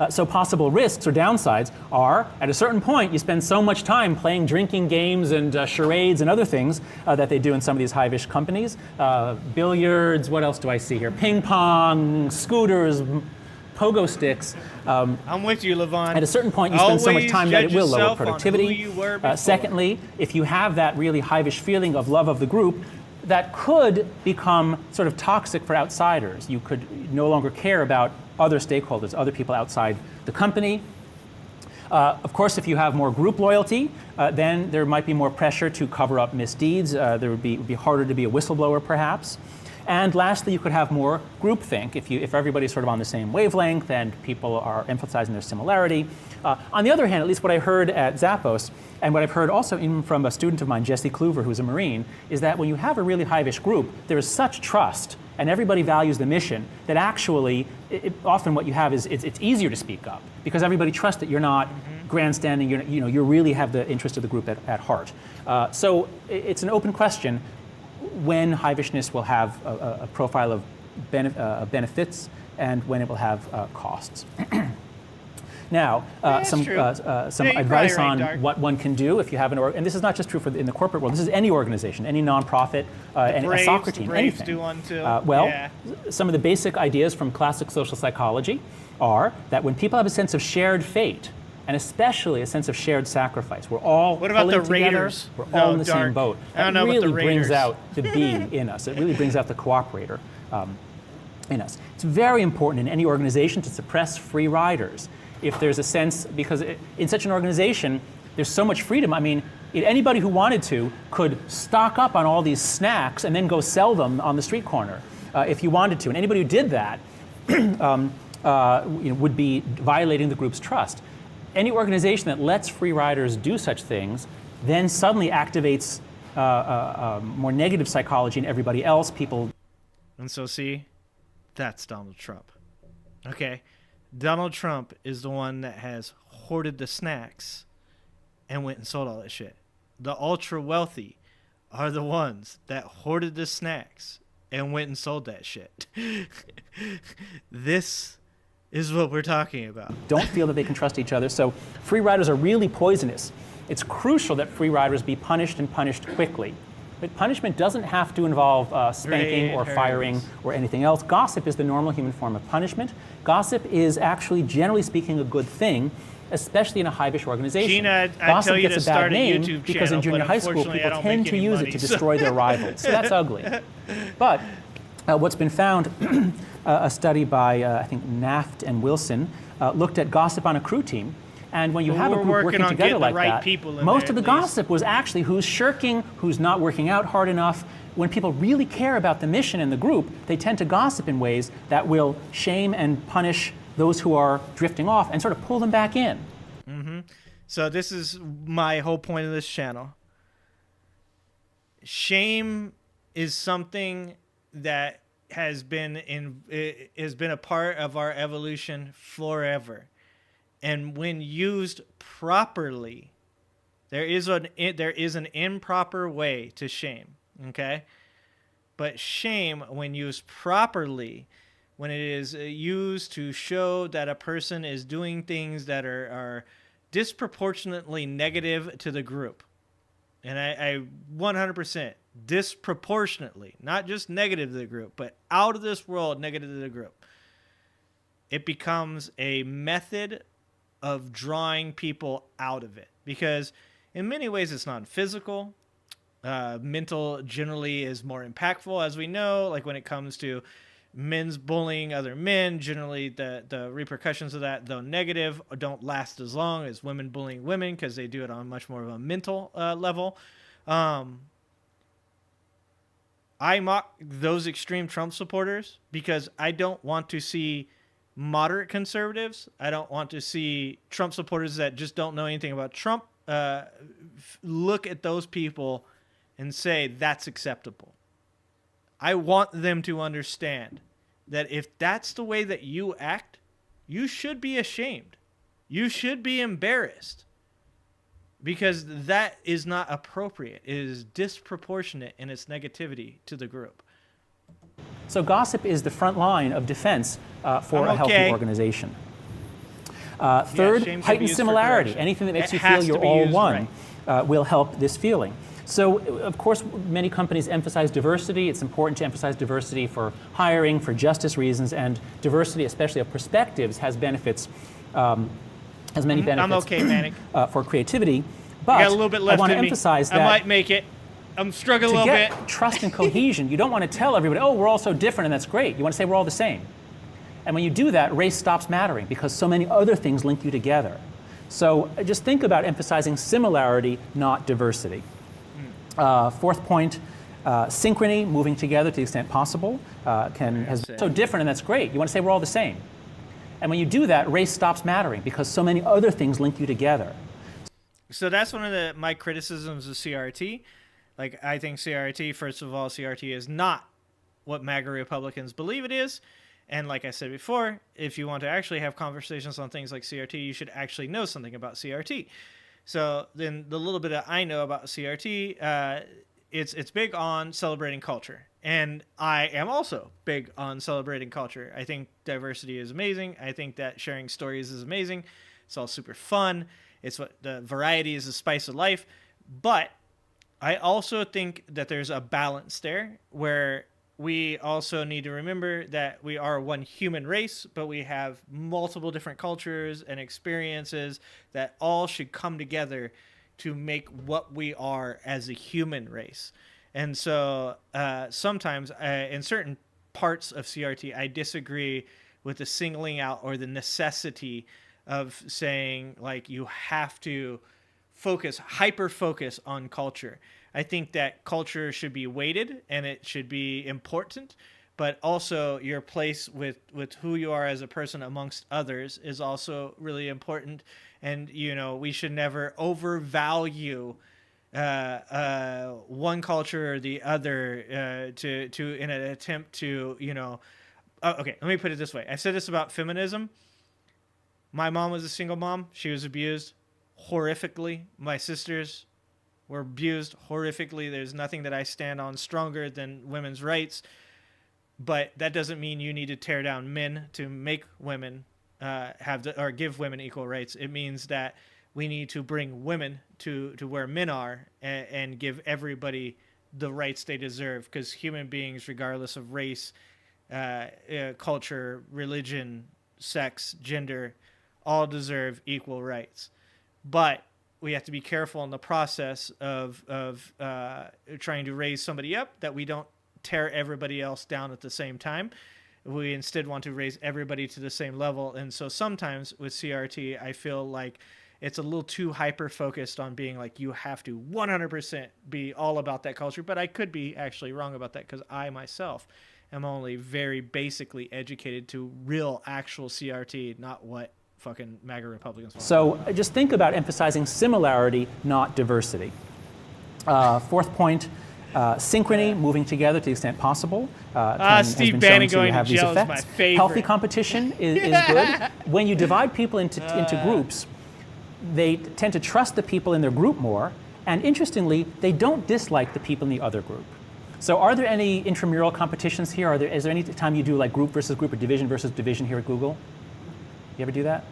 So possible risks or downsides are, at a certain point, you spend so much time playing drinking games and charades and other things that they do in some of these hivish companies. Billiards, what else do I see here? Ping pong, scooters, pogo sticks. I'm with you, Levon. At a certain point, you spend so much time that it will lower productivity. Secondly, if you have that really hivish feeling of love of the group, that could become sort of toxic for outsiders. You could no longer care about other stakeholders, other people outside the company. Of course, if you have more group loyalty, then there might be more pressure to cover up misdeeds. There would be harder to be a whistleblower, perhaps. And lastly, you could have more groupthink. If everybody's sort of on the same wavelength and people are emphasizing their similarity. On the other hand, at least what I heard at Zappos, and what I've heard also even from a student of mine, Jesse Kluver, who's a Marine, is that when you have a really hivish group, there is such trust and everybody values the mission that actually, often what you have is it's easier to speak up because everybody trusts that you're not grandstanding, you really have the interest of the group at heart. So it's an open question when hivishness will have a profile of benefits and when it will have costs. Now, some advice on what one can do if you have and this is not just true in the corporate world. This is any organization, any nonprofit, a soccer team, anything. Do one too. Some of the basic ideas from classic social psychology are that when people have a sense of shared fate, and especially a sense of shared sacrifice, we're all what about pulling the together, Raiders? we're all in the same boat. I don't know really about the Raiders. brings out the bee in us. It really brings out the cooperator in us. It's very important in any organization to suppress free riders. If there's a sense, because in such an organization, there's so much freedom. I mean, anybody who wanted to could stock up on all these snacks and then go sell them on the street corner if you wanted to. And anybody who did that would be violating the group's trust. Any organization that lets free riders do such things then suddenly activates more negative psychology in everybody else. People. And so, see, that's Donald Trump. Okay. Donald Trump is the one that has hoarded the snacks and went and sold all that shit. The ultra wealthy are the ones that hoarded the snacks and went and sold that shit. This is what we're talking about. Don't feel that they can trust each other. So free riders are really poisonous. It's crucial that free riders be punished and punished quickly. But punishment doesn't have to involve spanking or firing or anything else. Gossip is the normal human form of punishment. Gossip is actually, generally speaking, a good thing, especially in a hivish organization. Gina, Gossip tell you gets to a bad start name a YouTube because channel, in junior high school, people tend to use it to destroy their rivals. So that's ugly. But what's been found, a study by, I think, Naft and Wilson, looked at gossip on a crew team. And when you have a group working together like that, most of the gossip was actually who's shirking, who's not working out hard enough. When people really care about the mission and the group, they tend to gossip in ways that will shame and punish those who are drifting off and sort of pull them back in. Mm-hmm. So this is my whole point of this channel. Shame is something that has been a part of our evolution forever. And when used properly, there is an improper way to shame, okay? But shame, when used properly, when it is used to show that a person is doing things that are disproportionately negative to the group, and I 100% disproportionately, not just negative to the group, but out of this world negative to the group, it becomes a method of drawing people out of it, because in many ways it's not physical. Mental generally is more impactful, as we know, like when it comes to men's bullying other men. Generally, the repercussions of that, though negative, don't last as long as women bullying women because they do it on much more of a mental level. I mock those extreme Trump supporters because I don't want to see moderate conservatives. I don't want to see Trump supporters that just don't know anything about Trump look at those people and say that's acceptable. I want them to understand that if that's the way that you act, you should be ashamed. You should be embarrassed. Because that is not appropriate. It is disproportionate in its negativity to the group. So gossip is the front line of defense for a healthy organization. Third, heightened similarity. Anything that makes you feel you're all one will help this feeling. So, of course, many companies emphasize diversity. It's important to emphasize diversity for hiring, for justice reasons, and diversity, especially of perspectives, has benefits. Has many benefits. I'm okay, Manic. For creativity, but I got a little bit left I want to in me. emphasize that I might make it. I'm struggling a little bit. To get trust and cohesion, you don't want to tell everybody, "Oh, we're all so different," and that's great. You want to say we're all the same. And when you do that, race stops mattering because so many other things link you together. So just think about emphasizing similarity, not diversity. Fourth point, synchrony, moving together to the extent possible, has been so different, and that's great. You want to say we're all the same. And when you do that, race stops mattering because so many other things link you together. So that's one of my criticisms of CRT. Like, I think CRT, first of all, CRT is not what MAGA Republicans believe it is. And like I said before, if you want to actually have conversations on things like CRT, you should actually know something about CRT. So then the little bit that I know about CRT, it's big on celebrating culture. And I am also big on celebrating culture. I think diversity is amazing. I think that sharing stories is amazing. It's all super fun. It's what the variety is the spice of life. But I also think that there's a balance there where we also need to remember that we are one human race, but we have multiple different cultures and experiences that all should come together to make what we are as a human race. And so sometimes in certain parts of CRT, I disagree with the singling out or the necessity of saying, like, you have to hyper-focus on culture. I think that culture should be weighted and it should be important, but also your place with who you are as a person amongst others is also really important. And, you know, we should never overvalue one culture or the other to in an attempt to, you know, okay, let me put it this way. I said this about feminism. My mom was a single mom. She was abused horrifically. My sisters were abused horrifically. There's nothing that I stand on stronger than women's rights. But that doesn't mean you need to tear down men to make women or give women equal rights. It means that we need to bring women to where men are and give everybody the rights they deserve, because human beings, regardless of race, culture, religion, sex, gender, all deserve equal rights. But we have to be careful in the process of trying to raise somebody up that we don't tear everybody else down at the same time. We instead want to raise everybody to the same level. And so sometimes with CRT, I feel like it's a little too hyper-focused on being like, you have to 100% be all about that culture. But I could be actually wrong about that, because I myself am only very basically educated to real, actual CRT, not what fucking MAGA Republicans want. So just think about emphasizing similarity, not diversity. Fourth point, synchrony, moving together to the extent possible. Steve Bannon going to jail is my favorite. Healthy competition is good. When you divide people into groups, they tend to trust the people in their group more, and interestingly, they don't dislike the people in the other group. So are there any intramural competitions here? Is there any time you do like group versus group or division versus division here at Google? You ever do that?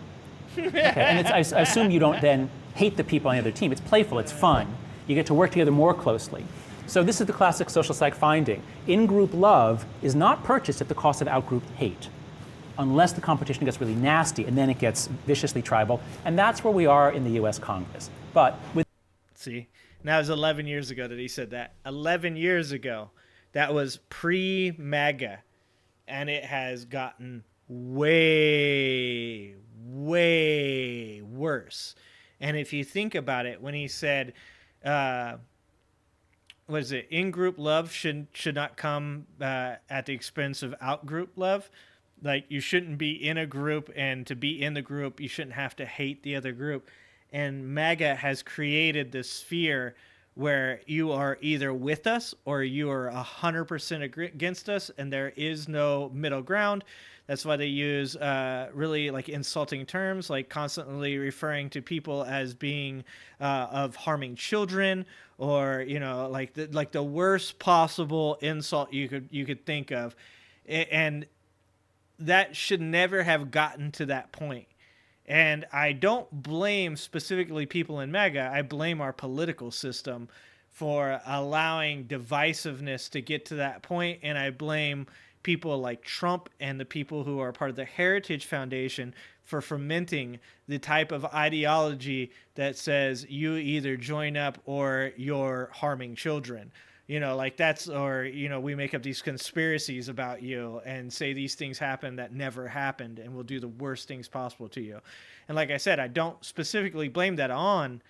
Okay. And I assume you don't then hate the people on the other team. It's playful, it's fun. You get to work together more closely. So this is the classic social psych finding. In-group love is not purchased at the cost of out-group hate, unless the competition gets really nasty, and then it gets viciously tribal. And that's where we are in the US Congress. But with See, now it was 11 years ago that he said that. 11 years ago. That was pre-MAGA. and it has gotten way, way worse. And if you think about it, when he said, what is it? In-group love should not come at the expense of out-group love. Like, you shouldn't be in a group, and to be in the group, you shouldn't have to hate the other group. And MAGA has created this sphere where you are either with us or you are 100% against us, and there is no middle ground. That's why they use really like insulting terms, like constantly referring to people as being of harming children, or like the worst possible insult you could think of, and that should never have gotten to that point. And I don't blame specifically people in MAGA. I blame our political system for allowing divisiveness to get to that point, and I blame people like Trump and the people who are part of the Heritage Foundation for fomenting the type of ideology that says you either join up or you're harming children. Like that's, or, we make up these conspiracies about you and say these things happen that never happened, and we'll do the worst things possible to you. And like I said, I don't specifically blame that on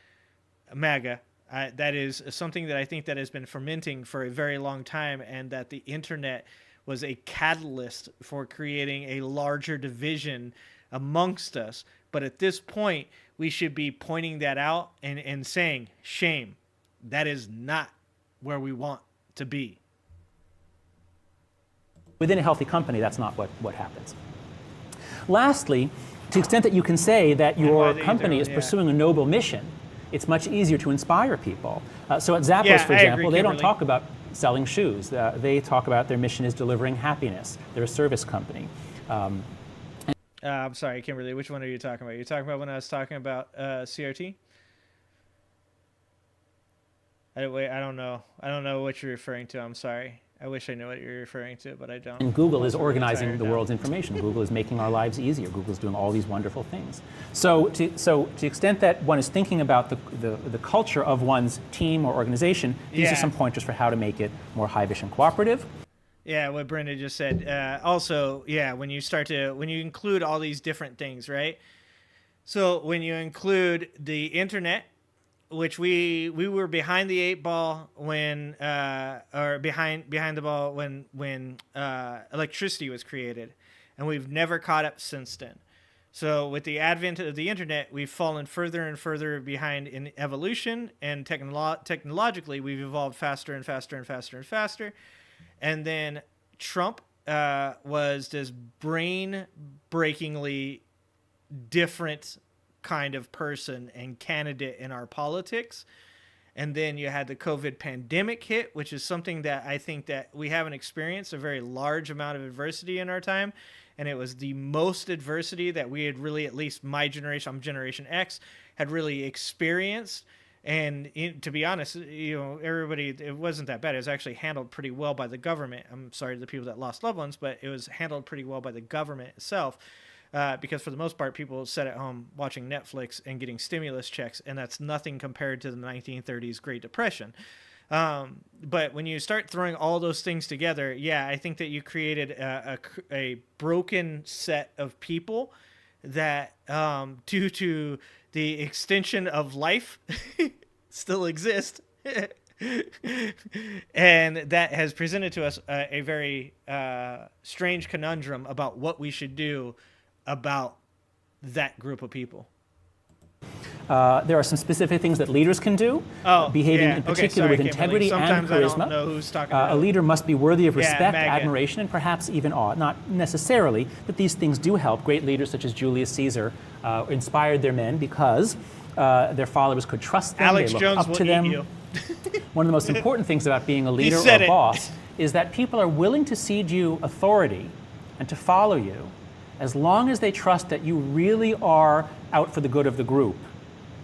MAGA. That is something that I think that has been fermenting for a very long time, and that the internet was a catalyst for creating a larger division amongst us. But at this point, we should be pointing that out and saying, shame, that is not where we want to be. Within a healthy company, that's not what happens. Lastly, to the extent that you can say that your company is pursuing a noble mission, it's much easier to inspire people. So at Zappos, for example, they don't talk about selling shoes. They talk about their mission is delivering happiness. They're a service company. I'm sorry, Kimberly, which one are you talking about? You're talking about when I was talking about CRT? I don't know. I don't know what you're referring to. I'm sorry. I wish I knew what you're referring to, but I don't. And Google is organizing the world's information. Google is making our lives easier. Google is doing all these wonderful things. So to the extent that one is thinking about the culture of one's team or organization, these are some pointers for how to make it more hive-ish and cooperative. Yeah, what Brenda just said. Also, when you include all these different things, right? So when you include the internet, which we were behind the 8 ball when or behind the ball when electricity was created, and we've never caught up since then. So with the advent of the internet, we've fallen further and further behind in evolution, and technologically we've evolved faster and faster and faster and faster. And then Trump was this brain-breakingly different kind of person and candidate in our politics. And then you had the COVID pandemic hit, which is something that I think that we haven't experienced a very large amount of adversity in our time. And it was the most adversity that we had really, at least my generation, I'm Generation X, had really experienced. And to be honest, everybody, it wasn't that bad. It was actually handled pretty well by the government. I'm sorry to the people that lost loved ones, but it was handled pretty well by the government itself. Because for the most part, people sat at home watching Netflix and getting stimulus checks, and that's nothing compared to the 1930s Great Depression. But when you start throwing all those things together, I think that you created a broken set of people that, due to the extension of life, still exist. And that has presented to us a very strange conundrum about what we should do about that group of people. There are some specific things that leaders can do, behaving in particular with integrity and charisma. I don't know who's talking about. A leader must be worthy of respect, admiration, and perhaps even awe. Not necessarily, but these things do help. Great leaders such as Julius Caesar inspired their men because their followers could trust them, Alex they looked Jones up to them. One of the most important things about being a leader or a boss is that people are willing to cede you authority and to follow you as long as they trust that you really are out for the good of the group.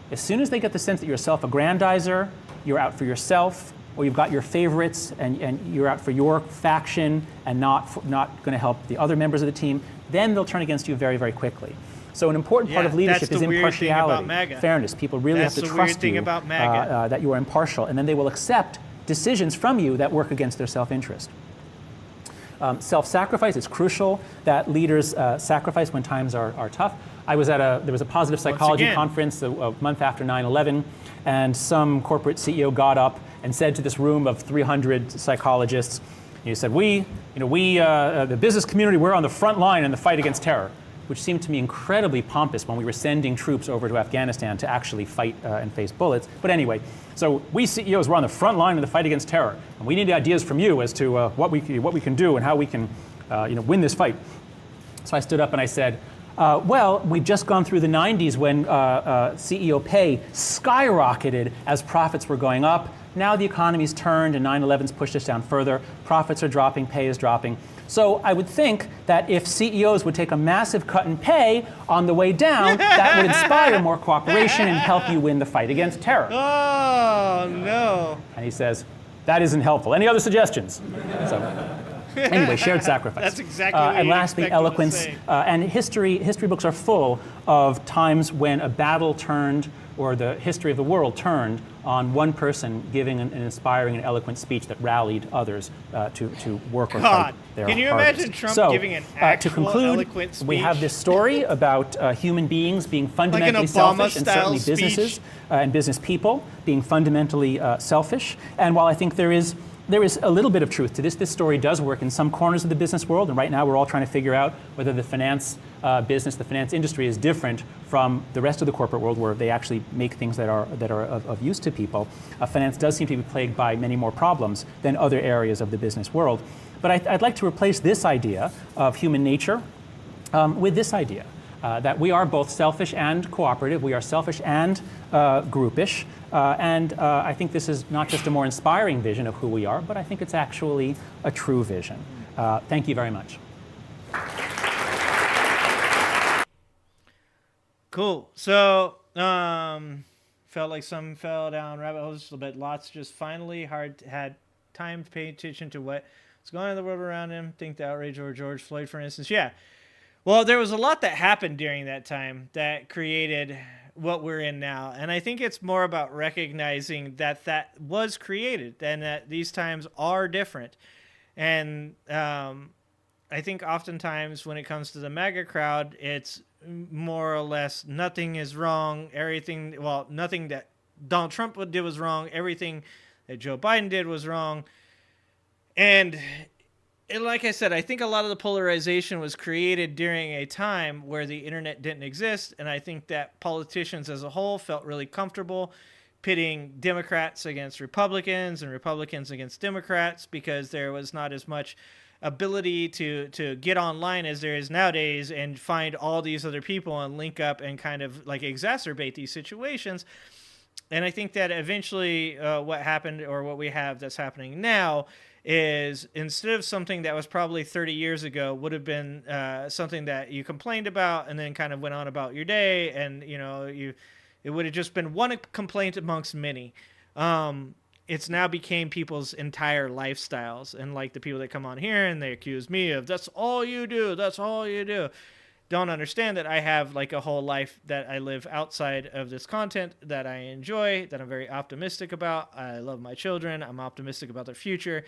As soon as they get the sense that you're a self-aggrandizer, you're out for yourself, or you've got your favorites and you're out for your faction and not going to help the other members of the team, then they'll turn against you very, very quickly. So an important part of leadership is impartiality, fairness. People really have to trust you that you are impartial, and then they will accept decisions from you that work against their self-interest. self-sacrifice. It's crucial that leaders sacrifice when times are tough. There was a positive psychology conference a month after 9/11, and some corporate CEO got up and said to this room of 300 psychologists, he said, the business community, we're on the front line in the fight against terror, which seemed to me incredibly pompous when we were sending troops over to Afghanistan to actually fight and face bullets. But anyway, so we CEOs were on the front line in the fight against terror, and we need ideas from you as to what we can do and how we can win this fight. So I stood up and I said, we've just gone through the 90s when CEO pay skyrocketed as profits were going up. Now the economy's turned and 9/11's pushed us down further. Profits are dropping, pay is dropping. So I would think that if CEOs would take a massive cut in pay on the way down, that would inspire more cooperation and help you win the fight against terror. Oh, no. And he says, that isn't helpful. Any other suggestions? So, anyway, shared sacrifice. That's exactly what and lastly, eloquence. And history books are full of times when a battle turned, or the history of the world turned on one person giving an inspiring and eloquent speech that rallied others to work or fight their can you hardest. imagine Trump giving an actual eloquent speech? We have this story about human beings being fundamentally selfish, and certainly businesses and business people being fundamentally selfish. And while I think there is a little bit of truth to this. This story does work in some corners of the business world, and right now we're all trying to figure out whether the finance business, the finance industry, is different from the rest of the corporate world, where they actually make things that are of use to people. Finance does seem to be plagued by many more problems than other areas of the business world. But I'd like to replace this idea of human nature with this idea. That we are both selfish and cooperative. We are selfish and groupish. And I think this is not just a more inspiring vision of who we are, but I think it's actually a true vision. Thank you very much. Cool. So, felt like some fell down rabbit holes, but lots just finally had time to pay attention to what's going on in the world around him. Think the outrage over George Floyd, for instance. Yeah. Well, there was a lot that happened during that time that created what we're in now. And I think it's more about recognizing that that was created and that these times are different. And I think oftentimes when it comes to the MAGA crowd, it's more or less nothing is wrong. Nothing that Donald Trump did was wrong. Everything that Joe Biden did was wrong. And like I said, I think a lot of the polarization was created during a time where the internet didn't exist, and I think that politicians as a whole felt really comfortable pitting Democrats against Republicans and Republicans against Democrats because there was not as much ability to get online as there is nowadays and find all these other people and link up and kind of like exacerbate these situations. And I think that eventually what happened, or what we have that's happening now, is instead of something that was probably 30 years ago would have been something that you complained about and then kind of went on about your day, and it would have just been one complaint amongst many. It's now became people's entire lifestyles, and like the people that come on here and they accuse me of that's all you do, don't understand that I have like a whole life that I live outside of this content that I enjoy, that I'm very optimistic about. I love my children. I'm optimistic about their future.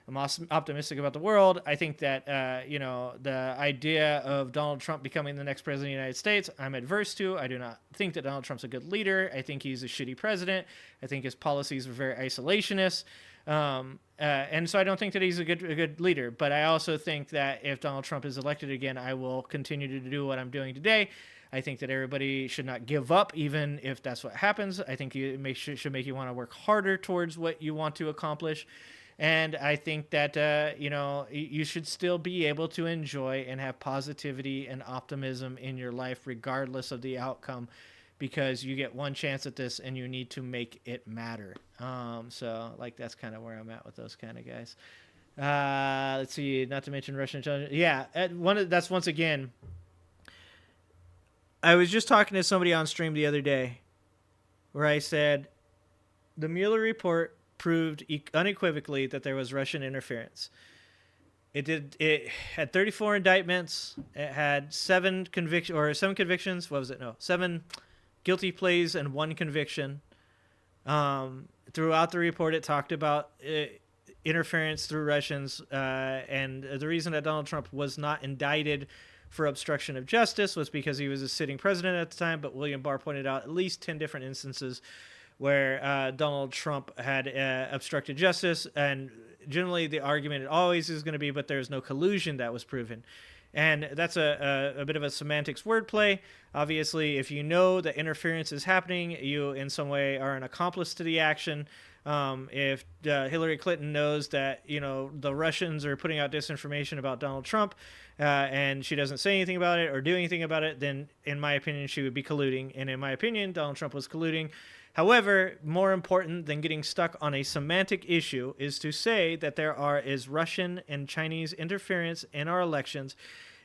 I'm optimistic about the world. I think that, the idea of Donald Trump becoming the next president of the United States, I'm adverse to. I do not think that Donald Trump's a good leader. I think he's a shitty president. I think his policies are very isolationist. And so I don't think that he's a good leader. But I also think that if Donald Trump is elected again, I will continue to do what I'm doing today. I think that everybody should not give up, even if that's what happens. I think it should make you want to work harder towards what you want to accomplish. And I think that, you should still be able to enjoy and have positivity and optimism in your life, regardless of the outcome, because you get one chance at this and you need to make it matter. So that's kind of where I'm at with those kind of guys. Let's see, not to mention Russian intelligence. Yeah, that's once again, I was just talking to somebody on stream the other day where I said the Mueller report proved unequivocally that there was Russian interference. It had 34 indictments. It had 7 convictions. What was it? No, 7 guilty pleas and 1 conviction. Throughout the report, it talked about interference through Russians, and the reason that Donald Trump was not indicted for obstruction of justice was because he was a sitting president at the time, but William Barr pointed out at least 10 different instances where Donald Trump had obstructed justice, and generally the argument always is going to be, but there's no collusion that was proven. And that's a bit of a semantics wordplay. Obviously, if you know that interference is happening, you in some way are an accomplice to the action. If Hillary Clinton knows that, you know, the Russians are putting out disinformation about Donald Trump, and she doesn't say anything about it or do anything about it, then in my opinion, she would be colluding. And in my opinion, Donald Trump was colluding. However, more important than getting stuck on a semantic issue is to say that there is Russian and Chinese interference in our elections.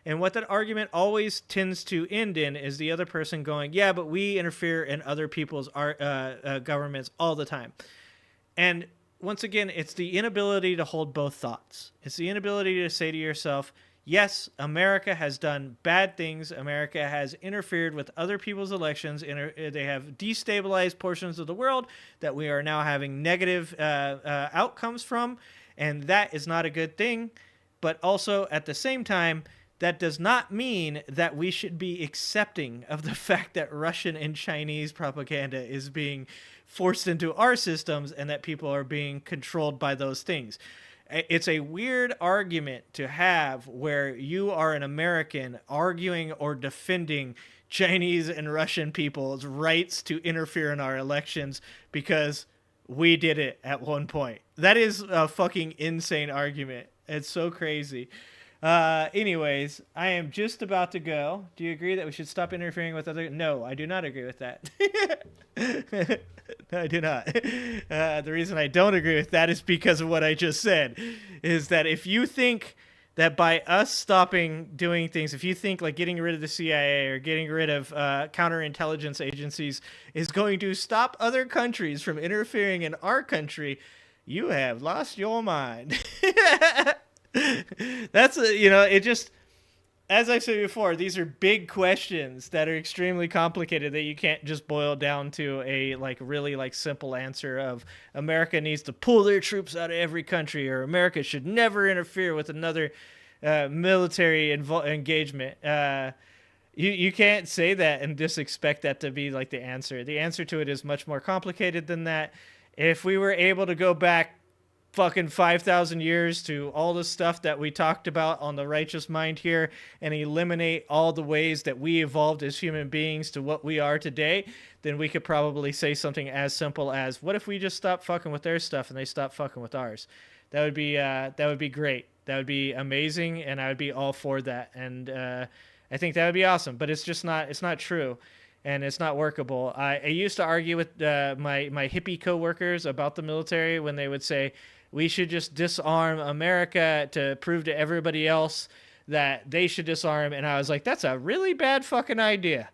And what that argument always tends to end in is the other person going, yeah, but we interfere in other people's governments all the time. And once again, it's the inability to hold both thoughts. It's the inability to say to yourself, yes, America has done bad things. America has interfered with other people's elections. They have destabilized portions of the world that we are now having negative outcomes from, and that is not a good thing. But also, at the same time, that does not mean that we should be accepting of the fact that Russian and Chinese propaganda is being forced into our systems and that people are being controlled by those things. It's a weird argument to have where you are an American arguing or defending Chinese and Russian people's rights to interfere in our elections because we did it at one point. That is a fucking insane argument. It's so crazy. Anyways, I am just about to go. Do you agree that we should stop interfering with other? No, I do not agree with that. No, I do not. The reason I don't agree with that is because of what I just said, is that if you think that by us stopping doing things, if you think like getting rid of the CIA or getting rid of counterintelligence agencies is going to stop other countries from interfering in our country, you have lost your mind. That's it just, as I said before, these are big questions that are extremely complicated that you can't just boil down to a really simple answer of America needs to pull their troops out of every country, or America should never interfere with another military engagement. You can't say that and just expect that to be like the answer. The answer to it is much more complicated than that. If we were able to go back fucking 5,000 years to all the stuff that we talked about on the Righteous Mind here and eliminate all the ways that we evolved as human beings to what we are today, then we could probably say something as simple as, what if we just stop fucking with their stuff and they stop fucking with ours? That would be great. That would be amazing, and I would be all for that. And I think that would be awesome, but it's not true. And it's not workable. I used to argue with my hippie coworkers about the military when they would say, we should just disarm America to prove to everybody else that they should disarm. And I was like, that's a really bad fucking idea.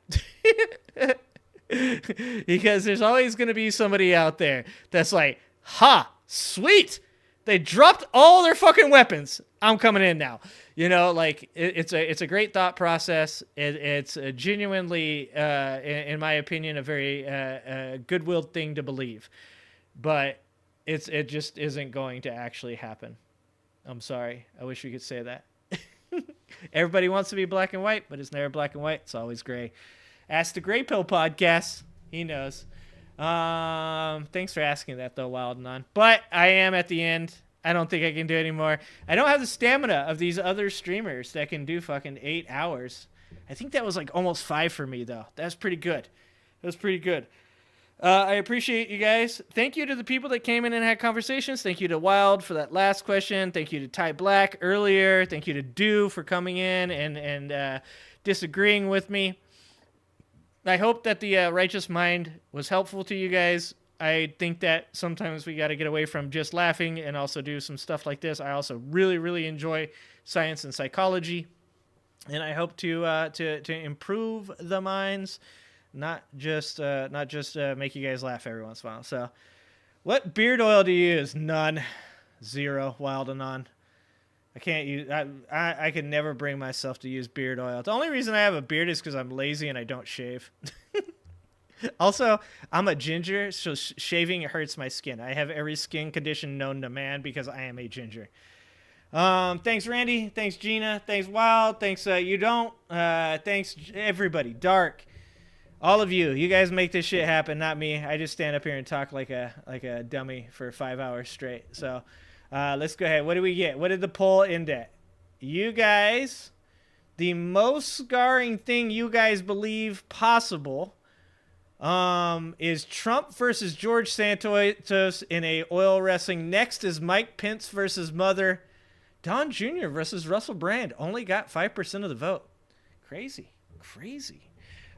Because there's always going to be somebody out there that's like, ha, sweet. They dropped all their fucking weapons. I'm coming in now. It's a great thought process. It's a genuinely, in my opinion, a very good-willed thing to believe. But it just isn't going to actually happen. I'm sorry. I wish we could say that. Everybody wants to be black and white, but it's never black and white. It's always gray. Ask the Gray Pill podcast. He knows. Thanks for asking that, though, Wild and On. But I am at the end. I don't think I can do anymore. I don't have the stamina of these other streamers that can do fucking 8 hours. I think that was like almost 5 for me, though. That's pretty good. That was pretty good. I appreciate you guys. Thank you to the people that came in and had conversations. Thank you to Wild for that last question. Thank you to Ty Black earlier. Thank you to Do for coming in and disagreeing with me. I hope that the Righteous Mind was helpful to you guys. I think that sometimes we got to get away from just laughing and also do some stuff like this. I also really, really enjoy science and psychology, and I hope to improve the minds, not just make you guys laugh every once in a while. So, what beard oil do you use? None, 0. Wild and On. I can't use. I could never bring myself to use beard oil. The only reason I have a beard is because I'm lazy and I don't shave. Also, I'm a ginger, so shaving hurts my skin. I have every skin condition known to man because I am a ginger. Thanks, Randy. Thanks, Gina. Thanks, Wild. Thanks, You Don't. Thanks, everybody. Dark. All of you. You guys make this shit happen, not me. I just stand up here and talk like a dummy for 5 hours straight. So let's go ahead. What did we get? What did the poll end at? You guys, the most scarring thing you guys believe possible is Trump versus George Santos in a oil wrestling. Next is Mike Pence versus Mother. Don Jr. versus Russell Brand only got 5% of the vote. Crazy.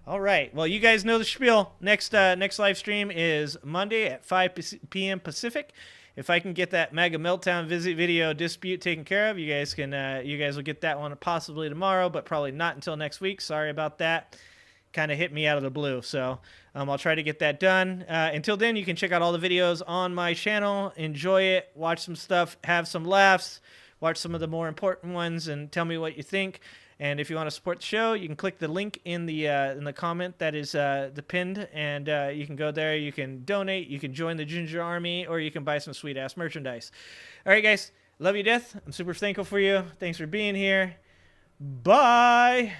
All right. Well, you guys know the spiel. Next live stream is Monday at 5 p.m. Pacific. If I can get that Mega Meltdown video dispute taken care of, you guys will get that one possibly tomorrow, but probably not until next week. Sorry about that. Kind of hit me out of the blue. So I'll try to get that done. Until then, you can check out all the videos on my channel. Enjoy it. Watch some stuff. Have some laughs. Watch some of the more important ones and tell me what you think. And if you want to support the show, you can click the link in the comment that is the pinned, and you can go there. You can donate. You can join the Ginger Army, or you can buy some sweet-ass merchandise. All right, guys. Love you to death. I'm super thankful for you. Thanks for being here. Bye.